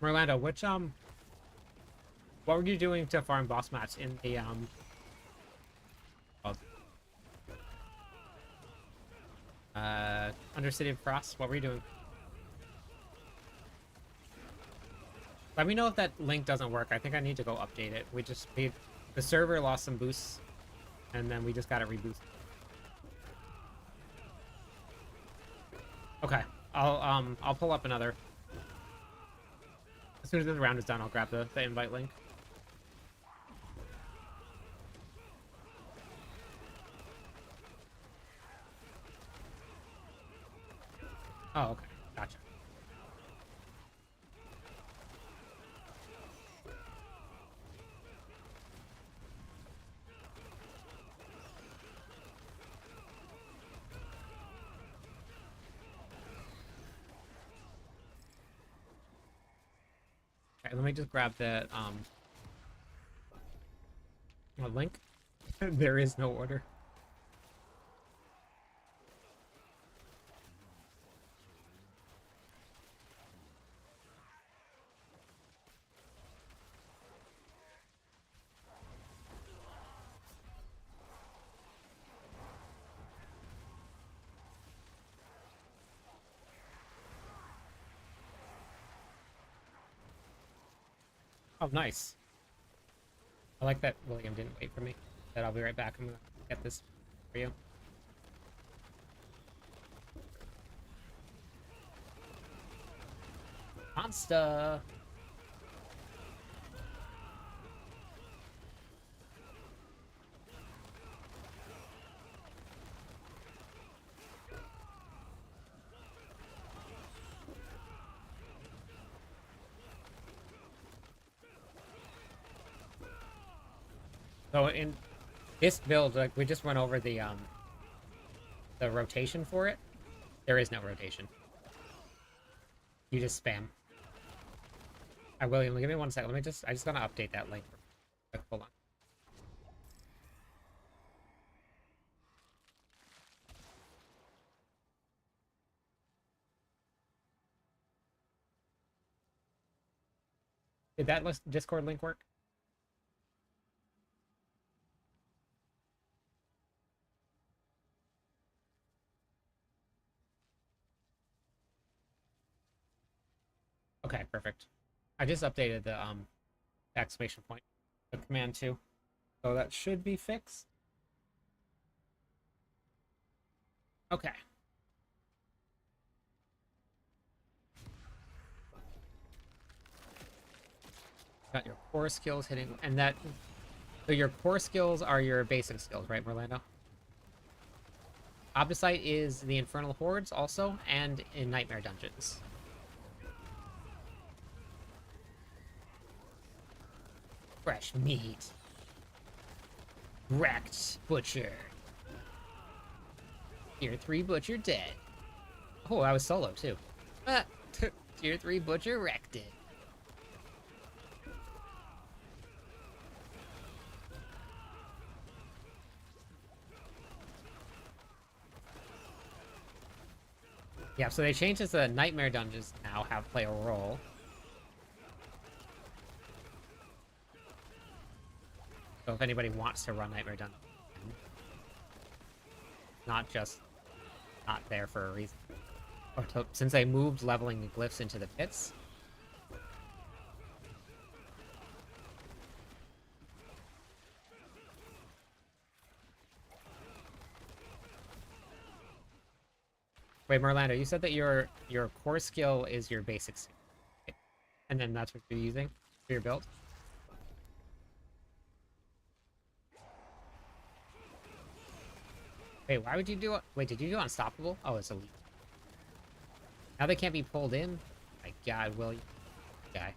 Orlando, what were you doing to farm boss mats in the oh, Undercity of Frost? What were you doing? Let me know if that link doesn't work. I think I need to go update it. The server lost some boosts, and then we just got it reboosted. Okay, I'll pull up another. As soon as this round is done, I'll grab the invite link. Oh, okay, gotcha. Okay, let me just grab that link. There is no order. Oh, nice. I like that William didn't wait for me. Said I'll be right back. I'm gonna get this for you. Monster. So in this build, like we just went over the rotation for it. There is no rotation. You just spam. William, give me 1 second. I just gotta update that link. Hold on. Did that Discord link work? Okay, perfect. I just updated the exclamation point, the command 2. So that should be fixed. Okay. Got your core skills hitting, and that. So your core skills are your basic skills, right, Merlando? Obdicite is the Infernal Hordes also, and in Nightmare Dungeons. Fresh meat. Wrecked Butcher. Tier 3 Butcher dead. Oh, I was solo too. Tier 3 Butcher wrecked it. Yeah, so they changed it so that Nightmare Dungeons now play a role. So if anybody wants to run Nightmare Dungeons, not just not there for a reason. Since they moved leveling the glyphs into the pits. Wait, Merlando, you said that your core skill is your basic skill, right? And then that's what you're using for your build? Wait, why would you do it? Wait, did you do Unstoppable? Oh, it's elite. Now they can't be pulled in? My god, will you? Guy.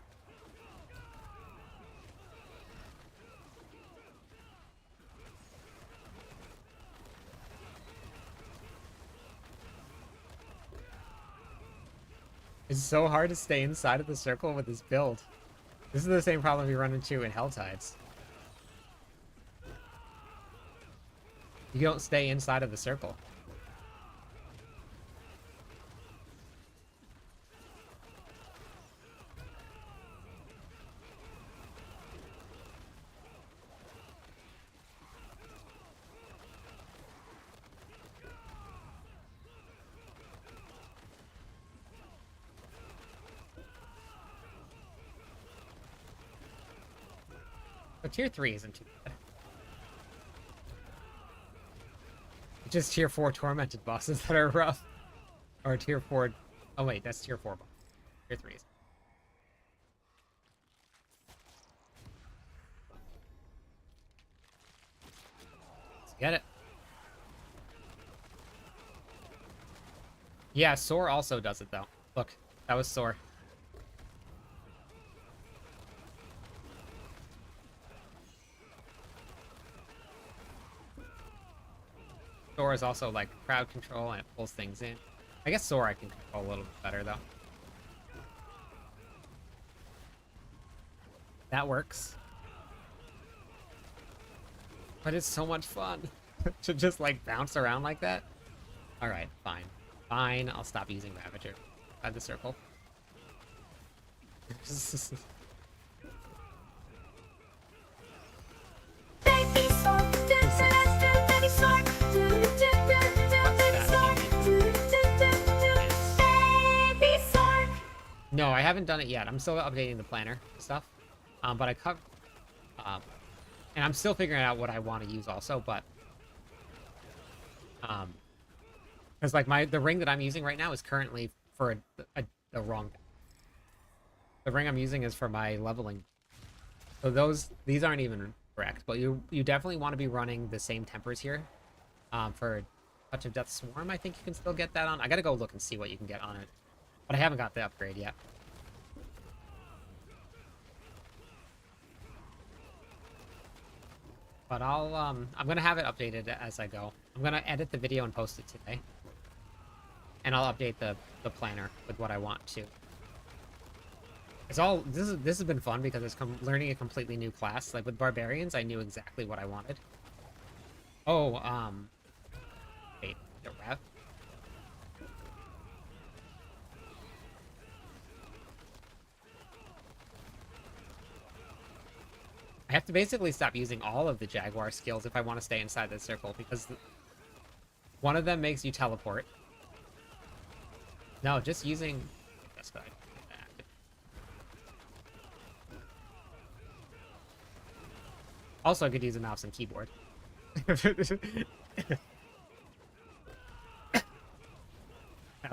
It's so hard to stay inside of the circle with this build. This is the same problem you run into in Helltides. You don't stay inside of the circle. But tier 3 isn't too bad. It's just tier 4 tormented bosses that are rough. Or tier 4... Oh wait, that's tier 4 boss. Tier 3 is... Let's get it. Yeah, Soar also does it though. Look, that was Soar. Soar is also like crowd control and it pulls things in. I guess Soar I can control a little bit better though. That works. But it's so much fun to just like bounce around like that. Alright, fine. Fine, I'll stop using Ravager by the circle. No, I haven't done it yet. I'm still updating the planner stuff. But I cut... and I'm still figuring out what I want to use also, but... because like the ring that I'm using right now is currently for the wrong thing. The ring I'm using is for my leveling. So these aren't even correct, but you definitely want to be running the same tempers here. For Touch of Death Swarm, I think you can still get that on. I gotta go look and see what you can get on it. But I haven't got the upgrade yet. But I'm gonna have it updated as I go. I'm gonna edit the video and post it today. And I'll update the planner with what I want to. It's all this has been fun because it's learning a completely new class. Like with barbarians, I knew exactly what I wanted. Oh, wait, the rev. I have to basically stop using all of the Jaguar skills if I want to stay inside the circle, because one of them makes you teleport. No, just using this guy. Also, I could use a mouse and keyboard. Mouse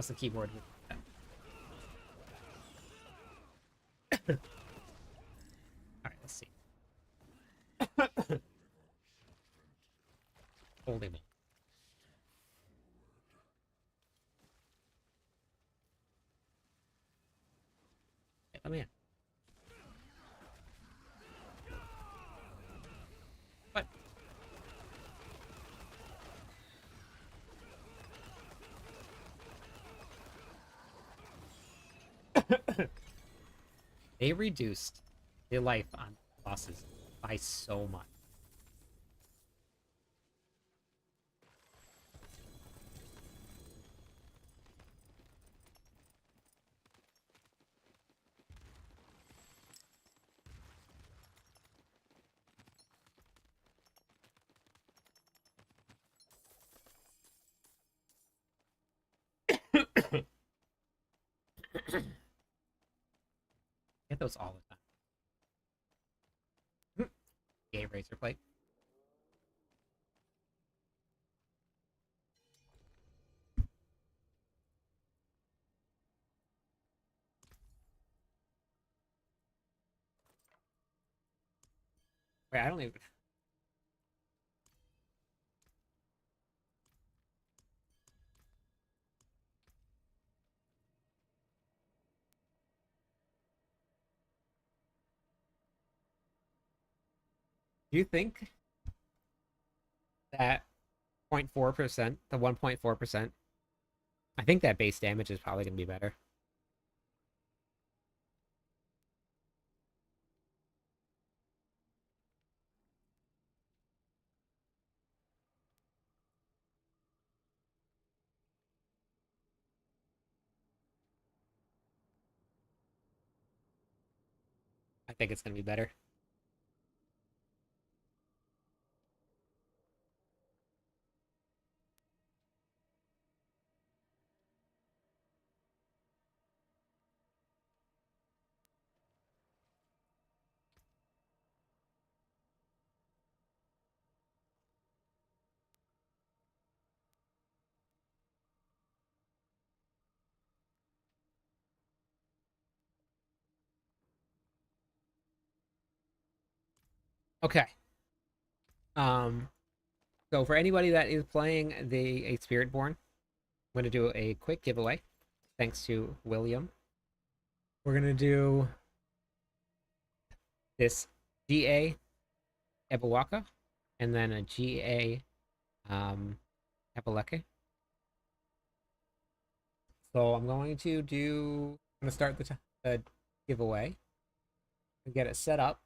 and keyboard. Alright, let's see. Holy moly. Yeah, let me in. What? They reduced the life on bosses by so much. Get those all the time. Gay razor plate. Wait, I don't even... Do you think that 0.4%, the 1.4%, I think that base damage is probably going to be better. I think it's going to be better. Okay. So for anybody that is playing a Spiritborn, I'm gonna do a quick giveaway. Thanks to William. We're gonna do this GA Ebawaka and then a GA Epaleke. So I'm gonna start the giveaway and get it set up.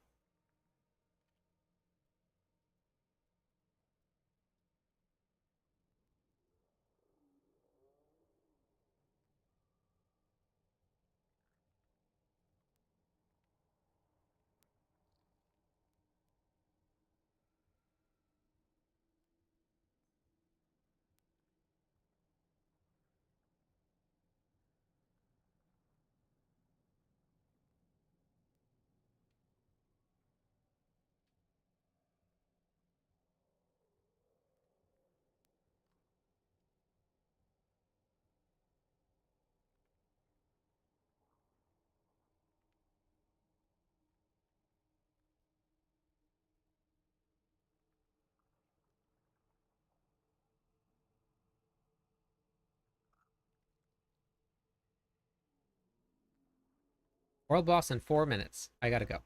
World boss in 4 minutes. I gotta go.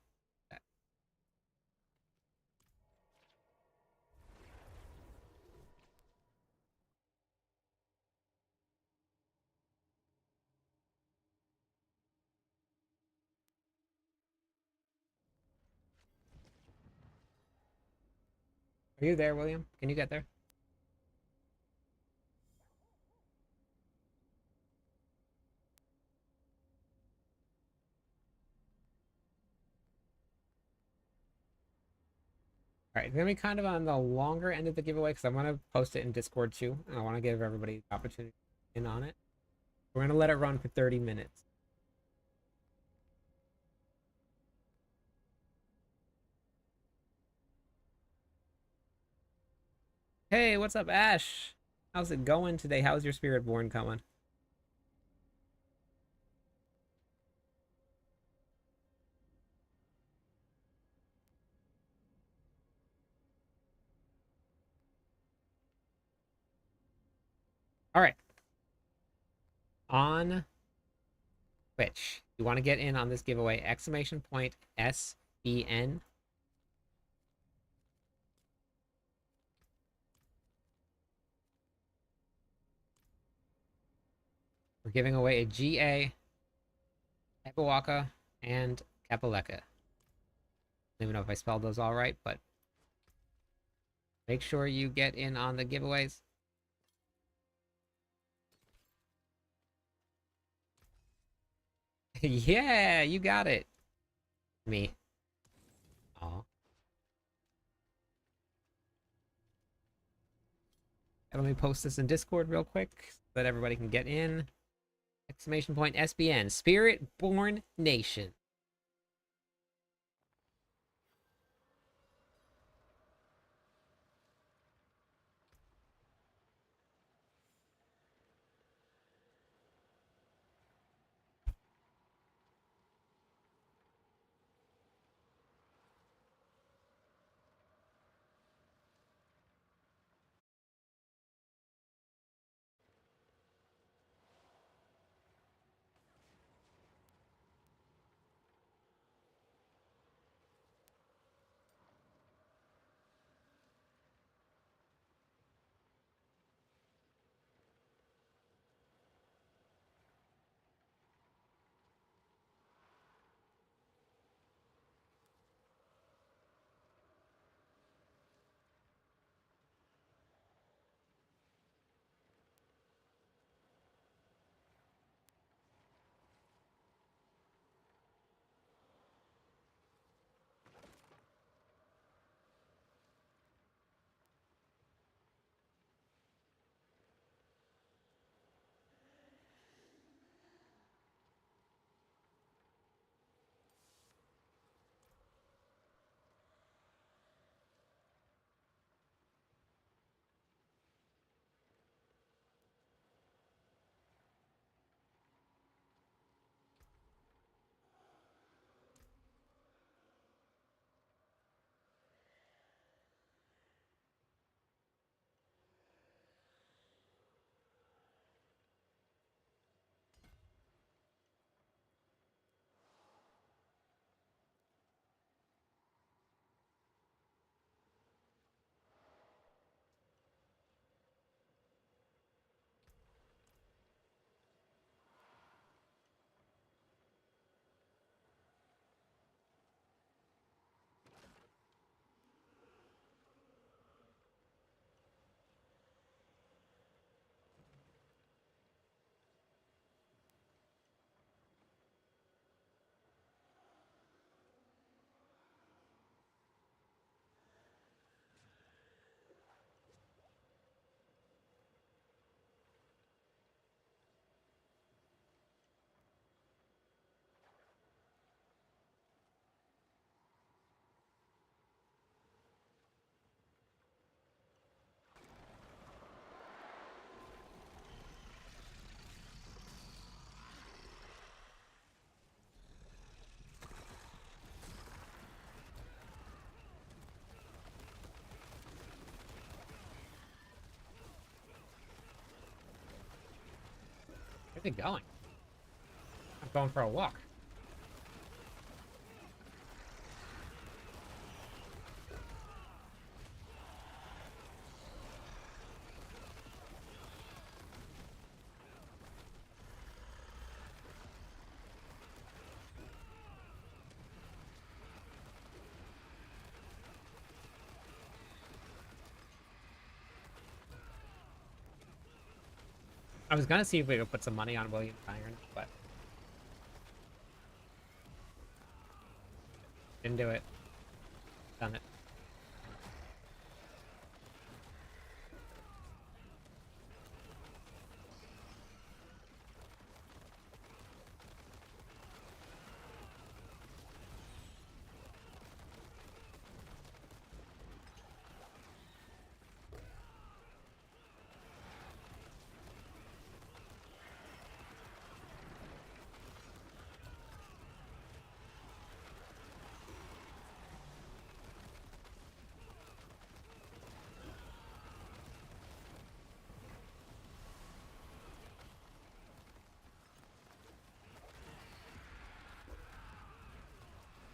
Are you there, William? Can you get there? All right, it's gonna be kind of on the longer end of the giveaway because I'm gonna post it in Discord too, and I want to give everybody the opportunity in on it. We're gonna let it run for 30 minutes. Hey, what's up, Ash? How's it going today? How's your Spiritborn coming? All right. On Twitch, you want to get in on this giveaway? Exclamation point SBN. We're giving away a GA, Epawaka, and Kapaleka. I don't even know if I spelled those all right, but make sure you get in on the giveaways. Yeah, you got it. Me. Aw. Let me post this in Discord real quick so that everybody can get in. Exclamation point SBN. Spiritborn Nation. Where's it going? I'm going for a walk. I was gonna see if we could put some money on William Iron, but didn't do it. Done it.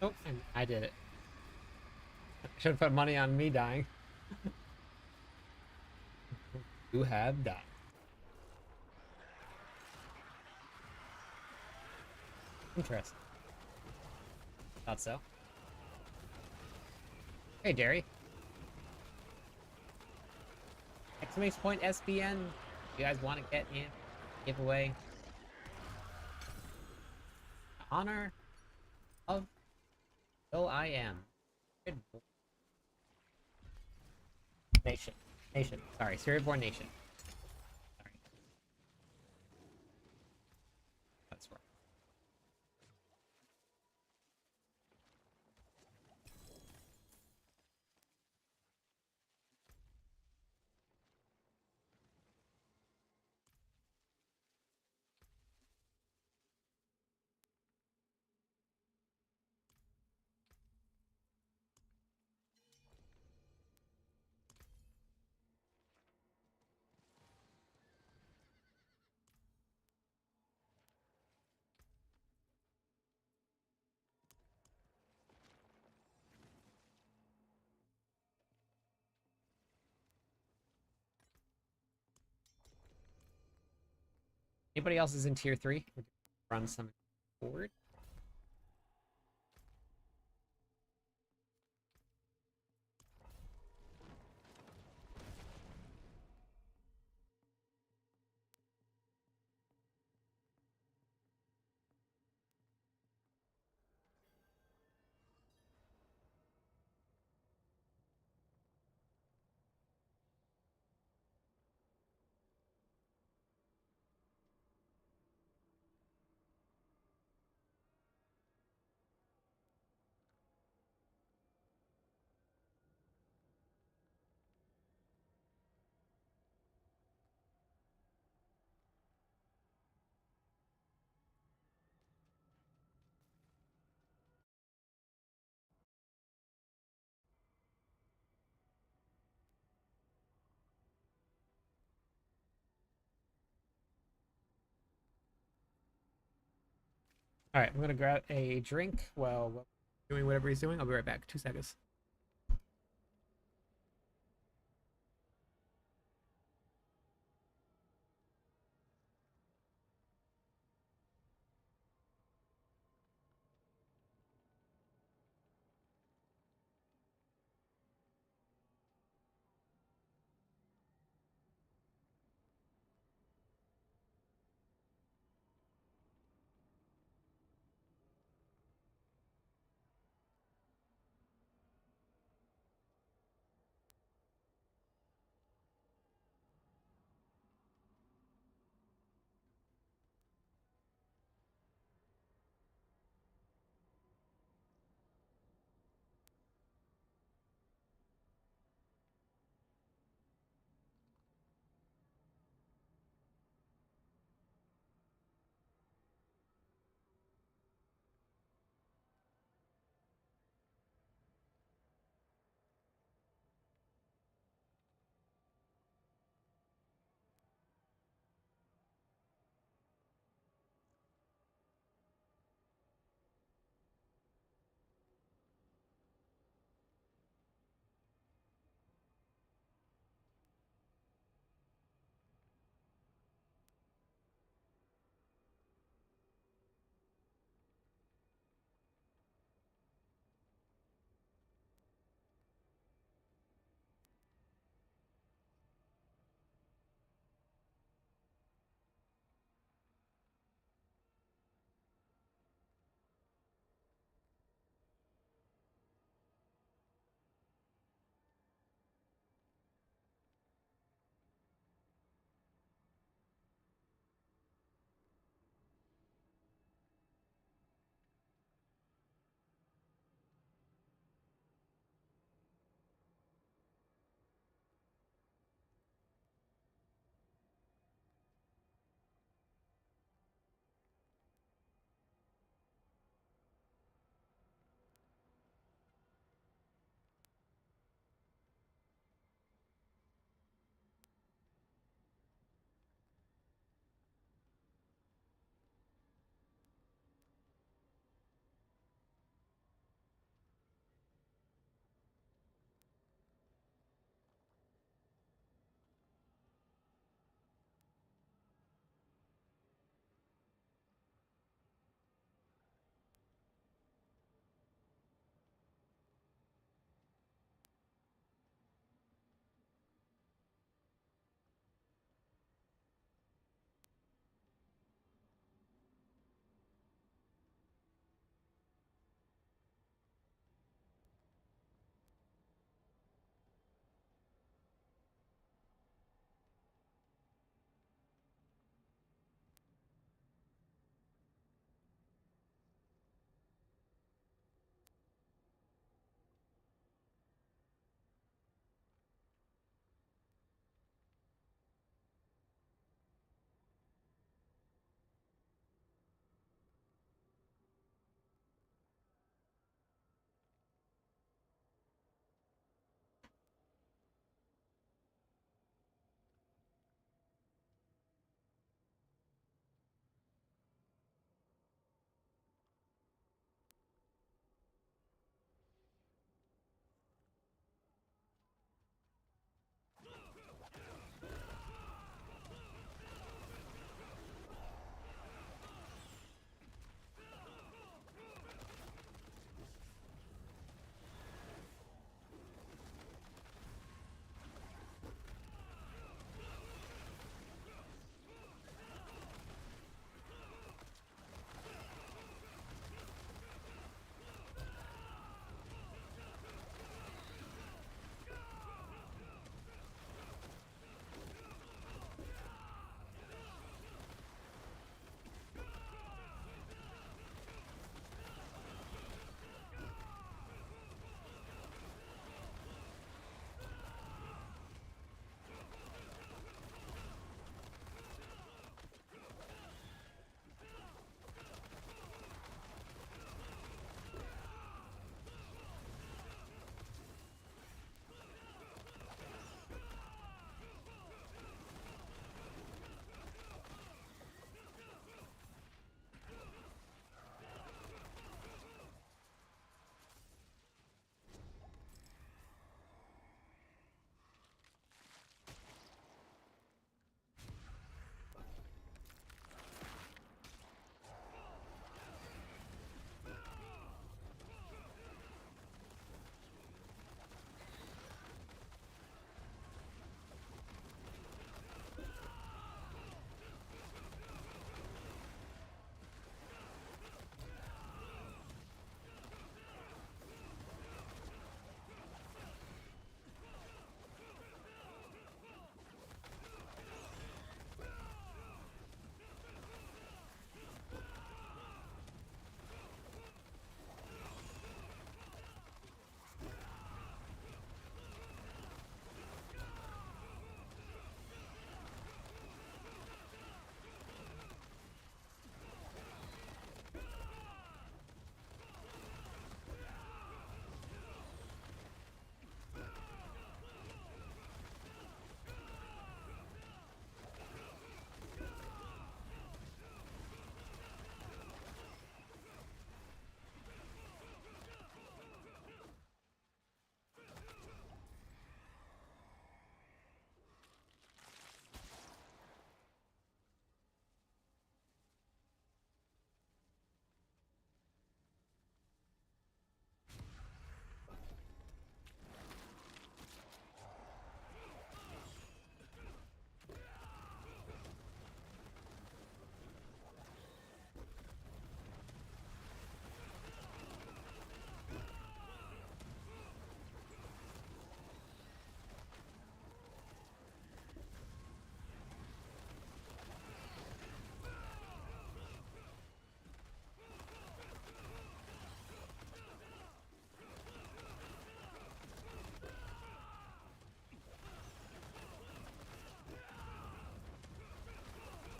Oh, and I did it. Should have put money on me dying. You have died. Interesting. Thought so. Hey, Jerry. Exclamation point SBN. You guys want to get in? Giveaway. Honor of I am. Nation. Nation. Sorry, SPIRITBORN Nation. Sorry. That's right. Anybody else is in tier 3? Run some forward. Alright, I'm gonna grab a drink while doing whatever he's doing. I'll be right back. 2 seconds.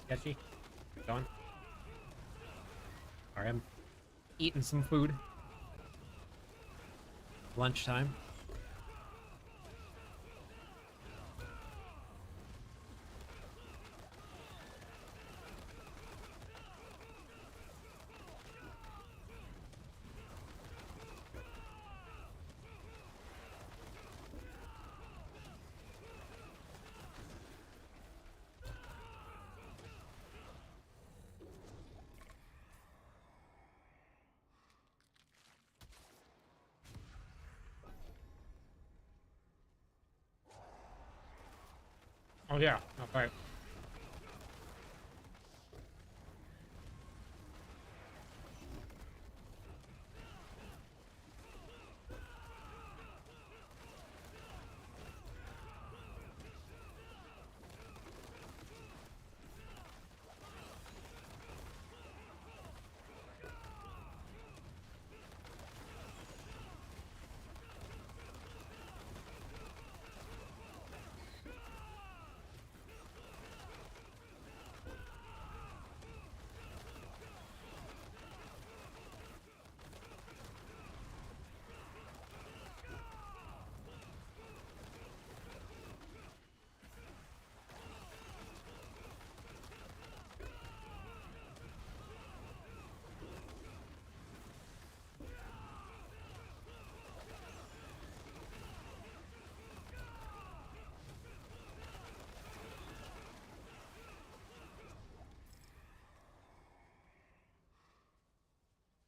sketchy. Going. Alright, I'm eating some food. Lunchtime. Oh yeah, okay.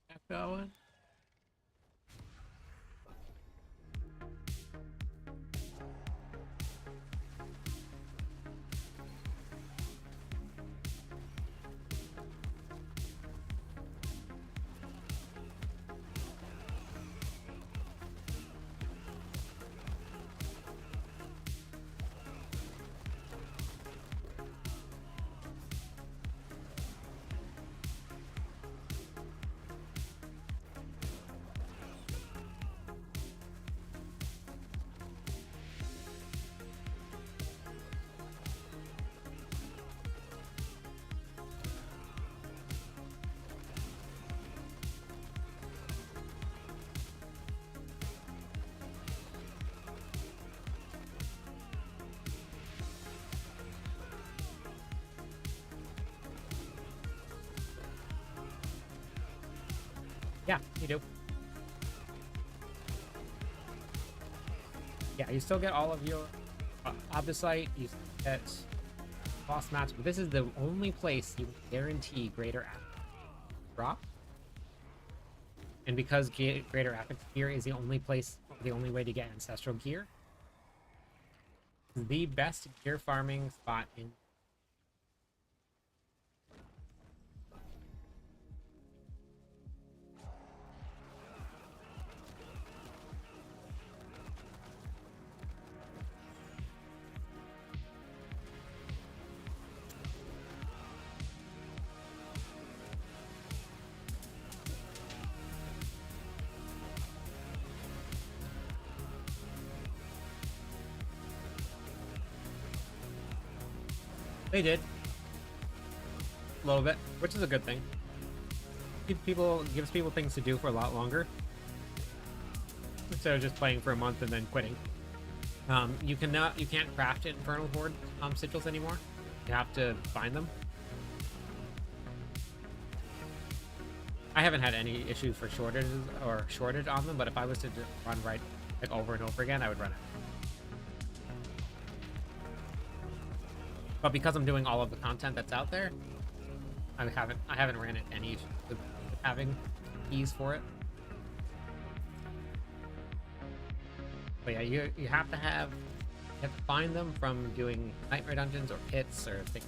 Kept going. Yeah, you do. Yeah, you still get all of your Obdicite, you get boss match, but this is the only place you guarantee greater drop. And because greater affect gear is the only place, the only way to get ancestral gear, the best gear farming spot in. They did. A little bit, which is a good thing. Gives people things to do for a lot longer. Instead of just playing for a month and then quitting. You can't craft Infernal Horde sigils anymore. You have to find them. I haven't had any issues for shortage on them, but if I was to run right like over and over again, I would run it. But because I'm doing all of the content that's out there, I haven't ran it any issues with having keys for it. But yeah, you have to find them from doing nightmare dungeons or pits or things.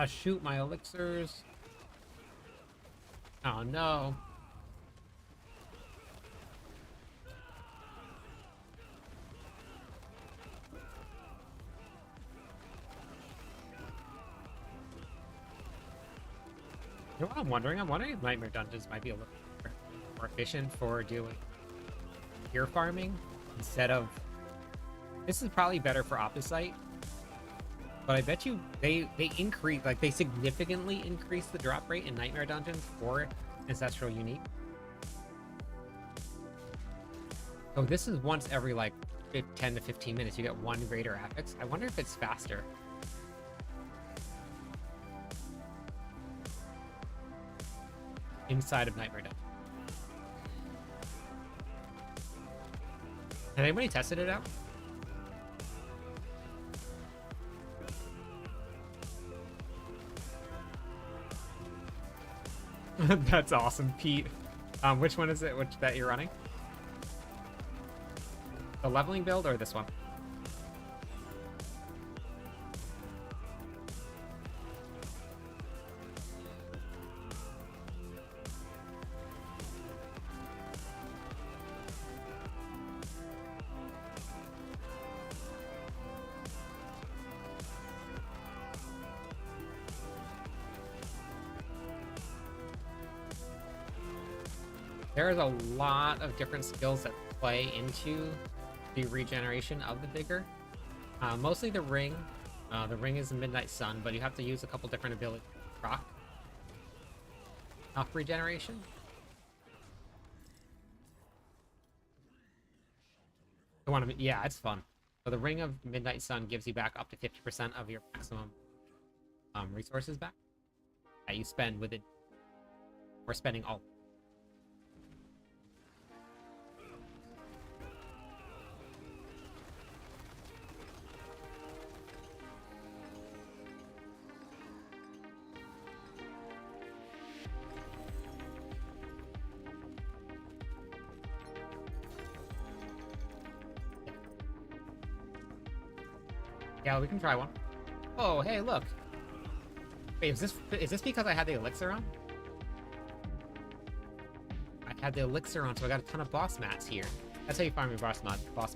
Shoot my elixirs. Oh no. You know what I'm wondering? I'm wondering if Nightmare Dungeons might be a little more efficient for doing gear farming instead of... This is probably better for Opposite, but I bet you they increase, like they significantly increase the drop rate in Nightmare Dungeons for Ancestral Unique. So this is once every like 10 to 15 minutes you get one greater affix. I wonder if it's faster. Inside of Nightmare Dungeon. Has anybody tested it out? That's awesome, Pete. Which one is it that you're running? The leveling build or this one? There's a lot of different skills that play into the regeneration of the vigor. Mostly the ring. The ring is the Midnight Sun, but you have to use a couple different abilities to proc off regeneration. Yeah, it's fun. So the ring of Midnight Sun gives you back up to 50% of your maximum resources back that you spend within, or spending all. Yeah, we can try one. Oh, hey, look. Wait, is this because I had the elixir on? I had the elixir on, so I got a ton of boss mats here. That's how you farm your boss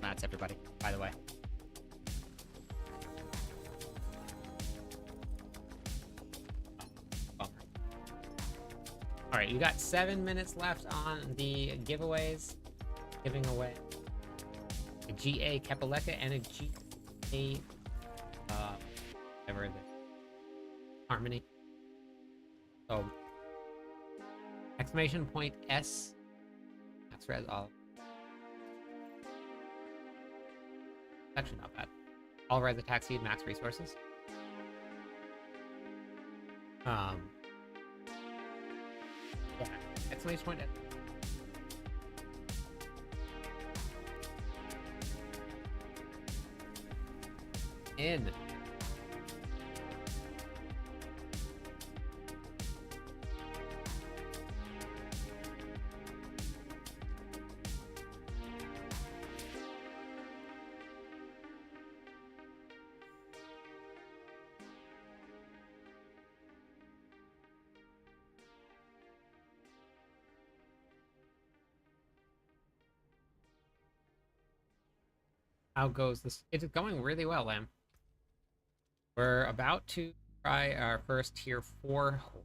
mats, everybody, by the way. Bummer. Alright, you got 7 minutes left on the giveaways. Giving away a GA Kapaleka and a GA whatever it is. Harmony. So exclamation point S. Max res all. Actually not bad. All res attack speed, max resources. Yeah. Exclamation point S. In. How goes this? It's going really well, Lamb. We're about to try our first tier 4 hold.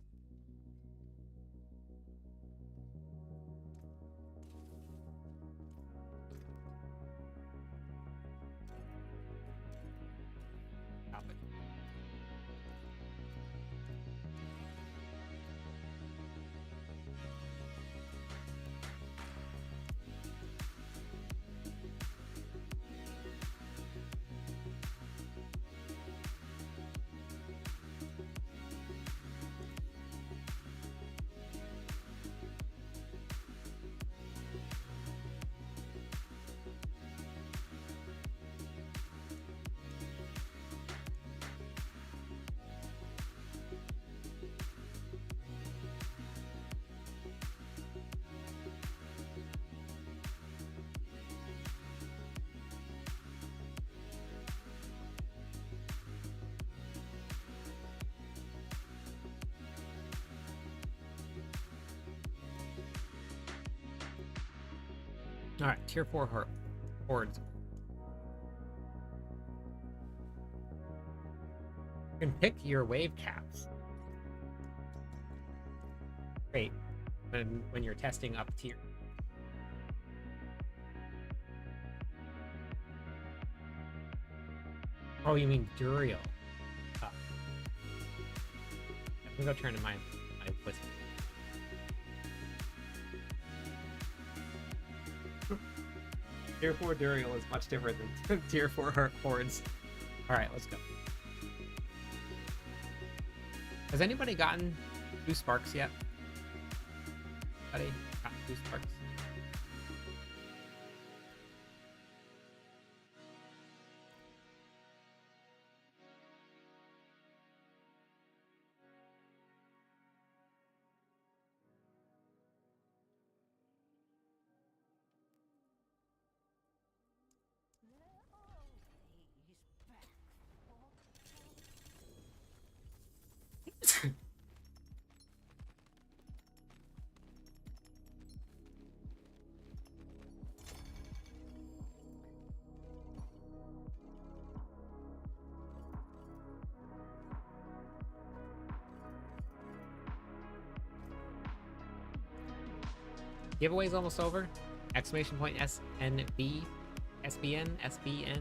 All right, tier 4 hordes. You can pick your wave caps. Great. When you're testing up tier. Oh, you mean Duriel. Oh. Let me go turn to my whistle. Tier 4 Duriel is much different than tier 4 hordes. Alright, let's go. Has anybody gotten 2 sparks yet? Anybody got 2 sparks? Giveaway's almost over. Exclamation point SNB, SBN, SBN.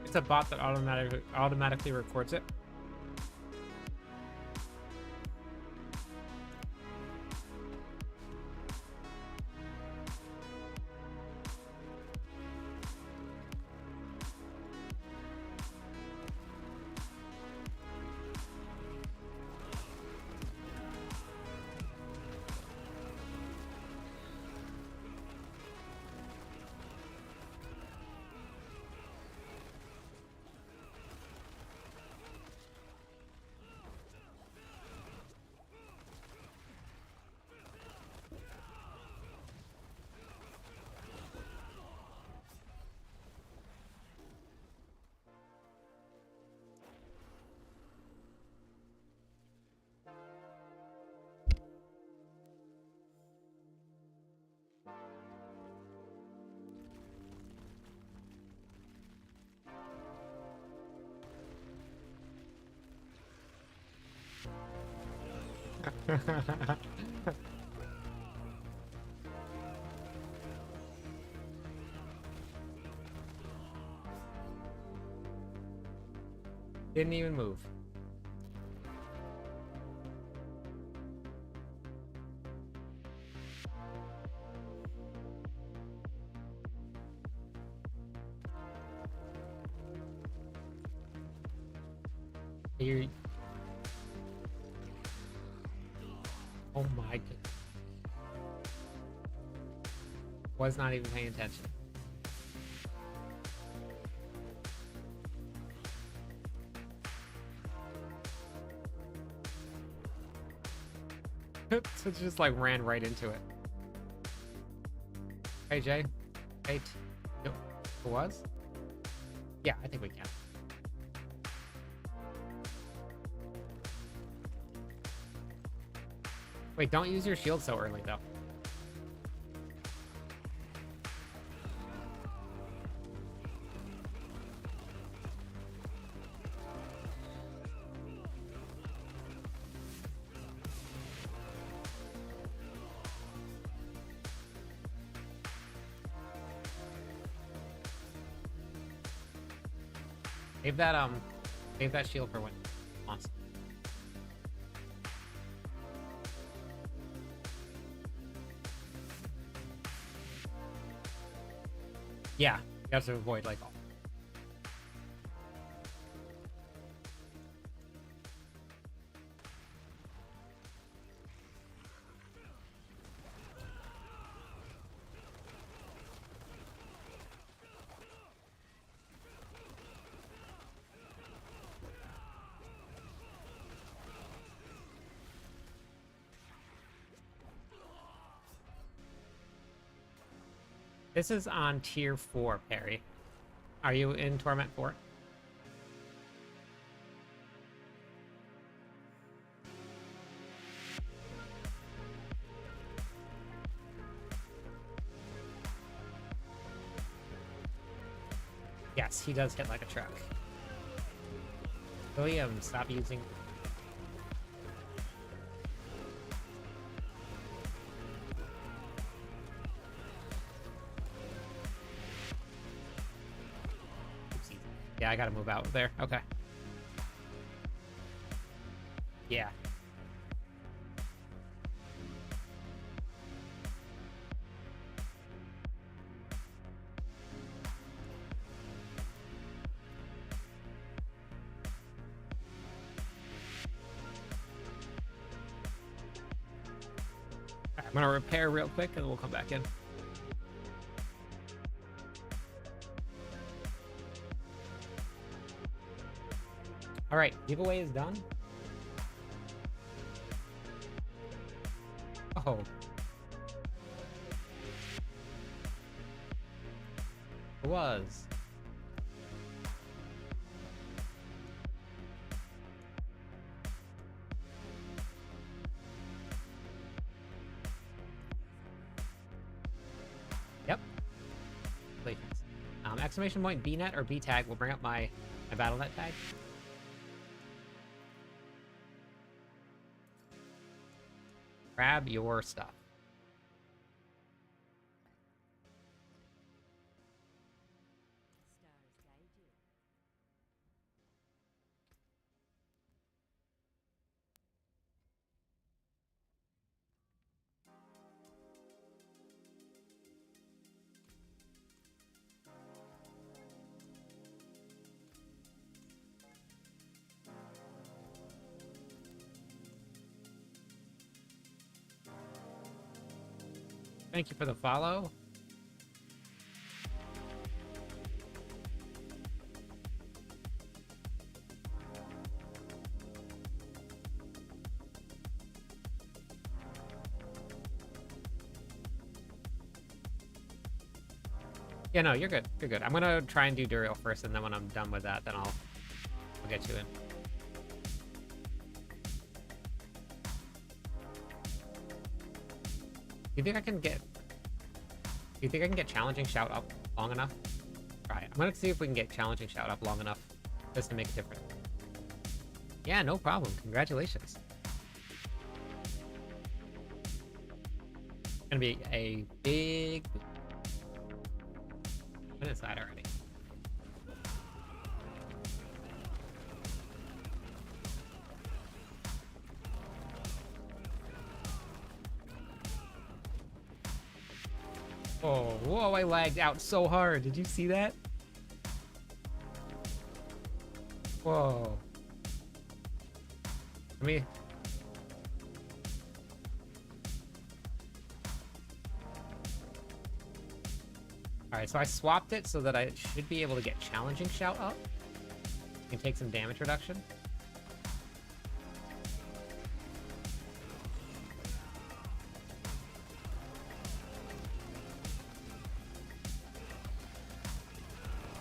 It's a bot that automatically records it. Didn't even move. You're... Oh my goodness. Was not even paying attention. So it just like ran right into it. Hey Jay. Hey. It was? Yeah, I think we can. Wait, don't use your shield so early though. Save that shield for when it wants. Yeah, you have to avoid like all. This is on tier 4, Perry. Are you in Torment 4? Yes, he does hit like a truck. William, stop using... Oopsie. Yeah, I gotta move out there. Okay. Yeah. I'm gonna repair real quick and we'll come back in. All right, giveaway is done. Oh. It was. Yep. Congratulations. Exclamation point BNet or B tag will bring up my BattleNet tag. Grab your stuff. Thank you for the follow. Yeah, no, you're good. You're good. I'm gonna try and do Duriel first, and then when I'm done with that, then I'll get you in. Do you think I can get... Do you think I can get Challenging Shout up long enough? Alright, I'm gonna see if we can get Challenging Shout up long enough just to make a difference. Yeah, no problem. Congratulations. It's gonna be a big... I'm inside already. Oh, whoa, I lagged out so hard. Did you see that? Whoa. Let me... Alright, so I swapped it so that I should be able to get Challenging Shout up. And take some damage reduction.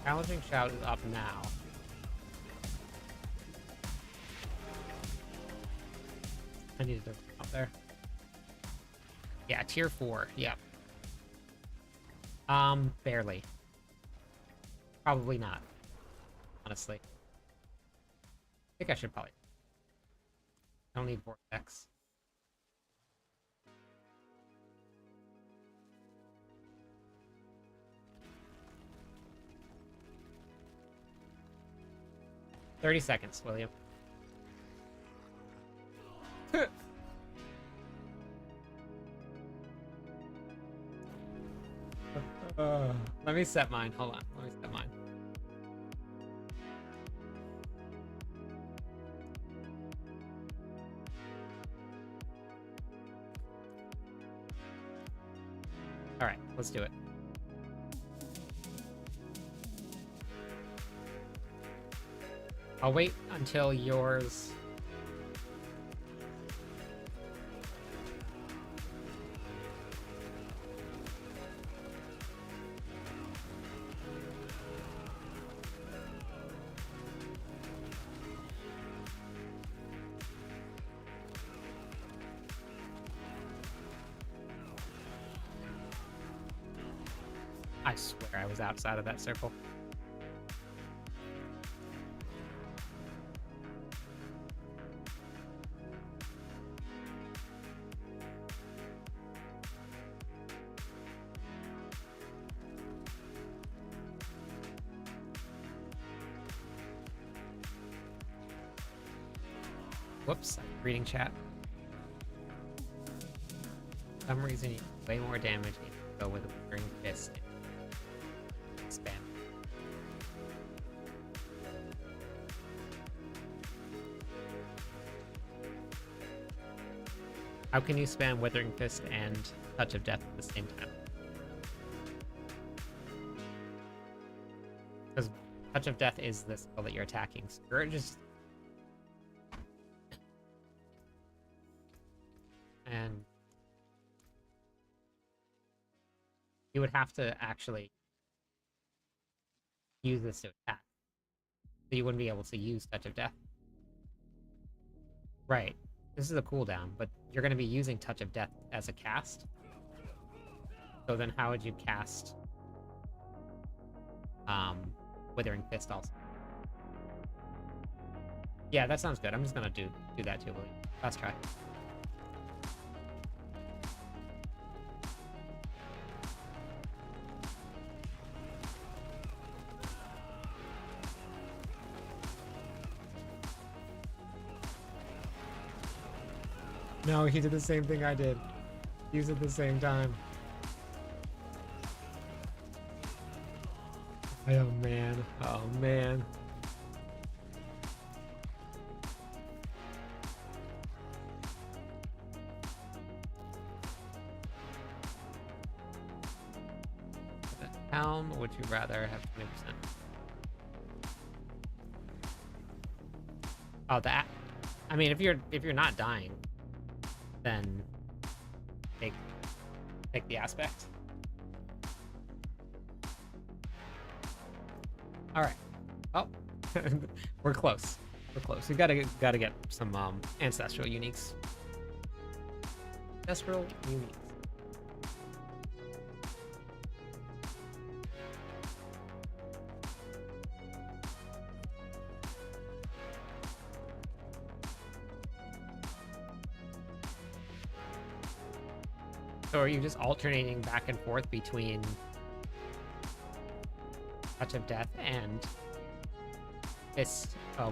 Challenging Shout is up now. I needed to up there. Yeah, tier 4. Yep. Barely. Probably not. Honestly. I think I should probably. I don't need Vortex. $30 seconds, William. Let me set mine. Hold on. Let me set mine. All right, let's do it. I'll wait until yours... I swear I was outside of that circle. Whoops, I'm reading chat. For some reason, you do way more damage if you go with a Withering Fist. Spam. How can you spam Withering Fist and Touch of Death at the same time? Because Touch of Death is the spell that you're attacking. Scourge is... And... you would have to actually use this to attack. So you wouldn't be able to use Touch of Death. Right. This is a cooldown, but you're going to be using Touch of Death as a cast. So then how would you cast Withering Fist also? Yeah, that sounds good. I'm just going to do that too. Let's try. No, he did the same thing I did. Use it at the same time. Oh man. Oh man. Helm, would you rather have 20%? Oh, that. I mean, if you're not dying, then take the aspect. All right. Oh, we're close. We're close. We gotta get some ancestral uniques. Ancestral uniques. So are you just alternating back and forth between Touch of Death and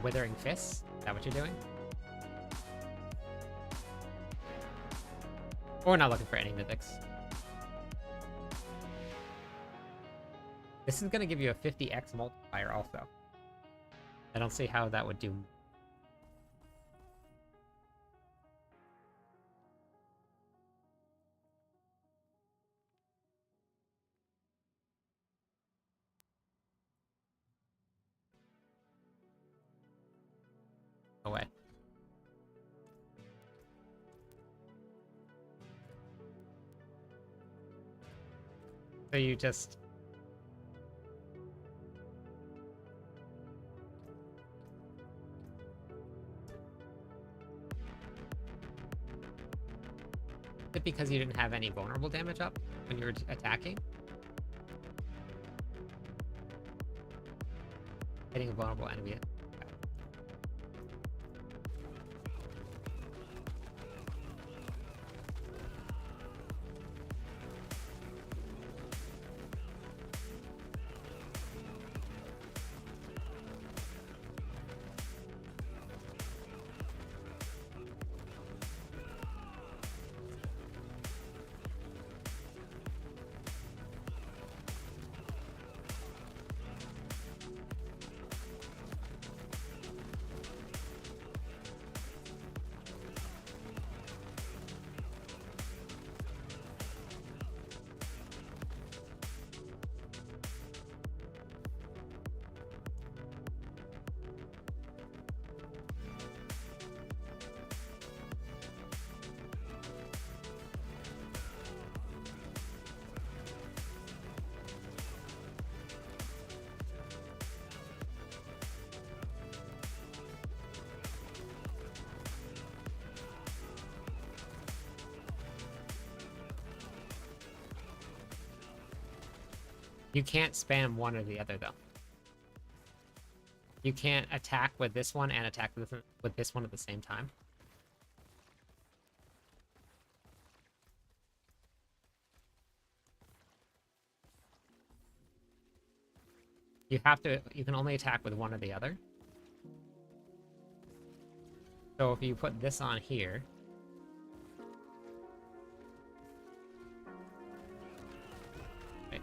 Withering Fists? Is that what you're doing? Or we're not looking for any mythics. This is going to give you a 50x multiplier also. I don't see how that would do. Away. So you just... Is it because you didn't have any vulnerable damage up when you were attacking? Hitting a vulnerable enemy. You can't spam one or the other, though. You can't attack with this one and attack with this one at the same time. You can only attack with one or the other. So if you put this on here, right.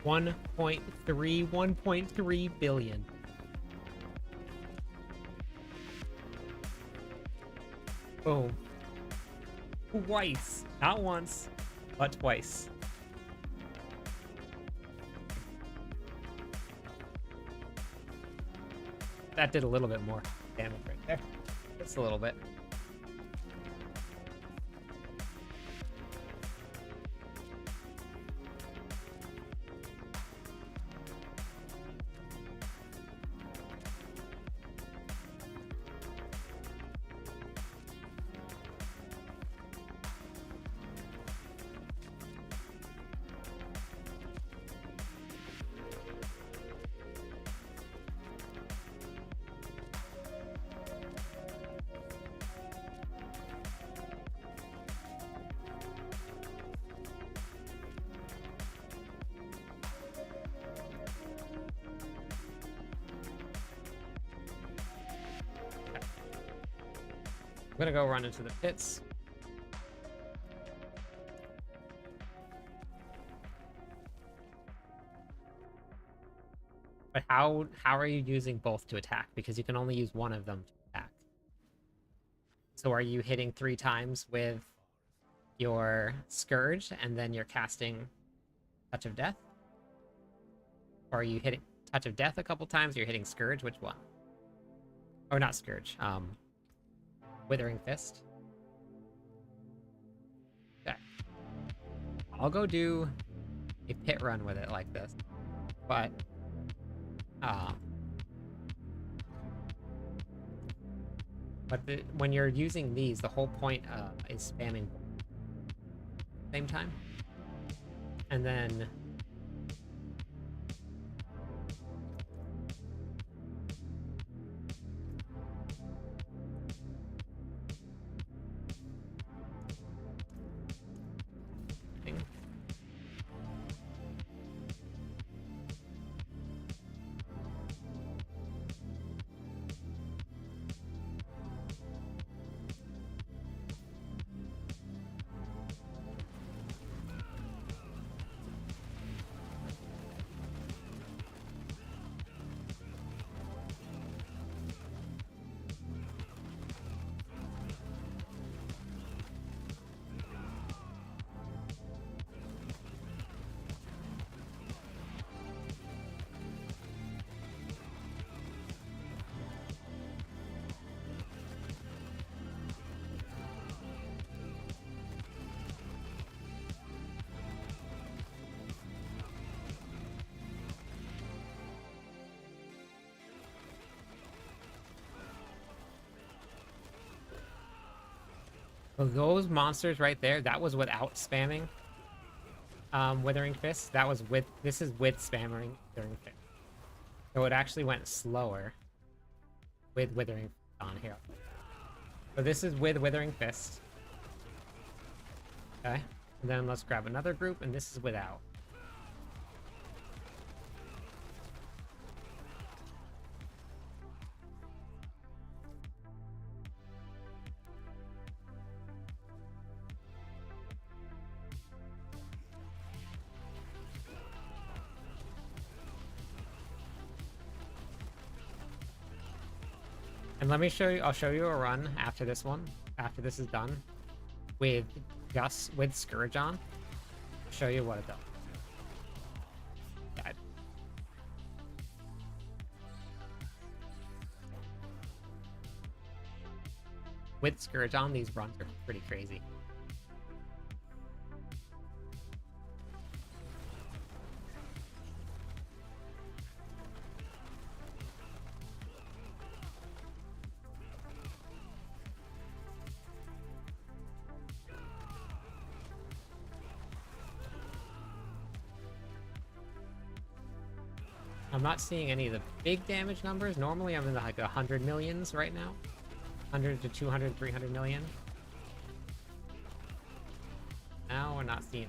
1.3 billion. Boom. Twice. Not once, but twice. That did a little bit more damage right there. Just a little bit. I'm gonna go run into the pits. But how are you using both to attack? Because you can only use one of them to attack. So are you hitting 3 times with your Scourge and then you're casting Touch of Death? Or are you hitting Touch of Death a couple times? You're hitting Scourge? Which one? Or not Scourge. Withering Fist. Okay. I'll go do a pit run with it like this. But when you're using these, the whole point is spamming same time. And then so those monsters right there, that was without spamming Withering Fist. That was with, this is with spamming Withering Fist. So it actually went slower with Withering on here. So this is with Withering Fist. Okay. And then let's grab another group, and this is without. And let me show you, I'll show you a run after this one, after this is done, with just with Scourge on. I'll show you what it does. Yeah. With Scourge on, these runs are pretty crazy. I'm not seeing any of the big damage numbers. Normally I'm in the, like 100 millions right now. 100 to 200, 300 million. Now we're not seeing it.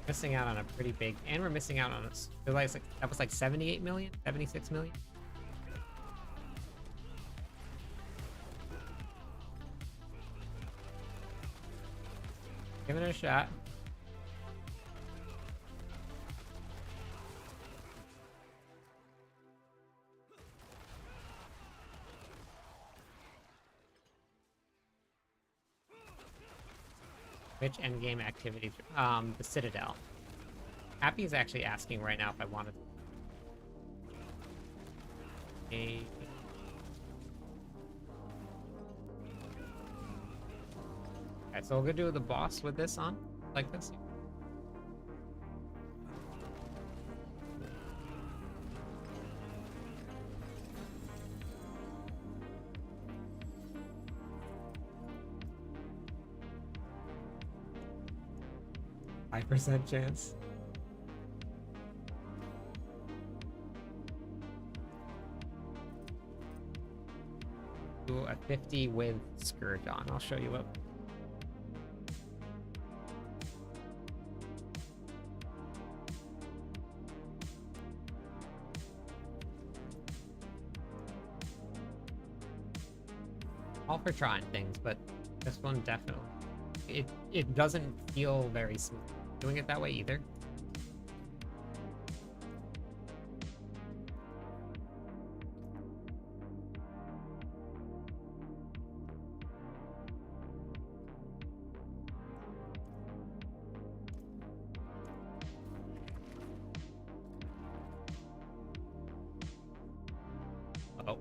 Missing out on a pretty big, and we're missing out on a, like, that was like 78 million, 76 million. Give it a shot. Which endgame activities? The Citadel. Happy is actually asking right now if I wanted a... Okay, so we'll go do the boss with this on, like this. High percent chance. Do a 50 with Scourge on. I'll show you what. All for trying things, but this one definitely. It doesn't feel very smooth doing it that way either. Uh-oh.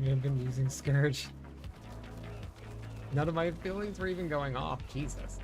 I've been using Scourge. None of my abilities were even going off. Jesus.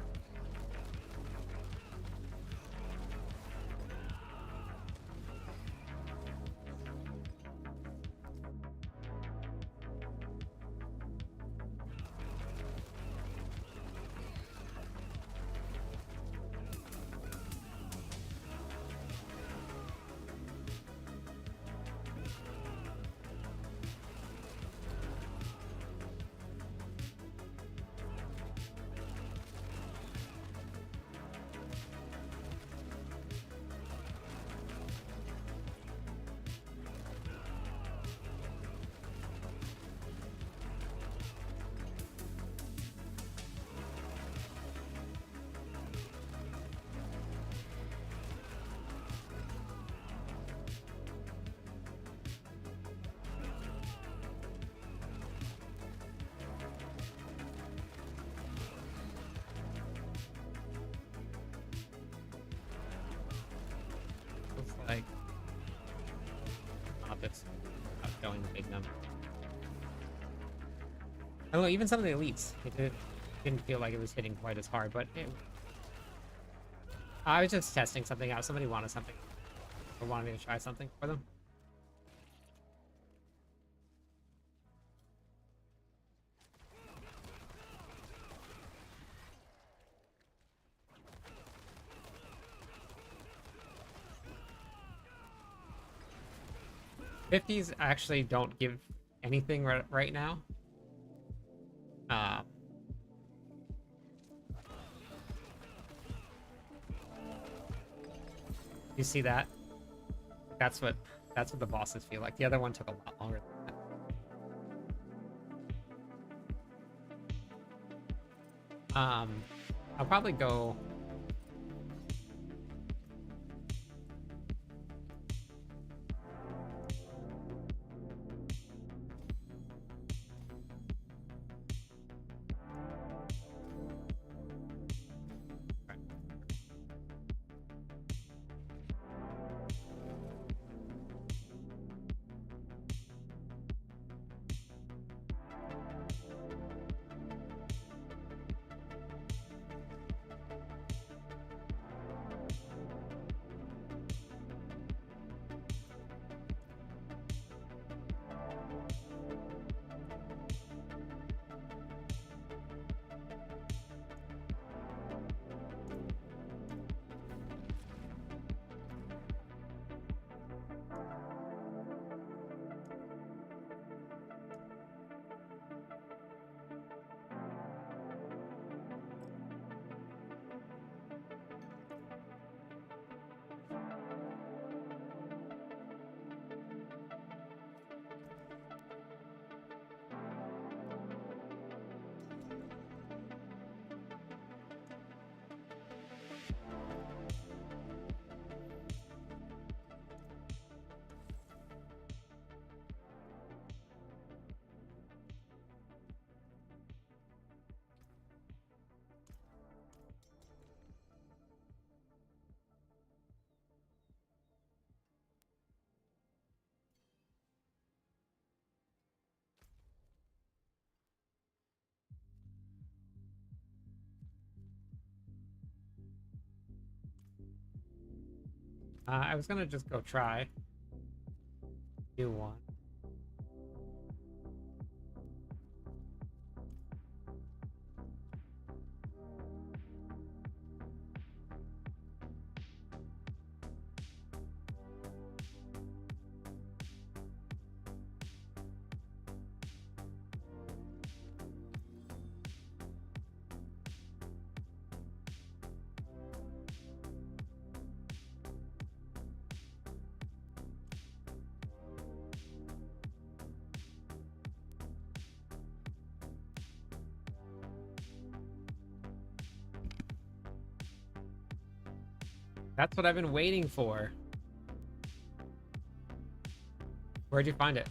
Looks like that's not showing the big number. I don't know, even some of the elites, didn't feel like it was hitting quite as hard, but I was just testing something out. Somebody wanted something, or wanted me to try something for them. 50s actually don't give anything right now. You see that? That's what the bosses feel like. The other one took a lot longer than that. I'll probably go. I was gonna just go try. Do one. That's what I've been waiting for. Where'd you find it?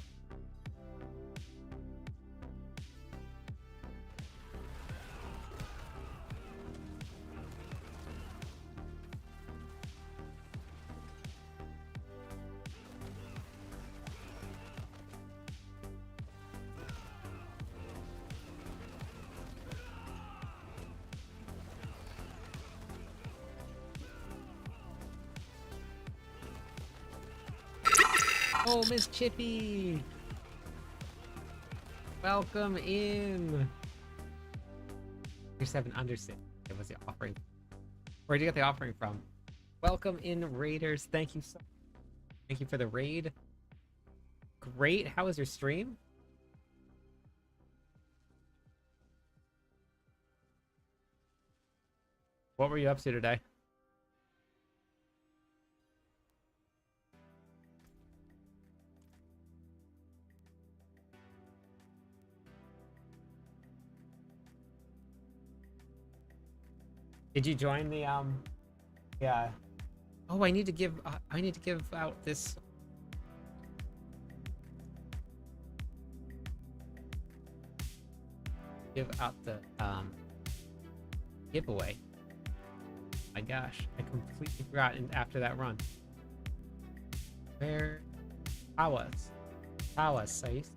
Oh, Miss Chippy! Welcome in! You're 7 under 6. It was the offering. Where'd you get the offering from? Welcome in, Raiders. Thank you so much. Thank you for the raid. Great. How was your stream? What were you up to today? Did you join the yeah. Oh, I need to give out this. Give out the giveaway. My gosh, I completely forgot after that run. Where Tawas says.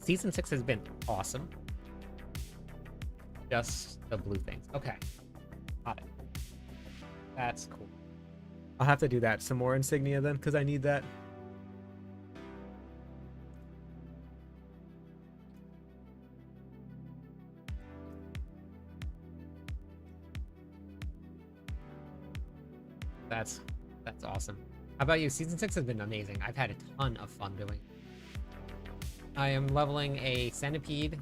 Season 6 has been awesome. just the blue things. Okay. Got it. That's cool. I'll have to do that. Some more insignia then, because I need that. That's awesome. How about you? Season 6 has been amazing. I've had a ton of fun doing it. I am leveling a centipede,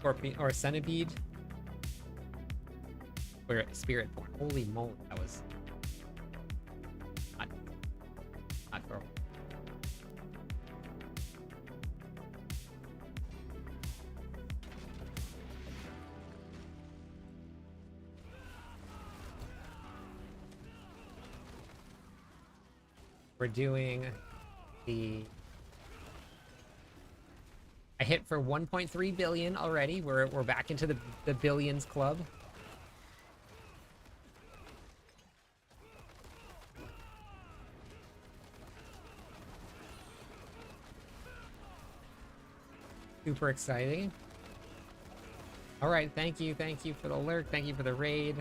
or centipede, or spiritborn. Holy moly, that was not horrible. We're doing the... I hit for 1.3 billion already. We're back into the billions club. Super exciting. All right, thank you for the alert. Thank you for the raid.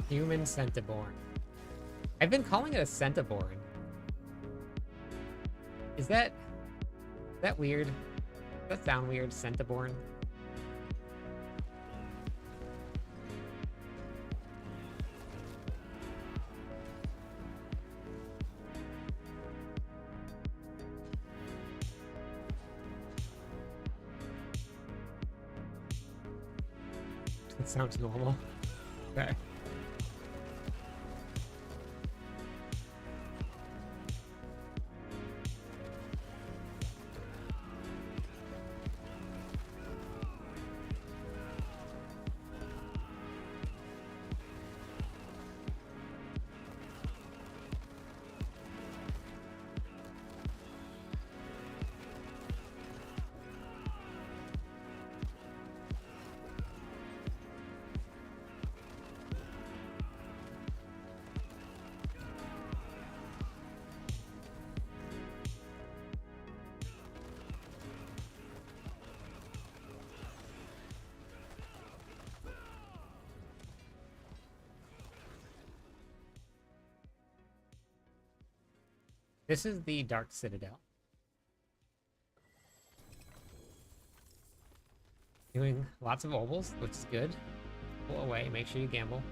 Human Centiborn. I've been calling it a Centiborn. Is that weird? Does that sound weird, Centiborn? That sounds normal. Okay. This is the Dark Citadel. Doing lots of ovals, which is good. Pull away, make sure you gamble.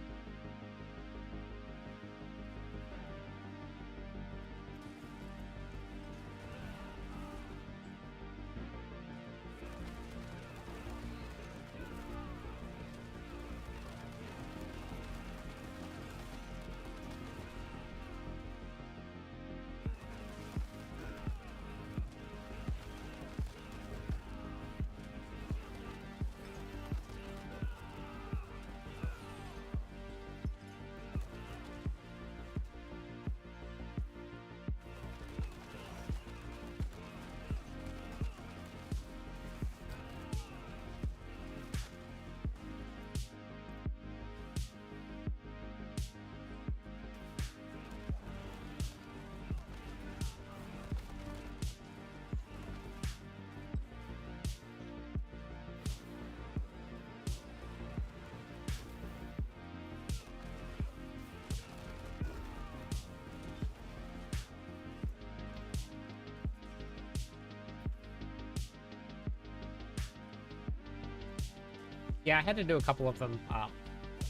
Yeah, I had to do a couple of them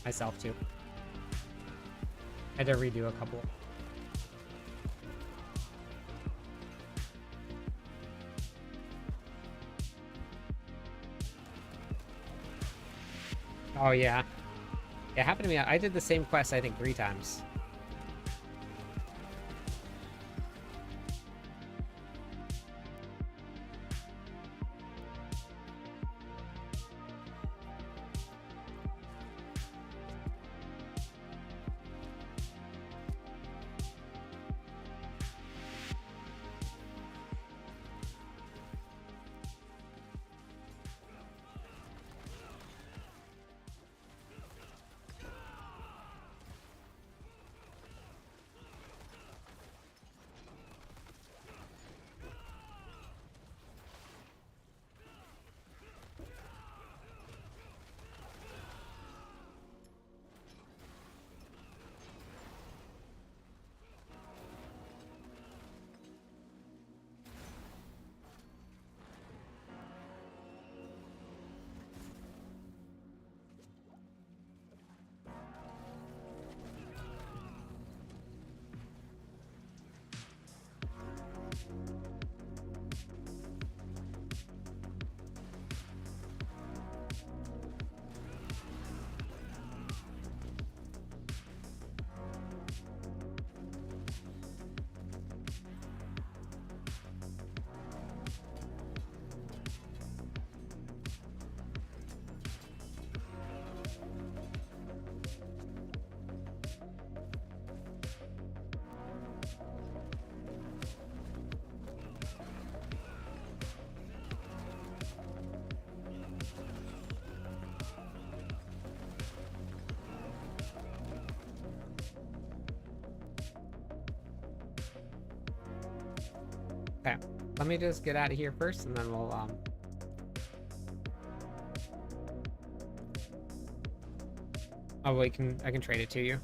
myself too. I had to redo a couple. Oh yeah. It happened to me. I did the same quest I think 3 times. let me just get out of here first, and then we'll oh, I can trade it to you.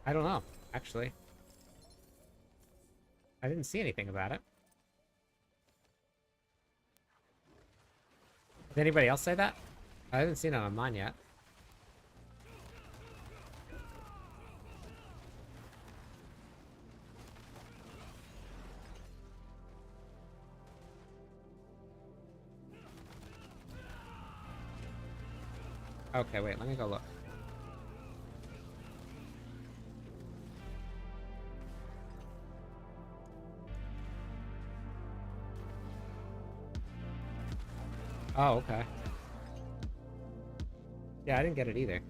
I don't know, actually. I didn't see anything about it. Did anybody else say that? I haven't seen it on mine yet. Okay, wait, let me go look. Oh, okay. Yeah, I didn't get it either.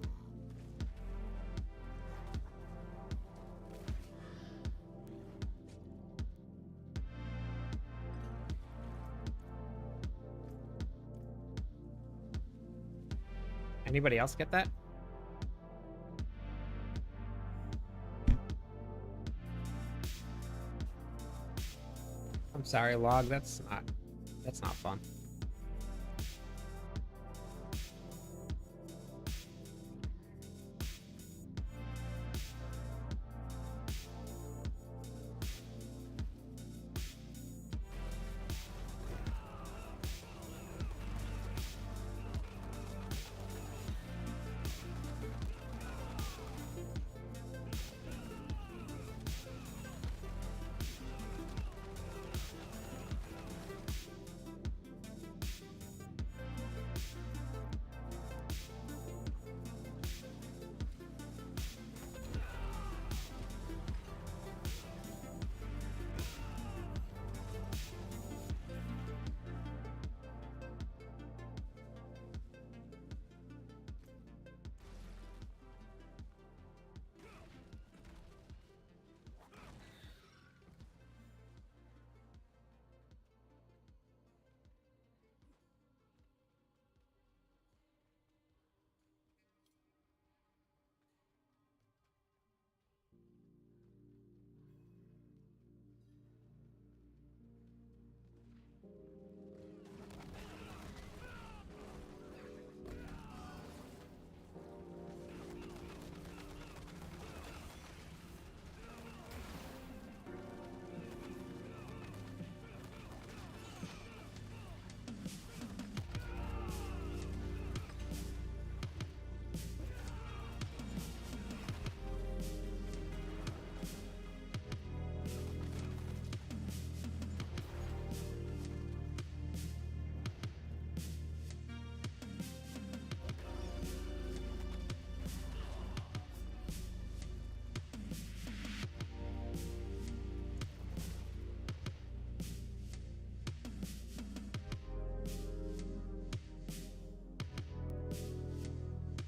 Anybody else get that? I'm sorry, Log, that's not fun.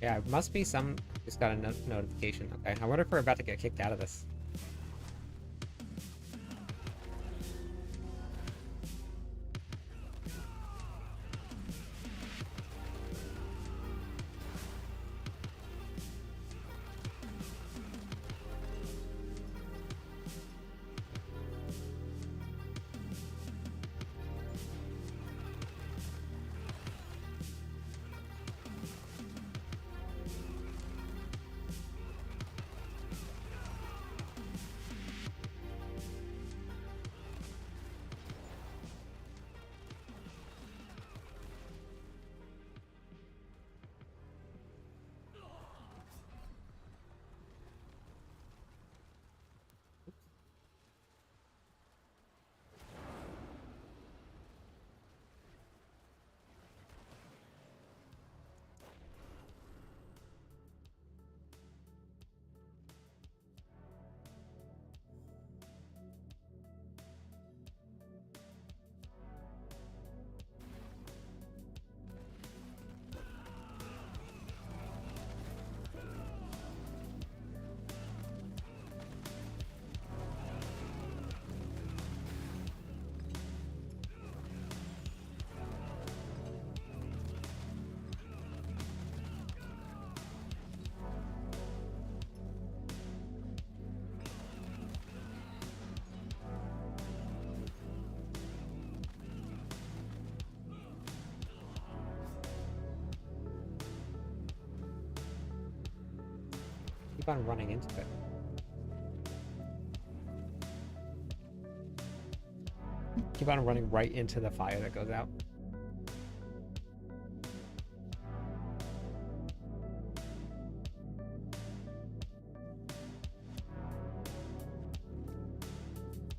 Yeah, it must be some... Just got a notification. Okay, I wonder if we're about to get kicked out of this. keep on running into it. Keep on running right into the fire that goes out.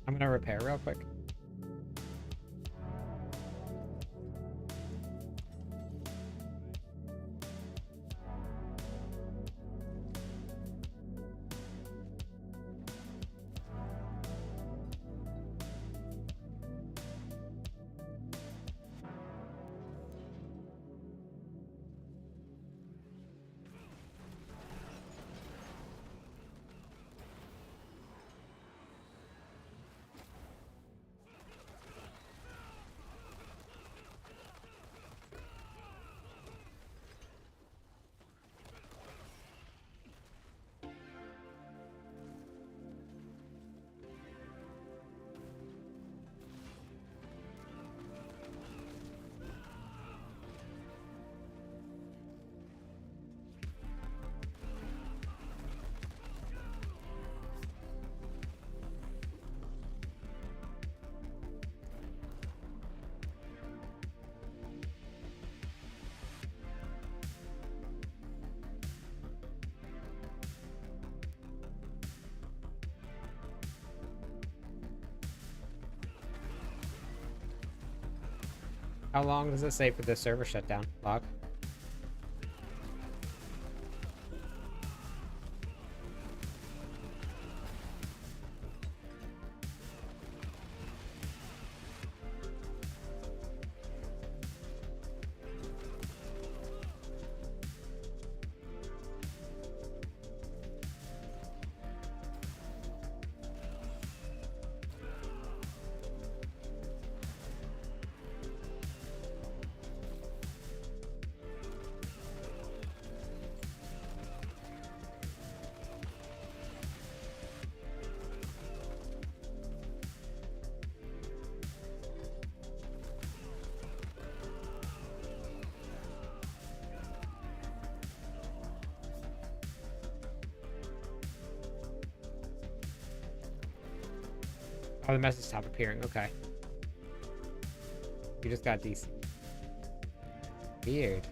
I'm gonna repair real quick. How long does it say for the server shutdown log? Oh, the message stopped appearing. Okay. You just got DC. Weird.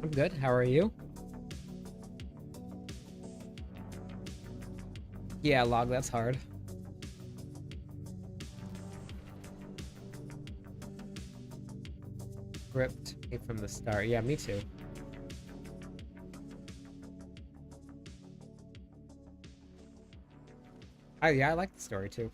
I'm good. How are you? Yeah, log, that's hard. Script me from the start. Yeah, me too. Yeah, I like the story too.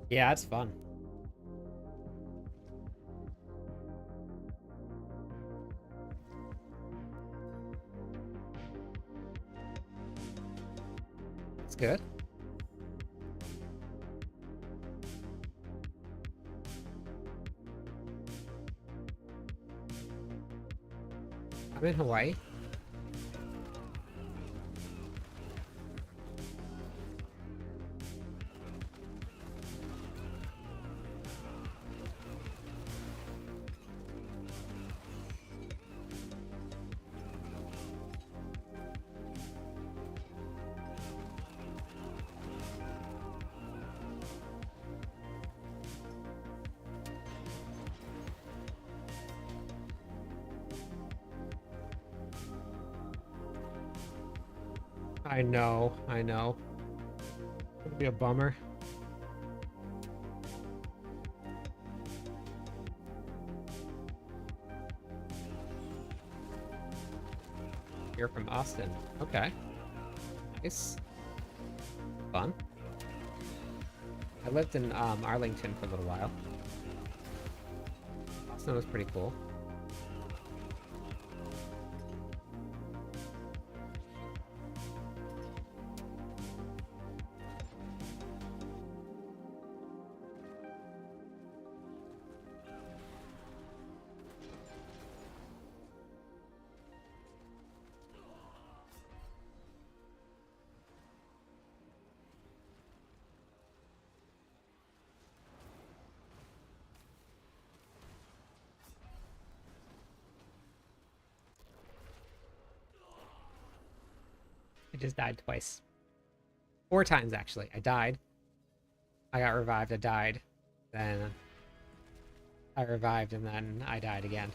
Yeah, it's fun. It's good. I'm in Hawaii. I know, I know. It'll be a bummer. You're from Austin. Okay. Nice. Fun. I lived in Arlington for a little while. Austin was pretty cool. I just died twice. 4 times, actually. I died. I got revived, I died. Then I revived, and then I died again.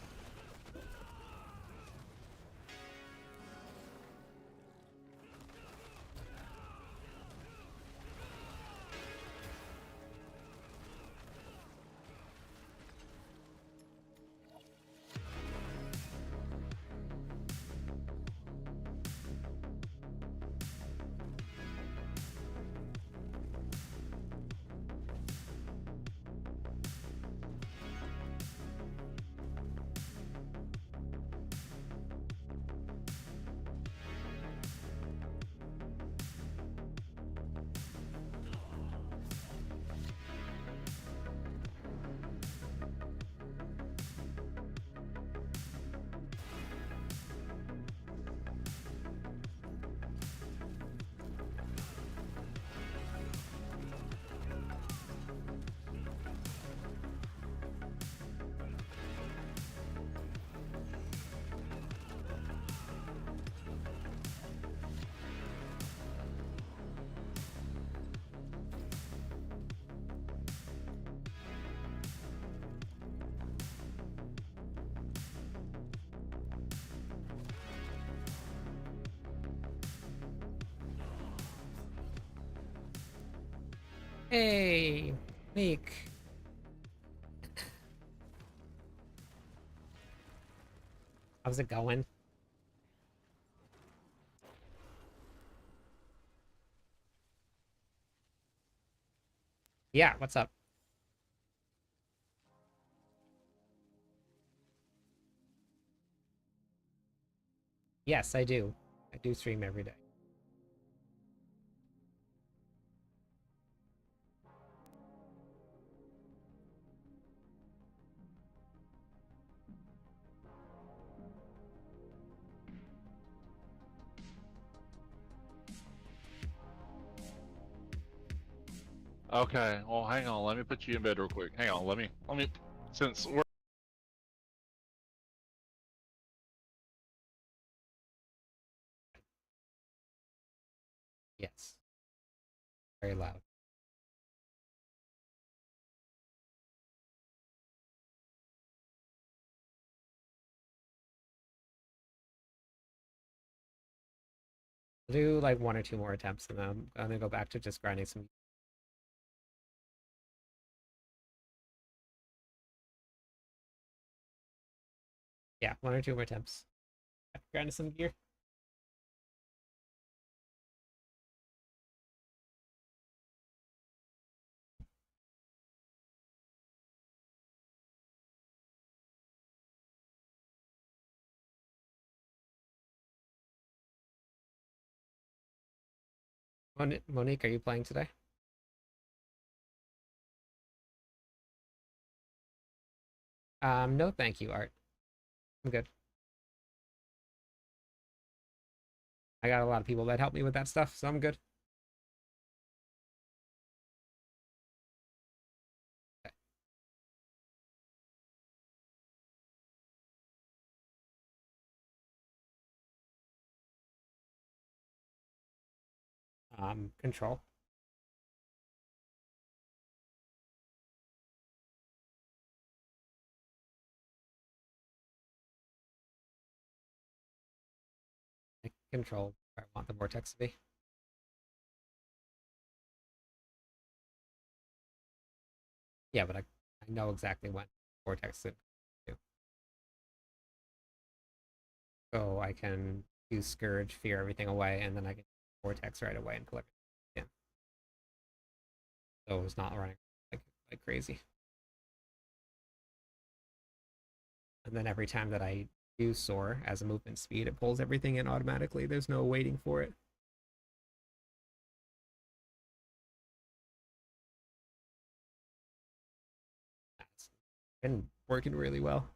Hey, Meek. How's it going? Yeah, what's up? Yes, I do. I do stream every day. Okay, well, hang on. Let me put you in bed real quick. Hang on. Let me. Since we're. Yes. Very loud. I'll do like 1 or 2 more attempts, and then I'm gonna go back to just grinding some. Yeah, 1 or 2 more attempts. Grinding some gear. Monique, are you playing today? No, thank you, Art. I'm good. I got a lot of people that help me with that stuff, so I'm good. Control. Control where I want the vortex to be. Yeah, but I know exactly when vortex to do. So I can use Scourge, fear everything away, and then I can vortex right away and collect it. Yeah. So it's not running like crazy. And then every time that I use soar as a movement speed, it pulls everything in automatically. There's no waiting for it. That's been working really well.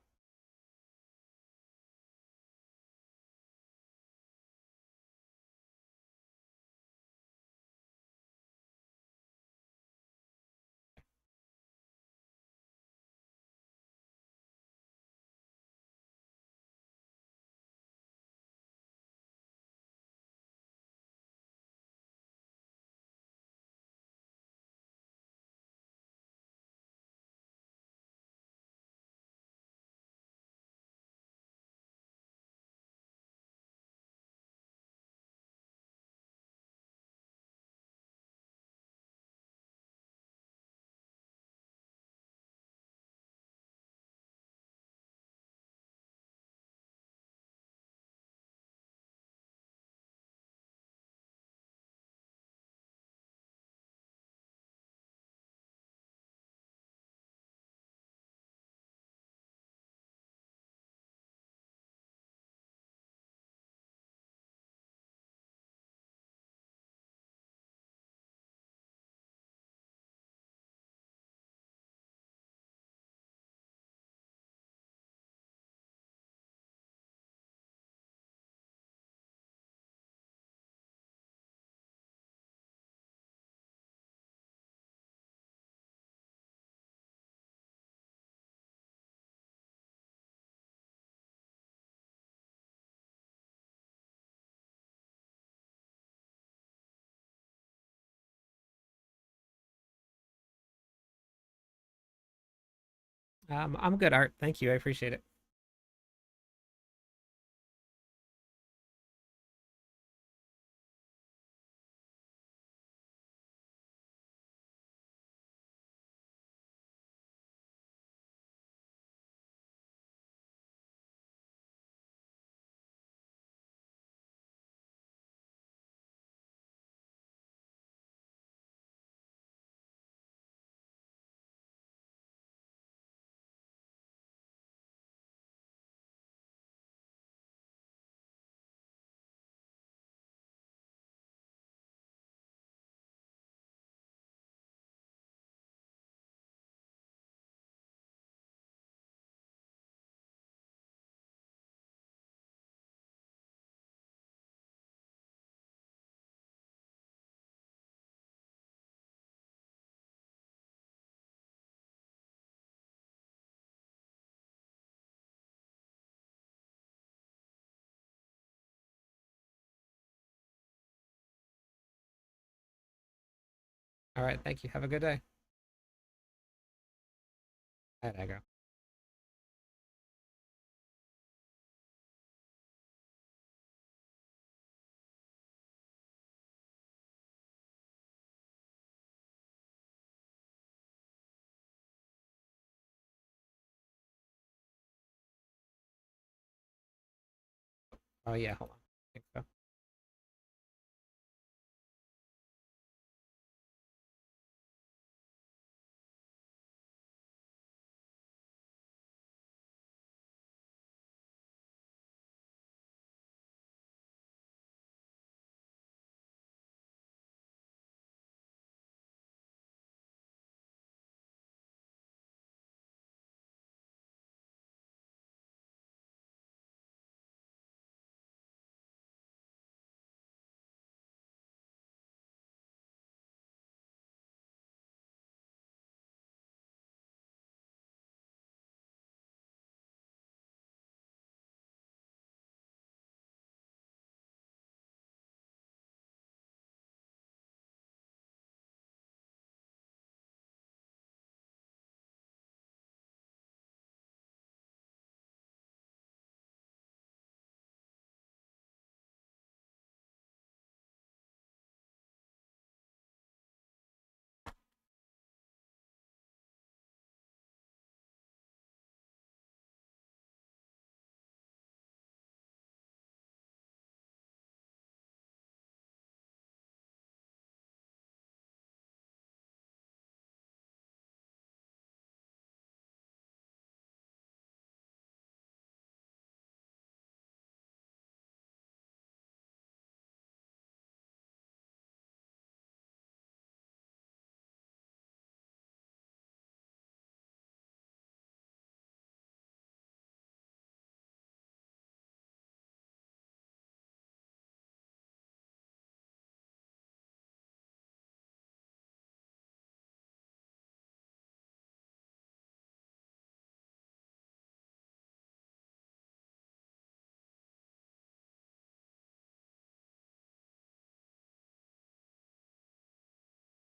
I'm good, Art. Thank you. I appreciate it. All right, thank you. Have a good day. All right, I go. Oh yeah, hold on. I think so.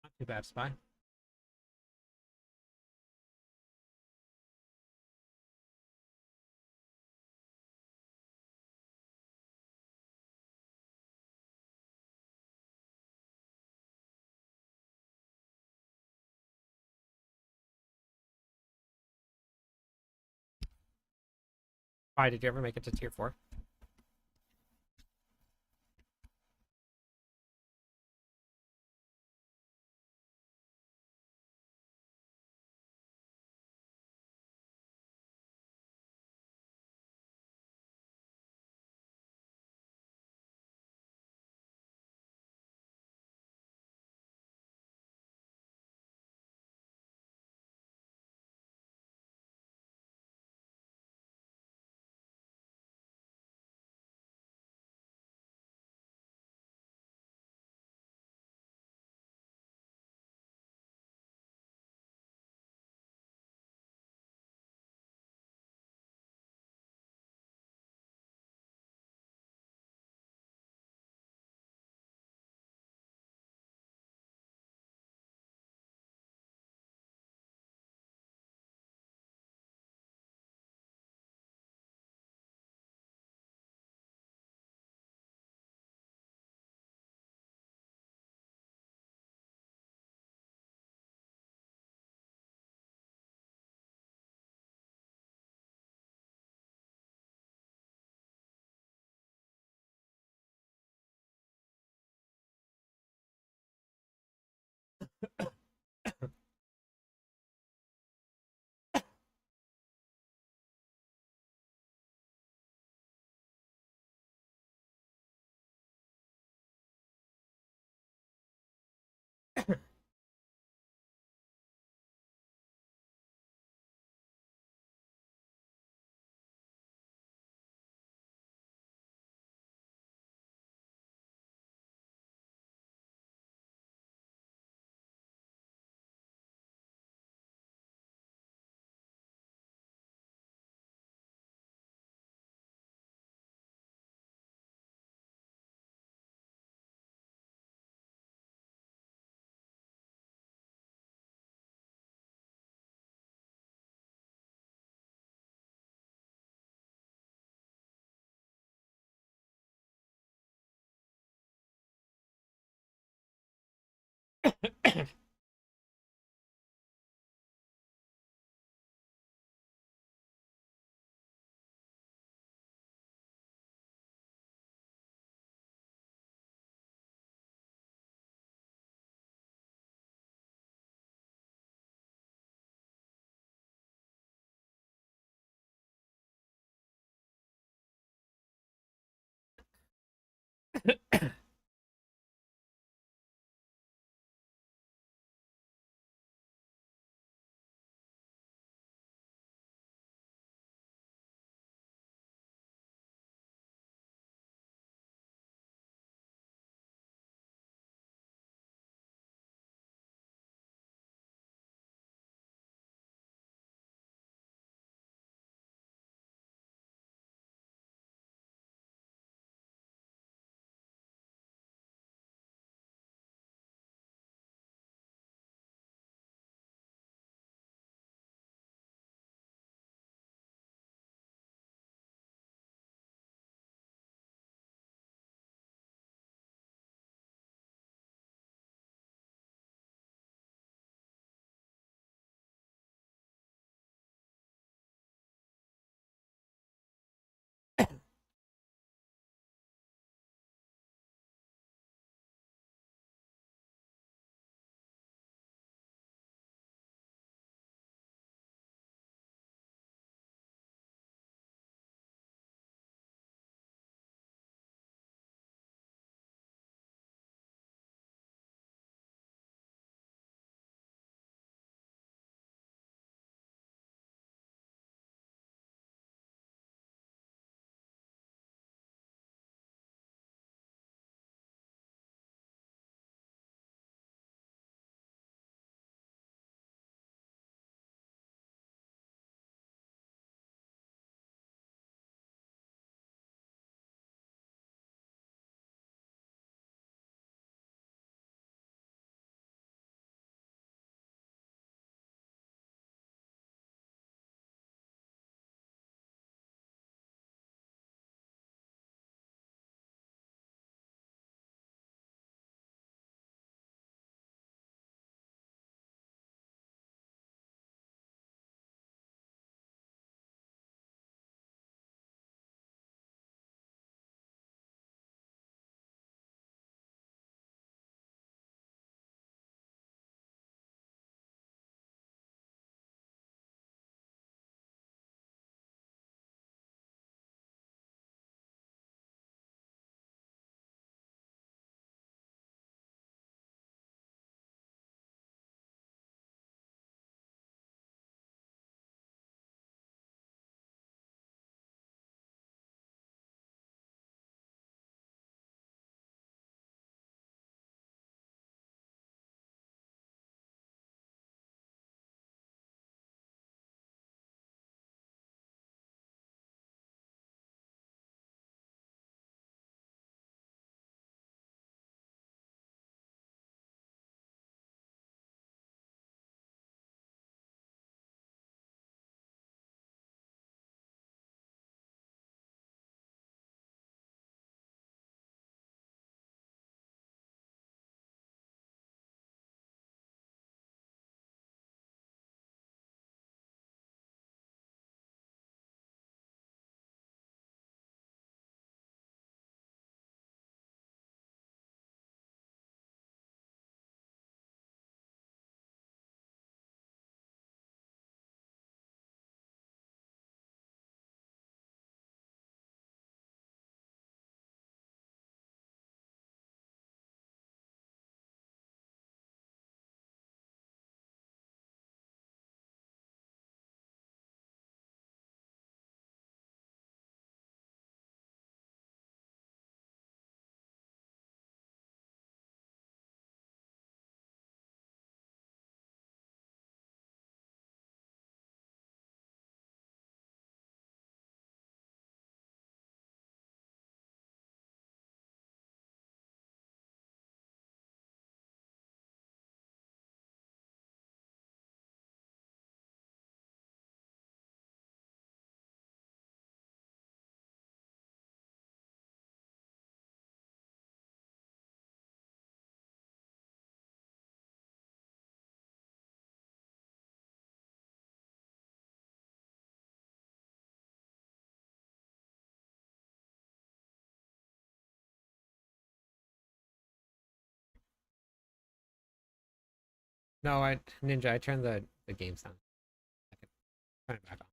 Not too bad, Spy. Spy, did you ever make it to tier 4? No, Ninja, I turned the game sound. I can turn it back on.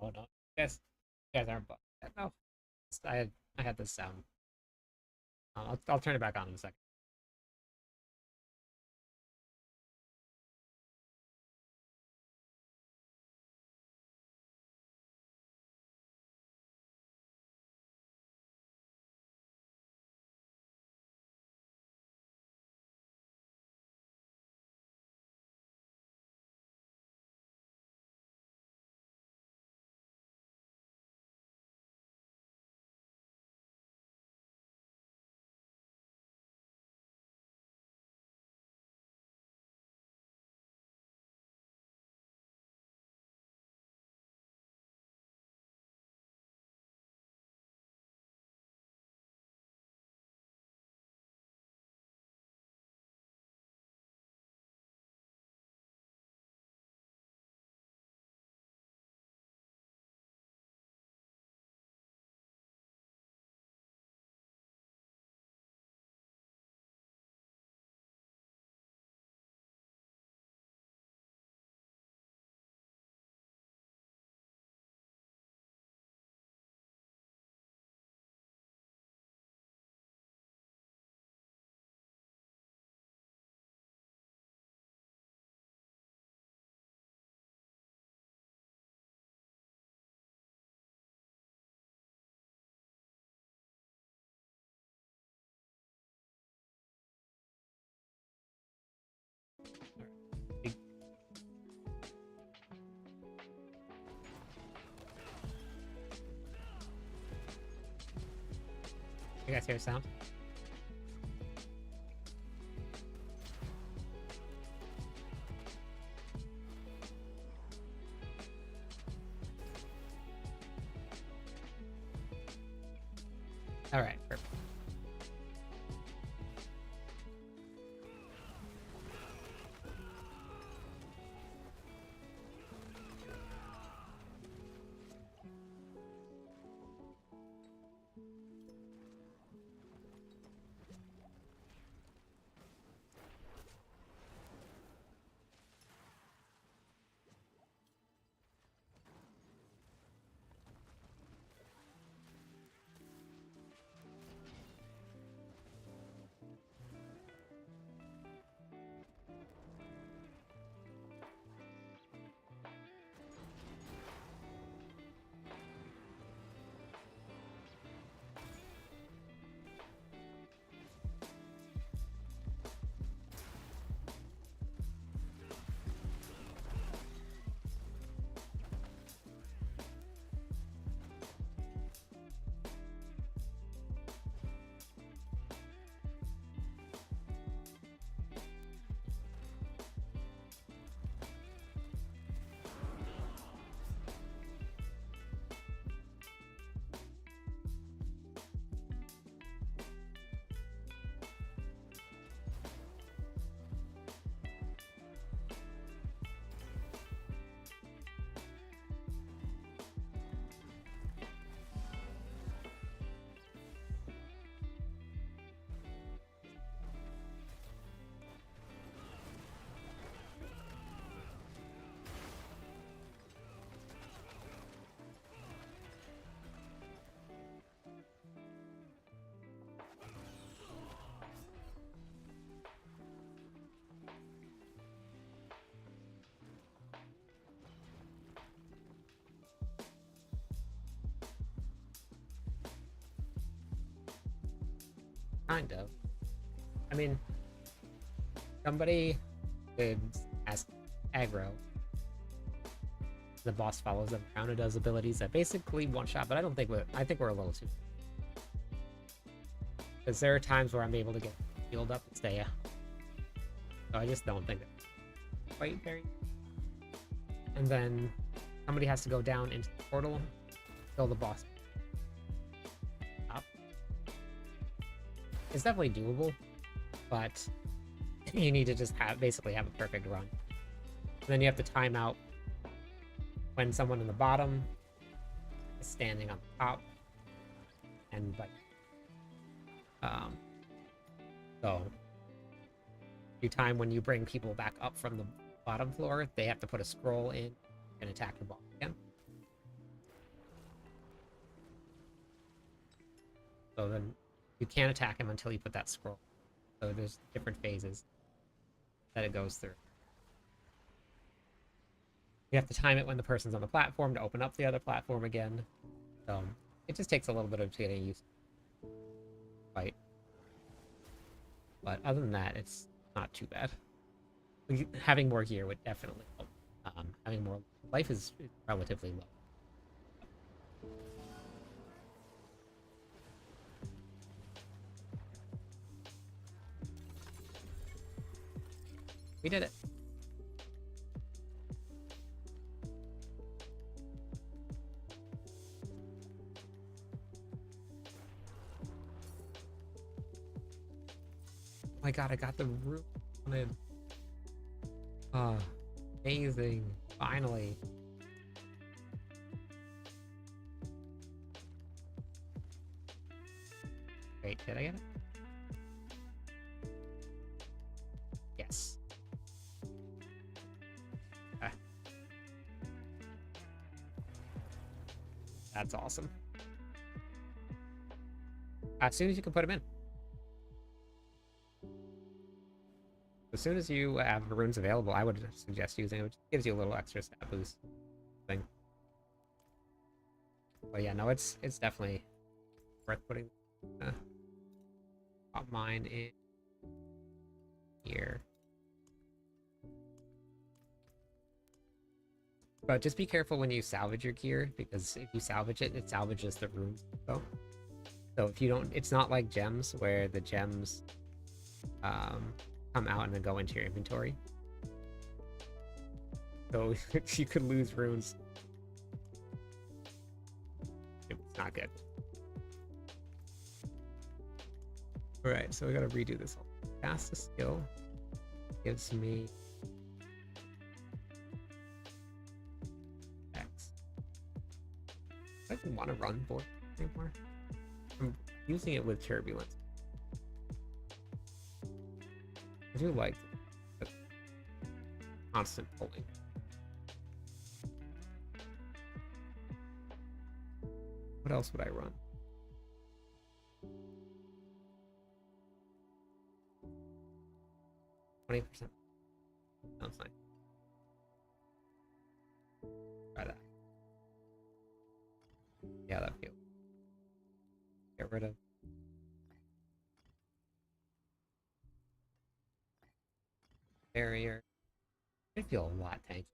No, no. You guys aren't bugged. No. I had this sound. I'll turn it back on in a second. Alright. You guys hear sound? All right, perfect. Kind of. I mean, somebody could ask aggro. The boss follows them around and does abilities that basically one shot, but I don't think I think we're a little too. Because there are times where I'm able to get healed up and stay. So I just don't think that's quite very. And then somebody has to go down into the portal, kill the boss. Up. It's definitely doable, but you need to just basically have a perfect run. And then you have to time out when someone in the bottom is standing on the top, and like, so you time when you bring people back up from the bottom floor, they have to put a scroll in and attack the boss again. So then you can't attack him until you put that scroll. So there's different phases that it goes through. You have to time it when the person's on the platform to open up the other platform again. So it just takes a little bit of getting used to the fight. But other than that, it's not too bad. Having more gear would definitely help. Having more life is relatively low. We did it. Oh my god, I got the room I wanted. Oh, amazing. Finally. Wait, did I get it? Yes. Ah. That's awesome. As soon as you can put them in. As soon as you have runes available, I would suggest using it. It gives you a little extra stat boost thing. But yeah, no, it's definitely worth putting mine in here. But just be careful when you salvage your gear, because if you salvage it, it salvages the runes. So if you don't, it's not like gems where the gems come out and then go into your inventory. So you could lose runes. It's not good. Alright, so we gotta redo this. Cast a skill gives me X. I don't want to run board anymore. I'm using it with turbulence. I do like the constant pulling. What else would I run? 20%. Sounds nice. Try that. Yeah, that feels. Get rid of. Barrier. I feel a lot tanky.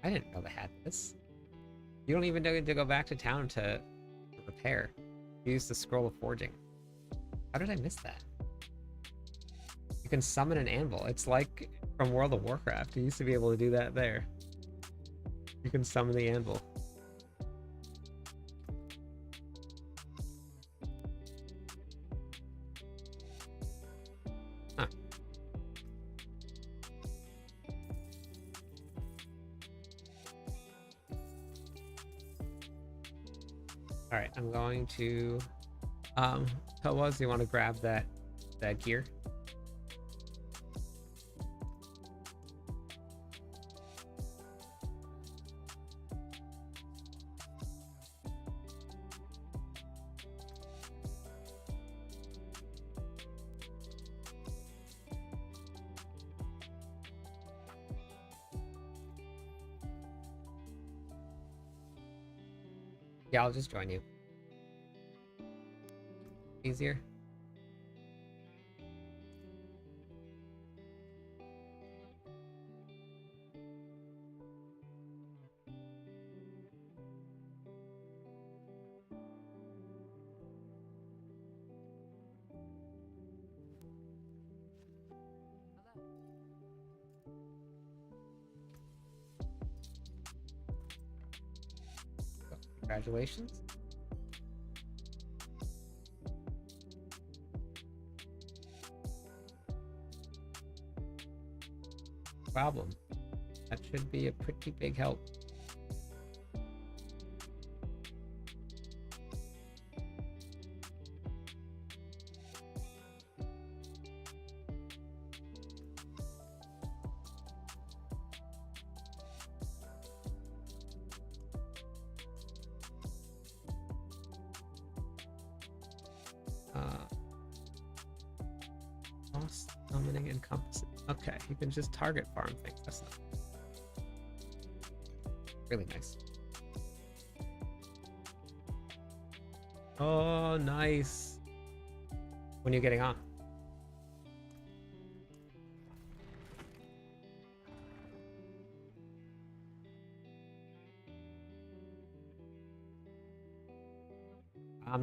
I didn't know they had this. You don't even need to go back to town to repair. Use the scroll of forging. How did I miss that? You can summon an anvil. It's like from World of Warcraft. You used to be able to do that there. You can summon the anvil. Huh. Alright, I'm going to Tawaz, you want to grab that gear? Yeah, I'll just join you. Easier. Congratulations. Problem. That should be a pretty big help. Lost summoning encompasses. Okay, you can just target farm things. That's not really nice. Oh, nice. When are you getting on?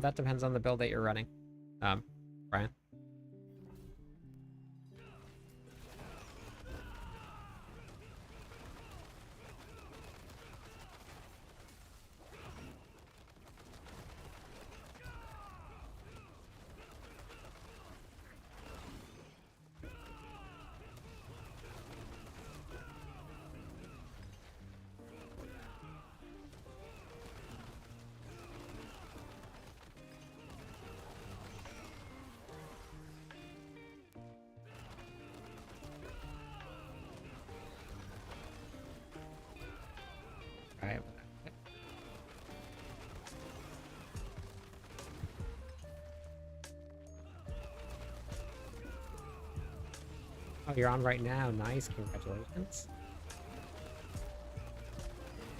That depends on the build that you're running. Brian. Right. Oh, you're on right now. Nice. Congratulations.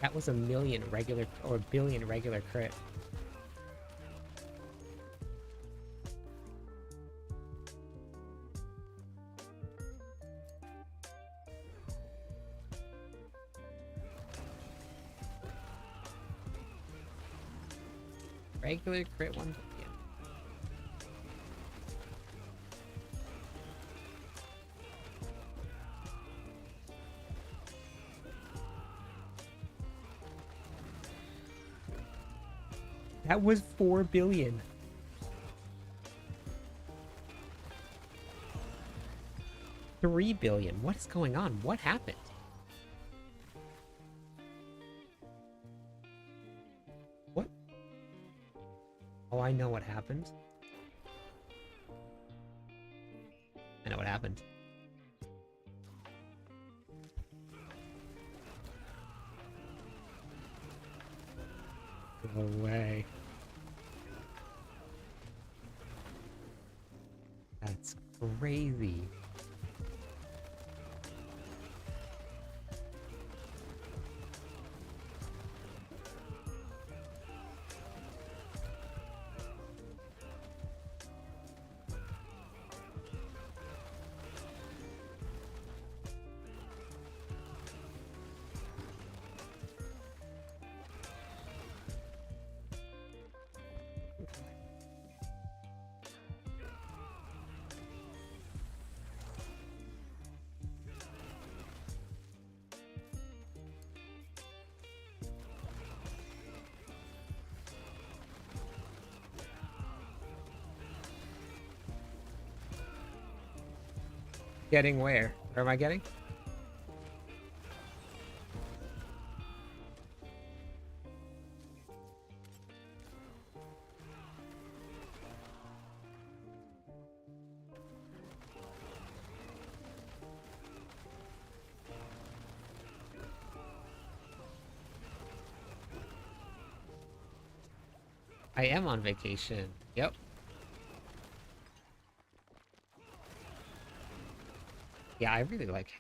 That was a million regular or billion regular crit. Regular crit 1 billion. That was 4 billion. $3 billion. What is going on? What happened? What? Oh, I know what happened. I know what happened. No way. That's crazy. Getting where? Where am I getting? I am on vacation. Yep. Yeah, I really like it.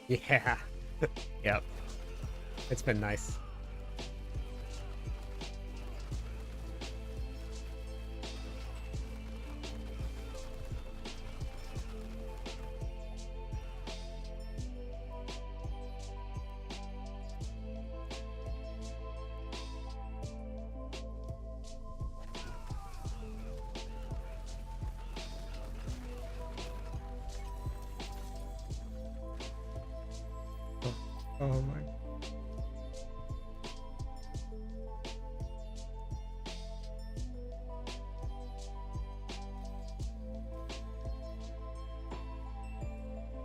Yeah. Yep. It's been nice. Oh my.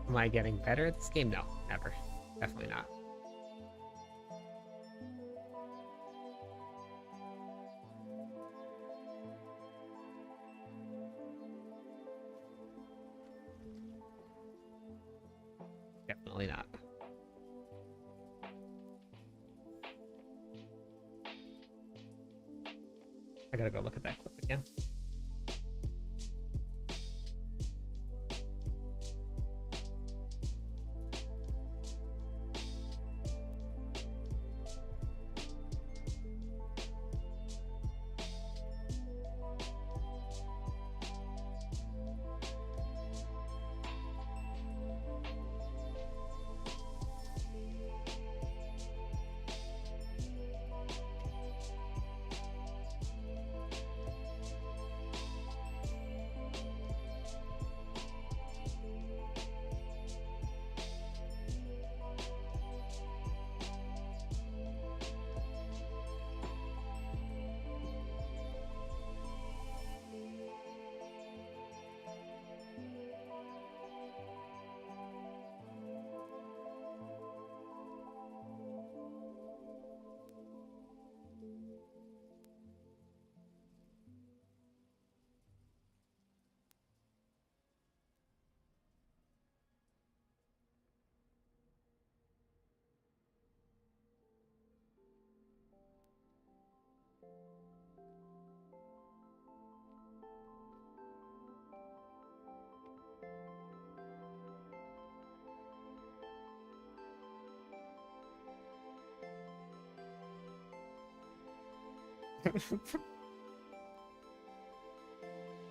Am I getting better at this game? No, never. Definitely not. Definitely not. I gotta go look at that clip again.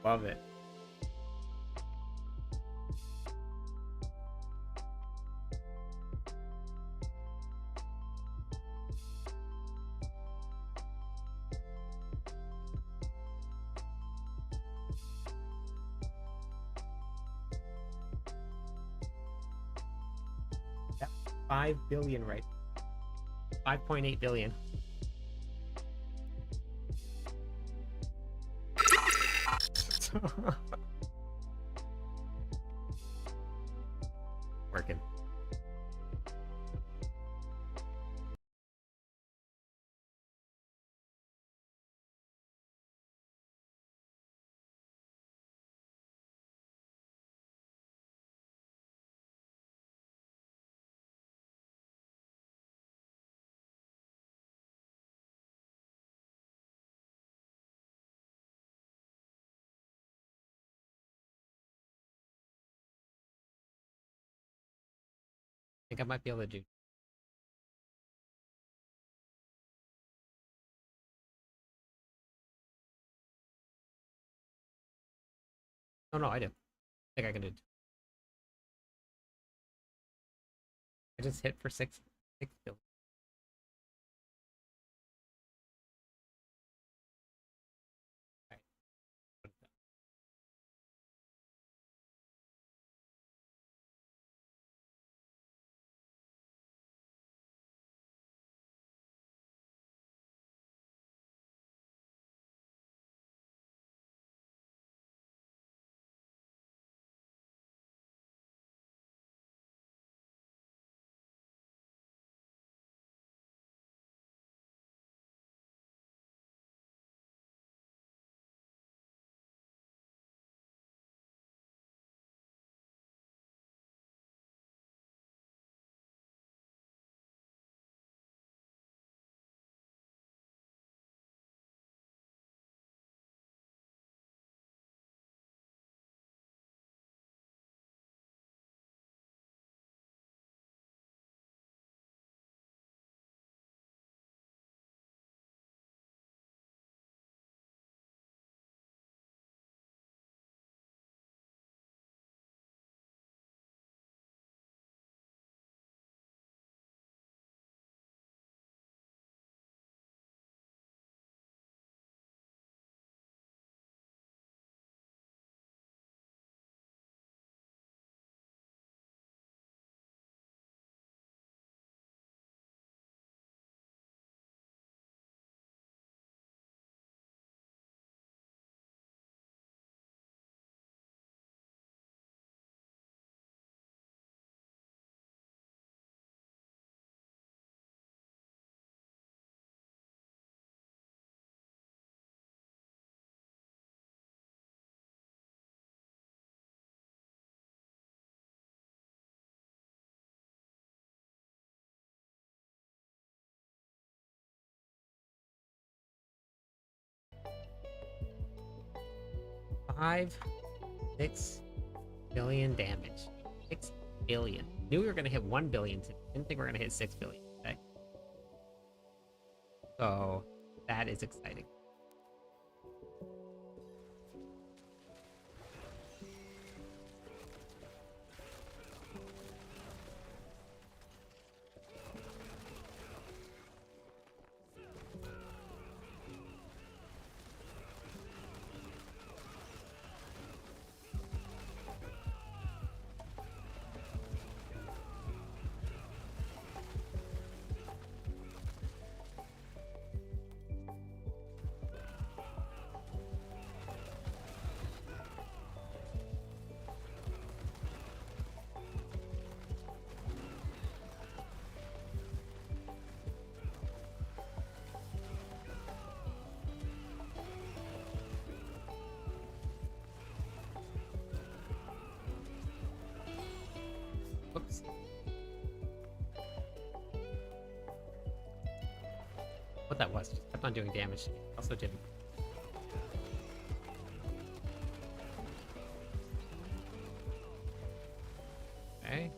Love it. Yep, 5 billion right. 5.8 billion. Working. I think I might be able to do. Oh no, I do. I think I can do it. I just hit for 6 billion. 6 billion damage. 6 billion. Knew we were gonna hit 1 billion today. Didn't think we were gonna hit 6 billion today. So that is exciting. Oops. What that was, just kept on doing damage. Also didn't. Okay.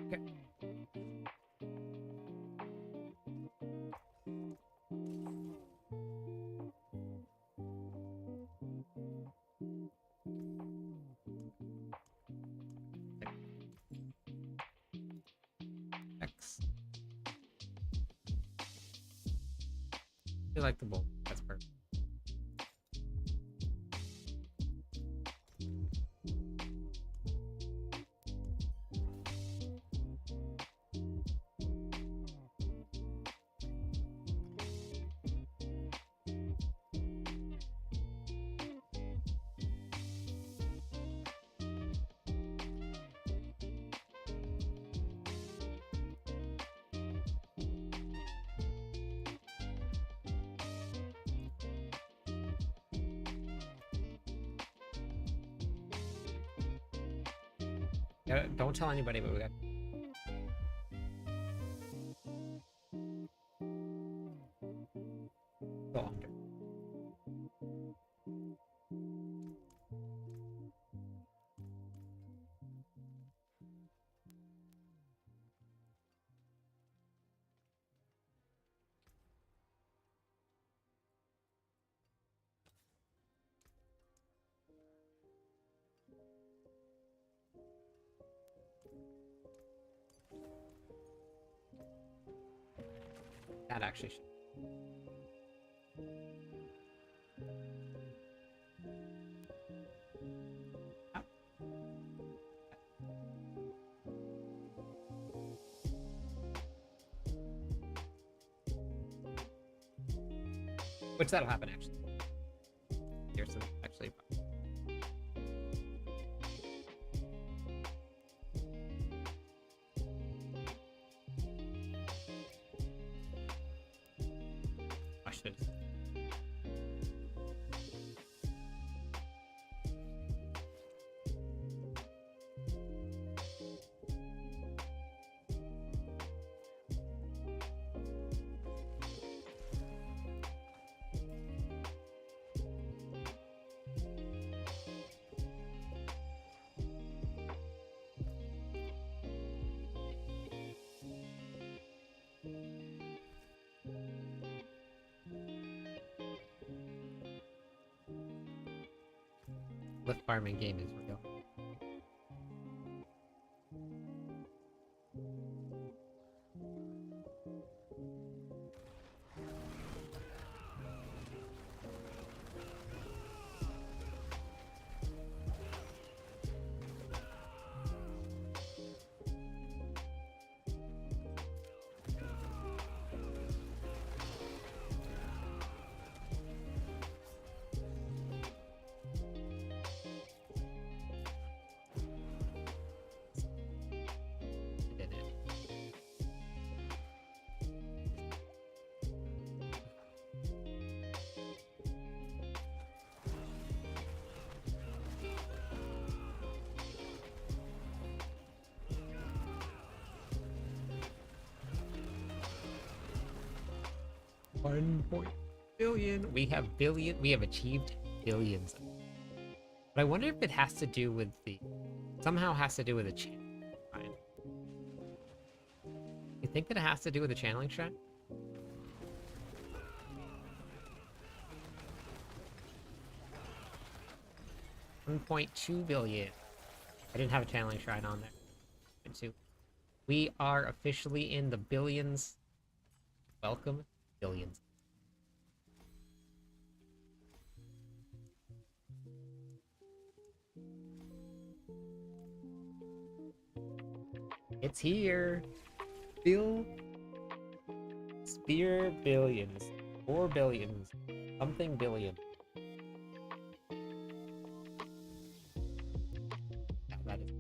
Okay. X. You like the bull. That's perfect. Yeah, don't tell anybody, but we got. Go under. That actually should. Up. Which that'll happen actually. Here's some actually. I should. lift farming game is real. Did it. $1 billion. We have achieved billions. But I wonder if it has to do with somehow has to do with the channel. You think that it has to do with the channeling shrine? $1.2 billion. I didn't have a channeling shrine on there. 2. We are officially in the billions. Welcome, billions. It's here. Spear billions. 4 billions. Something billion. Yeah, that is.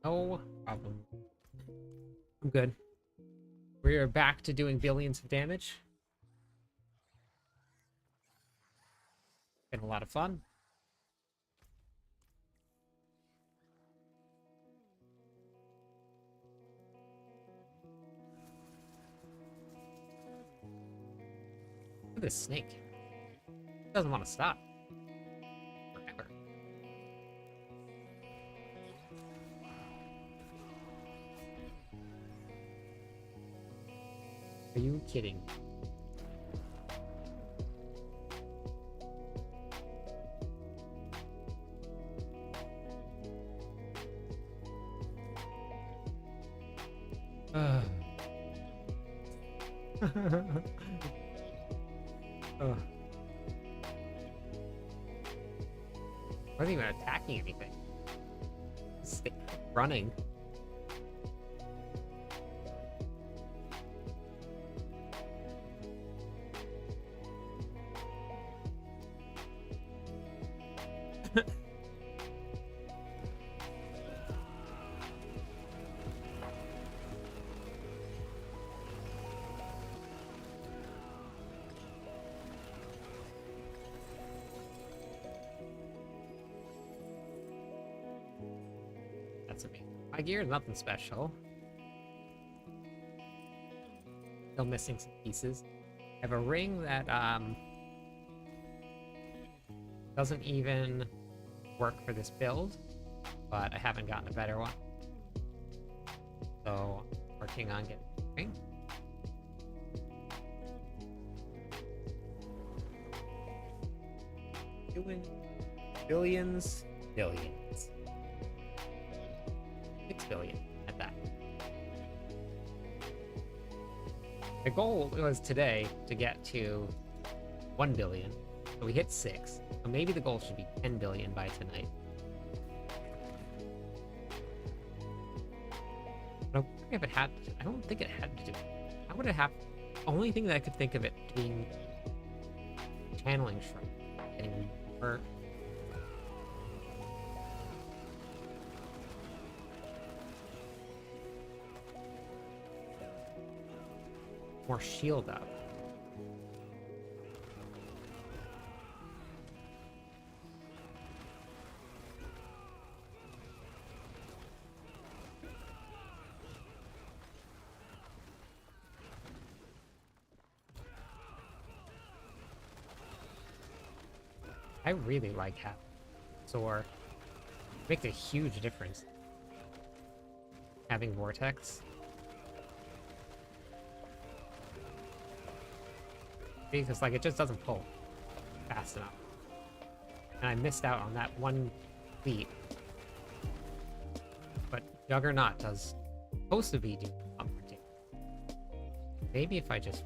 No problem. I'm good. We are back to doing billions of damage. Been a lot of fun. Look at this snake. It doesn't want to stop. Forever. Are you kidding? Wasn't even attacking anything. Running. That's amazing. My gear, nothing special. Still missing some pieces. I have a ring that doesn't even work for this build, but I haven't gotten a better one. So, working on getting a ring. Doing billions. 6 billion at that. The goal was today to get to 1 billion, so we hit 6. So maybe the goal should be 10 billion by tonight. But I wonder if it had. I don't think it had to do. How would it have? Only thing that I could think of it being channeling shrine, getting more. More shield up. I really like having Soar. Makes a huge difference. Having Vortex. Because like it just doesn't pull fast enough. And I missed out on that one feat. But Juggernaut does supposed to be doing something. Maybe if I just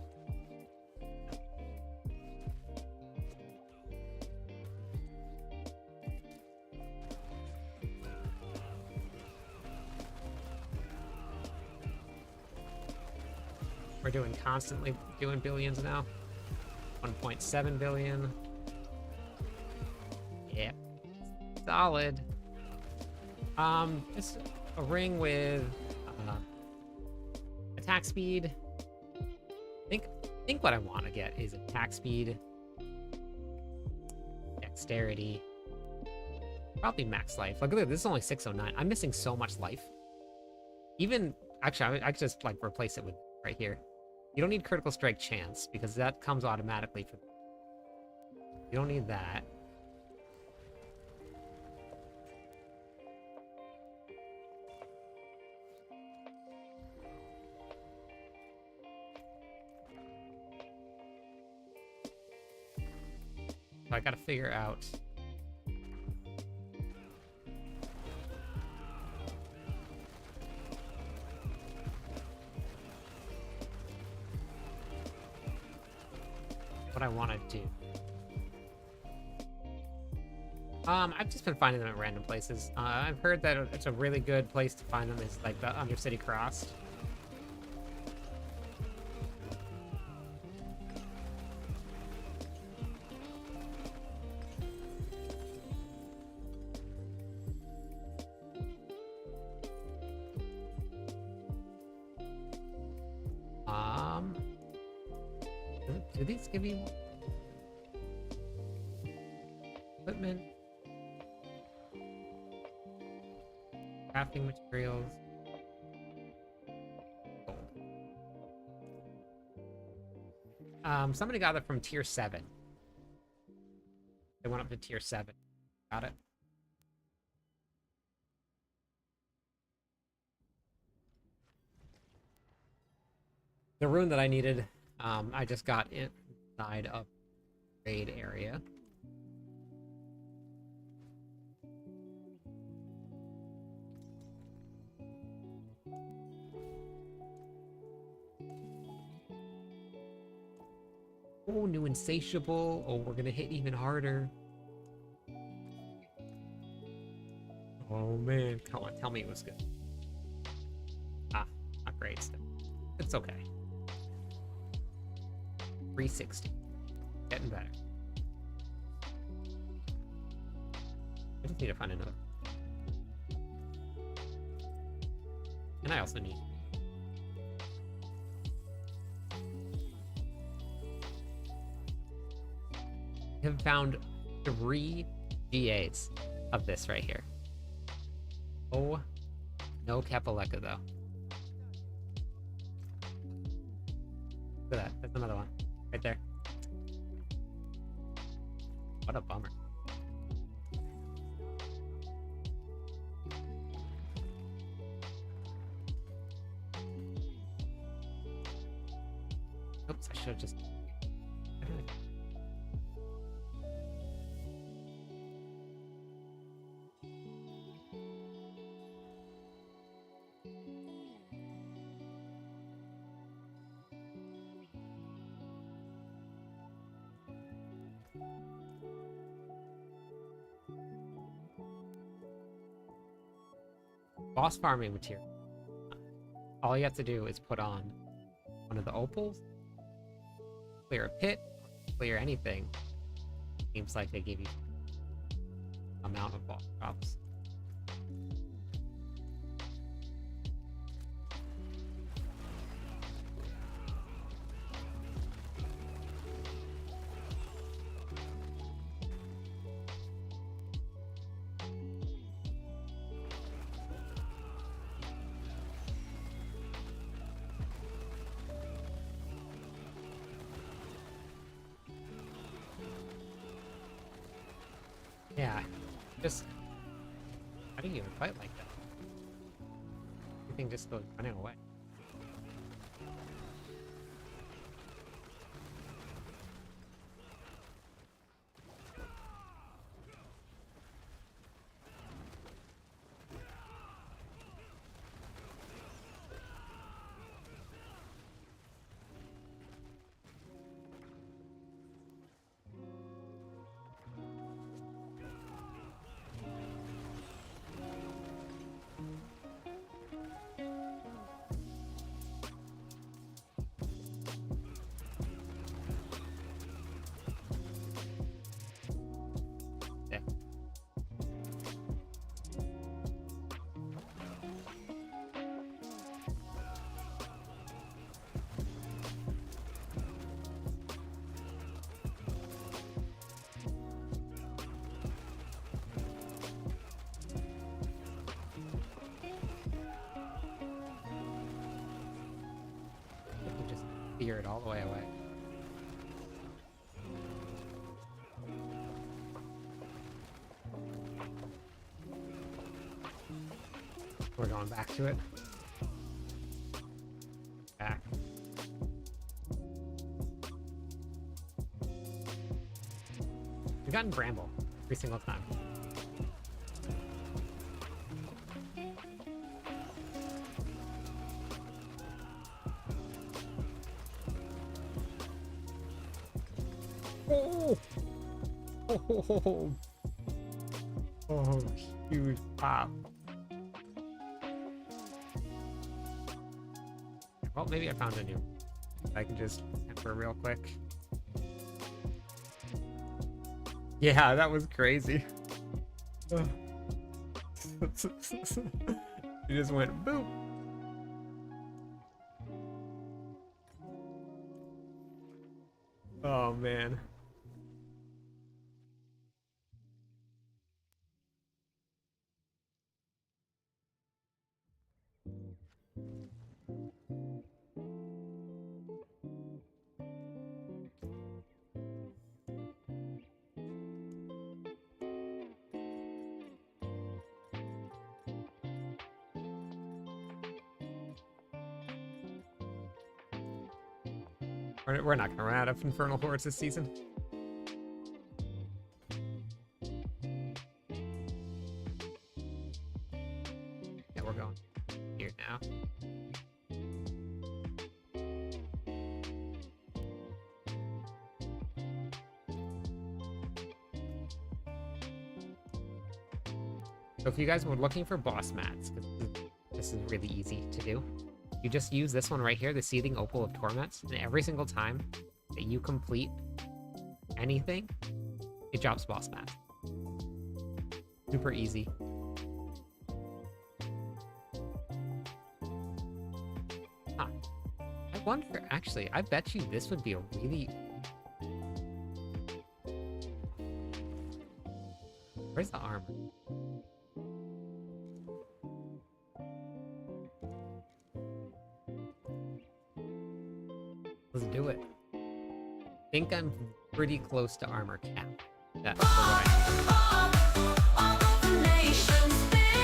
we're doing constantly doing billions now. 1.7 billion. Yep. Solid. Just a ring with attack speed. I think what I want to get is attack speed, dexterity, probably max life. Look at this is only 609. I'm missing so much life. Even actually, I could just like replace it with right here. You don't need critical strike chance because that comes automatically for. You don't need that. So I gotta figure out. What I want to do. I've just been finding them at random places. I've heard that it's a really good place to find them is like the Undercity Cross. Do these give you equipment? Crafting materials. Gold. Somebody got it from tier 7. They went up to tier 7. Got it. The rune that I needed, I just got inside of the raid area. Oh, new insatiable. Oh, we're gonna hit even harder. Oh man, come on, tell me it was good. Ah, not great still. It's okay. 360. Getting better. I just need to find another. And I also need. I have found 3 GAs of this right here. Oh No Kapaleka though. Look at that. That's another one. Right there. What a bummer. Oops, I should have just... Boss farming material. All you have to do is put on one of the opals, clear a pit, clear anything. Seems like they give you amount of boss drops. Yeah, just how do you even fight like that? Everything just goes running away. Just fear it all the way away. We're going back to it. Back. We've gotten Bramble every single time. Oh! Oh! Oh, huge pop. Well, maybe I found a new. I can just temper real quick. Yeah, that was crazy. You just went boop. Oh man. We're not gonna run out of Infernal Hordes this season. Yeah, we're going here now. So if you guys were looking for boss mats, because this is really easy to do, you just use this one right here, the Seething Opal of Torments, and every single time that you complete anything, it drops boss mats. Super easy. Huh. I wonder, actually, I bet you this would be a really... Where's the armor? Let's do it. Think I'm pretty close to armor cap. That's for what I need.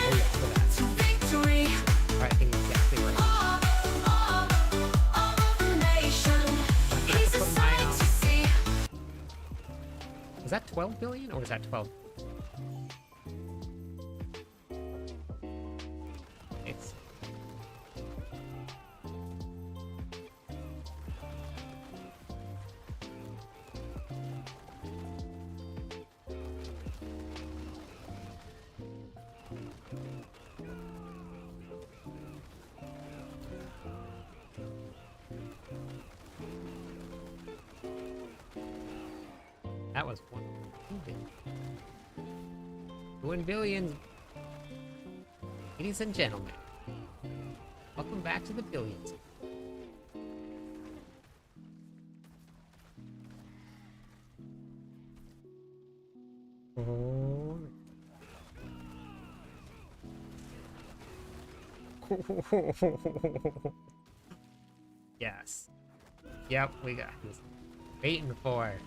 Oh yeah, look at that. Alright, I think exactly right. Was that 12 billion or was that 12? It's that was 1 billion. Doing billions. Ladies and gentlemen, welcome back to the billions. Oh. Yes. Yep, we got this. Waiting for it.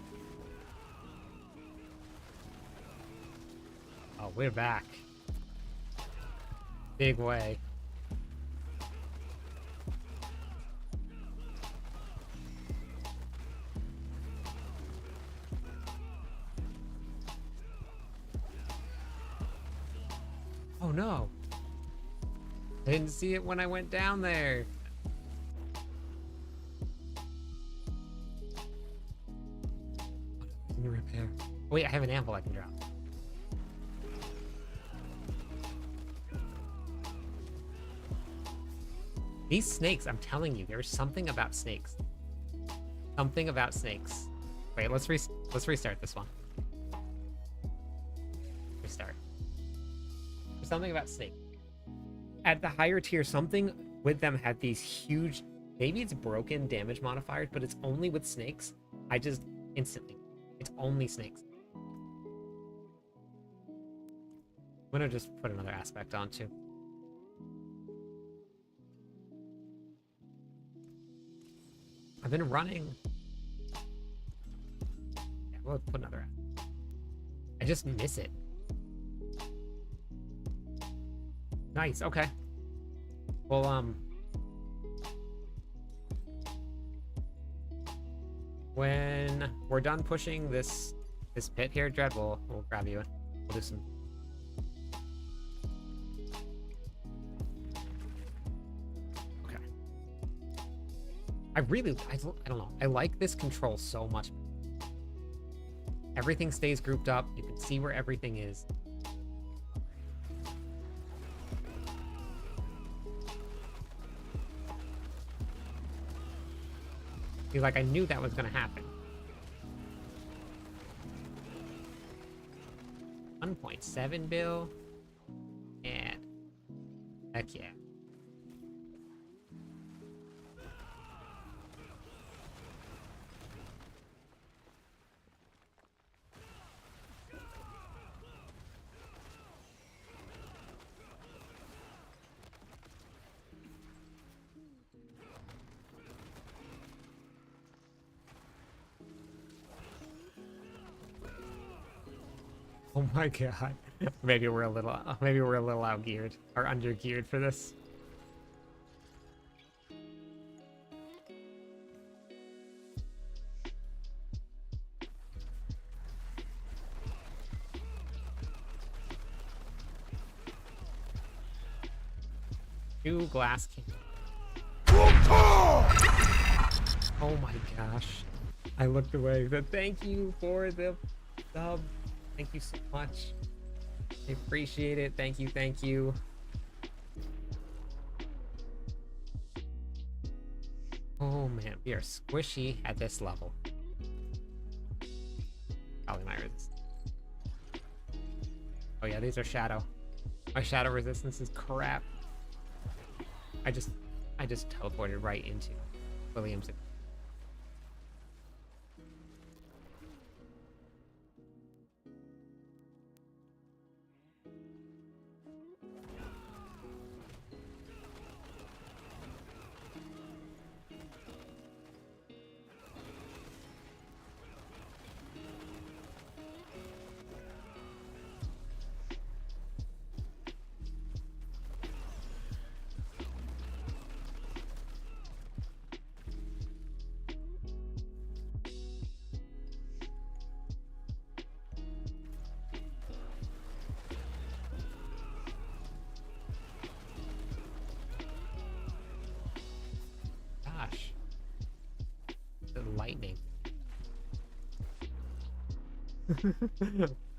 Oh, we're back. Big way. Oh no. I didn't see it when I went down there. Can you repair? Wait, I have an anvil I can drop. These snakes, I'm telling you, there's something about snakes. Something about snakes. Wait, let's restart this one. Restart. There's something about snakes. At the higher tier, something with them had these huge, maybe it's broken damage modifiers, but it's only with snakes. I just instantly, it's only snakes. I'm gonna just put another aspect on too. I've been running. Yeah, we'll put another. I just miss it. Nice. Okay. Well, when we're done pushing this pit here, Dread, we'll grab you. We'll do some. I don't know. I like this control so much. Everything stays grouped up. You can see where everything is. Feel like I knew that was gonna happen. 1.7 bill. And heck yeah. Oh my god. Maybe we're a little out geared or under geared for this. Two glass cans. Oh my gosh. I looked away, but thank you for the sub. Thank you so much. I appreciate it. Thank you, thank you. Oh man, we are squishy at this level. Probably my resistance. Oh yeah, these are shadow. My shadow resistance is crap. I just teleported right into Williams.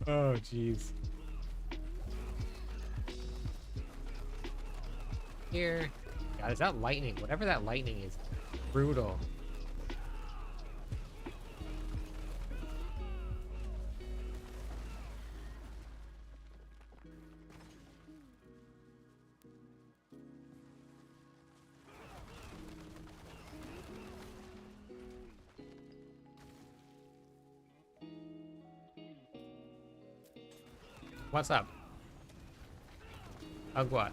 Oh, jeez. Here. God, is that lightning? Whatever that lightning is, brutal. What's up? Ugh, what?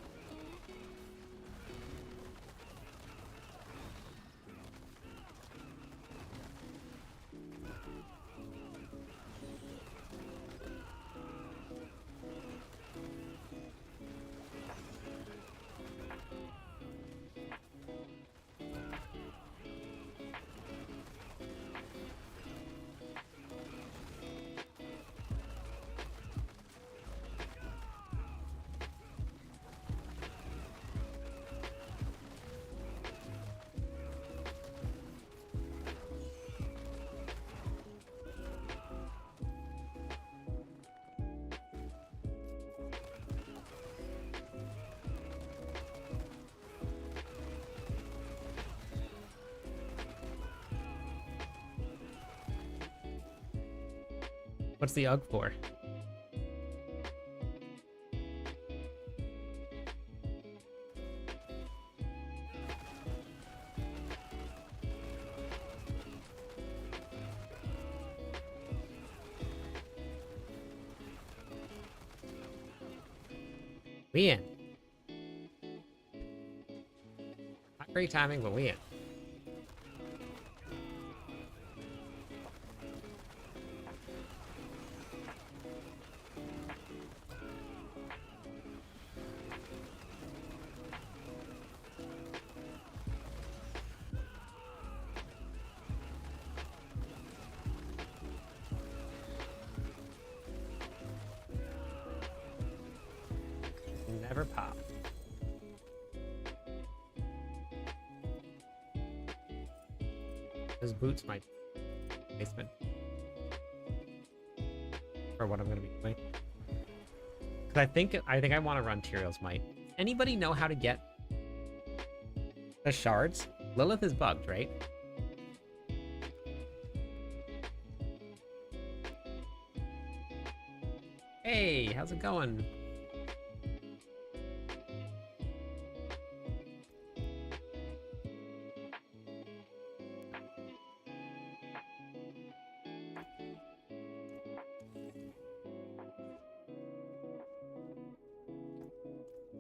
What's the UGG for? We in. Not great timing, but we in. Never pop. Those boots might basement for what I'm gonna be doing. Cause I think I want to run Tyrion's Might. Anybody know how to get the shards? Lilith is bugged, right? Hey, how's it going?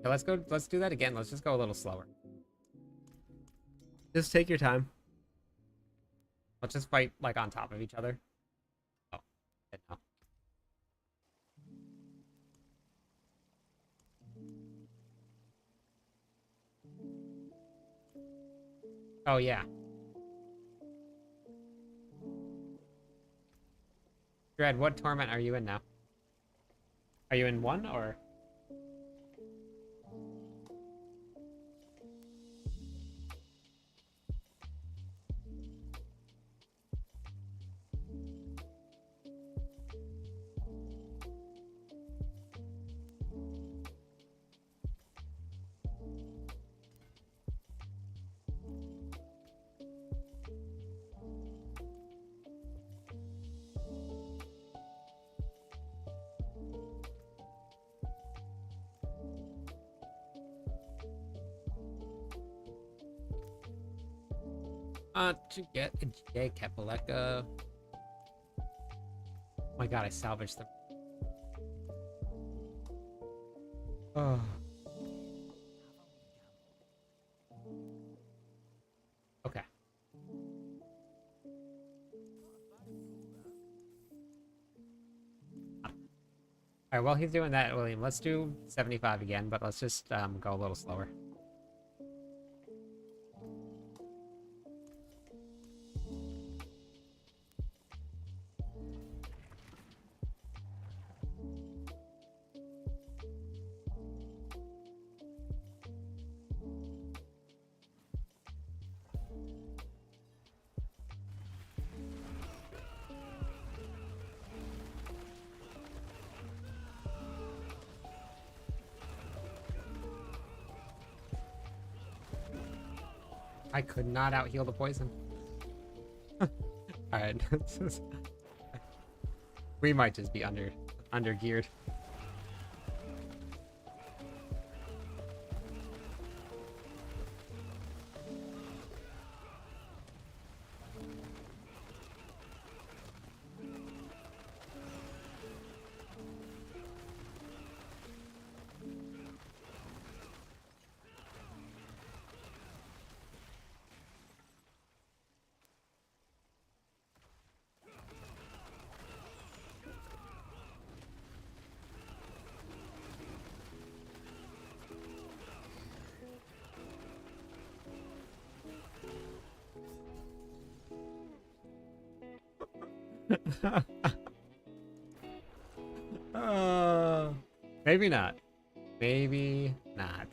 Okay, let's do that again. Let's just go a little slower. Just take your time. Let's just fight like on top of each other. Oh, no. Oh yeah. Dread, what torment are you in now? Are you in 1 or? To get a J Kapaleka. Oh my god, I salvaged them. Oh. Okay. Alright, while he's doing that, William, let's do 75 again, but let's just go a little slower. I could not out heal the poison. Alright. We might just be under geared. Maybe not. Maybe not.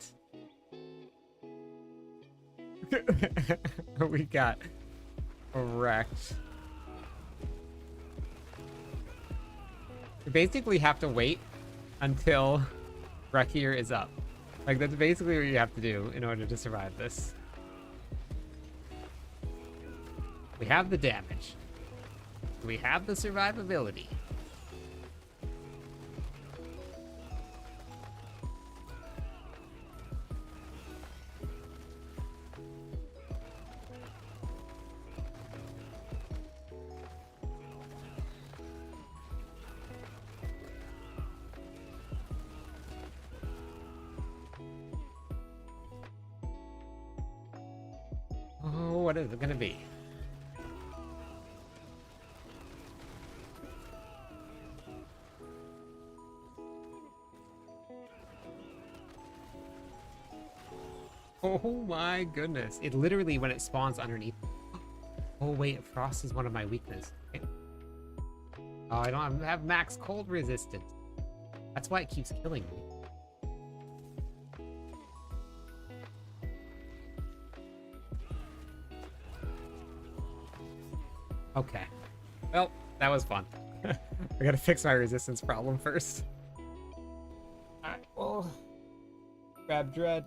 We got wrecked. We basically have to wait until Rekier is up. Like, that's basically what you have to do in order to survive this. We have the damage. We have the survivability. Oh, what is it gonna be? Oh my goodness. It literally, when it spawns underneath. Oh wait, frost is one of my weaknesses. Okay. Oh, I don't have max cold resistance. That's why it keeps killing me. Okay. Well, that was fun. I gotta fix my resistance problem first. Alright, well. Grab Dread.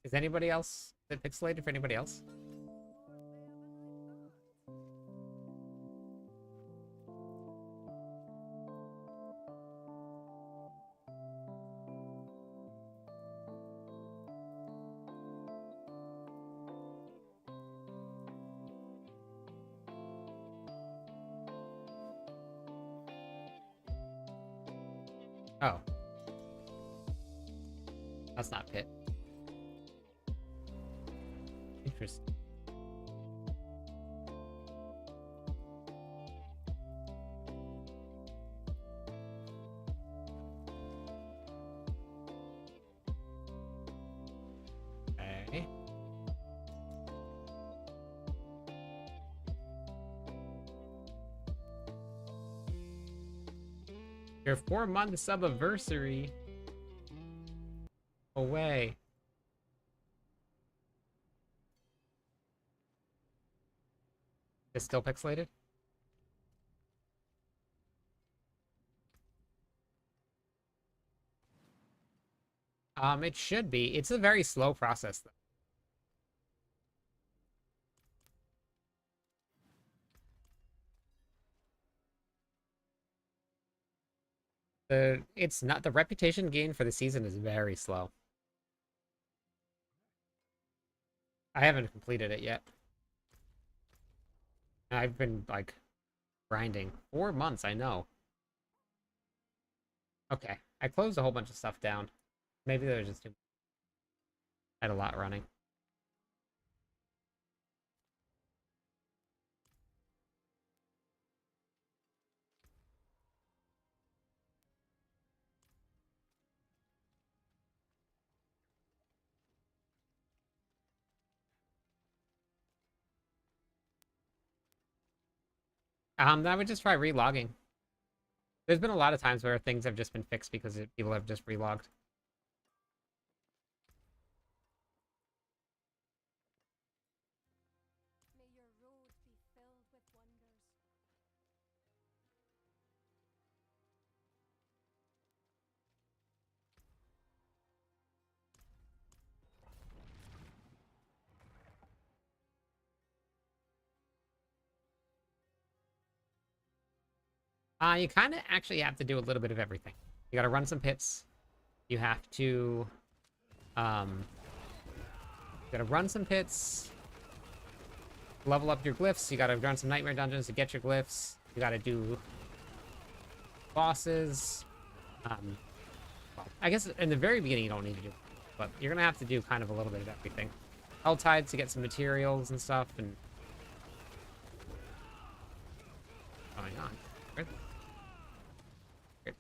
Is anybody else? Is it pixelated for anybody else? Oh. That's not Pit. Interesting. Okay. Your 4-month sub-anniversary away. It's still pixelated? It should be. It's a very slow process, though. It's not, the reputation gain for the season is very slow. I haven't completed it yet. I've been, like, grinding. 4 months, I know. Okay, I closed a whole bunch of stuff down. Maybe there was just too... I had a lot running. I would just try relogging. There's been a lot of times where things have just been fixed because people have just relogged. You kind of actually have to do a little bit of everything. You got to run some pits. You have to, level up your glyphs. You got to run some nightmare dungeons to get your glyphs. You got to do bosses. Well, I guess in the very beginning you don't need to do, but you're gonna have to do kind of a little bit of everything. Hell tides to get some materials and stuff, and going on. Good. Good.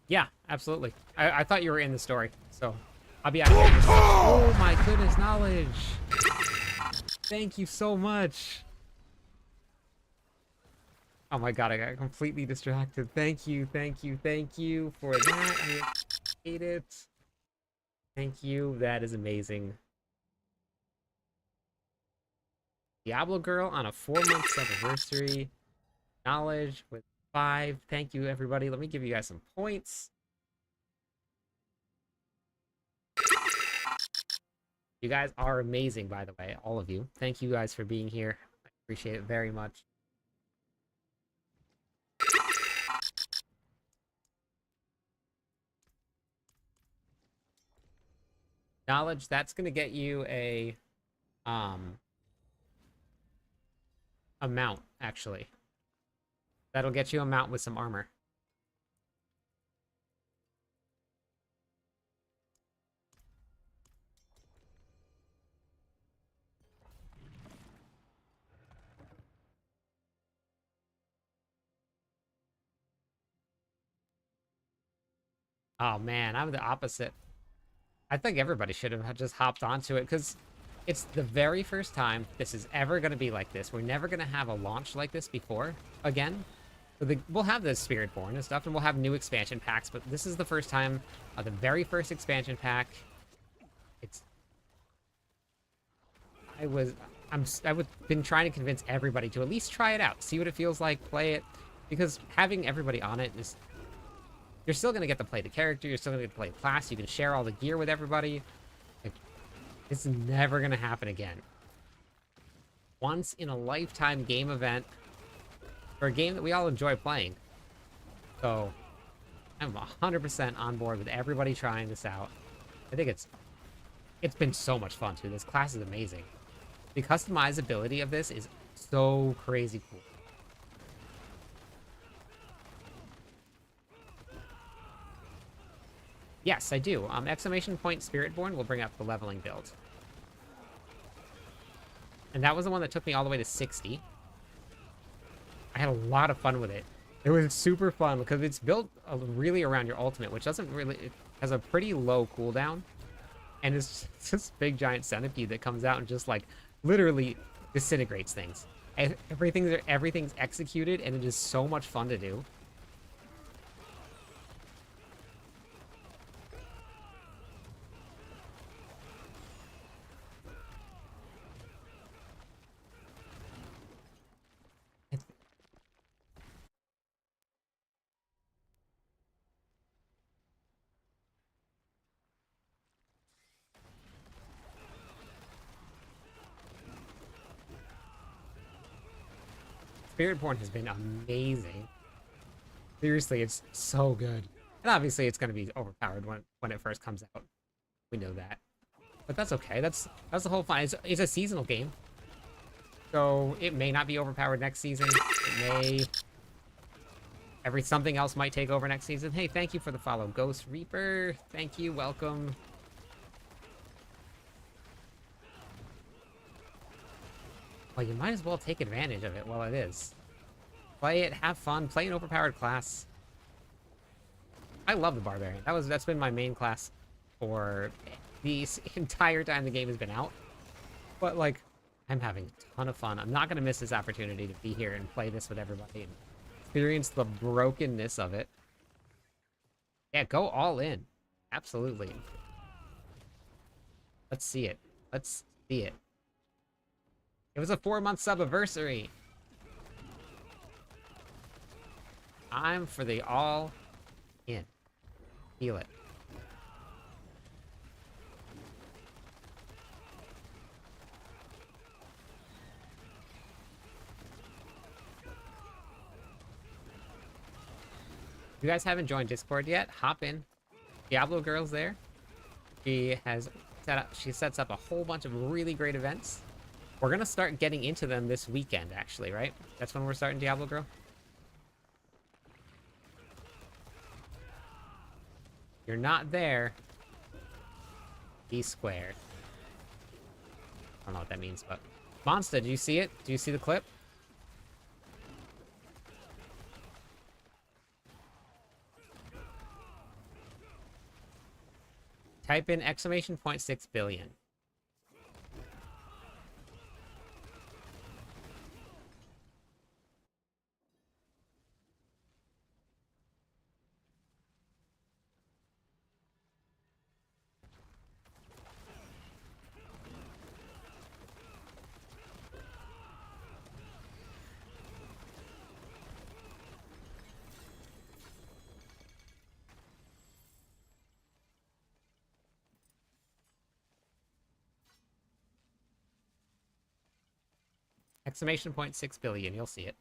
Yeah, absolutely. I thought you were in the story, so I'll be out of here. Oh my goodness, knowledge! Thank you so much. Oh my god, I got completely distracted. Thank you for that. I appreciate it. Thank you. That is amazing. Diablo Girl on a 4-month anniversary. Knowledge with 5. Thank you, everybody. Let me give you guys some points. You guys are amazing, by the way, all of you. Thank you guys for being here. I appreciate it very much. Knowledge, that's going to get you a mount, actually. That'll get you a mount with some armor. Oh man, I'm the opposite. I think everybody should have just hopped onto it, because it's the very first time this is ever going to be like this. We're never going to have a launch like this before again. We'll have the Spiritborn and stuff, and we'll have new expansion packs, but this is the first time of the very first expansion pack. I've been trying to convince everybody to at least try it out, see what it feels like, play it, because having everybody on it is, you're still going to get to play the character, you're still going to get to play the class, you can share all the gear with everybody. Like, it's never going to happen again. Once in a lifetime game event for a game that we all enjoy playing. So I'm 100% on board with everybody trying this out. I think it's been so much fun too. This class is amazing. The customizability of this is so crazy cool. Yes, I do. Exclamation point Spiritborn will bring up the leveling build. And that was the one that took me all the way to 60. I had a lot of fun with it. It was super fun because it's built really around your ultimate, which doesn't really... It has a pretty low cooldown. And it's this big giant centipede that comes out and just like literally disintegrates things. Everything's executed, and it is so much fun to do. Spiritborn has been amazing. Seriously, it's so good. And obviously it's going to be overpowered when it first comes out. We know that. But that's okay. That's the whole fun. It's a seasonal game. So it may not be overpowered next season. It may... something else might take over next season. Hey, thank you for the follow. Ghost Reaper. Thank you. Welcome. Well, you might as well take advantage of it while it is. Play it, have fun, play an overpowered class. I love the Barbarian. That's been my main class for the entire time the game has been out. But, like, I'm having a ton of fun. I'm not going to miss this opportunity to be here and play this with everybody and experience the brokenness of it. Yeah, go all in. Absolutely. Let's see it. Let's see it. It was a 4-month subiversary. I'm for the all in. Feel it. If you guys haven't joined Discord yet, hop in. Diablo Girl's there. She sets up a whole bunch of really great events. We're gonna start getting into them this weekend, actually, right? That's when we're starting Diablo Girl. You're not there. Be squared. I don't know what that means, but Monsta, do you see it? Do you see the clip? Type in exclamation point 6 billion. Exclamation point 6 billion, you'll see it.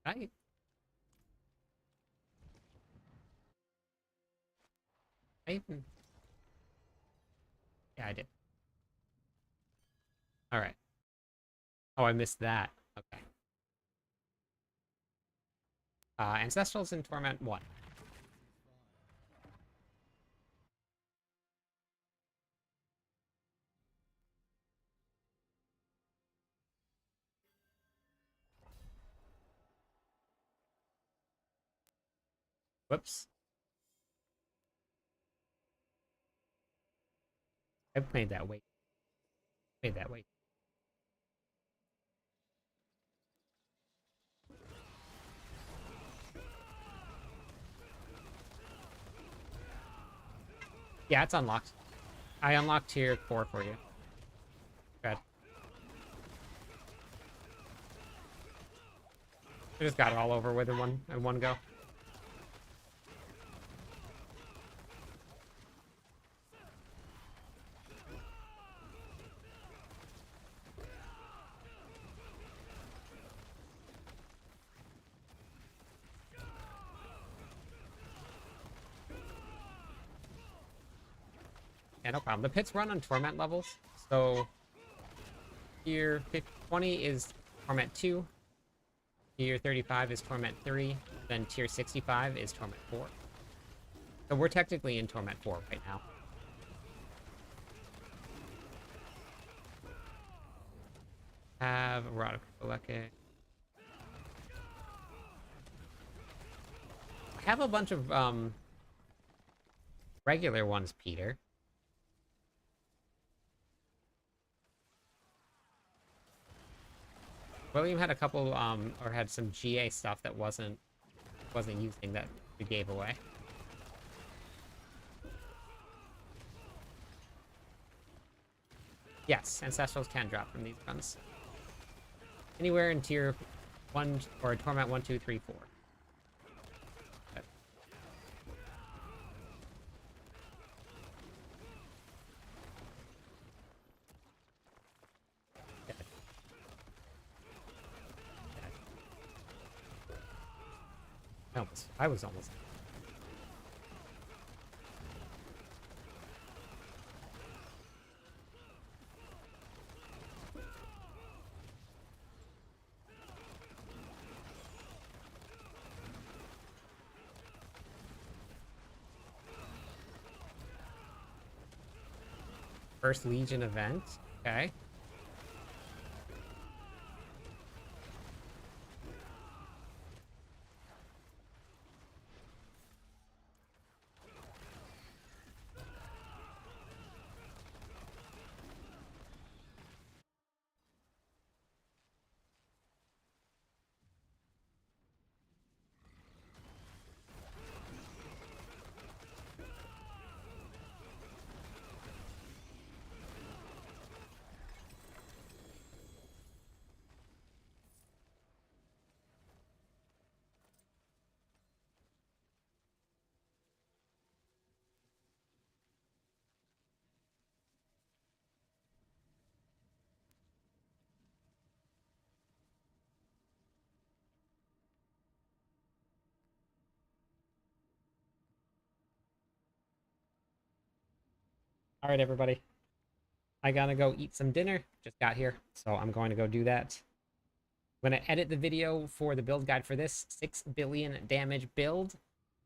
Right? I even... Yeah, I did. Alright. Oh, I missed that. Okay. Ancestrals in Torment 1. Whoops. I've made that wait. Made that wait. Yeah, it's unlocked. I unlocked tier 4 for you. Good. I just got it all over with in one go. Yeah, no problem. The pits run on Torment levels, so tier 20 is Torment 2, tier 35 is Torment 3, then tier 65 is Torment 4. So we're technically in Torment 4 right now. Have Erotic Koleke. I have a bunch of regular ones, Peter. William had a couple, or had some GA stuff that wasn't using that we gave away. Yes, Ancestrals can drop from these guns. Anywhere in tier 1, or Torment 1, 2, 3, 4. But I was almost. First Legion event. Okay. All right, everybody. I gotta go eat some dinner. Just got here, so I'm going to go do that. I'm going to edit the video for the build guide for this 6 billion damage build.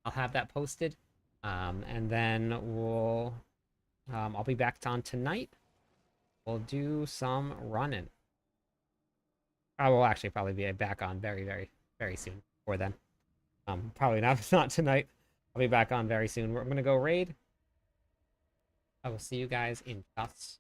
I'll have that posted. And then I'll be back on tonight. We'll do some running. I will actually probably be back on very, very, very soon before then. Probably not tonight. I'll be back on very soon. We're going to go raid. I will see you guys in just